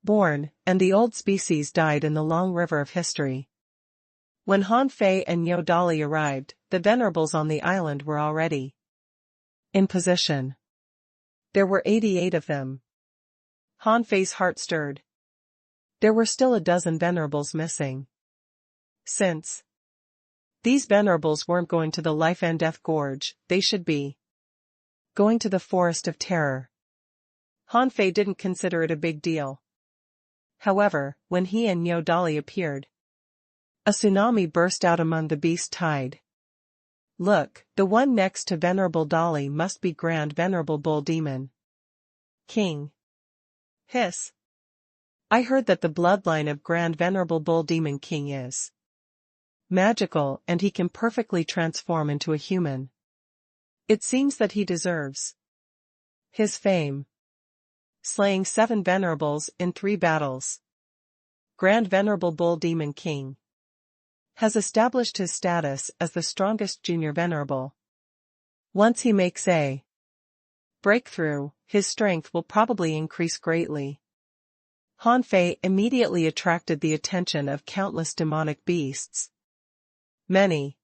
born, and the old species died in the long river of history. When Hanfei and Nyodali arrived, the venerables on the island were already in position. There were 88 of them. Han Fei's heart stirred. There were still a dozen venerables missing. Since these venerables weren't going to the Life and Death Gorge, they should be going to the Forest of Terror. Han Fei didn't consider it a big deal. However, when he and Niu Dali appeared, a tsunami burst out among the beast tide. Look, the one next to Venerable Dali must be Grand Venerable Bull Demon King. Hiss. I heard that the bloodline of Grand Venerable Bull Demon King is magical and he can perfectly transform into a human. It seems that he deserves his fame. Slaying 7 venerables in 3 battles. Grand Venerable Bull Demon King has established his status as the strongest junior venerable. Once he makes a breakthrough, his strength will probably increase greatly. Han Fei immediately attracted the attention of countless demonic beasts. Many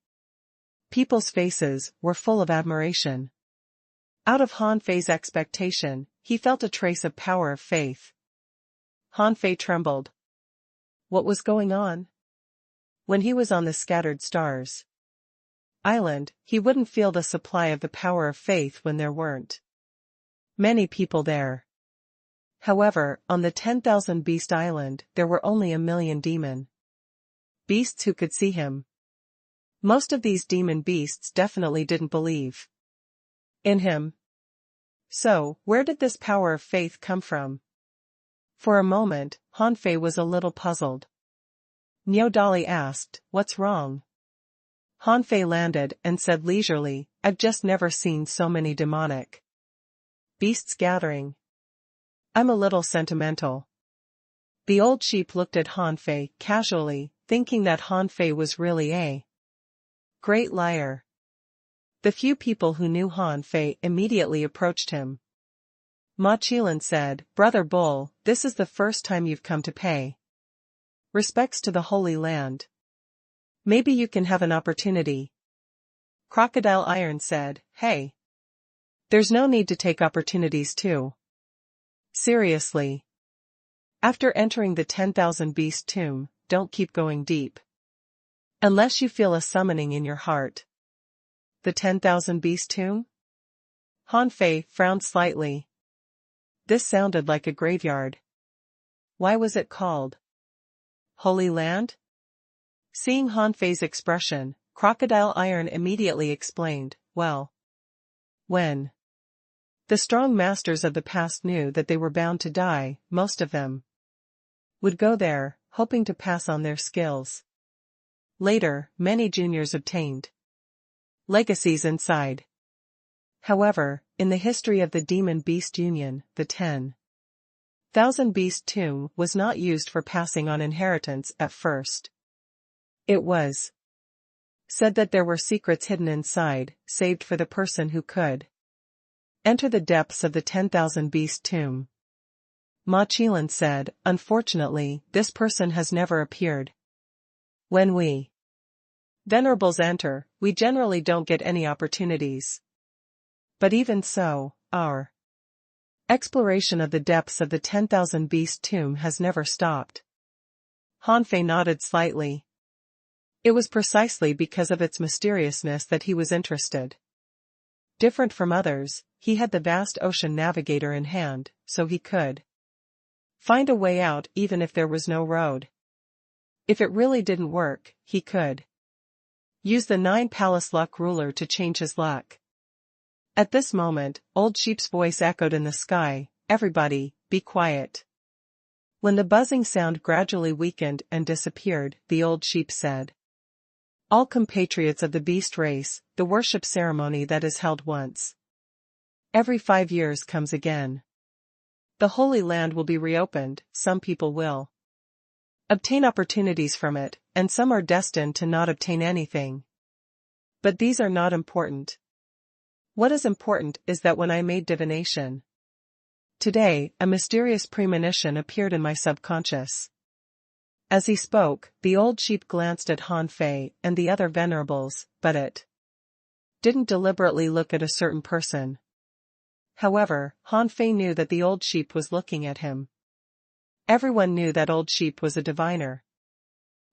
people's faces were full of admiration. Out of Han Fei's expectation, he felt a trace of power of faith. Han Fei trembled. What was going on? When he was on the Scattered Stars Island, he wouldn't feel the supply of the power of faith when there weren't many people there. However, on the 10,000 Beast Island, there were only 1,000,000 demon beasts who could see him. Most of these demon beasts definitely didn't believe in him. So, where did this power of faith come from? For a moment, Han Fei was a little puzzled. Niu Dali asked, "What's wrong?" Han Fei landed and said leisurely, "I've just never seen so many demonic beasts gathering. I'm a little sentimental." The old sheep looked at Han Fei casually, thinking that Han Fei was really a great liar. The few people who knew Han Fei immediately approached him. Ma Qilan said, "Brother Bull, this is the first time you've come to pay respects to the Holy Land. Maybe you can have an opportunity." Crocodile Iron said, "Hey. There's no need to take opportunities too. Seriously. After entering the 10,000 Beast Tomb, don't keep going deep. Unless you feel a summoning in your heart." The 10,000 Beast Tomb? Han Fei frowned slightly. This sounded like a graveyard. Why was it called Holy Land? Seeing Han Fei's expression, Crocodile Iron immediately explained, "Well, when the strong masters of the past knew that they were bound to die, most of them would go there, hoping to pass on their skills. Later, many juniors obtained legacies inside. However, in the history of the Demon Beast Union, the 10,000 Beast Tomb was not used for passing on inheritance at first. It was said that there were secrets hidden inside, saved for the person who could enter the depths of the 10,000 Beast Tomb." Ma Qilan said, "Unfortunately, this person has never appeared. When we venerables enter, we generally don't get any opportunities. But even so, our exploration of the depths of the 10,000 Beast Tomb has never stopped." Han Fei nodded slightly. It was precisely because of its mysteriousness that he was interested. Different from others, he had the vast ocean navigator in hand, so he could find a way out even if there was no road. If it really didn't work, he could use the 9 Palace Luck Ruler to change his luck. At this moment, Old Sheep's voice echoed in the sky, "Everybody, be quiet." When the buzzing sound gradually weakened and disappeared, the Old Sheep said, "All compatriots of the beast race, the worship ceremony that is held once every 5 years comes again. The Holy Land will be reopened, some people will obtain opportunities from it, and some are destined to not obtain anything. But these are not important. What is important is that when I made divination today, a mysterious premonition appeared in my subconscious." As he spoke, the old sheep glanced at Han Fei and the other venerables, but it didn't deliberately look at a certain person. However, Han Fei knew that the old sheep was looking at him. Everyone knew that old sheep was a diviner.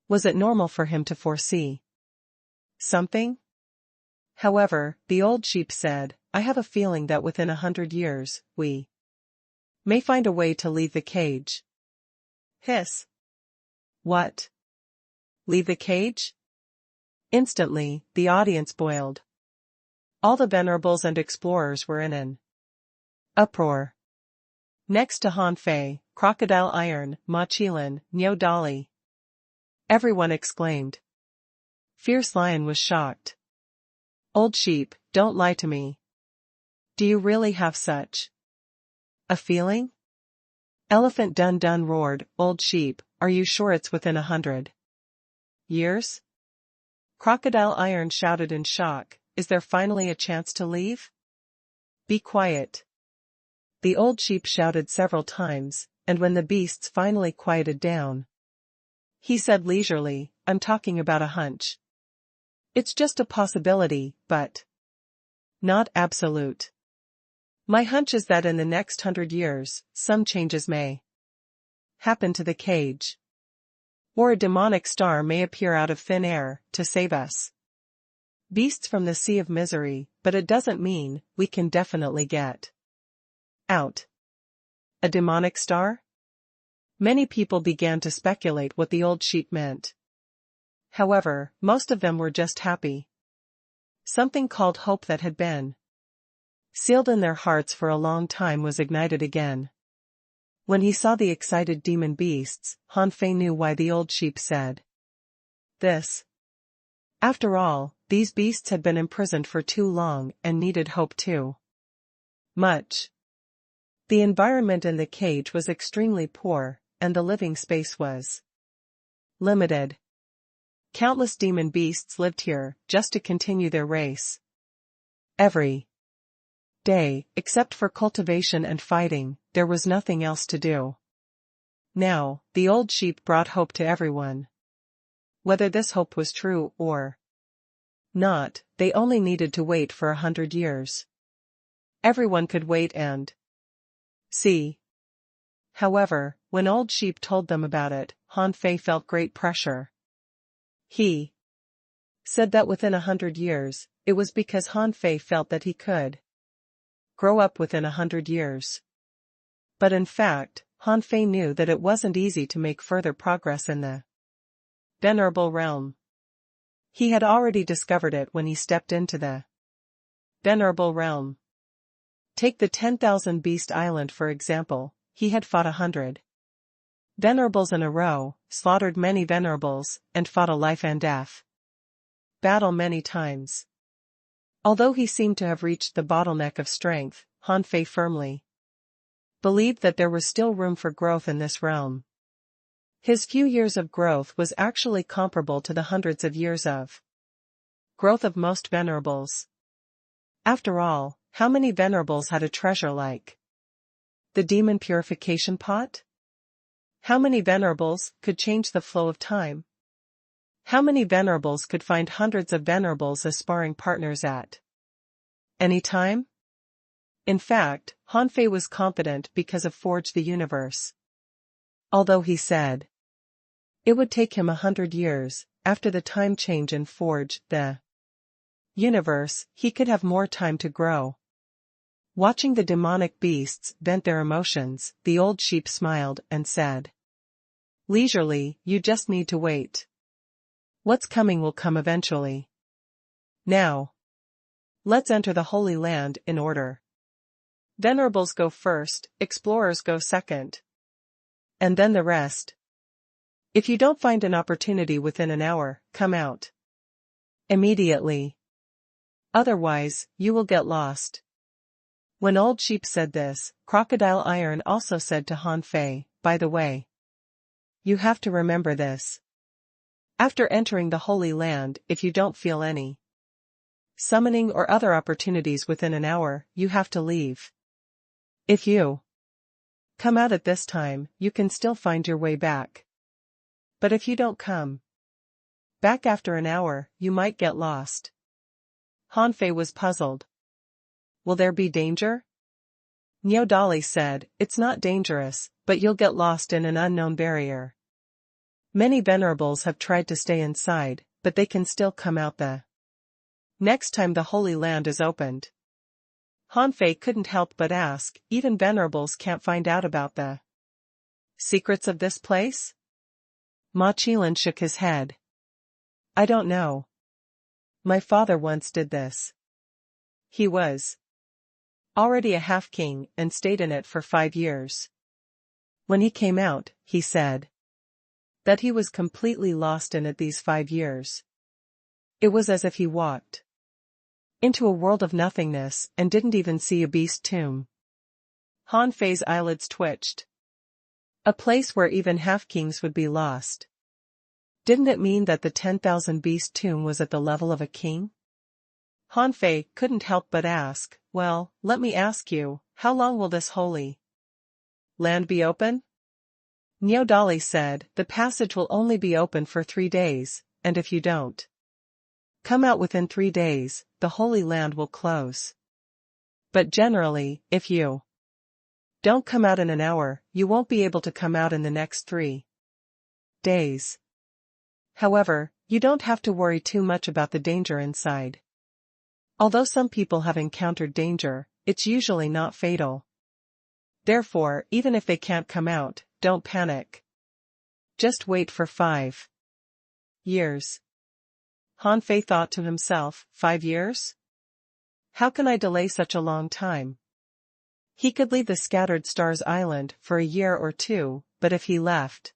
Was it normal for him to foresee something? However, the old sheep said, I have a feeling that within 100 years, we may find a way to leave the cage. Hiss. What? Leave the cage? Instantly, the audience boiled. All the venerables and explorers were in an uproar. Next to Han Fei, Crocodile Iron, Ma Qilin, Niu Dali. Everyone exclaimed. Fierce Lion was shocked. Old sheep, don't lie to me. Do you really have such a feeling? Elephant Dun Dun roared, Old sheep, are you sure it's within 100 years? Crocodile Iron shouted in shock, is there finally a chance to leave? Be quiet. The old sheep shouted several times, and when the beasts finally quieted down, he said leisurely, I'm talking about a hunch. It's just a possibility, but not absolute. My hunch is that in the next 100 years, some changes may happen to the cage. Or a demonic star may appear out of thin air, to save us. Beasts from the sea of misery, but it doesn't mean we can definitely get out. A demonic star? Many people began to speculate what the old sheep meant. However, most of them were just happy. Something called hope that had been sealed in their hearts for a long time was ignited again. When he saw the excited demon beasts, Han Fei knew why the old sheep said this. After all, these beasts had been imprisoned for too long and needed hope too much. The environment in the cage was extremely poor, and the living space was limited. Countless demon beasts lived here, just to continue their race. Every day, except for cultivation and fighting, there was nothing else to do. Now, the old sheep brought hope to everyone. Whether this hope was true or not, they only needed to wait for 100 years. Everyone could wait and see. However, when old sheep told them about it, Han Fei felt great pressure. He said that within 100 years, it was because Han Fei felt that he could grow up within 100 years. But in fact, Han Fei knew that it wasn't easy to make further progress in the venerable realm. He had already discovered it when he stepped into the venerable realm. Take the 10,000 Beast Island for example, he had fought 100 venerables in a row, slaughtered many venerables, and fought a life and death battle many times. Although he seemed to have reached the bottleneck of strength, Han Fei firmly believed that there was still room for growth in this realm. His few years of growth was actually comparable to the hundreds of years of growth of most venerables. After all, how many venerables had a treasure like the demon purification pot? How many venerables could change the flow of time? How many venerables could find hundreds of venerables as sparring partners at any time? In fact, Han Fei was confident because of Forge the Universe. Although he said it would take him 100 years, after the time change in Forge the Universe, he could have more time to grow. Watching the demonic beasts vent their emotions, the old sheep smiled and said leisurely, you just need to wait. What's coming will come eventually. Now, let's enter the Holy Land in order. Venerables go first, explorers go second. And then the rest. If you don't find an opportunity within an hour, come out immediately. Otherwise, you will get lost. When Old Sheep said this, Crocodile Iron also said to Han Fei, by the way, you have to remember this. After entering the Holy Land, if you don't feel any summoning or other opportunities within an hour, you have to leave. If you come out at this time, you can still find your way back. But if you don't come back after an hour, you might get lost. Hanfei was puzzled. Will there be danger? Niodali said, it's not dangerous, but you'll get lost in an unknown barrier. Many venerables have tried to stay inside, but they can still come out the next time the Holy Land is opened. Hanfei couldn't help but ask, even venerables can't find out about the secrets of this place? Ma Qilan shook his head. I don't know. My father once did this. He was already a half-king and stayed in it for 5 years. When he came out, he said that he was completely lost in it these 5 years. It was as if he walked into a world of nothingness and didn't even see a beast tomb. Hanfei's eyelids twitched. A place where even half-kings would be lost. Didn't it mean that the 10,000 beast tomb was at the level of a king? Hanfei couldn't help but ask, well, let me ask you, how long will this holy land be open? Niodali said, the passage will only be open for 3 days, and if you don't come out within 3 days, the Holy Land will close. But generally, if you don't come out in an hour, you won't be able to come out in the next 3 days. However, you don't have to worry too much about the danger inside. Although some people have encountered danger, it's usually not fatal. Therefore, even if they can't come out, don't panic. Just wait for 5 years. Hanfei thought to himself, 5 years? How can I delay such a long time? He could leave the Scattered Stars Island for a year or 2, but if he left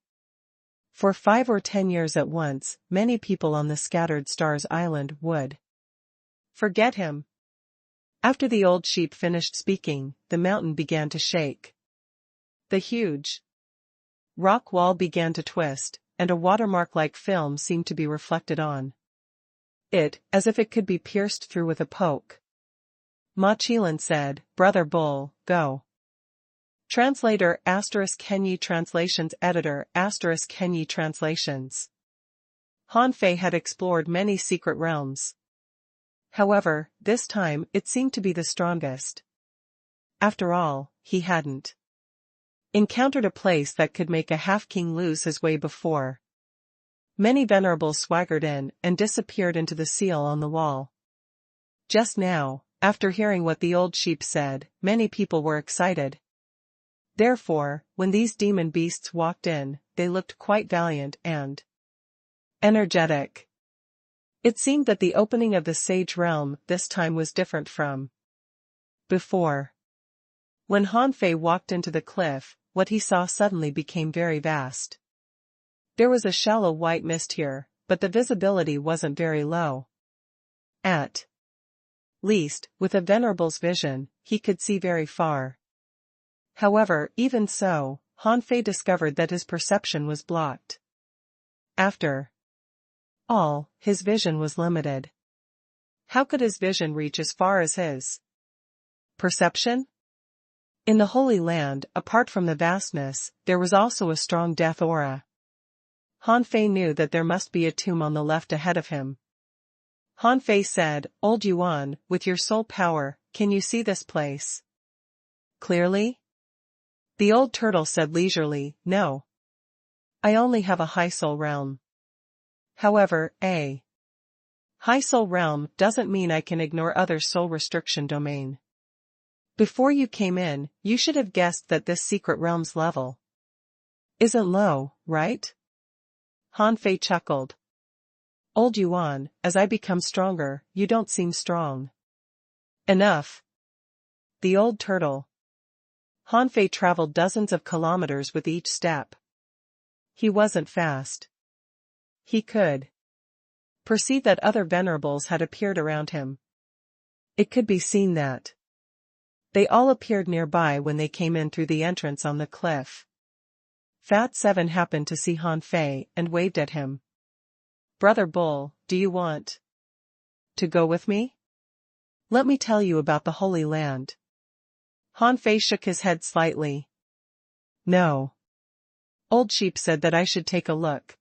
for 5 or 10 years at once, many people on the Scattered Stars Island would forget him. After the old sheep finished speaking, the mountain began to shake. The huge rock wall began to twist, and a watermark-like film seemed to be reflected on it, as if it could be pierced through with a poke. Ma Qilan said, Brother Bull, go. Translator ** Kenyi Translations Editor ** Kenyi Translations. Hanfei had explored many secret realms. However, this time it seemed to be the strongest. After all, he hadn't encountered a place that could make a half-king lose his way before. Many venerables swaggered in and disappeared into the seal on the wall. Just now, after hearing what the old sheep said, many people were excited. Therefore, when these demon beasts walked in, they looked quite valiant and energetic. It seemed that the opening of the sage realm this time was different from before. When Hanfei walked into the cliff, what he saw suddenly became very vast. There was a shallow white mist here, but the visibility wasn't very low. At least, with a venerable's vision, he could see very far. However, even so, Hanfei discovered that his perception was blocked. After all, his vision was limited. How could his vision reach as far as his perception? In the Holy Land, apart from the vastness, there was also a strong death aura. Hanfei knew that there must be a tomb on the left ahead of him. Hanfei said, Old Yuan, with your soul power, can you see this place clearly? The old turtle said leisurely, no. I only have a high soul realm. However, a high soul realm doesn't mean I can ignore other soul restriction domain. Before you came in, you should have guessed that this secret realm's level isn't low, right? Hanfei chuckled. Old Yuan, as I become stronger, you don't seem strong enough. The old turtle. Hanfei traveled dozens of kilometers with each step. He wasn't fast. He could perceive that other venerables had appeared around him. It could be seen that they all appeared nearby when they came in through the entrance on the cliff. Fat Seven happened to see Hanfei and waved at him. Brother Bull, do you want to go with me? Let me tell you about the Holy Land. Hanfei shook his head slightly. No. Old Sheep said that I should take a look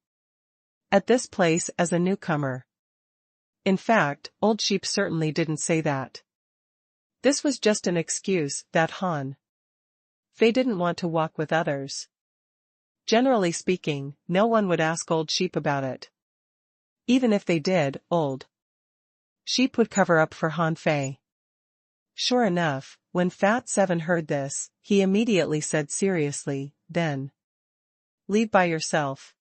at this place as a newcomer. In fact, Old Sheep certainly didn't say that. This was just an excuse that Han Fei didn't want to walk with others. Generally speaking, no one would ask Old Sheep about it. Even if they did, Old Sheep would cover up for Han Fei. Sure enough, when Fat 7 heard this, he immediately said seriously, "Then leave by yourself."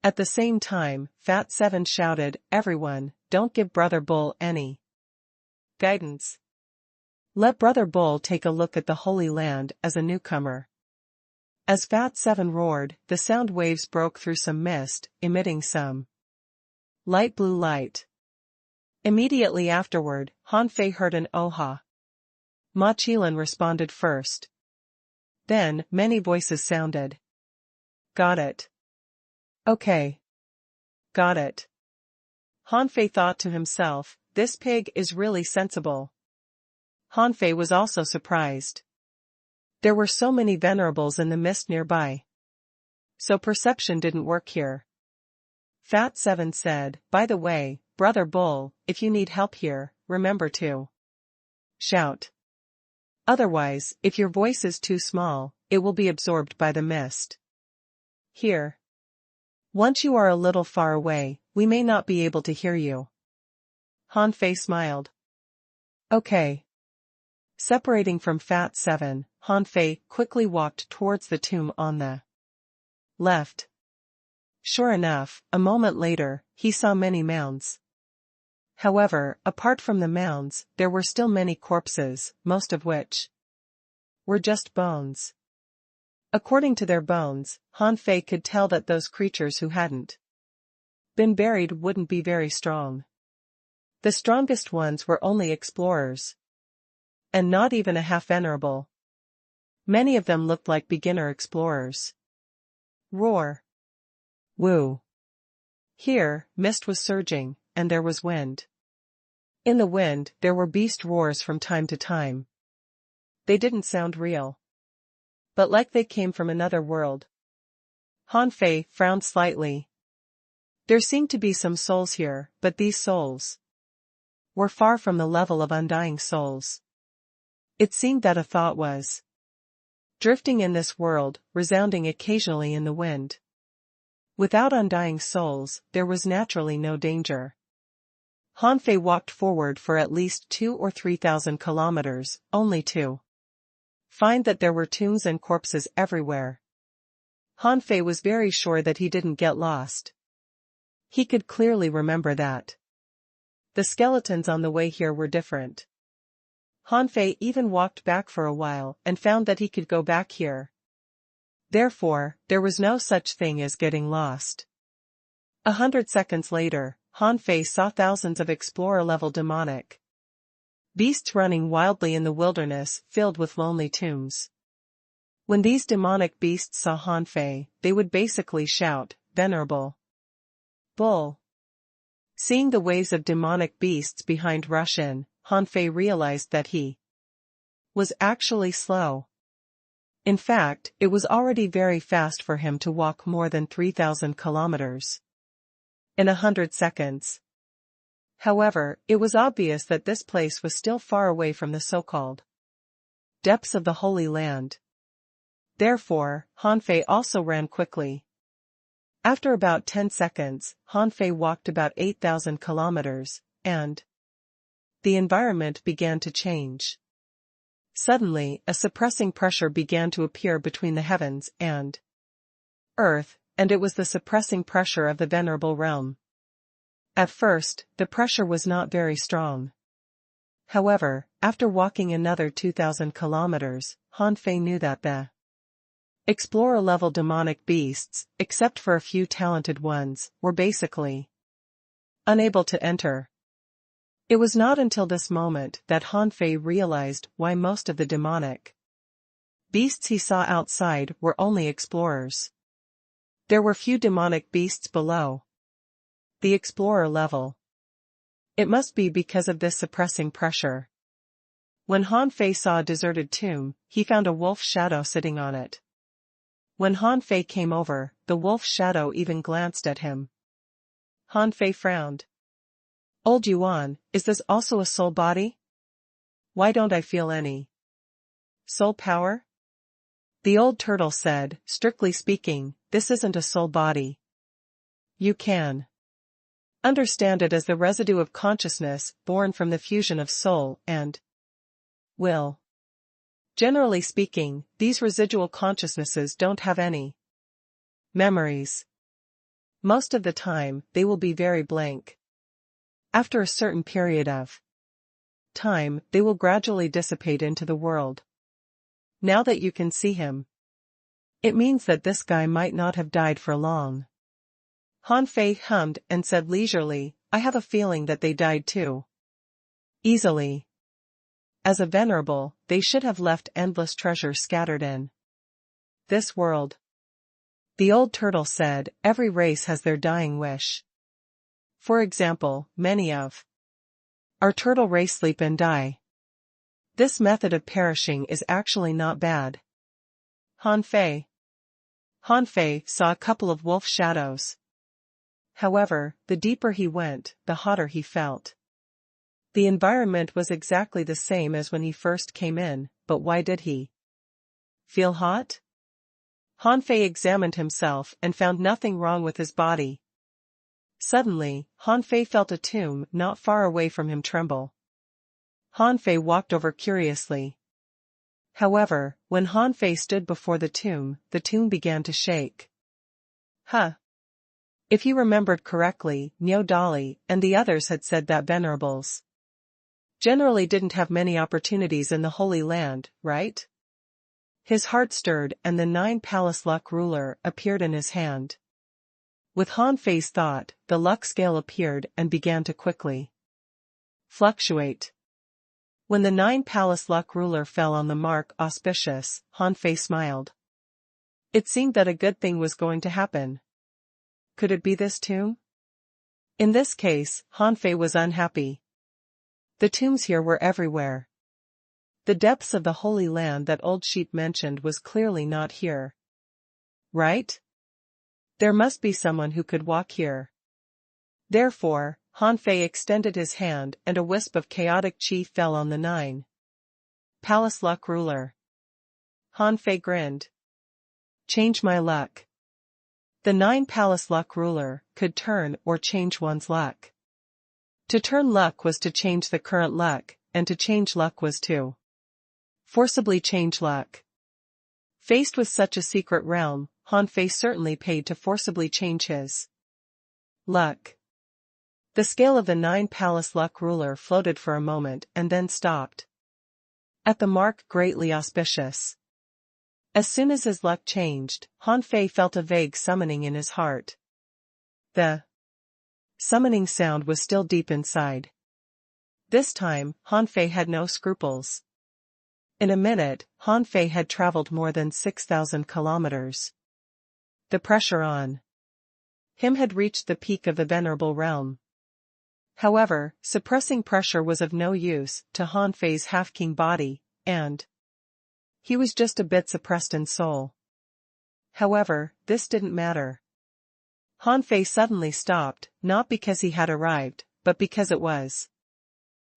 At the same time, Fat 7 shouted, "Everyone, don't give Brother Bull any guidance. Let Brother Bull take a look at the Holy Land as a newcomer." As Fat 7 roared, the sound waves broke through some mist, emitting some light blue light. Immediately afterward, Han Fei heard an "Oha." Ma Qilin responded first. Then, many voices sounded. "Got it. Okay. Got it." Han Fei thought to himself, "This pig is really sensible." Han Fei was also surprised. There were so many venerables in the mist nearby. So perception didn't work here. Fat 7 said, "By the way, Brother Bull, if you need help here, remember to shout. Otherwise, if your voice is too small, it will be absorbed by the mist. Here. Once you are a little far away, we may not be able to hear you." Han Fei smiled. "Okay." Separating from Fat 7, Han Fei quickly walked towards the tomb on the left. Sure enough, a moment later, he saw many mounds. However, apart from the mounds, there were still many corpses, most of which were just bones. According to their bones, Han Fei could tell that those creatures who hadn't been buried wouldn't be very strong. The strongest ones were only explorers. And not even a half venerable. Many of them looked like beginner explorers. Roar. Woo. Here, mist was surging, and there was wind. In the wind, there were beast roars from time to time. They didn't sound real. But like they came from another world. Han Fei frowned slightly. There seemed to be some souls here, but these souls were far from the level of undying souls. It seemed that a thought was drifting in this world, resounding occasionally in the wind. Without undying souls, there was naturally no danger. Han Fei walked forward for at least 2,000 or 3,000 kilometers, only to find that there were tombs and corpses everywhere. Han Fei was very sure that he didn't get lost. He could clearly remember that the skeletons on the way here were different. Han Fei even walked back for a while and found that he could go back here. Therefore, there was no such thing as getting lost. 100 seconds later, Han Fei saw thousands of explorer-level demonic beasts running wildly in the wilderness filled with lonely tombs. When these demonic beasts saw Han Fei, they would basically shout, "Venerable Bull." Seeing the waves of demonic beasts behind rush in, Han Fei realized that he was actually slow. In fact, it was already very fast for him to walk more than 3,000 kilometers in 100 seconds. However, it was obvious that this place was still far away from the so-called depths of the Holy Land. Therefore, Han Fei also ran quickly. After about 10 seconds, Han Fei walked about 8,000 kilometers, and the environment began to change. Suddenly, a suppressing pressure began to appear between the heavens and earth, and it was the suppressing pressure of the venerable realm. At first, the pressure was not very strong. However, after walking another 2,000 kilometers, Han Fei knew that the explorer-level demonic beasts, except for a few talented ones, were basically unable to enter. It was not until this moment that Han Fei realized why most of the demonic beasts he saw outside were only explorers. There were few demonic beasts below the explorer level. It must be because of this suppressing pressure. When Han Fei saw a deserted tomb, he found a wolf shadow sitting on it. When Han Fei came over, the wolf shadow even glanced at him. Han Fei frowned. Old Yuan, is this also a soul body? Why don't I feel any soul power? The old turtle said, strictly speaking, this isn't a soul body. You can understand it as the residue of consciousness born from the fusion of soul and will. Generally speaking, these residual consciousnesses don't have any memories. Most of the time, they will be very blank. After a certain period of time, they will gradually dissipate into the world. Now that you can see him, it means that this guy might not have died for long. Han Fei hummed and said leisurely, I have a feeling that they died too. Easily. As a venerable, they should have left endless treasure scattered in this world. The old turtle said, every race has their dying wish. For example, many of our turtle race sleep and die. This method of perishing is actually not bad. Han Fei saw a couple of wolf shadows. However, the deeper he went, the hotter he felt. The environment was exactly the same as when he first came in, but why did he feel hot? Han Fei examined himself and found nothing wrong with his body. Suddenly, Han Fei felt a tomb not far away from him tremble. Han Fei walked over curiously. However, when Han Fei stood before the tomb began to shake. If he remembered correctly, Niu Dali and the others had said that venerables generally didn't have many opportunities in the Holy Land, right? His heart stirred and the 9-palace luck ruler appeared in his hand. With Han Fei's thought, the luck scale appeared and began to quickly fluctuate. When the 9-palace luck ruler fell on the mark auspicious, Han Fei smiled. It seemed that a good thing was going to happen. Could it be this tomb? In this case, Han Fei was unhappy. The tombs here were everywhere. The depths of the Holy Land that Old Sheep mentioned was clearly not here. Right? There must be someone who could walk here. Therefore, Han Fei extended his hand and a wisp of chaotic chi fell on the 9-palace luck ruler. Han Fei grinned. Change my luck. The 9-palace luck ruler could turn or change one's luck. To turn luck was to change the current luck, and to change luck was to forcibly change luck. Faced with such a secret realm, Han Fei certainly paid to forcibly change his luck. The scale of the 9-palace luck ruler floated for a moment and then stopped. At the mark greatly auspicious. As soon as his luck changed, Han Fei felt a vague summoning in his heart. The summoning sound was still deep inside. This time, Han Fei had no scruples. In a minute, Han Fei had traveled more than 6,000 kilometers. The pressure on him had reached the peak of the venerable realm. However, suppressing pressure was of no use to Han Fei's half-king body, and he was just a bit suppressed in soul. However, this didn't matter. Han Fei suddenly stopped, not because he had arrived, but because it was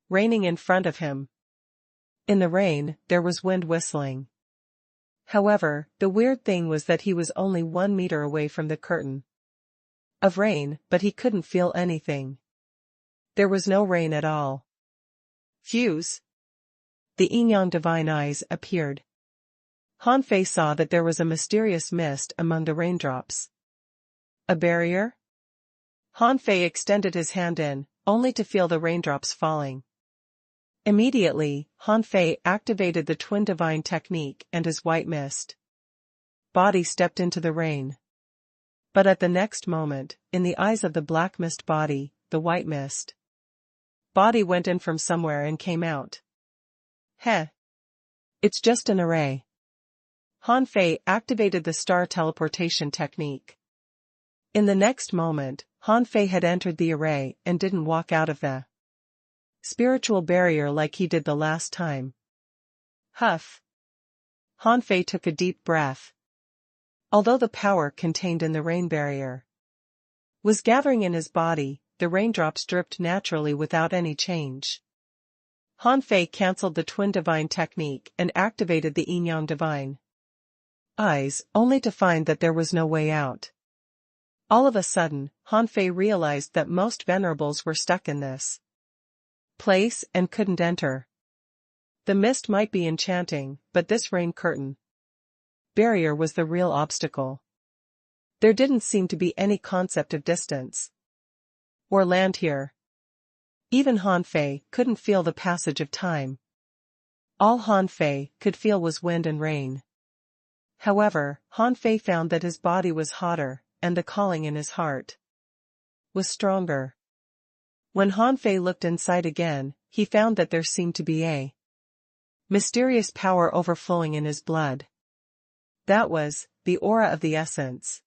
raining in front of him. In the rain, there was wind whistling. However, the weird thing was that he was only 1 meter away from the curtain of rain, but he couldn't feel anything. There was no rain at all. Fuse. The yin-yang divine eyes appeared. Han Fei saw that there was a mysterious mist among the raindrops. A barrier? Han Fei extended his hand in, only to feel the raindrops falling. Immediately, Han Fei activated the twin divine technique and his white mist body stepped into the rain. But at the next moment, in the eyes of the black mist body, the white mist body went in from somewhere and came out. It's just an array. Han Fei activated the star teleportation technique. In the next moment, Han Fei had entered the array and didn't walk out of the spiritual barrier like he did the last time. Huff. Han Fei took a deep breath. Although the power contained in the rain barrier was gathering in his body, the raindrops dripped naturally without any change. Han Fei cancelled the Twin Divine technique and activated the Yin Divine eyes, only to find that there was no way out. All of a sudden, Han Fei realized that most venerables were stuck in this place and couldn't enter. The mist might be enchanting, but this rain curtain barrier was the real obstacle. There didn't seem to be any concept of distance or land here. Even Han Fei couldn't feel the passage of time. All Han Fei could feel was wind and rain. However, Han Fei found that his body was hotter, and the calling in his heart was stronger. When Han Fei looked inside again, he found that there seemed to be a mysterious power overflowing in his blood. That was the aura of the essence.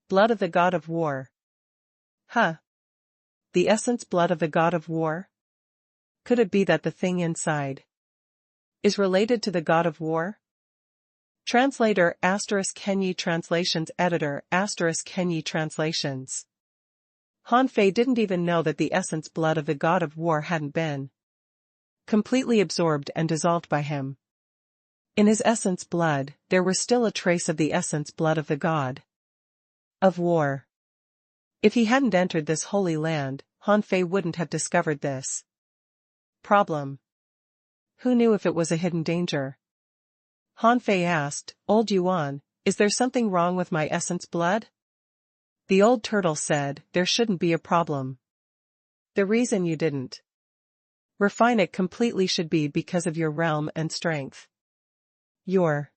Blood of the god of war. Huh? The essence blood of the god of war? Could it be that the thing inside is related to the god of war? Translator ** Kenyi Translations Editor ** Kenyi Translations. Han Fei didn't even know that the essence blood of the god of war hadn't been completely absorbed and dissolved by him. In his essence blood, there was still a trace of the essence blood of the god of war. If he hadn't entered this holy land, Han Fei wouldn't have discovered this problem. Who knew if it was a hidden danger? Han Fei asked, "Old Yuan, is there something wrong with my essence blood?" The old turtle said, "There shouldn't be a problem. The reason you didn't refine it completely should be because of your realm and strength. Your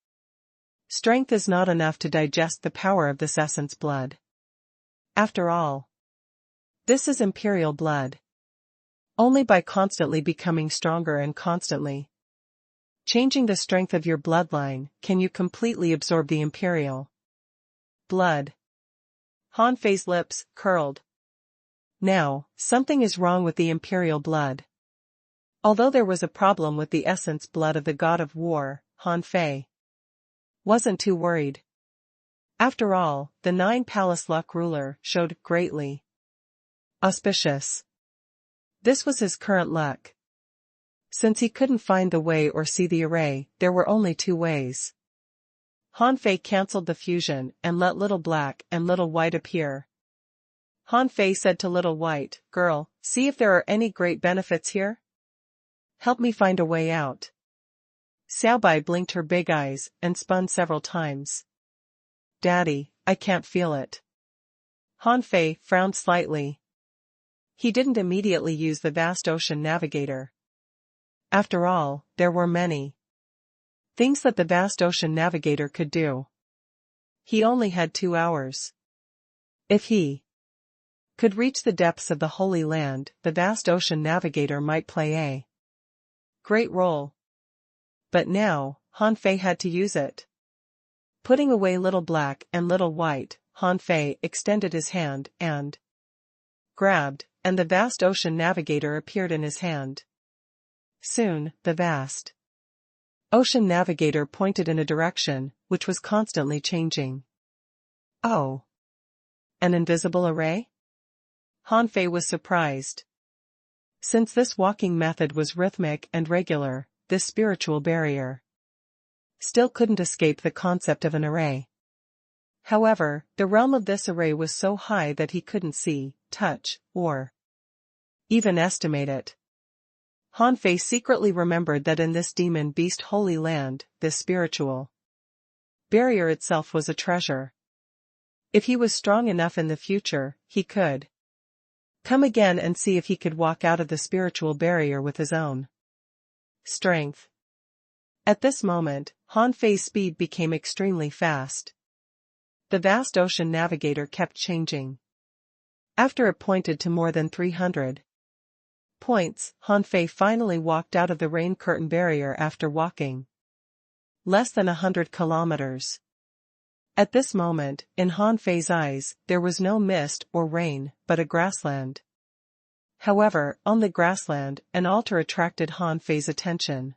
strength is not enough to digest the power of this essence blood. After all, this is imperial blood. Only by constantly becoming stronger and constantly changing the strength of your bloodline can you completely absorb the imperial blood." Han Fei's lips curled. Now, something is wrong with the imperial blood. Although there was a problem with the essence blood of the god of war, Han Fei wasn't too worried. After all, the 9-palace luck ruler showed greatly auspicious. This was his current luck. Since he couldn't find the way or see the array, there were only two ways. Han Fei cancelled the fusion and let Little Black and Little White appear. Han Fei said to Little White, "Girl, see if there are any great benefits here? Help me find a way out." Xiaobai blinked her big eyes and spun several times. "Daddy, I can't feel it." Han Fei frowned slightly. He didn't immediately use the vast ocean navigator. After all, there were many things that the vast ocean navigator could do. He only had 2 hours. If he could reach the depths of the Holy Land, the vast ocean navigator might play a great role. But now, Han Fei had to use it. Putting away Little Black and Little White, Han Fei extended his hand and grabbed, and the vast ocean navigator appeared in his hand. Soon, the vast ocean navigator pointed in a direction, which was constantly changing. Oh! An invisible array? Han Fei was surprised. Since this walking method was rhythmic and regular, this spiritual barrier still couldn't escape the concept of an array. However, the realm of this array was so high that he couldn't see, touch, or even estimate it. Han Fei secretly remembered that in this demon beast holy land, this spiritual barrier itself was a treasure. If he was strong enough in the future, he could come again and see if he could walk out of the spiritual barrier with his own strength. At this moment, Han Fei's speed became extremely fast. The vast ocean navigator kept changing. After it pointed to more than 300 points, Han Fei finally walked out of the rain curtain barrier after walking less than 100 kilometers. At this moment, in Han Fei's eyes, there was no mist or rain, but a grassland. However, on the grassland, an altar attracted Han Fei's attention.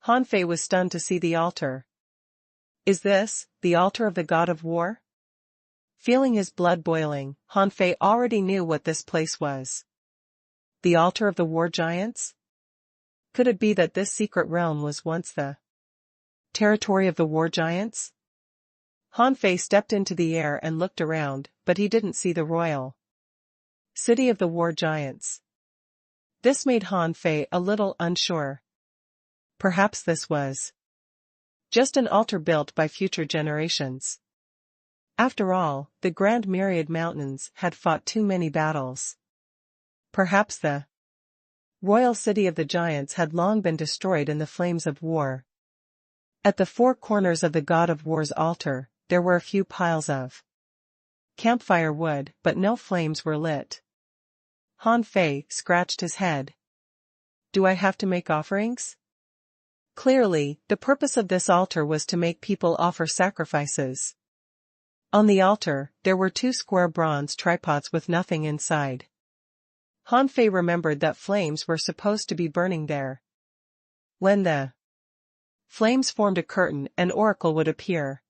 Han Fei was stunned to see the altar. Is this the altar of the god of war? Feeling his blood boiling, Han Fei already knew what this place was. The altar of the war giants? Could it be that this secret realm was once the territory of the war giants? Han Fei stepped into the air and looked around, but he didn't see the royal city of the war giants. This made Han Fei a little unsure. Perhaps this was just an altar built by future generations. After all, the Grand Myriad Mountains had fought too many battles. Perhaps the royal city of the giants had long been destroyed in the flames of war. At the four corners of the god of war's altar, there were a few piles of campfire wood, but no flames were lit. Han Fei scratched his head. Do I have to make offerings? Clearly, the purpose of this altar was to make people offer sacrifices. On the altar, there were two square bronze tripods with nothing inside. Han Fei remembered that flames were supposed to be burning there. When the flames formed a curtain, an oracle would appear.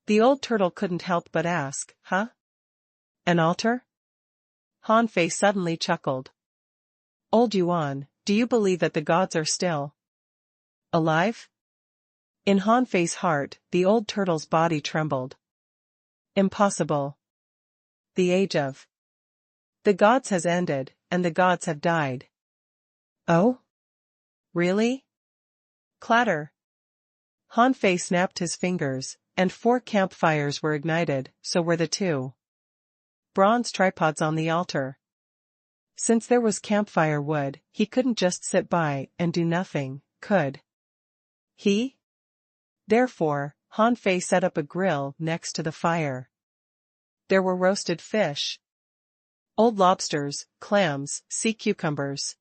The old turtle couldn't help but ask, "Huh? An altar?" Han Fei suddenly chuckled. "Old Yuan, do you believe that the gods are still alive?" In Han Fei's heart, the old turtle's body trembled. Impossible. The age of the gods has ended, and the gods have died. Oh? Really? Clatter. Han Fei snapped his fingers, and 4 campfires were ignited, so were the 2 bronze tripods on the altar. Since there was campfire wood, he couldn't just sit by and do nothing, could he? Therefore, Han Fei set up a grill next to the fire. There were roasted fish, old lobsters, clams, sea cucumbers.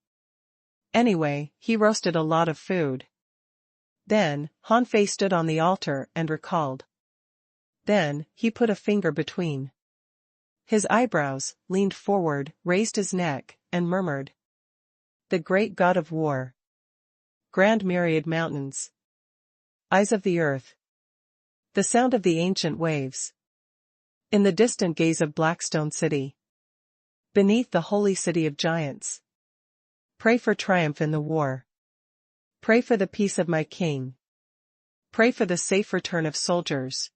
Anyway, he roasted a lot of food. Then, Han Fei stood on the altar and recalled. Then, he put a finger between his eyebrows, leaned forward, raised his neck, and murmured. The great god of war. Grand Myriad Mountains. Eyes of the earth. The sound of the ancient waves. In the distant gaze of Blackstone City. Beneath the holy city of giants. Pray for triumph in the war. Pray for the peace of my king. Pray for the safe return of soldiers.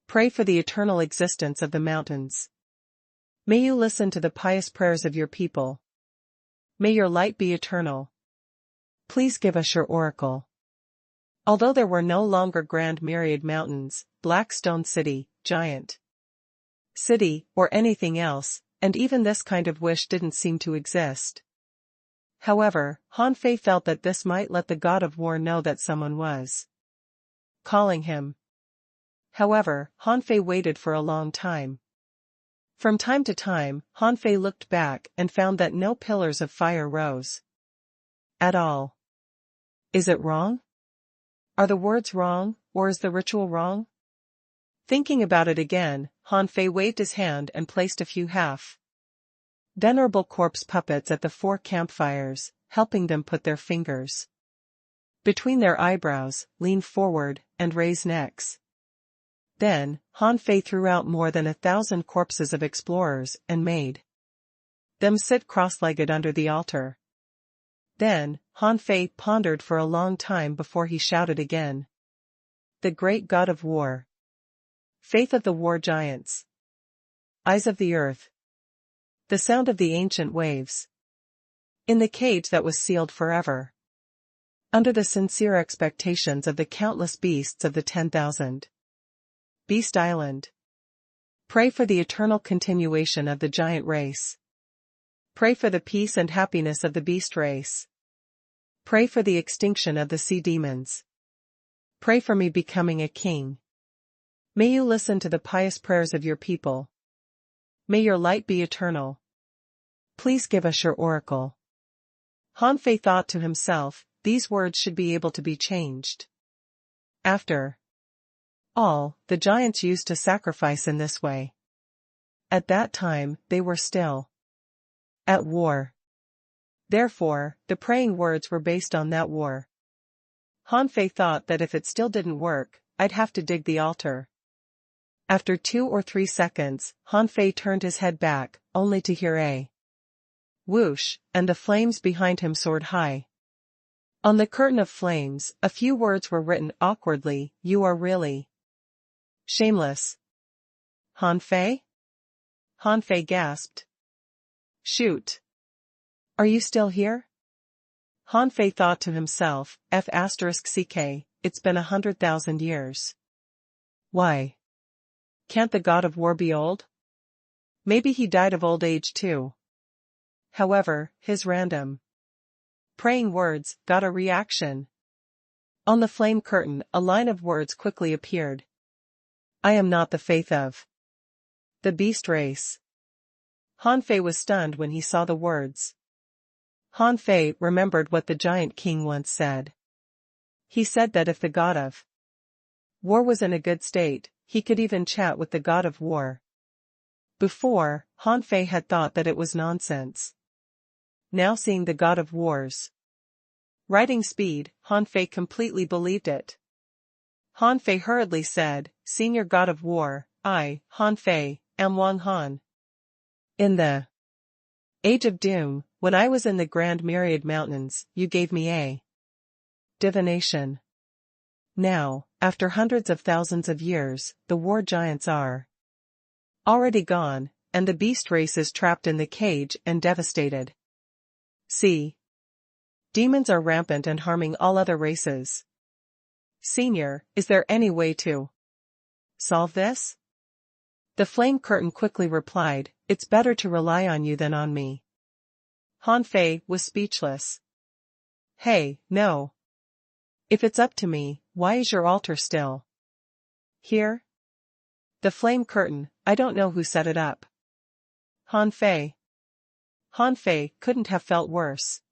Pray for the eternal existence of the mountains. May you listen to the pious prayers of your people. May your light be eternal. Please give us your oracle. Although there were no longer Grand Myriad Mountains, Blackstone City, Giant City, or anything else, and even this kind of wish didn't seem to exist. However, Han Fei felt that this might let the god of war know that someone was calling him. However, Han Fei waited for a long time. From time to time, Han Fei looked back and found that no pillars of fire rose. At all. Is it wrong? Are the words wrong, or is the ritual wrong? Thinking about it again, Han Fei waved his hand and placed a few venerable corpse puppets at the 4 campfires, helping them put their fingers between their eyebrows, lean forward, and raise necks. Then, Han Fei threw out more than 1,000 corpses of explorers and made them sit cross-legged under the altar. Then, Han Fei pondered for a long time before he shouted again. The great god of war. Faith of the war giants. Eyes of the earth. The sound of the ancient waves. In the cage that was sealed forever. Under the sincere expectations of the countless beasts of the 10,000. Beast Island. Pray for the eternal continuation of the giant race. Pray for the peace and happiness of the beast race. Pray for the extinction of the sea demons. Pray for me becoming a king. May you listen to the pious prayers of your people. May your light be eternal. Please give us your oracle. Han Fei thought to himself, these words should be able to be changed. After all, the giants used to sacrifice in this way. At that time, they were still at war. Therefore, the praying words were based on that war. Han Fei thought that if it still didn't work, I'd have to dig the altar After 2 or 3 seconds, Han Fei turned his head back, only to hear a whoosh, and the flames behind him soared high. On the curtain of flames, a few words were written awkwardly, "You are really shameless." Han Fei? Han Fei gasped. Shoot. Are you still here? Han Fei thought to himself, F***ck, it's been 100,000 years. Why? Can't the god of war be old? Maybe he died of old age too. However, his random praying words got a reaction. On the flame curtain, a line of words quickly appeared. I am not the faith of the beast race. Han Fei was stunned when he saw the words. Han Fei remembered what the giant king once said. He said that if the god of war was in a good state, he could even chat with the god of war. Before, Han Fei had thought that it was nonsense. Now seeing the god of war's writing speed, Han Fei completely believed it. Han Fei hurriedly said, Senior god of war, I, Han Fei, am Wang Han. In the age of doom, when I was in the Grand Myriad Mountains, you gave me a divination. Now, after hundreds of thousands of years, the war giants are already gone, and the beast race is trapped in the cage and devastated. See. Demons are rampant and harming all other races. Senior, is there any way to solve this? The flame curtain quickly replied, it's better to rely on you than on me. Han Fei was speechless. Hey, no. If it's up to me, why is your altar still here? The flame curtain, I don't know who set it up. Han Fei. Han Fei couldn't have felt worse.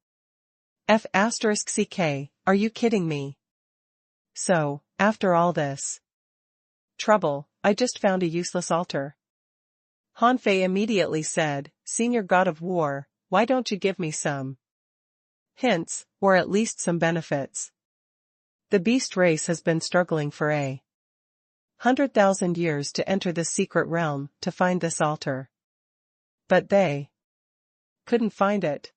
F***ck, are you kidding me? So, after all this trouble, I just found a useless altar. Han Fei immediately said, Senior god of war, why don't you give me some hints, or at least some benefits? The beast race has been struggling for 100,000 years to enter the secret realm to find this altar. But they couldn't find it.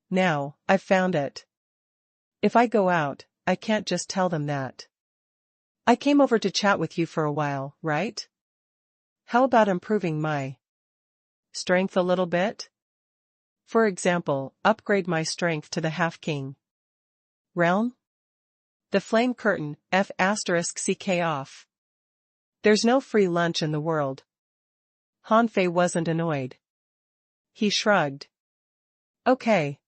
Now, I've found it. If I go out, I can't just tell them that I came over to chat with you for a while, right? How about improving my strength a little bit? For example, upgrade my strength to the half-king realm? The flame curtain, F***ck off. There's no free lunch in the world. Han Fei wasn't annoyed. He shrugged. Okay.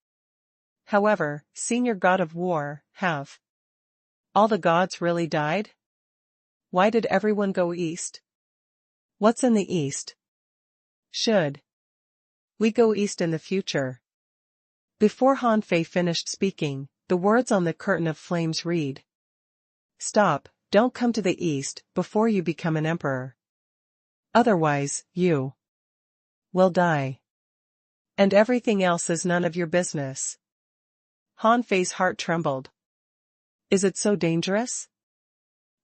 However, Senior god of war, have all the gods really died? Why did everyone go east? What's in the east? Should we go east in the future? Before Han Fei finished speaking, the words on the curtain of flames read. Stop, don't come to the east before you become an emperor. Otherwise, you will die. And everything else is none of your business. Han Fei's heart trembled. Is it so dangerous?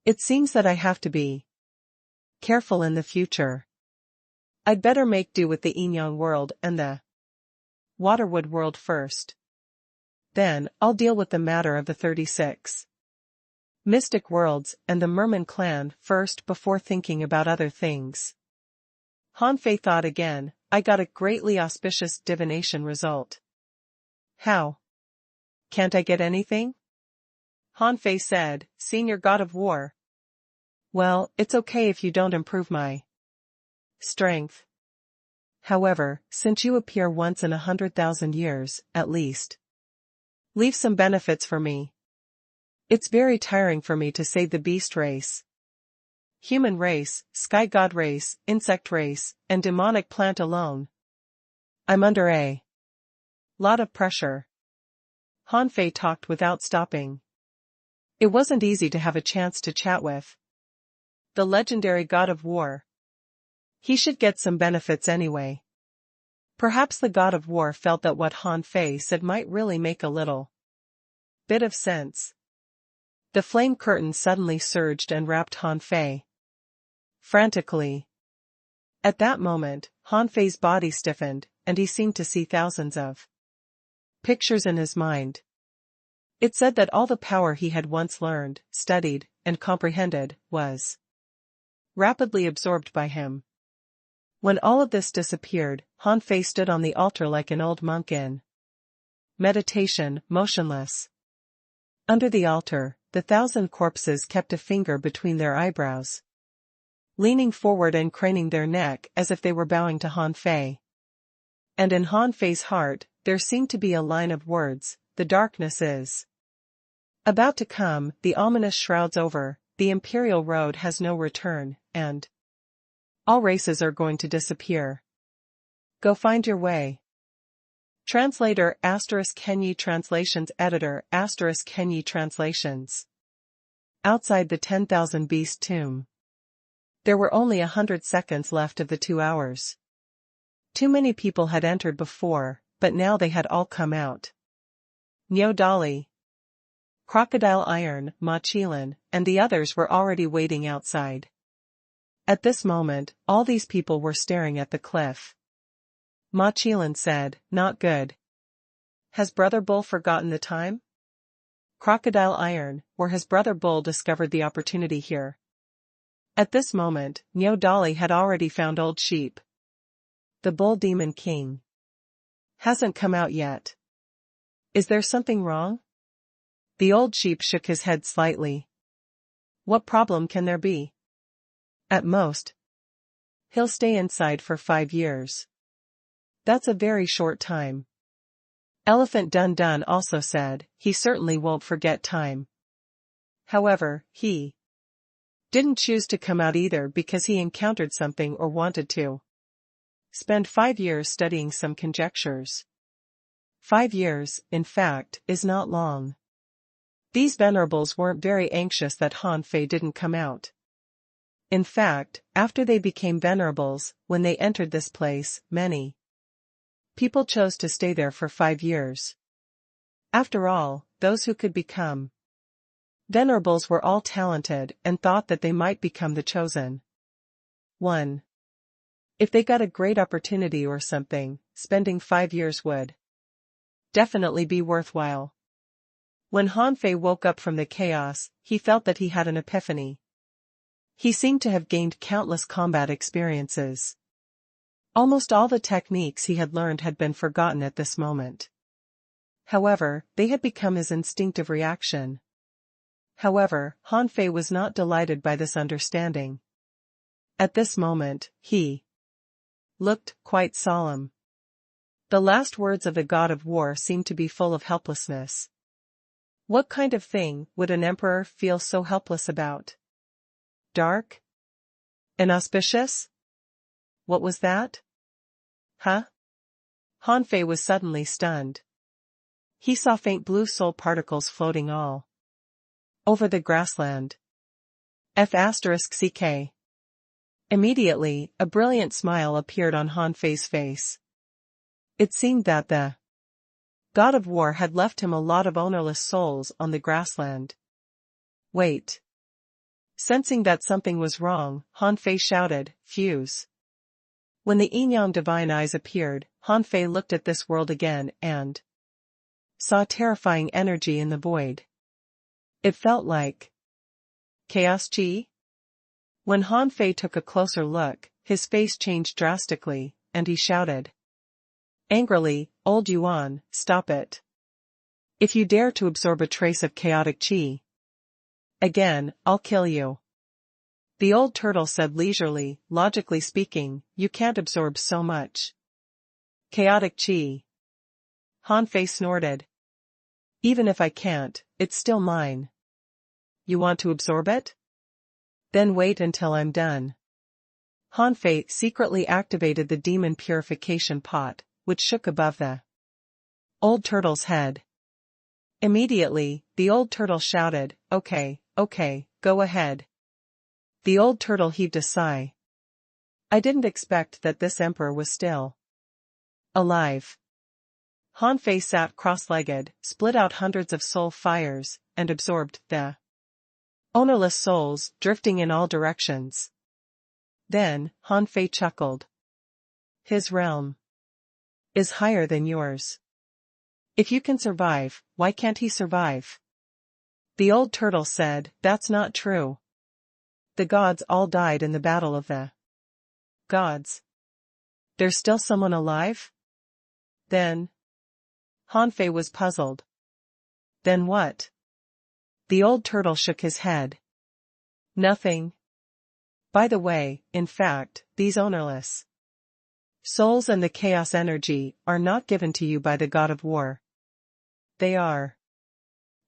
It seems that I have to be careful in the future. I'd better make do with the Yin-Yang world and the Waterwood world first. Then, I'll deal with the matter of the 36 mystic worlds and the Merman clan first before thinking about other things. Han Fei thought again, I got a greatly auspicious divination result. How? Can't I get anything? Han Fei said, Senior god of war. Well, it's okay if you don't improve my strength. However, since you appear once in 100,000 years, at least, leave some benefits for me. It's very tiring for me to save the beast race. Human race, sky god race, insect race, and demonic plant alone. I'm under a lot of pressure. Han Fei talked without stopping. It wasn't easy to have a chance to chat with the legendary god of war. He should get some benefits anyway. Perhaps the god of war felt that what Han Fei said might really make a little bit of sense. The flame curtain suddenly surged and wrapped Han Fei frantically. At that moment, Han Fei's body stiffened, and he seemed to see thousands of pictures in his mind. It said that all the power he had once learned, studied, and comprehended, was rapidly absorbed by him. When all of this disappeared, Han Fei stood on the altar like an old monk in meditation, motionless. Under the altar, the 1,000 corpses kept a finger between their eyebrows, leaning forward and craning their neck as if they were bowing to Han Fei. And in Han Fei's heart, there seemed to be a line of words: the darkness is about to come, the ominous shrouds over, the imperial road has no return, and all races are going to disappear. Go find your way. Translator * Kenyi Translations Editor * Kenyi Translations. Outside the 10,000 beast tomb. There were only 100 seconds left of the 2 hours. Too many people had entered before, but now they had all come out. Niu Dali, Crocodile Iron, Ma Qilin, and the others were already waiting outside. At this moment, all these people were staring at the cliff. Ma Qilin said, "Not good. Has Brother Bull forgotten the time?" Crocodile Iron, or has Brother Bull discovered the opportunity here? At this moment, Niu Dali had already found Old Sheep. The Bull Demon King hasn't come out yet. Is there something wrong? The Old Sheep shook his head slightly. What problem can there be? At most, he'll stay inside for 5 years. That's a very short time. Elephant Dun Dun also said, he certainly won't forget time. However, he didn't choose to come out either because he encountered something or wanted to spend 5 years studying some conjectures. 5 years, in fact, is not long. These venerables weren't very anxious that Han Fei didn't come out. In fact, after they became venerables, when they entered this place, many people chose to stay there for 5 years. After all, those who could become venerables were all talented and thought that they might become the chosen one. If they got a great opportunity or something, spending 5 years would definitely be worthwhile. When Han Fei woke up from the chaos, he felt that he had an epiphany. He seemed to have gained countless combat experiences. Almost all the techniques he had learned had been forgotten at this moment. However, they had become his instinctive reaction. However, Han Fei was not delighted by this understanding. At this moment, he looked quite solemn. The last words of the god of war seemed to be full of helplessness. What kind of thing would an emperor feel so helpless about? Dark? Inauspicious? What was that? Huh? Han Fei was suddenly stunned. He saw faint blue soul particles floating all over the grassland. F***ck. Immediately, a brilliant smile appeared on Han Fei's face. It seemed that the god of war had left him a lot of ownerless souls on the grassland. Wait. Sensing that something was wrong, Han Fei shouted, "Fuse." When the Yin-Yang divine eyes appeared, Han Fei looked at this world again and saw terrifying energy in the void. It felt like chaos chi. When Han Fei took a closer look, his face changed drastically, and he shouted angrily, "Old Yuan, stop it. If you dare to absorb a trace of chaotic chi again, I'll kill you." The old turtle said leisurely, "Logically speaking, you can't absorb so much chaotic chi." Han Fei snorted. "Even if I can't, it's still mine. You want to absorb it? Then wait until I'm done." Han Fei secretly activated the demon purification pot, which shook above the old turtle's head. Immediately, the old turtle shouted, Okay, go ahead." The old turtle heaved a sigh. "I didn't expect that this emperor was still alive." Han Fei sat cross-legged, split out hundreds of soul fires, and absorbed the ownerless souls, drifting in all directions. Then, Han Fei chuckled. His realm is higher than yours. If you can survive, why can't he survive? The old turtle said, that's not true. The gods all died in the battle of the gods. There's still someone alive? Then. Han Fei was puzzled. Then what? The old turtle shook his head. Nothing. By the way, in fact, these ownerless souls and the chaos energy are not given to you by the god of war. They are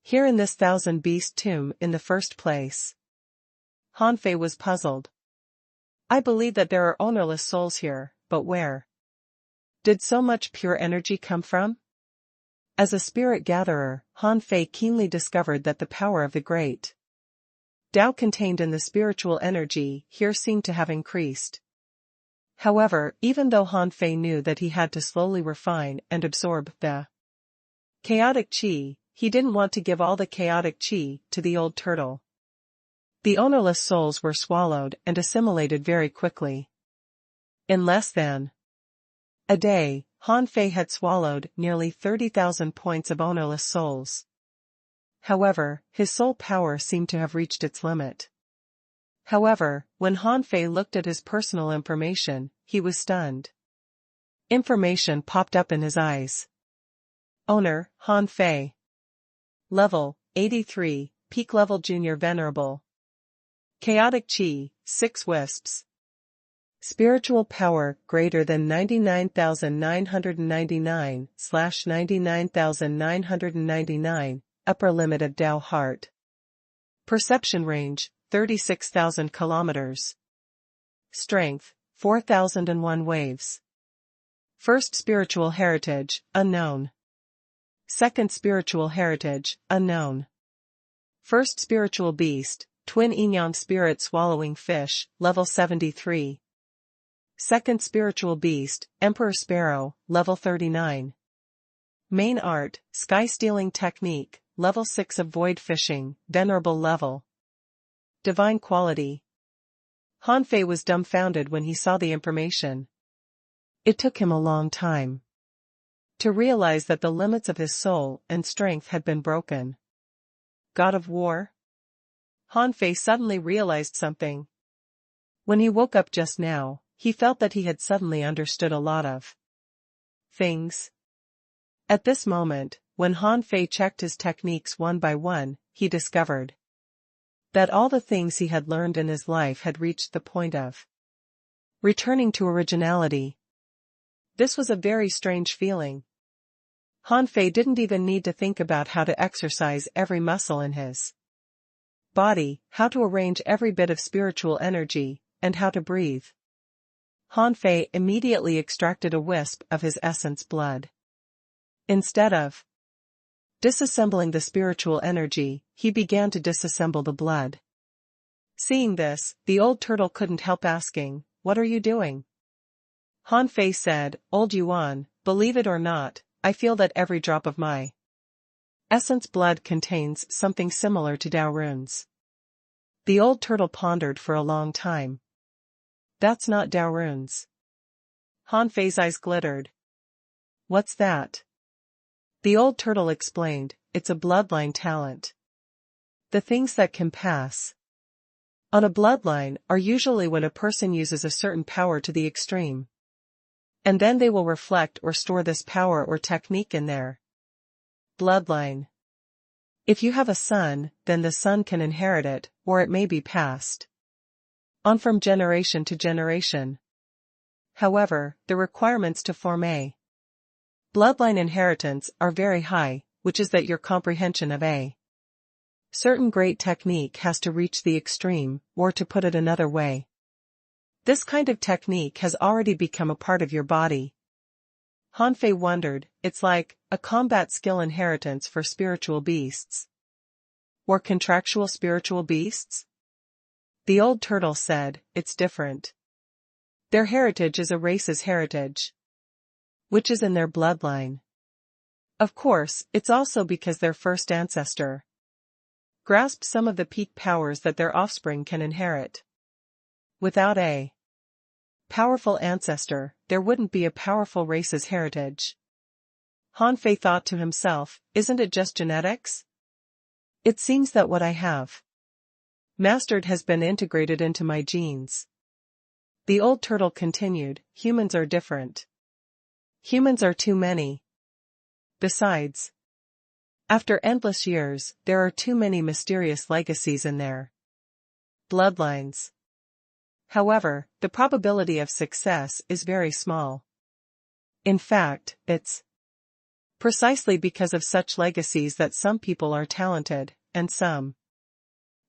here in this 1,000-beast tomb in the first place. Han Fei was puzzled. I believe that there are ownerless souls here, but where did so much pure energy come from? As a spirit gatherer, Han Fei keenly discovered that the power of the great Tao contained in the spiritual energy here seemed to have increased. However, even though Han Fei knew that he had to slowly refine and absorb the chaotic qi, he didn't want to give all the chaotic qi to the old turtle. The ownerless souls were swallowed and assimilated very quickly. In less than a day, Han Fei had swallowed nearly 30,000 points of ownerless souls. However, his soul power seemed to have reached its limit. However, when Han Fei looked at his personal information, he was stunned. Information popped up in his eyes. Owner, Han Fei. Level, 83, peak level junior venerable. Chaotic Qi, 6 wisps. Spiritual power greater than 99,999/99,999, upper limit of Tao heart. Perception range, 36,000 kilometers. Strength, 4,001 waves. First spiritual heritage, unknown. Second spiritual heritage, unknown. First spiritual beast, twin yin-yang spirit swallowing fish, level 73. Second spiritual beast, Emperor Sparrow, level 39. Main art, sky stealing technique, level 6 of void fishing, venerable level. Divine quality. Han Fei was dumbfounded when he saw the information. It took him a long time to realize that the limits of his soul and strength had been broken. God of War? Han Fei suddenly realized something. When he woke up just now, he felt that he had suddenly understood a lot of things. At this moment, when Han Fei checked his techniques one by one, he discovered that all the things he had learned in his life had reached the point of returning to originality. This was a very strange feeling. Han Fei didn't even need to think about how to exercise every muscle in his body, how to arrange every bit of spiritual energy, and how to breathe. Han Fei immediately extracted a wisp of his essence blood. Instead of disassembling the spiritual energy, he began to disassemble the blood. Seeing this, the old turtle couldn't help asking, "What are you doing?" Han Fei said, "Old Yuan, believe it or not, I feel that every drop of my essence blood contains something similar to Tao runes." The old turtle pondered for a long time. That's not Tao runes. Han Fei's eyes glittered. What's that? The old turtle explained, it's a bloodline talent. The things that can pass on a bloodline are usually when a person uses a certain power to the extreme. And then they will reflect or store this power or technique in their bloodline. If you have a son, then the son can inherit it, or it may be passed on from generation to generation. However, the requirements to form a bloodline inheritance are very high, which is that your comprehension of a certain great technique has to reach the extreme, or to put it another way, this kind of technique has already become a part of your body. Han Fei wondered, it's like a combat skill inheritance for spiritual beasts. Or contractual spiritual beasts? The old turtle said, it's different. Their heritage is a race's heritage, which is in their bloodline. Of course, it's also because their first ancestor grasped some of the peak powers that their offspring can inherit. Without a powerful ancestor, there wouldn't be a powerful race's heritage. Han Fei thought to himself, isn't it just genetics? It seems that what I have mastered has been integrated into my genes. The old turtle continued, humans are different. Humans are too many. Besides, after endless years, there are too many mysterious legacies in their bloodlines. However, the probability of success is very small. In fact, it's precisely because of such legacies that some people are talented, and some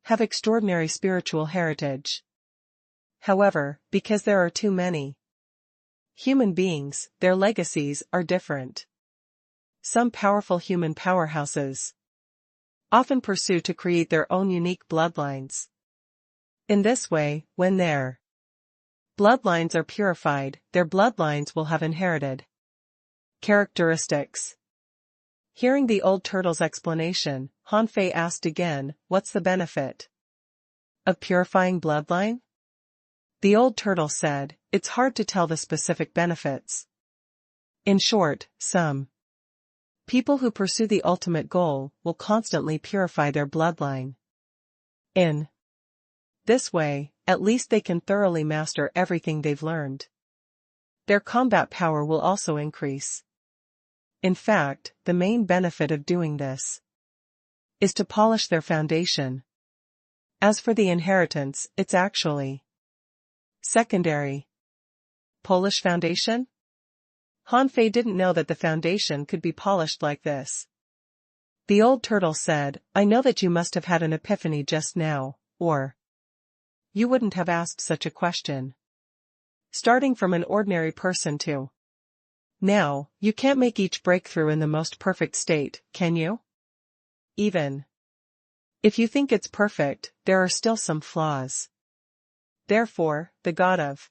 have extraordinary spiritual heritage. However, because there are too many human beings, their legacies are different. Some powerful human powerhouses often pursue to create their own unique bloodlines. In this way, when their bloodlines are purified, their bloodlines will have inherited characteristics. Hearing the old turtle's explanation, Han Fei asked again, what's the benefit of purifying bloodline? The old turtle said, it's hard to tell the specific benefits. In short, some people who pursue the ultimate goal will constantly purify their bloodline. In this way, at least they can thoroughly master everything they've learned. Their combat power will also increase. In fact, the main benefit of doing this is to polish their foundation. As for the inheritance, it's actually secondary. Polish foundation? Han Fei didn't know that the foundation could be polished like this. The old turtle said, I know that you must have had an epiphany just now, or you wouldn't have asked such a question. Starting from an ordinary person to now, you can't make each breakthrough in the most perfect state, can you? Even if you think it's perfect, there are still some flaws. Therefore, the god of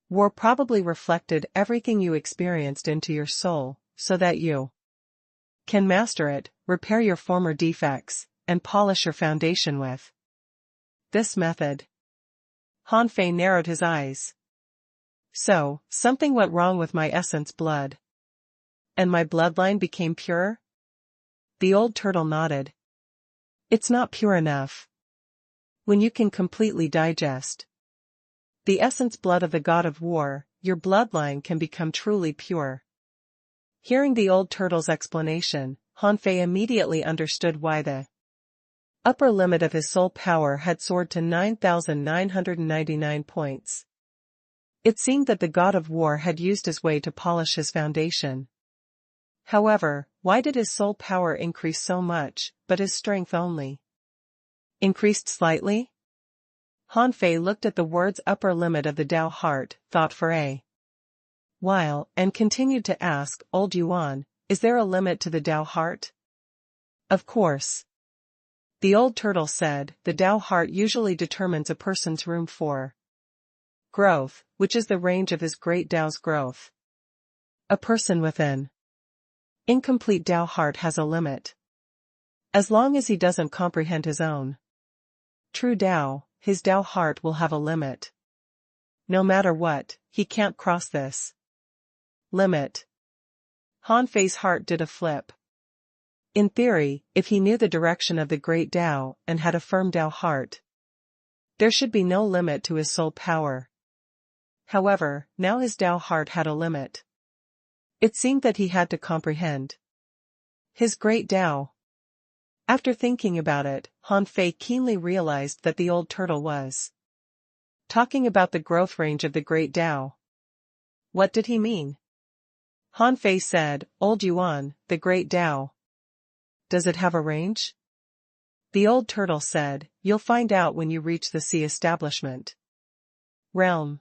war probably reflected everything you experienced into your soul, so that you can master it, repair your former defects, and polish your foundation with this method. Han Fei narrowed his eyes. So, something went wrong with my essence blood, and my bloodline became pure? The old turtle nodded. It's not pure enough. When you can completely digest the essence blood of the god of war, your bloodline can become truly pure. Hearing the old turtle's explanation, Han Fei immediately understood why the upper limit of his soul power had soared to 9,999 points. It seemed that the god of war had used his way to polish his foundation. However, why did his soul power increase so much, but his strength only increased slightly? Han Fei looked at the words upper limit of the Tao heart, thought for a while, and continued to ask, Old Yuan, is there a limit to the Tao heart? Of course. The old turtle said, the Tao heart usually determines a person's room for growth, which is the range of his great Tao's growth. A person with an incomplete Tao heart has a limit. As long as he doesn't comprehend his own true Tao, his Tao heart will have a limit. No matter what, he can't cross this limit. Han Fei's heart did a flip. In theory, if he knew the direction of the great Tao and had a firm Tao heart, there should be no limit to his soul power. However, now his Tao heart had a limit. It seemed that he had to comprehend his great Tao. After thinking about it, Han Fei keenly realized that the old turtle was talking about the growth range of the great Tao. What did he mean? Han Fei said, Old Yuan, the great Tao. Does it have a range? The old turtle said, you'll find out when you reach the sea establishment realm.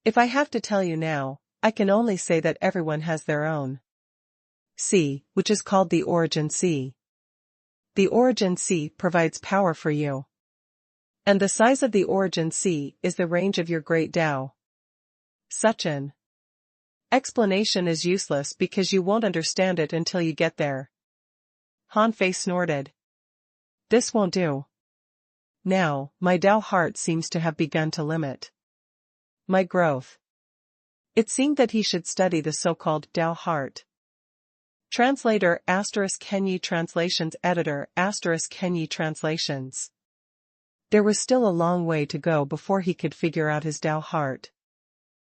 If I have to tell you now, I can only say that everyone has their own sea, which is called the origin sea. The origin sea provides power for you. And the size of the origin sea is the range of your great Tao. Such an explanation is useless because you won't understand it until you get there. Han Fei snorted. This won't do. Now, my Tao heart seems to have begun to limit My growth. It seemed that he should study the so-called Tao heart. Translator *Kenyi Translations Editor *Kenyi Translations. There was still a long way to go before he could figure out his Tao heart.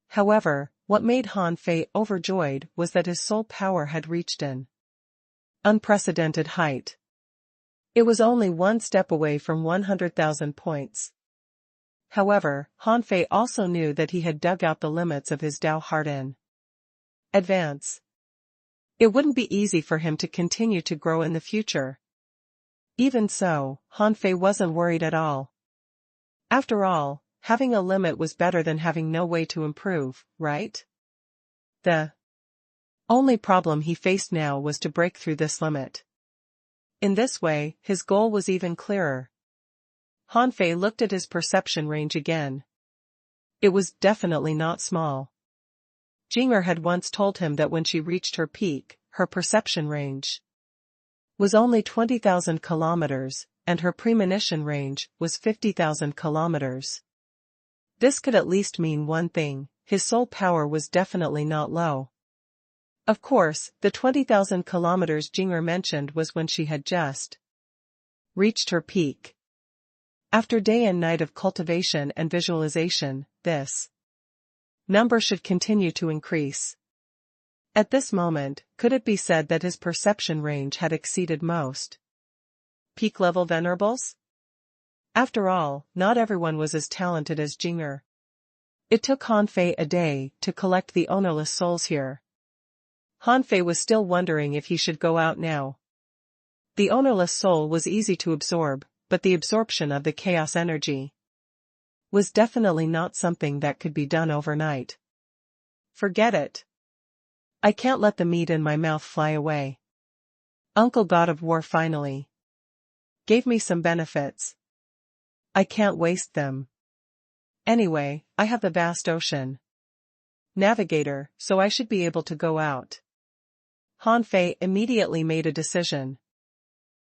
However, what made Han Fei overjoyed was that his soul power had reached an unprecedented height. It was only one step away from 100,000 points. However, Han Fei also knew that he had dug out the limits of his Tao heart in advance. It wouldn't be easy for him to continue to grow in the future. Even so, Han Fei wasn't worried at all. After all, having a limit was better than having no way to improve, right? The only problem he faced now was to break through this limit. In this way, his goal was even clearer. Han Fei looked at his perception range again. It was definitely not small. Jinger had once told him that when she reached her peak, her perception range was only 20,000 kilometers, and her premonition range was 50,000 kilometers. This could at least mean one thing: his soul power was definitely not low. Of course, the 20,000 kilometers Jinger mentioned was when she had just reached her peak. After day and night of cultivation and visualization, this number should continue to increase. At this moment, could it be said that his perception range had exceeded most peak-level venerables? After all, not everyone was as talented as Jinger. It took Han Fei a day to collect the ownerless souls here. Han Fei was still wondering if he should go out now. The ownerless soul was easy to absorb, but the absorption of the chaos energy was definitely not something that could be done overnight. Forget it. I can't let the meat in my mouth fly away. Uncle God of War finally gave me some benefits. I can't waste them. Anyway, I have the vast ocean navigator, so I should be able to go out. Han Fei immediately made a decision.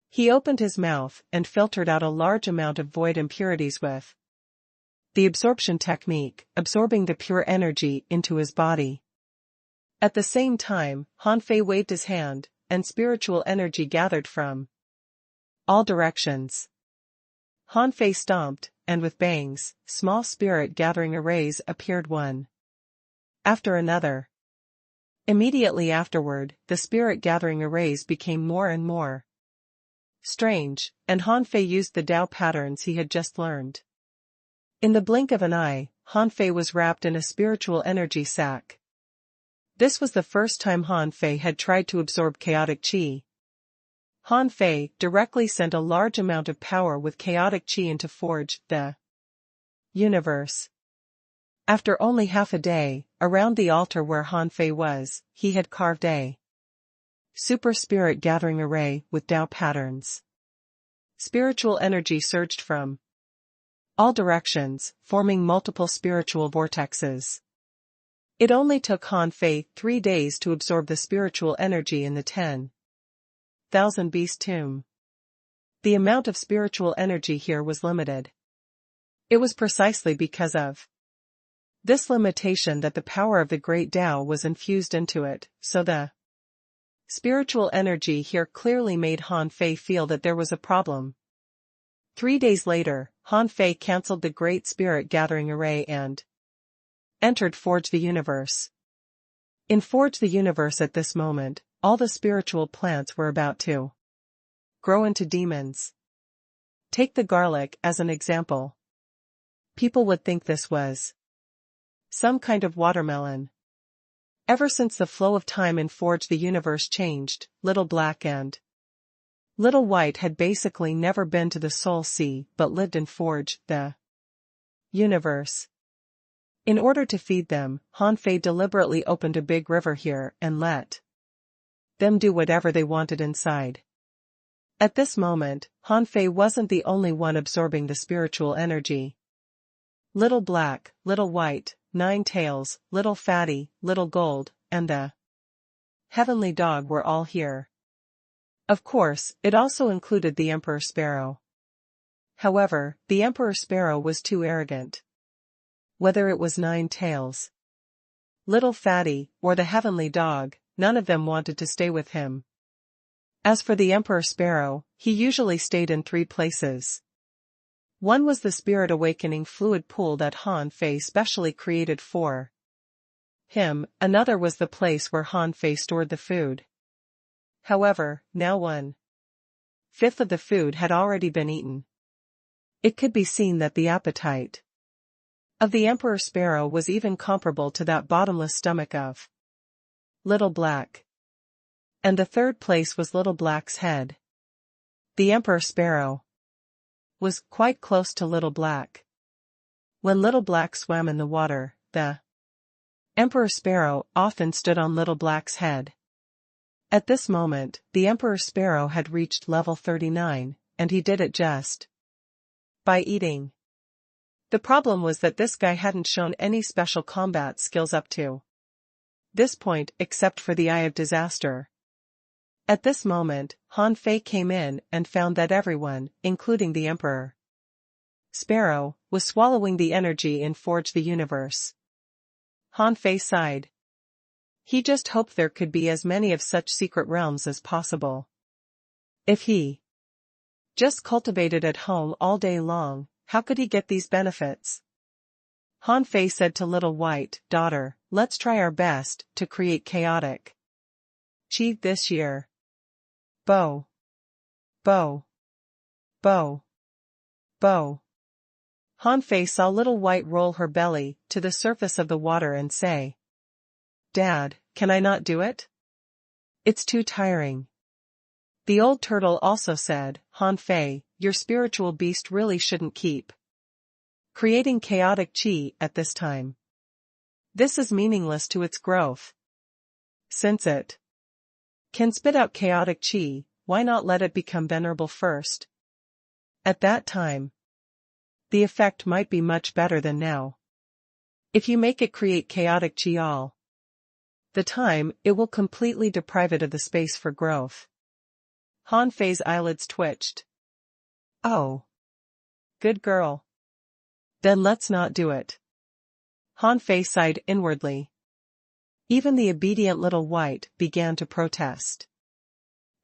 He opened his mouth and filtered out a large amount of void impurities with the absorption technique, absorbing the pure energy into his body. At the same time, Han Fei waved his hand, and spiritual energy gathered from all directions. Han Fei stomped, and with bangs, small spirit gathering arrays appeared one after another. Immediately afterward, the spirit gathering arrays became more and more strange, and Han Fei used the Tao patterns he had just learned. In the blink of an eye, Han Fei was wrapped in a spiritual energy sac. This was the first time Han Fei had tried to absorb chaotic qi. Han Fei directly sent a large amount of power with chaotic qi into forge the universe. After only half a day, around the altar where Han Fei was, he had carved a super spirit gathering array with Tao patterns. Spiritual energy surged from all directions, forming multiple spiritual vortexes. It only took Han Fei 3 days to absorb the spiritual energy in the 10,000 beast tomb. The amount of spiritual energy here was limited. It was precisely because of this limitation that the power of the great Tao was infused into it, so the spiritual energy here clearly made Han Fei feel that there was a problem. 3 days later, Han Fei cancelled the Great Spirit Gathering Array and entered Forge the Universe. In Forge the Universe at this moment, all the spiritual plants were about to grow into demons. Take the garlic as an example. People would think this was some kind of watermelon. Ever since the flow of time in Forge the Universe changed, Little Black and Little White had basically never been to the Soul Sea but lived in Forge the Universe. In order to feed them, Han Fei deliberately opened a big river here and let them do whatever they wanted inside. At this moment, Han Fei wasn't the only one absorbing the spiritual energy. Little Black, Little White, Nine Tails, Little Fatty, Little Gold, and the Heavenly Dog were all here. Of course, it also included the Emperor Sparrow. However, the Emperor Sparrow was too arrogant. Whether it was Nine Tails, Little Fatty, or the Heavenly Dog, none of them wanted to stay with him. As for the Emperor Sparrow, he usually stayed in 3 places. One was the spirit awakening fluid pool that Han Fei specially created for him, another was the place where Han Fei stored the food. However, now 1/5 of the food had already been eaten. It could be seen that the appetite of the Emperor Sparrow was even comparable to that bottomless stomach of Little Black. And the 3rd place was Little Black's head. The Emperor Sparrow was quite close to Little Black. When Little Black swam in the water, the Emperor Sparrow often stood on Little Black's head. At this moment, the Emperor Sparrow had reached level 39, and he did it just by eating. The problem was that this guy hadn't shown any special combat skills up to this point except for the Eye of Disaster. At this moment, Han Fei came in and found that everyone, including the Emperor Sparrow, was swallowing the energy in Forge the Universe. Han Fei sighed. He just hoped there could be as many of such secret realms as possible. If he just cultivated at home all day long, how could he get these benefits? Han Fei said to Little White, "Daughter, let's try our best to create chaotic chi this year." Bow. Bow. Bow. Bow. Han Fei saw Little White roll her belly to the surface of the water and say, "Dad, can I not do it? It's too tiring." The old turtle also said, "Han Fei, your spiritual beast really shouldn't keep creating chaotic chi at this time. This is meaningless to its growth. Since it can spit out chaotic chi, why not let it become venerable first? At that time, the effect might be much better than now. If you make it create chaotic chi all the time, it will completely deprive it of the space for growth." Han Fei's eyelids twitched. "Oh. Good girl. Then let's not do it." Han Fei sighed inwardly. Even the obedient Little White began to protest.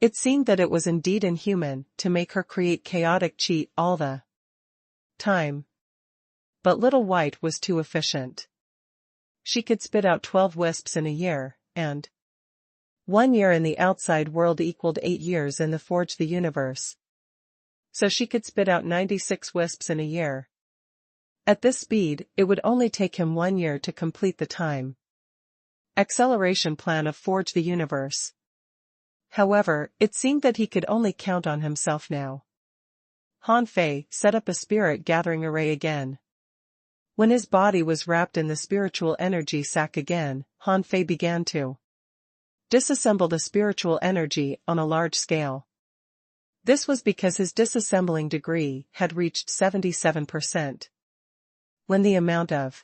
It seemed that it was indeed inhuman to make her create chaotic chi all the time. But Little White was too efficient. She could spit out 12 wisps in a year, and 1 year in the outside world equaled 8 years in the Forge the Universe. So she could spit out 96 wisps in a year. At this speed, it would only take him 1 year to complete the time acceleration plan of Forge the Universe. However, it seemed that he could only count on himself now. Han Fei set up a spirit gathering array again. When his body was wrapped in the spiritual energy sac again, Han Fei began to disassemble the spiritual energy on a large scale. This was because his disassembling degree had reached 77%. When the amount of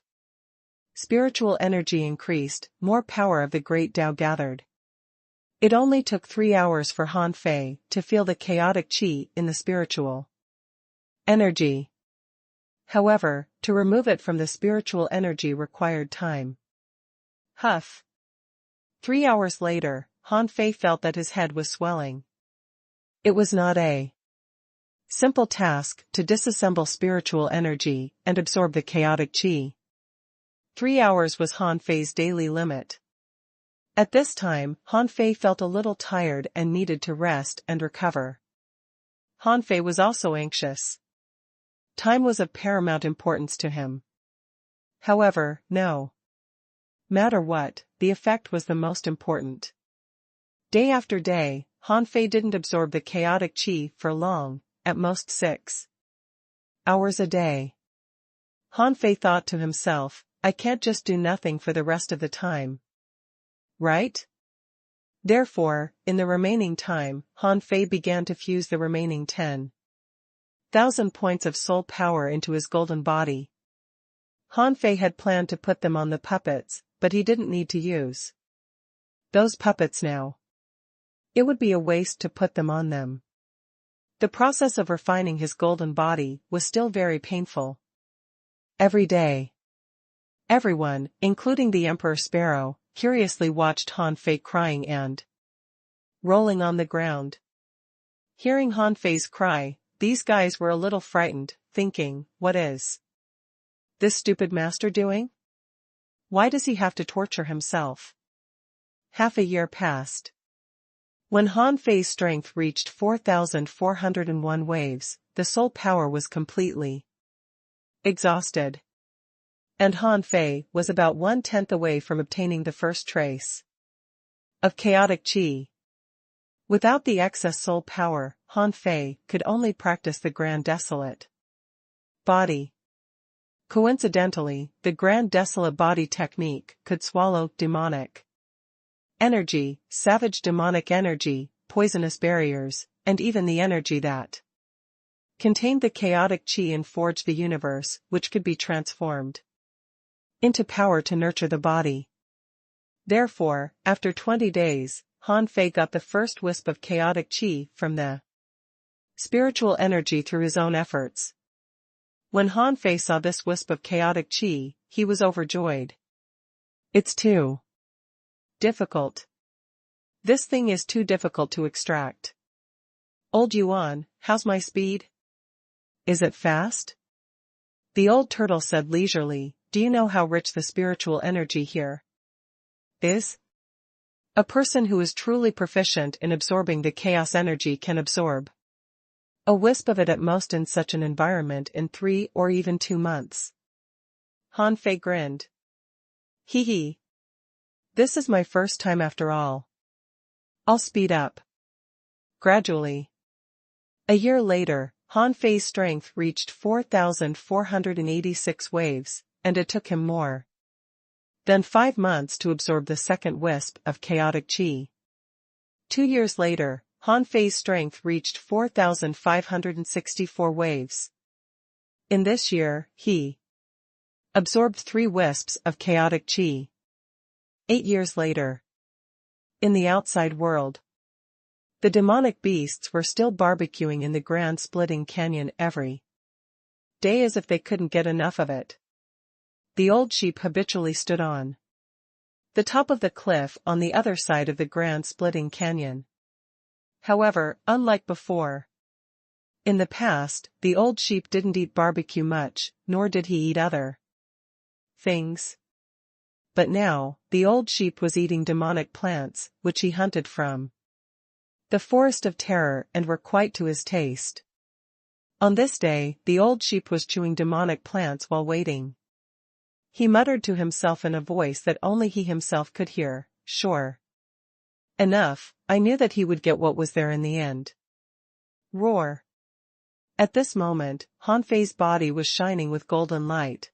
spiritual energy increased, more power of the great Tao gathered. It only took 3 hours for Han Fei to feel the chaotic chi in the spiritual energy. However, to remove it from the spiritual energy required time. Huff. 3 hours later, Han Fei felt that his head was swelling. It was not a simple task to disassemble spiritual energy and absorb the chaotic chi. 3 hours was Han Fei's daily limit. At this time, Han Fei felt a little tired and needed to rest and recover. Han Fei was also anxious. Time was of paramount importance to him. However, no matter what, the effect was the most important. Day after day, Han Fei didn't absorb the chaotic chi for long, at most 6 hours a day. Han Fei thought to himself, I can't just do nothing for the rest of the time. Right? Therefore, in the remaining time, Han Fei began to fuse the remaining 10,000 points of soul power into his golden body. Han Fei had planned to put them on the puppets, but he didn't need to use those puppets now. It would be a waste to put them on them. The process of refining his golden body was still very painful. Every day, Everyone, including the Emperor Sparrow, curiously watched Han Fei crying and rolling on the ground. Hearing Han Fei's cry, these guys were a little frightened, thinking, what is this stupid master doing? Why does he have to torture himself? Half a year passed. When Han Fei's strength reached 4,401 waves, the soul power was completely exhausted. And Han Fei was about 1/10 away from obtaining the first trace of chaotic qi. Without the excess soul power, Han Fei could only practice the Grand Desolate body. Coincidentally, the Grand Desolate body technique could swallow demonic energy, savage demonic energy, poisonous barriers, and even the energy that contained the chaotic qi and forged the universe, which could be transformed into power to nurture the body. Therefore, after 20 days, Han Fei got the first wisp of chaotic qi from the spiritual energy through his own efforts. When Han Fei saw this wisp of chaotic qi, he was overjoyed. It's too difficult. This thing is too difficult to extract. Old Yuan, how's my speed? Is it fast? The old turtle said leisurely, do you know how rich the spiritual energy here is? A person who is truly proficient in absorbing the chaos energy can absorb a wisp of it at most in such an environment in 3 or even 2 months. Han Fei grinned. Hee hee. This is my first time after all. I'll speed up. Gradually. A year later, Han Fei's strength reached 4,486 waves, and it took him more than 5 months to absorb the second wisp of chaotic qi. 2 years later, Han Fei's strength reached 4,564 waves. In this year, he absorbed 3 wisps of chaotic qi. 8 years later. In the outside world, the demonic beasts were still barbecuing in the Grand Splitting Canyon every day as if they couldn't get enough of it. The old sheep habitually stood on the top of the cliff on the other side of the Grand Splitting Canyon. However, unlike before, in the past, the old sheep didn't eat barbecue much, nor did he eat other things. But now, the old sheep was eating demonic plants, which he hunted from the forest of terror and were quite to his taste. On this day, the old sheep was chewing demonic plants while waiting. He muttered to himself in a voice that only he himself could hear, sure enough, I knew that he would get what was there in the end. Roar. At this moment, Han Fei's body was shining with golden light.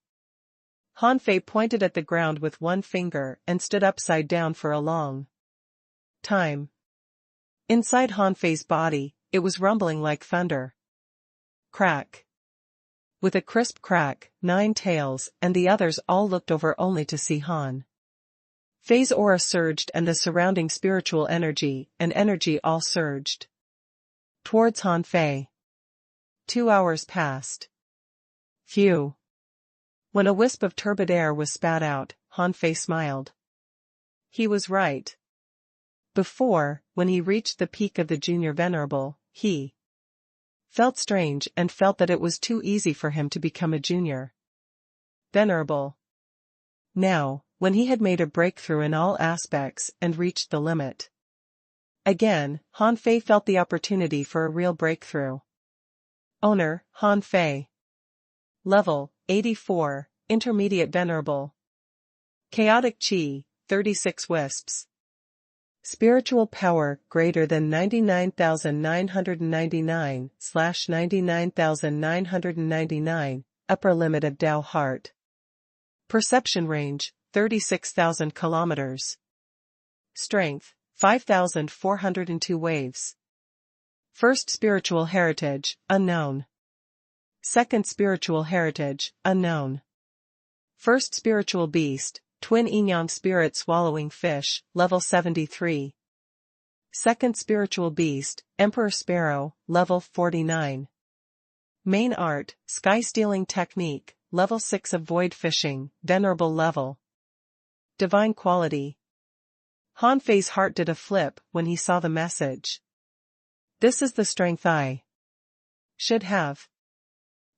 Han Fei pointed at the ground with one finger and stood upside down for a long time. Inside Han Fei's body, it was rumbling like thunder. Crack. With a crisp crack, 9 tails and the others all looked over only to see Han Fei's aura surged and the surrounding spiritual energy and energy all surged towards Han Fei. 2 hours passed. Phew. When a wisp of turbid air was spat out, Han Fei smiled. He was right. Before, when he reached the peak of the Junior Venerable, he felt strange and felt that it was too easy for him to become a Junior Venerable. Now, when he had made a breakthrough in all aspects and reached the limit again, Han Fei felt the opportunity for a real breakthrough. Owner, Han Fei. Level, 84, Intermediate Venerable. Chaotic Qi, 36 wisps. Spiritual power greater than 99,999/99,999, upper limit of Tao Heart. Perception range, 36,000 kilometers. Strength, 5,402 waves. First spiritual heritage, unknown. Second spiritual heritage, unknown. First spiritual beast, twin yin-yang spirit swallowing fish, level 73. Second spiritual beast, Emperor Sparrow, level 49. Main art, sky stealing technique, Level 6 of Void Fishing, Venerable Level. Divine Quality. Han Fei's heart did a flip when he saw the message. This is the strength I should have.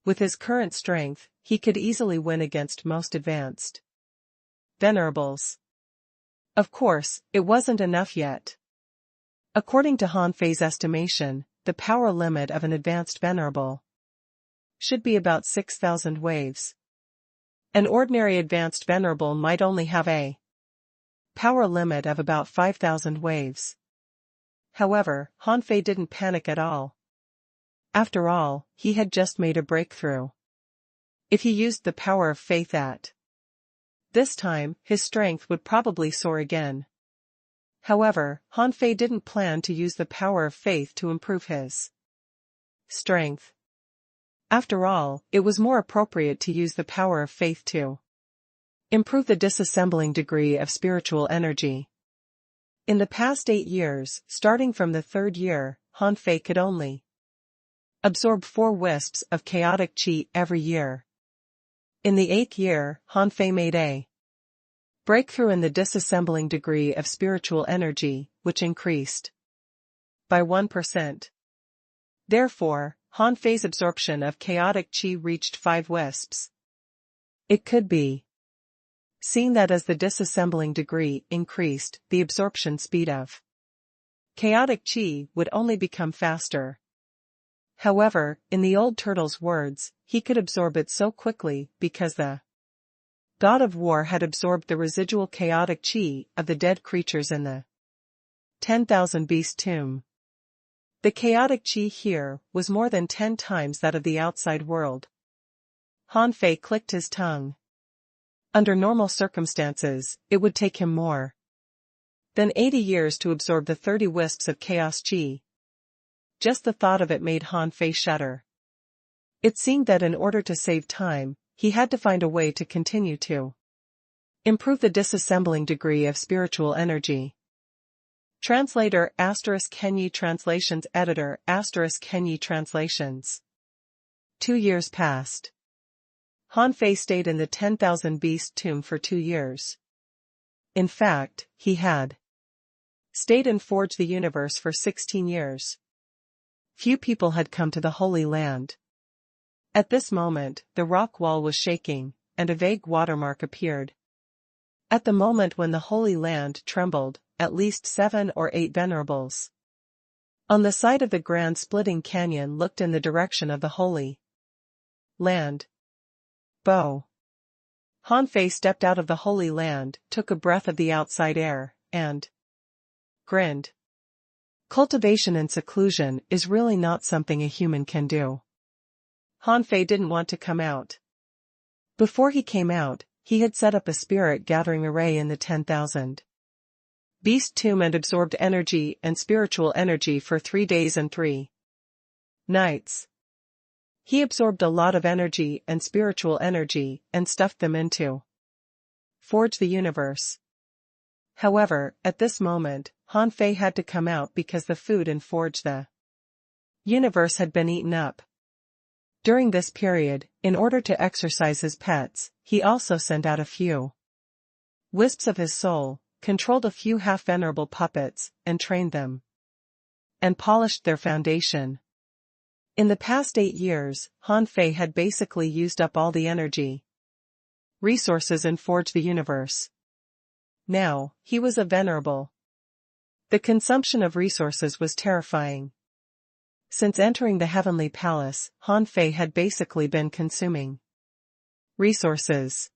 With his current strength, he could easily win against most advanced venerables. Of course, it wasn't enough yet. According to Han Fei's estimation, the power limit of an advanced venerable should be about 6,000 waves. An ordinary advanced venerable might only have a power limit of about 5,000 waves. However, Han Fei didn't panic at all. After all, he had just made a breakthrough. If he used the power of faith at this time, his strength would probably soar again. However, Han Fei didn't plan to use the power of faith to improve his strength. After all, it was more appropriate to use the power of faith to improve the disassembling degree of spiritual energy. In the past 8 years, starting from the 3rd year, Han Fei could only absorb 4 wisps of chaotic qi every year. In the 8th year, Han Fei made a breakthrough in the disassembling degree of spiritual energy, which increased by 1%. Therefore, Han Fei's absorption of chaotic qi reached 5 wisps. It could be seen that as the disassembling degree increased, the absorption speed of chaotic qi would only become faster. However, in the old turtle's words, he could absorb it so quickly because the god of war had absorbed the residual chaotic qi of the dead creatures in the 10,000 beast tomb. The chaotic qi here was more than 10 times that of the outside world. Han Fei clicked his tongue. Under normal circumstances, it would take him more than 80 years to absorb the 30 wisps of chaos qi. Just the thought of it made Han Fei shudder. It seemed that in order to save time, he had to find a way to continue to improve the disassembling degree of spiritual energy. Translator ** Kenyi Translations Editor ** Kenyi Translations. 2 years passed. Han Fei stayed in the 10,000 beast tomb for 2 years. In fact, he had stayed in Forge the Universe for 16 years. Few people had come to the Holy Land. At this moment, the rock wall was shaking, and a vague watermark appeared. At the moment when the Holy Land trembled, at least 7 or 8 venerables on the side of the grand splitting canyon looked in the direction of the Holy Land. Bo. Han Fei stepped out of the Holy Land, took a breath of the outside air, and grinned. Cultivation in seclusion is really not something a human can do. Han Fei didn't want to come out. Before he came out, he had set up a spirit gathering array in the 10,000 beast tomb and absorbed energy and spiritual energy for 3 days and 3 nights. He absorbed a lot of energy and spiritual energy and stuffed them into Forge the Universe. However, at this moment, Han Fei had to come out because the food in Forge the Universe had been eaten up. During this period, in order to exercise his pets, he also sent out a few wisps of his soul, controlled a few half-venerable puppets, and trained them, and polished their foundation. In the past 8 years, Han Fei had basically used up all the energy resources in Forge the Universe. Now, he was a venerable. The consumption of resources was terrifying. Since entering the Heavenly Palace, Han Fei had basically been consuming resources.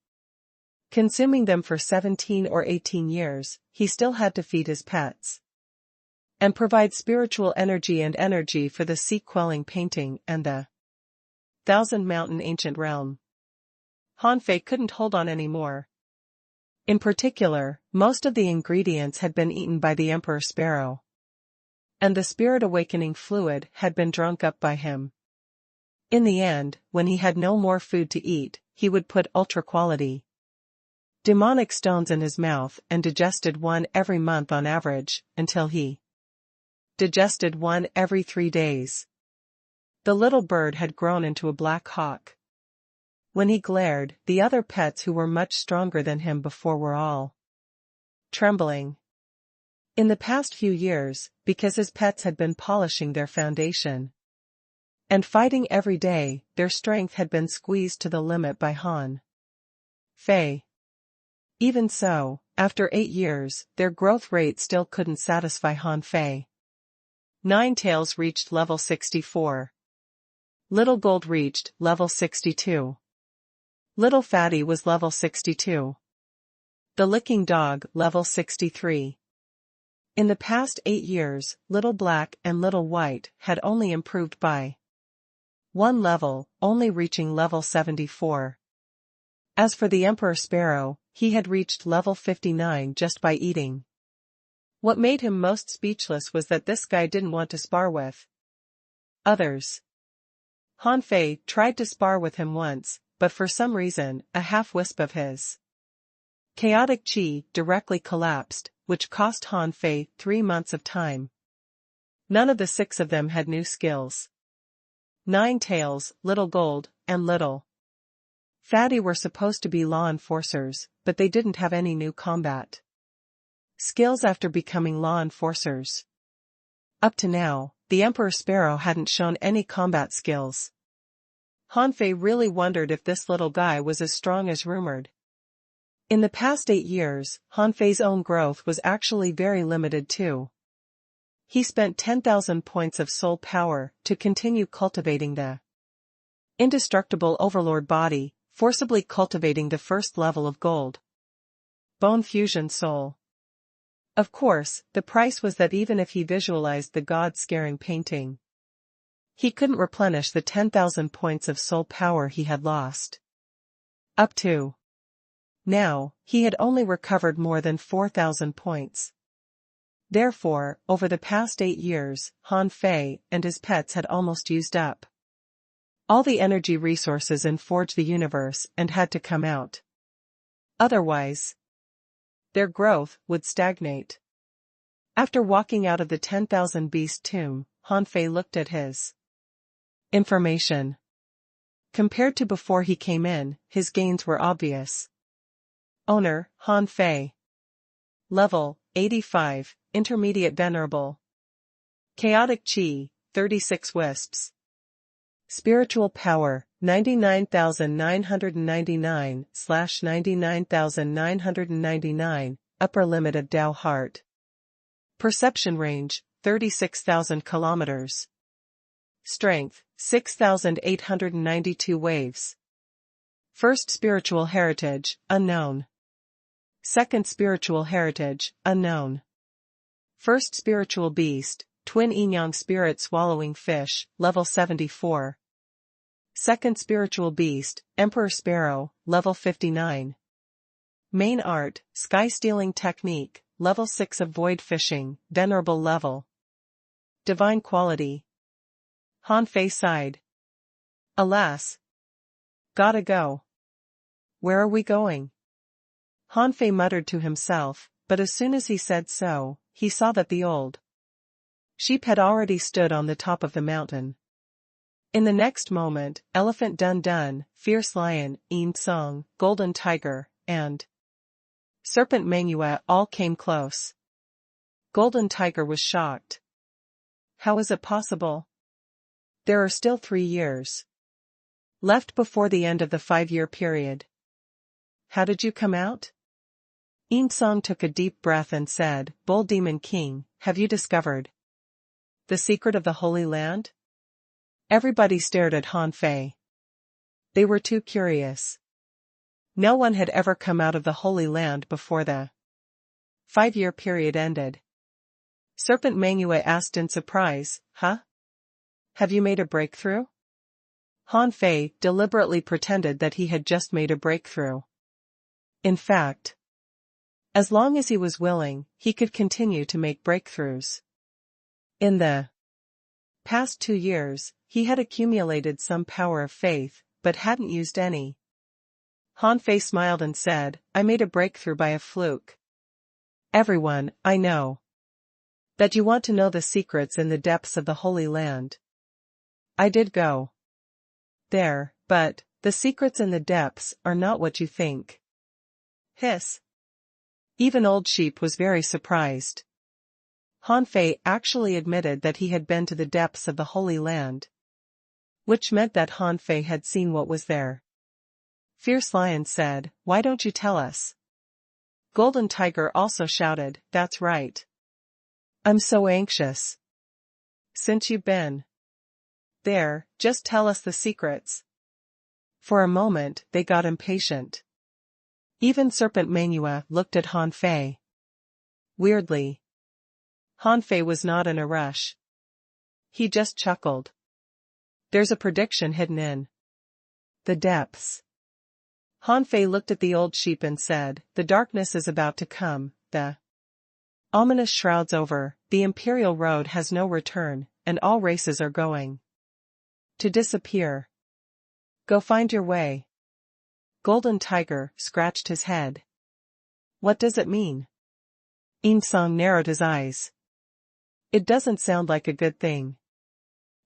Consuming them for 17 or 18 years, he still had to feed his pets and provide spiritual energy and energy for the sea-quelling painting and the 1,000 Mountain Ancient Realm. Han Fei couldn't hold on anymore. In particular, most of the ingredients had been eaten by the Emperor Sparrow, and the spirit awakening fluid had been drunk up by him. In the end, when he had no more food to eat, he would put ultra-quality demonic stones in his mouth and digested one every month on average, until he digested one every 3 days. The little bird had grown into a black hawk. When he glared, the other pets who were much stronger than him before were all trembling. In the past few years, because his pets had been polishing their foundation and fighting every day, their strength had been squeezed to the limit by Han Fei. Even so, after 8 years, their growth rate still couldn't satisfy Han Fei. Ninetails reached level 64. Little Gold reached level 62. Little Fatty was level 62. The Licking Dog level 63. In the past 8 years, Little Black and Little White had only improved by 1 level, only reaching level 74. As for the Emperor Sparrow, he had reached level 59 just by eating. What made him most speechless was that this guy didn't want to spar with others. Han Fei tried to spar with him once, but for some reason, a half-wisp of his chaotic chi directly collapsed, which cost Han Fei 3 months of time. None of the 6 of them had new skills. Ninetails, Little Gold, and Little Fatty were supposed to be law enforcers, but they didn't have any new combat skills after becoming law enforcers. Up to now, the Emperor Sparrow hadn't shown any combat skills. Han Fei really wondered if this little guy was as strong as rumored. In the past 8 years, Han Fei's own growth was actually very limited too. He spent 10,000 points of soul power to continue cultivating the indestructible overlord body, forcibly cultivating the first level of gold bone fusion soul. Of course, the price was that even if he visualized the god-scaring painting, he couldn't replenish the 10,000 points of soul power he had lost. Up to now, he had only recovered more than 4,000 points. Therefore, over the past 8 years, Han Fei and his pets had almost used up all the energy resources in Forge the Universe and had to come out. Otherwise, their growth would stagnate. After walking out of the 10,000 Beast tomb, Han Fei looked at his information. Compared to before he came in, his gains were obvious. Owner, Han Fei. Level, 85, Intermediate Venerable. Chaotic Chi, 36 Wisps. Spiritual Power, 99,999/99,999, Upper Limit of Tao Heart. Perception Range, 36,000 kilometers. Strength, 6,892 waves. First Spiritual Heritage, Unknown. Second Spiritual Heritage, Unknown. First Spiritual Beast, Twin Yin-Yang Spirit Swallowing Fish, Level 74. Second Spiritual Beast, Emperor Sparrow, Level 59. Main Art, Sky Stealing Technique, Level 6 of Void Fishing, Venerable Level. Divine Quality. Han Fei sighed. Alas. Gotta go. Where are we going? Han Fei muttered to himself, but as soon as he said so, he saw that the old sheep had already stood on the top of the mountain. In the next moment, Elephant Dun Dun, Fierce Lion, Yin Song, Golden Tiger, and Serpent Mengyue all came close. Golden Tiger was shocked. How is it possible? There are still 3 years left before the end of the 5-year period. How did you come out? Yin Song took a deep breath and said, Bull Demon King, have you discovered the secret of the Holy Land? Everybody stared at Han Fei. They were too curious. No one had ever come out of the Holy Land before the 5-year period ended. Serpent Mengyue asked in surprise, Huh? Have you made a breakthrough? Han Fei deliberately pretended that he had just made a breakthrough. In fact, as long as he was willing, he could continue to make breakthroughs. In the past 2 years, he had accumulated some power of faith, but hadn't used any. Han Fei smiled and said, I made a breakthrough by a fluke. Everyone, I know that you want to know the secrets in the depths of the Holy Land. I did go there, but The secrets in the depths are not what you think. Hiss. Even Old Sheep was very surprised. Han Fei actually admitted that he had been to the depths of the Holy Land, which meant that Han Fei had seen what was there. Fierce Lion said, "Why don't you tell us?" Golden Tiger also shouted, "That's right. I'm so anxious. Since you've been there, just tell us the secrets." For a moment, they got impatient. Even Serpent Manua looked at Han Fei. Weirdly, Han Fei was not in a rush. He just chuckled. "There's a prediction hidden in the depths." Han Fei looked at the Old Sheep and said, "The darkness is about to come, the ominous shroud's over, the Imperial Road has no return, and all races are going to disappear. Go find your way." Golden Tiger scratched his head. "What does it mean?" Song narrowed his eyes. "It doesn't sound like a good thing."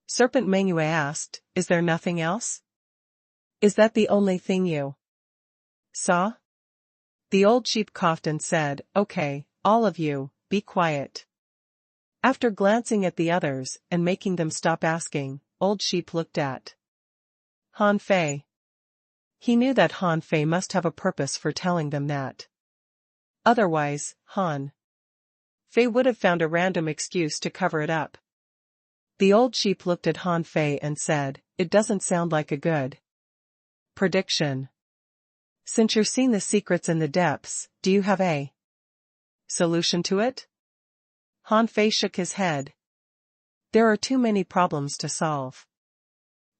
Serpent Manua asked, "Is there nothing else? Is that the only thing you saw?" The Old Sheep coughed and said, "Okay, all of you, be quiet." After glancing at the others and making them stop asking, Old Sheep looked at Han Fei. He knew that Han Fei must have a purpose for telling them that. Otherwise, Han Fei would have found a random excuse to cover it up. The Old Sheep looked at Han Fei and said, "It doesn't sound like a good prediction. Since you're seeing the secrets in the depths, do you have a solution to it?" Han Fei shook his head. "There are too many problems to solve.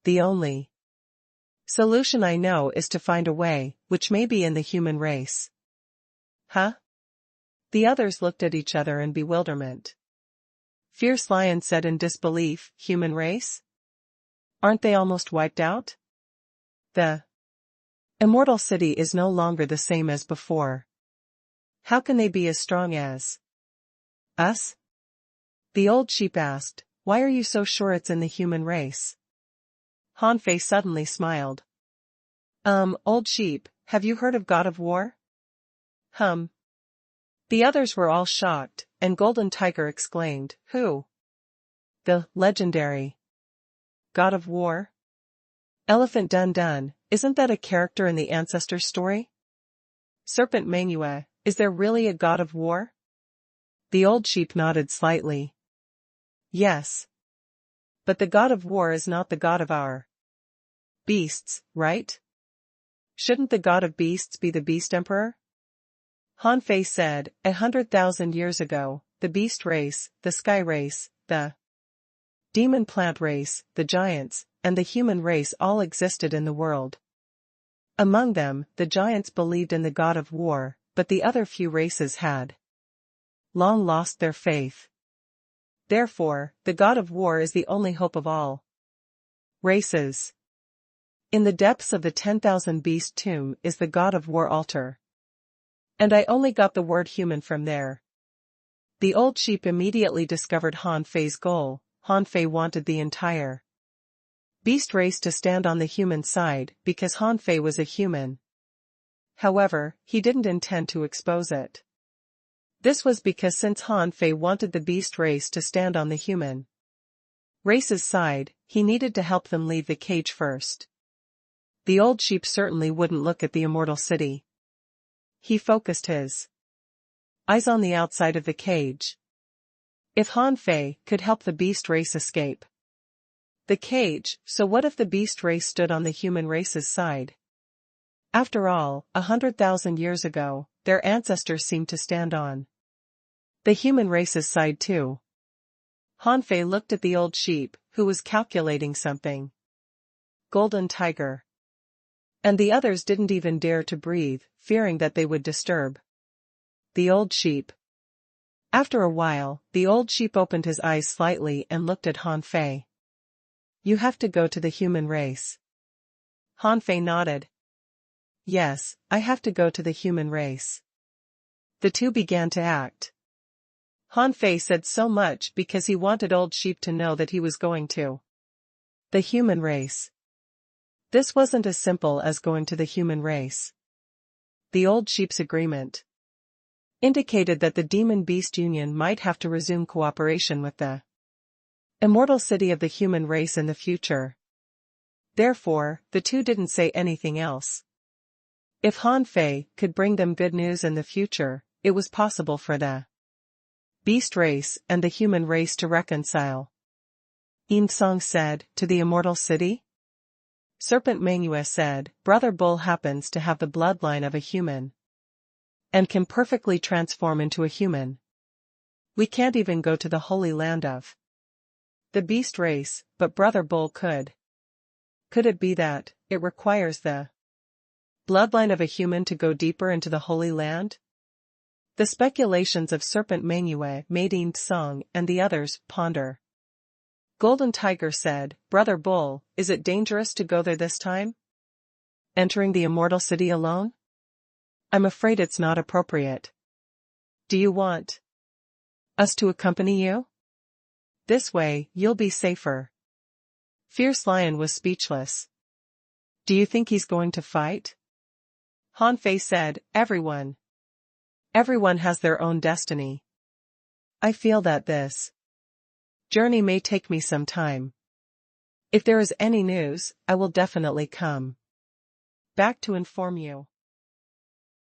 The only solution I know is to find a way, which may be in the human race." Huh? The others looked at each other in bewilderment. Fierce Lion said in disbelief, "Human race? Aren't they almost wiped out? The Immortal City is no longer the same as before. How can they be as strong as us?" The Old Sheep asked, "Why are you so sure it's in the human race?" Han Fei suddenly smiled. Old Sheep, have you heard of God of War?" The others were all shocked, and Golden Tiger exclaimed, "Who? The legendary God of War? Elephant Dun Dun, isn't that a character in the Ancestor story?" Serpent Manua, is there really a God of War? The Old Sheep nodded slightly. Yes. But the God of War is not the God of our beasts, right? Shouldn't the God of Beasts be the Beast Emperor? Han Fei said, 100,000 years ago, the beast race, the sky race, the demon plant race, the giants, and the human race all existed in the world. Among them, the giants believed in the God of War, but the other few races had long lost their faith. Therefore, the God of War is the only hope of all races. In the depths of the 10,000 beast tomb is the God of War altar. And I only got the word human from there." The Old Sheep immediately discovered Han Fei's goal. Han Fei wanted the entire beast race to stand on the human side because Han Fei was a human. However, he didn't intend to expose it. This was because since Han Fei wanted the beast race to stand on the human race's side, he needed to help them leave the cage first. The Old Sheep certainly wouldn't look at the Immortal City. He focused his eyes on the outside of the cage. If Han Fei could help the beast race escape the cage, so what if the beast race stood on the human race's side? After all, 100,000 years ago, their ancestors seemed to stand on the human race's side too. Han Fei looked at the Old Sheep, who was calculating something. Golden Tiger and the others didn't even dare to breathe, fearing that they would disturb the Old Sheep. After a while, the Old Sheep opened his eyes slightly and looked at Han Fei. "You have to go to the human race." Han Fei nodded. "Yes, I have to go to the human race." The two began to act. Han Fei said so much because he wanted Old Sheep to know that he was going to the human race. This wasn't as simple as going to the human race. The old sheep's agreement indicated that the demon-beast union might have to resume cooperation with the immortal city of the human race in the future. Therefore, the two didn't say anything else. If Han Fei could bring them good news in the future, it was possible for the beast race and the human race to reconcile. Im Song said, to the immortal city? Serpent Mengua said, Brother Bull happens to have the bloodline of a human and can perfectly transform into a human. We can't even go to the holy land of the beast race, but Brother Bull could. Could it be that it requires the bloodline of a human to go deeper into the Holy Land? The speculations of Serpent Mengua made Im Song and the others ponder. Golden Tiger said, Brother Bull, is it dangerous to go there this time? Entering the immortal city alone? I'm afraid it's not appropriate. Do you want us to accompany you? This way, you'll be safer. Fierce Lion was speechless. Do you think he's going to fight? Han Fei said, Everyone has their own destiny. I feel that this journey may take me some time. If there is any news, I will definitely come back to inform you.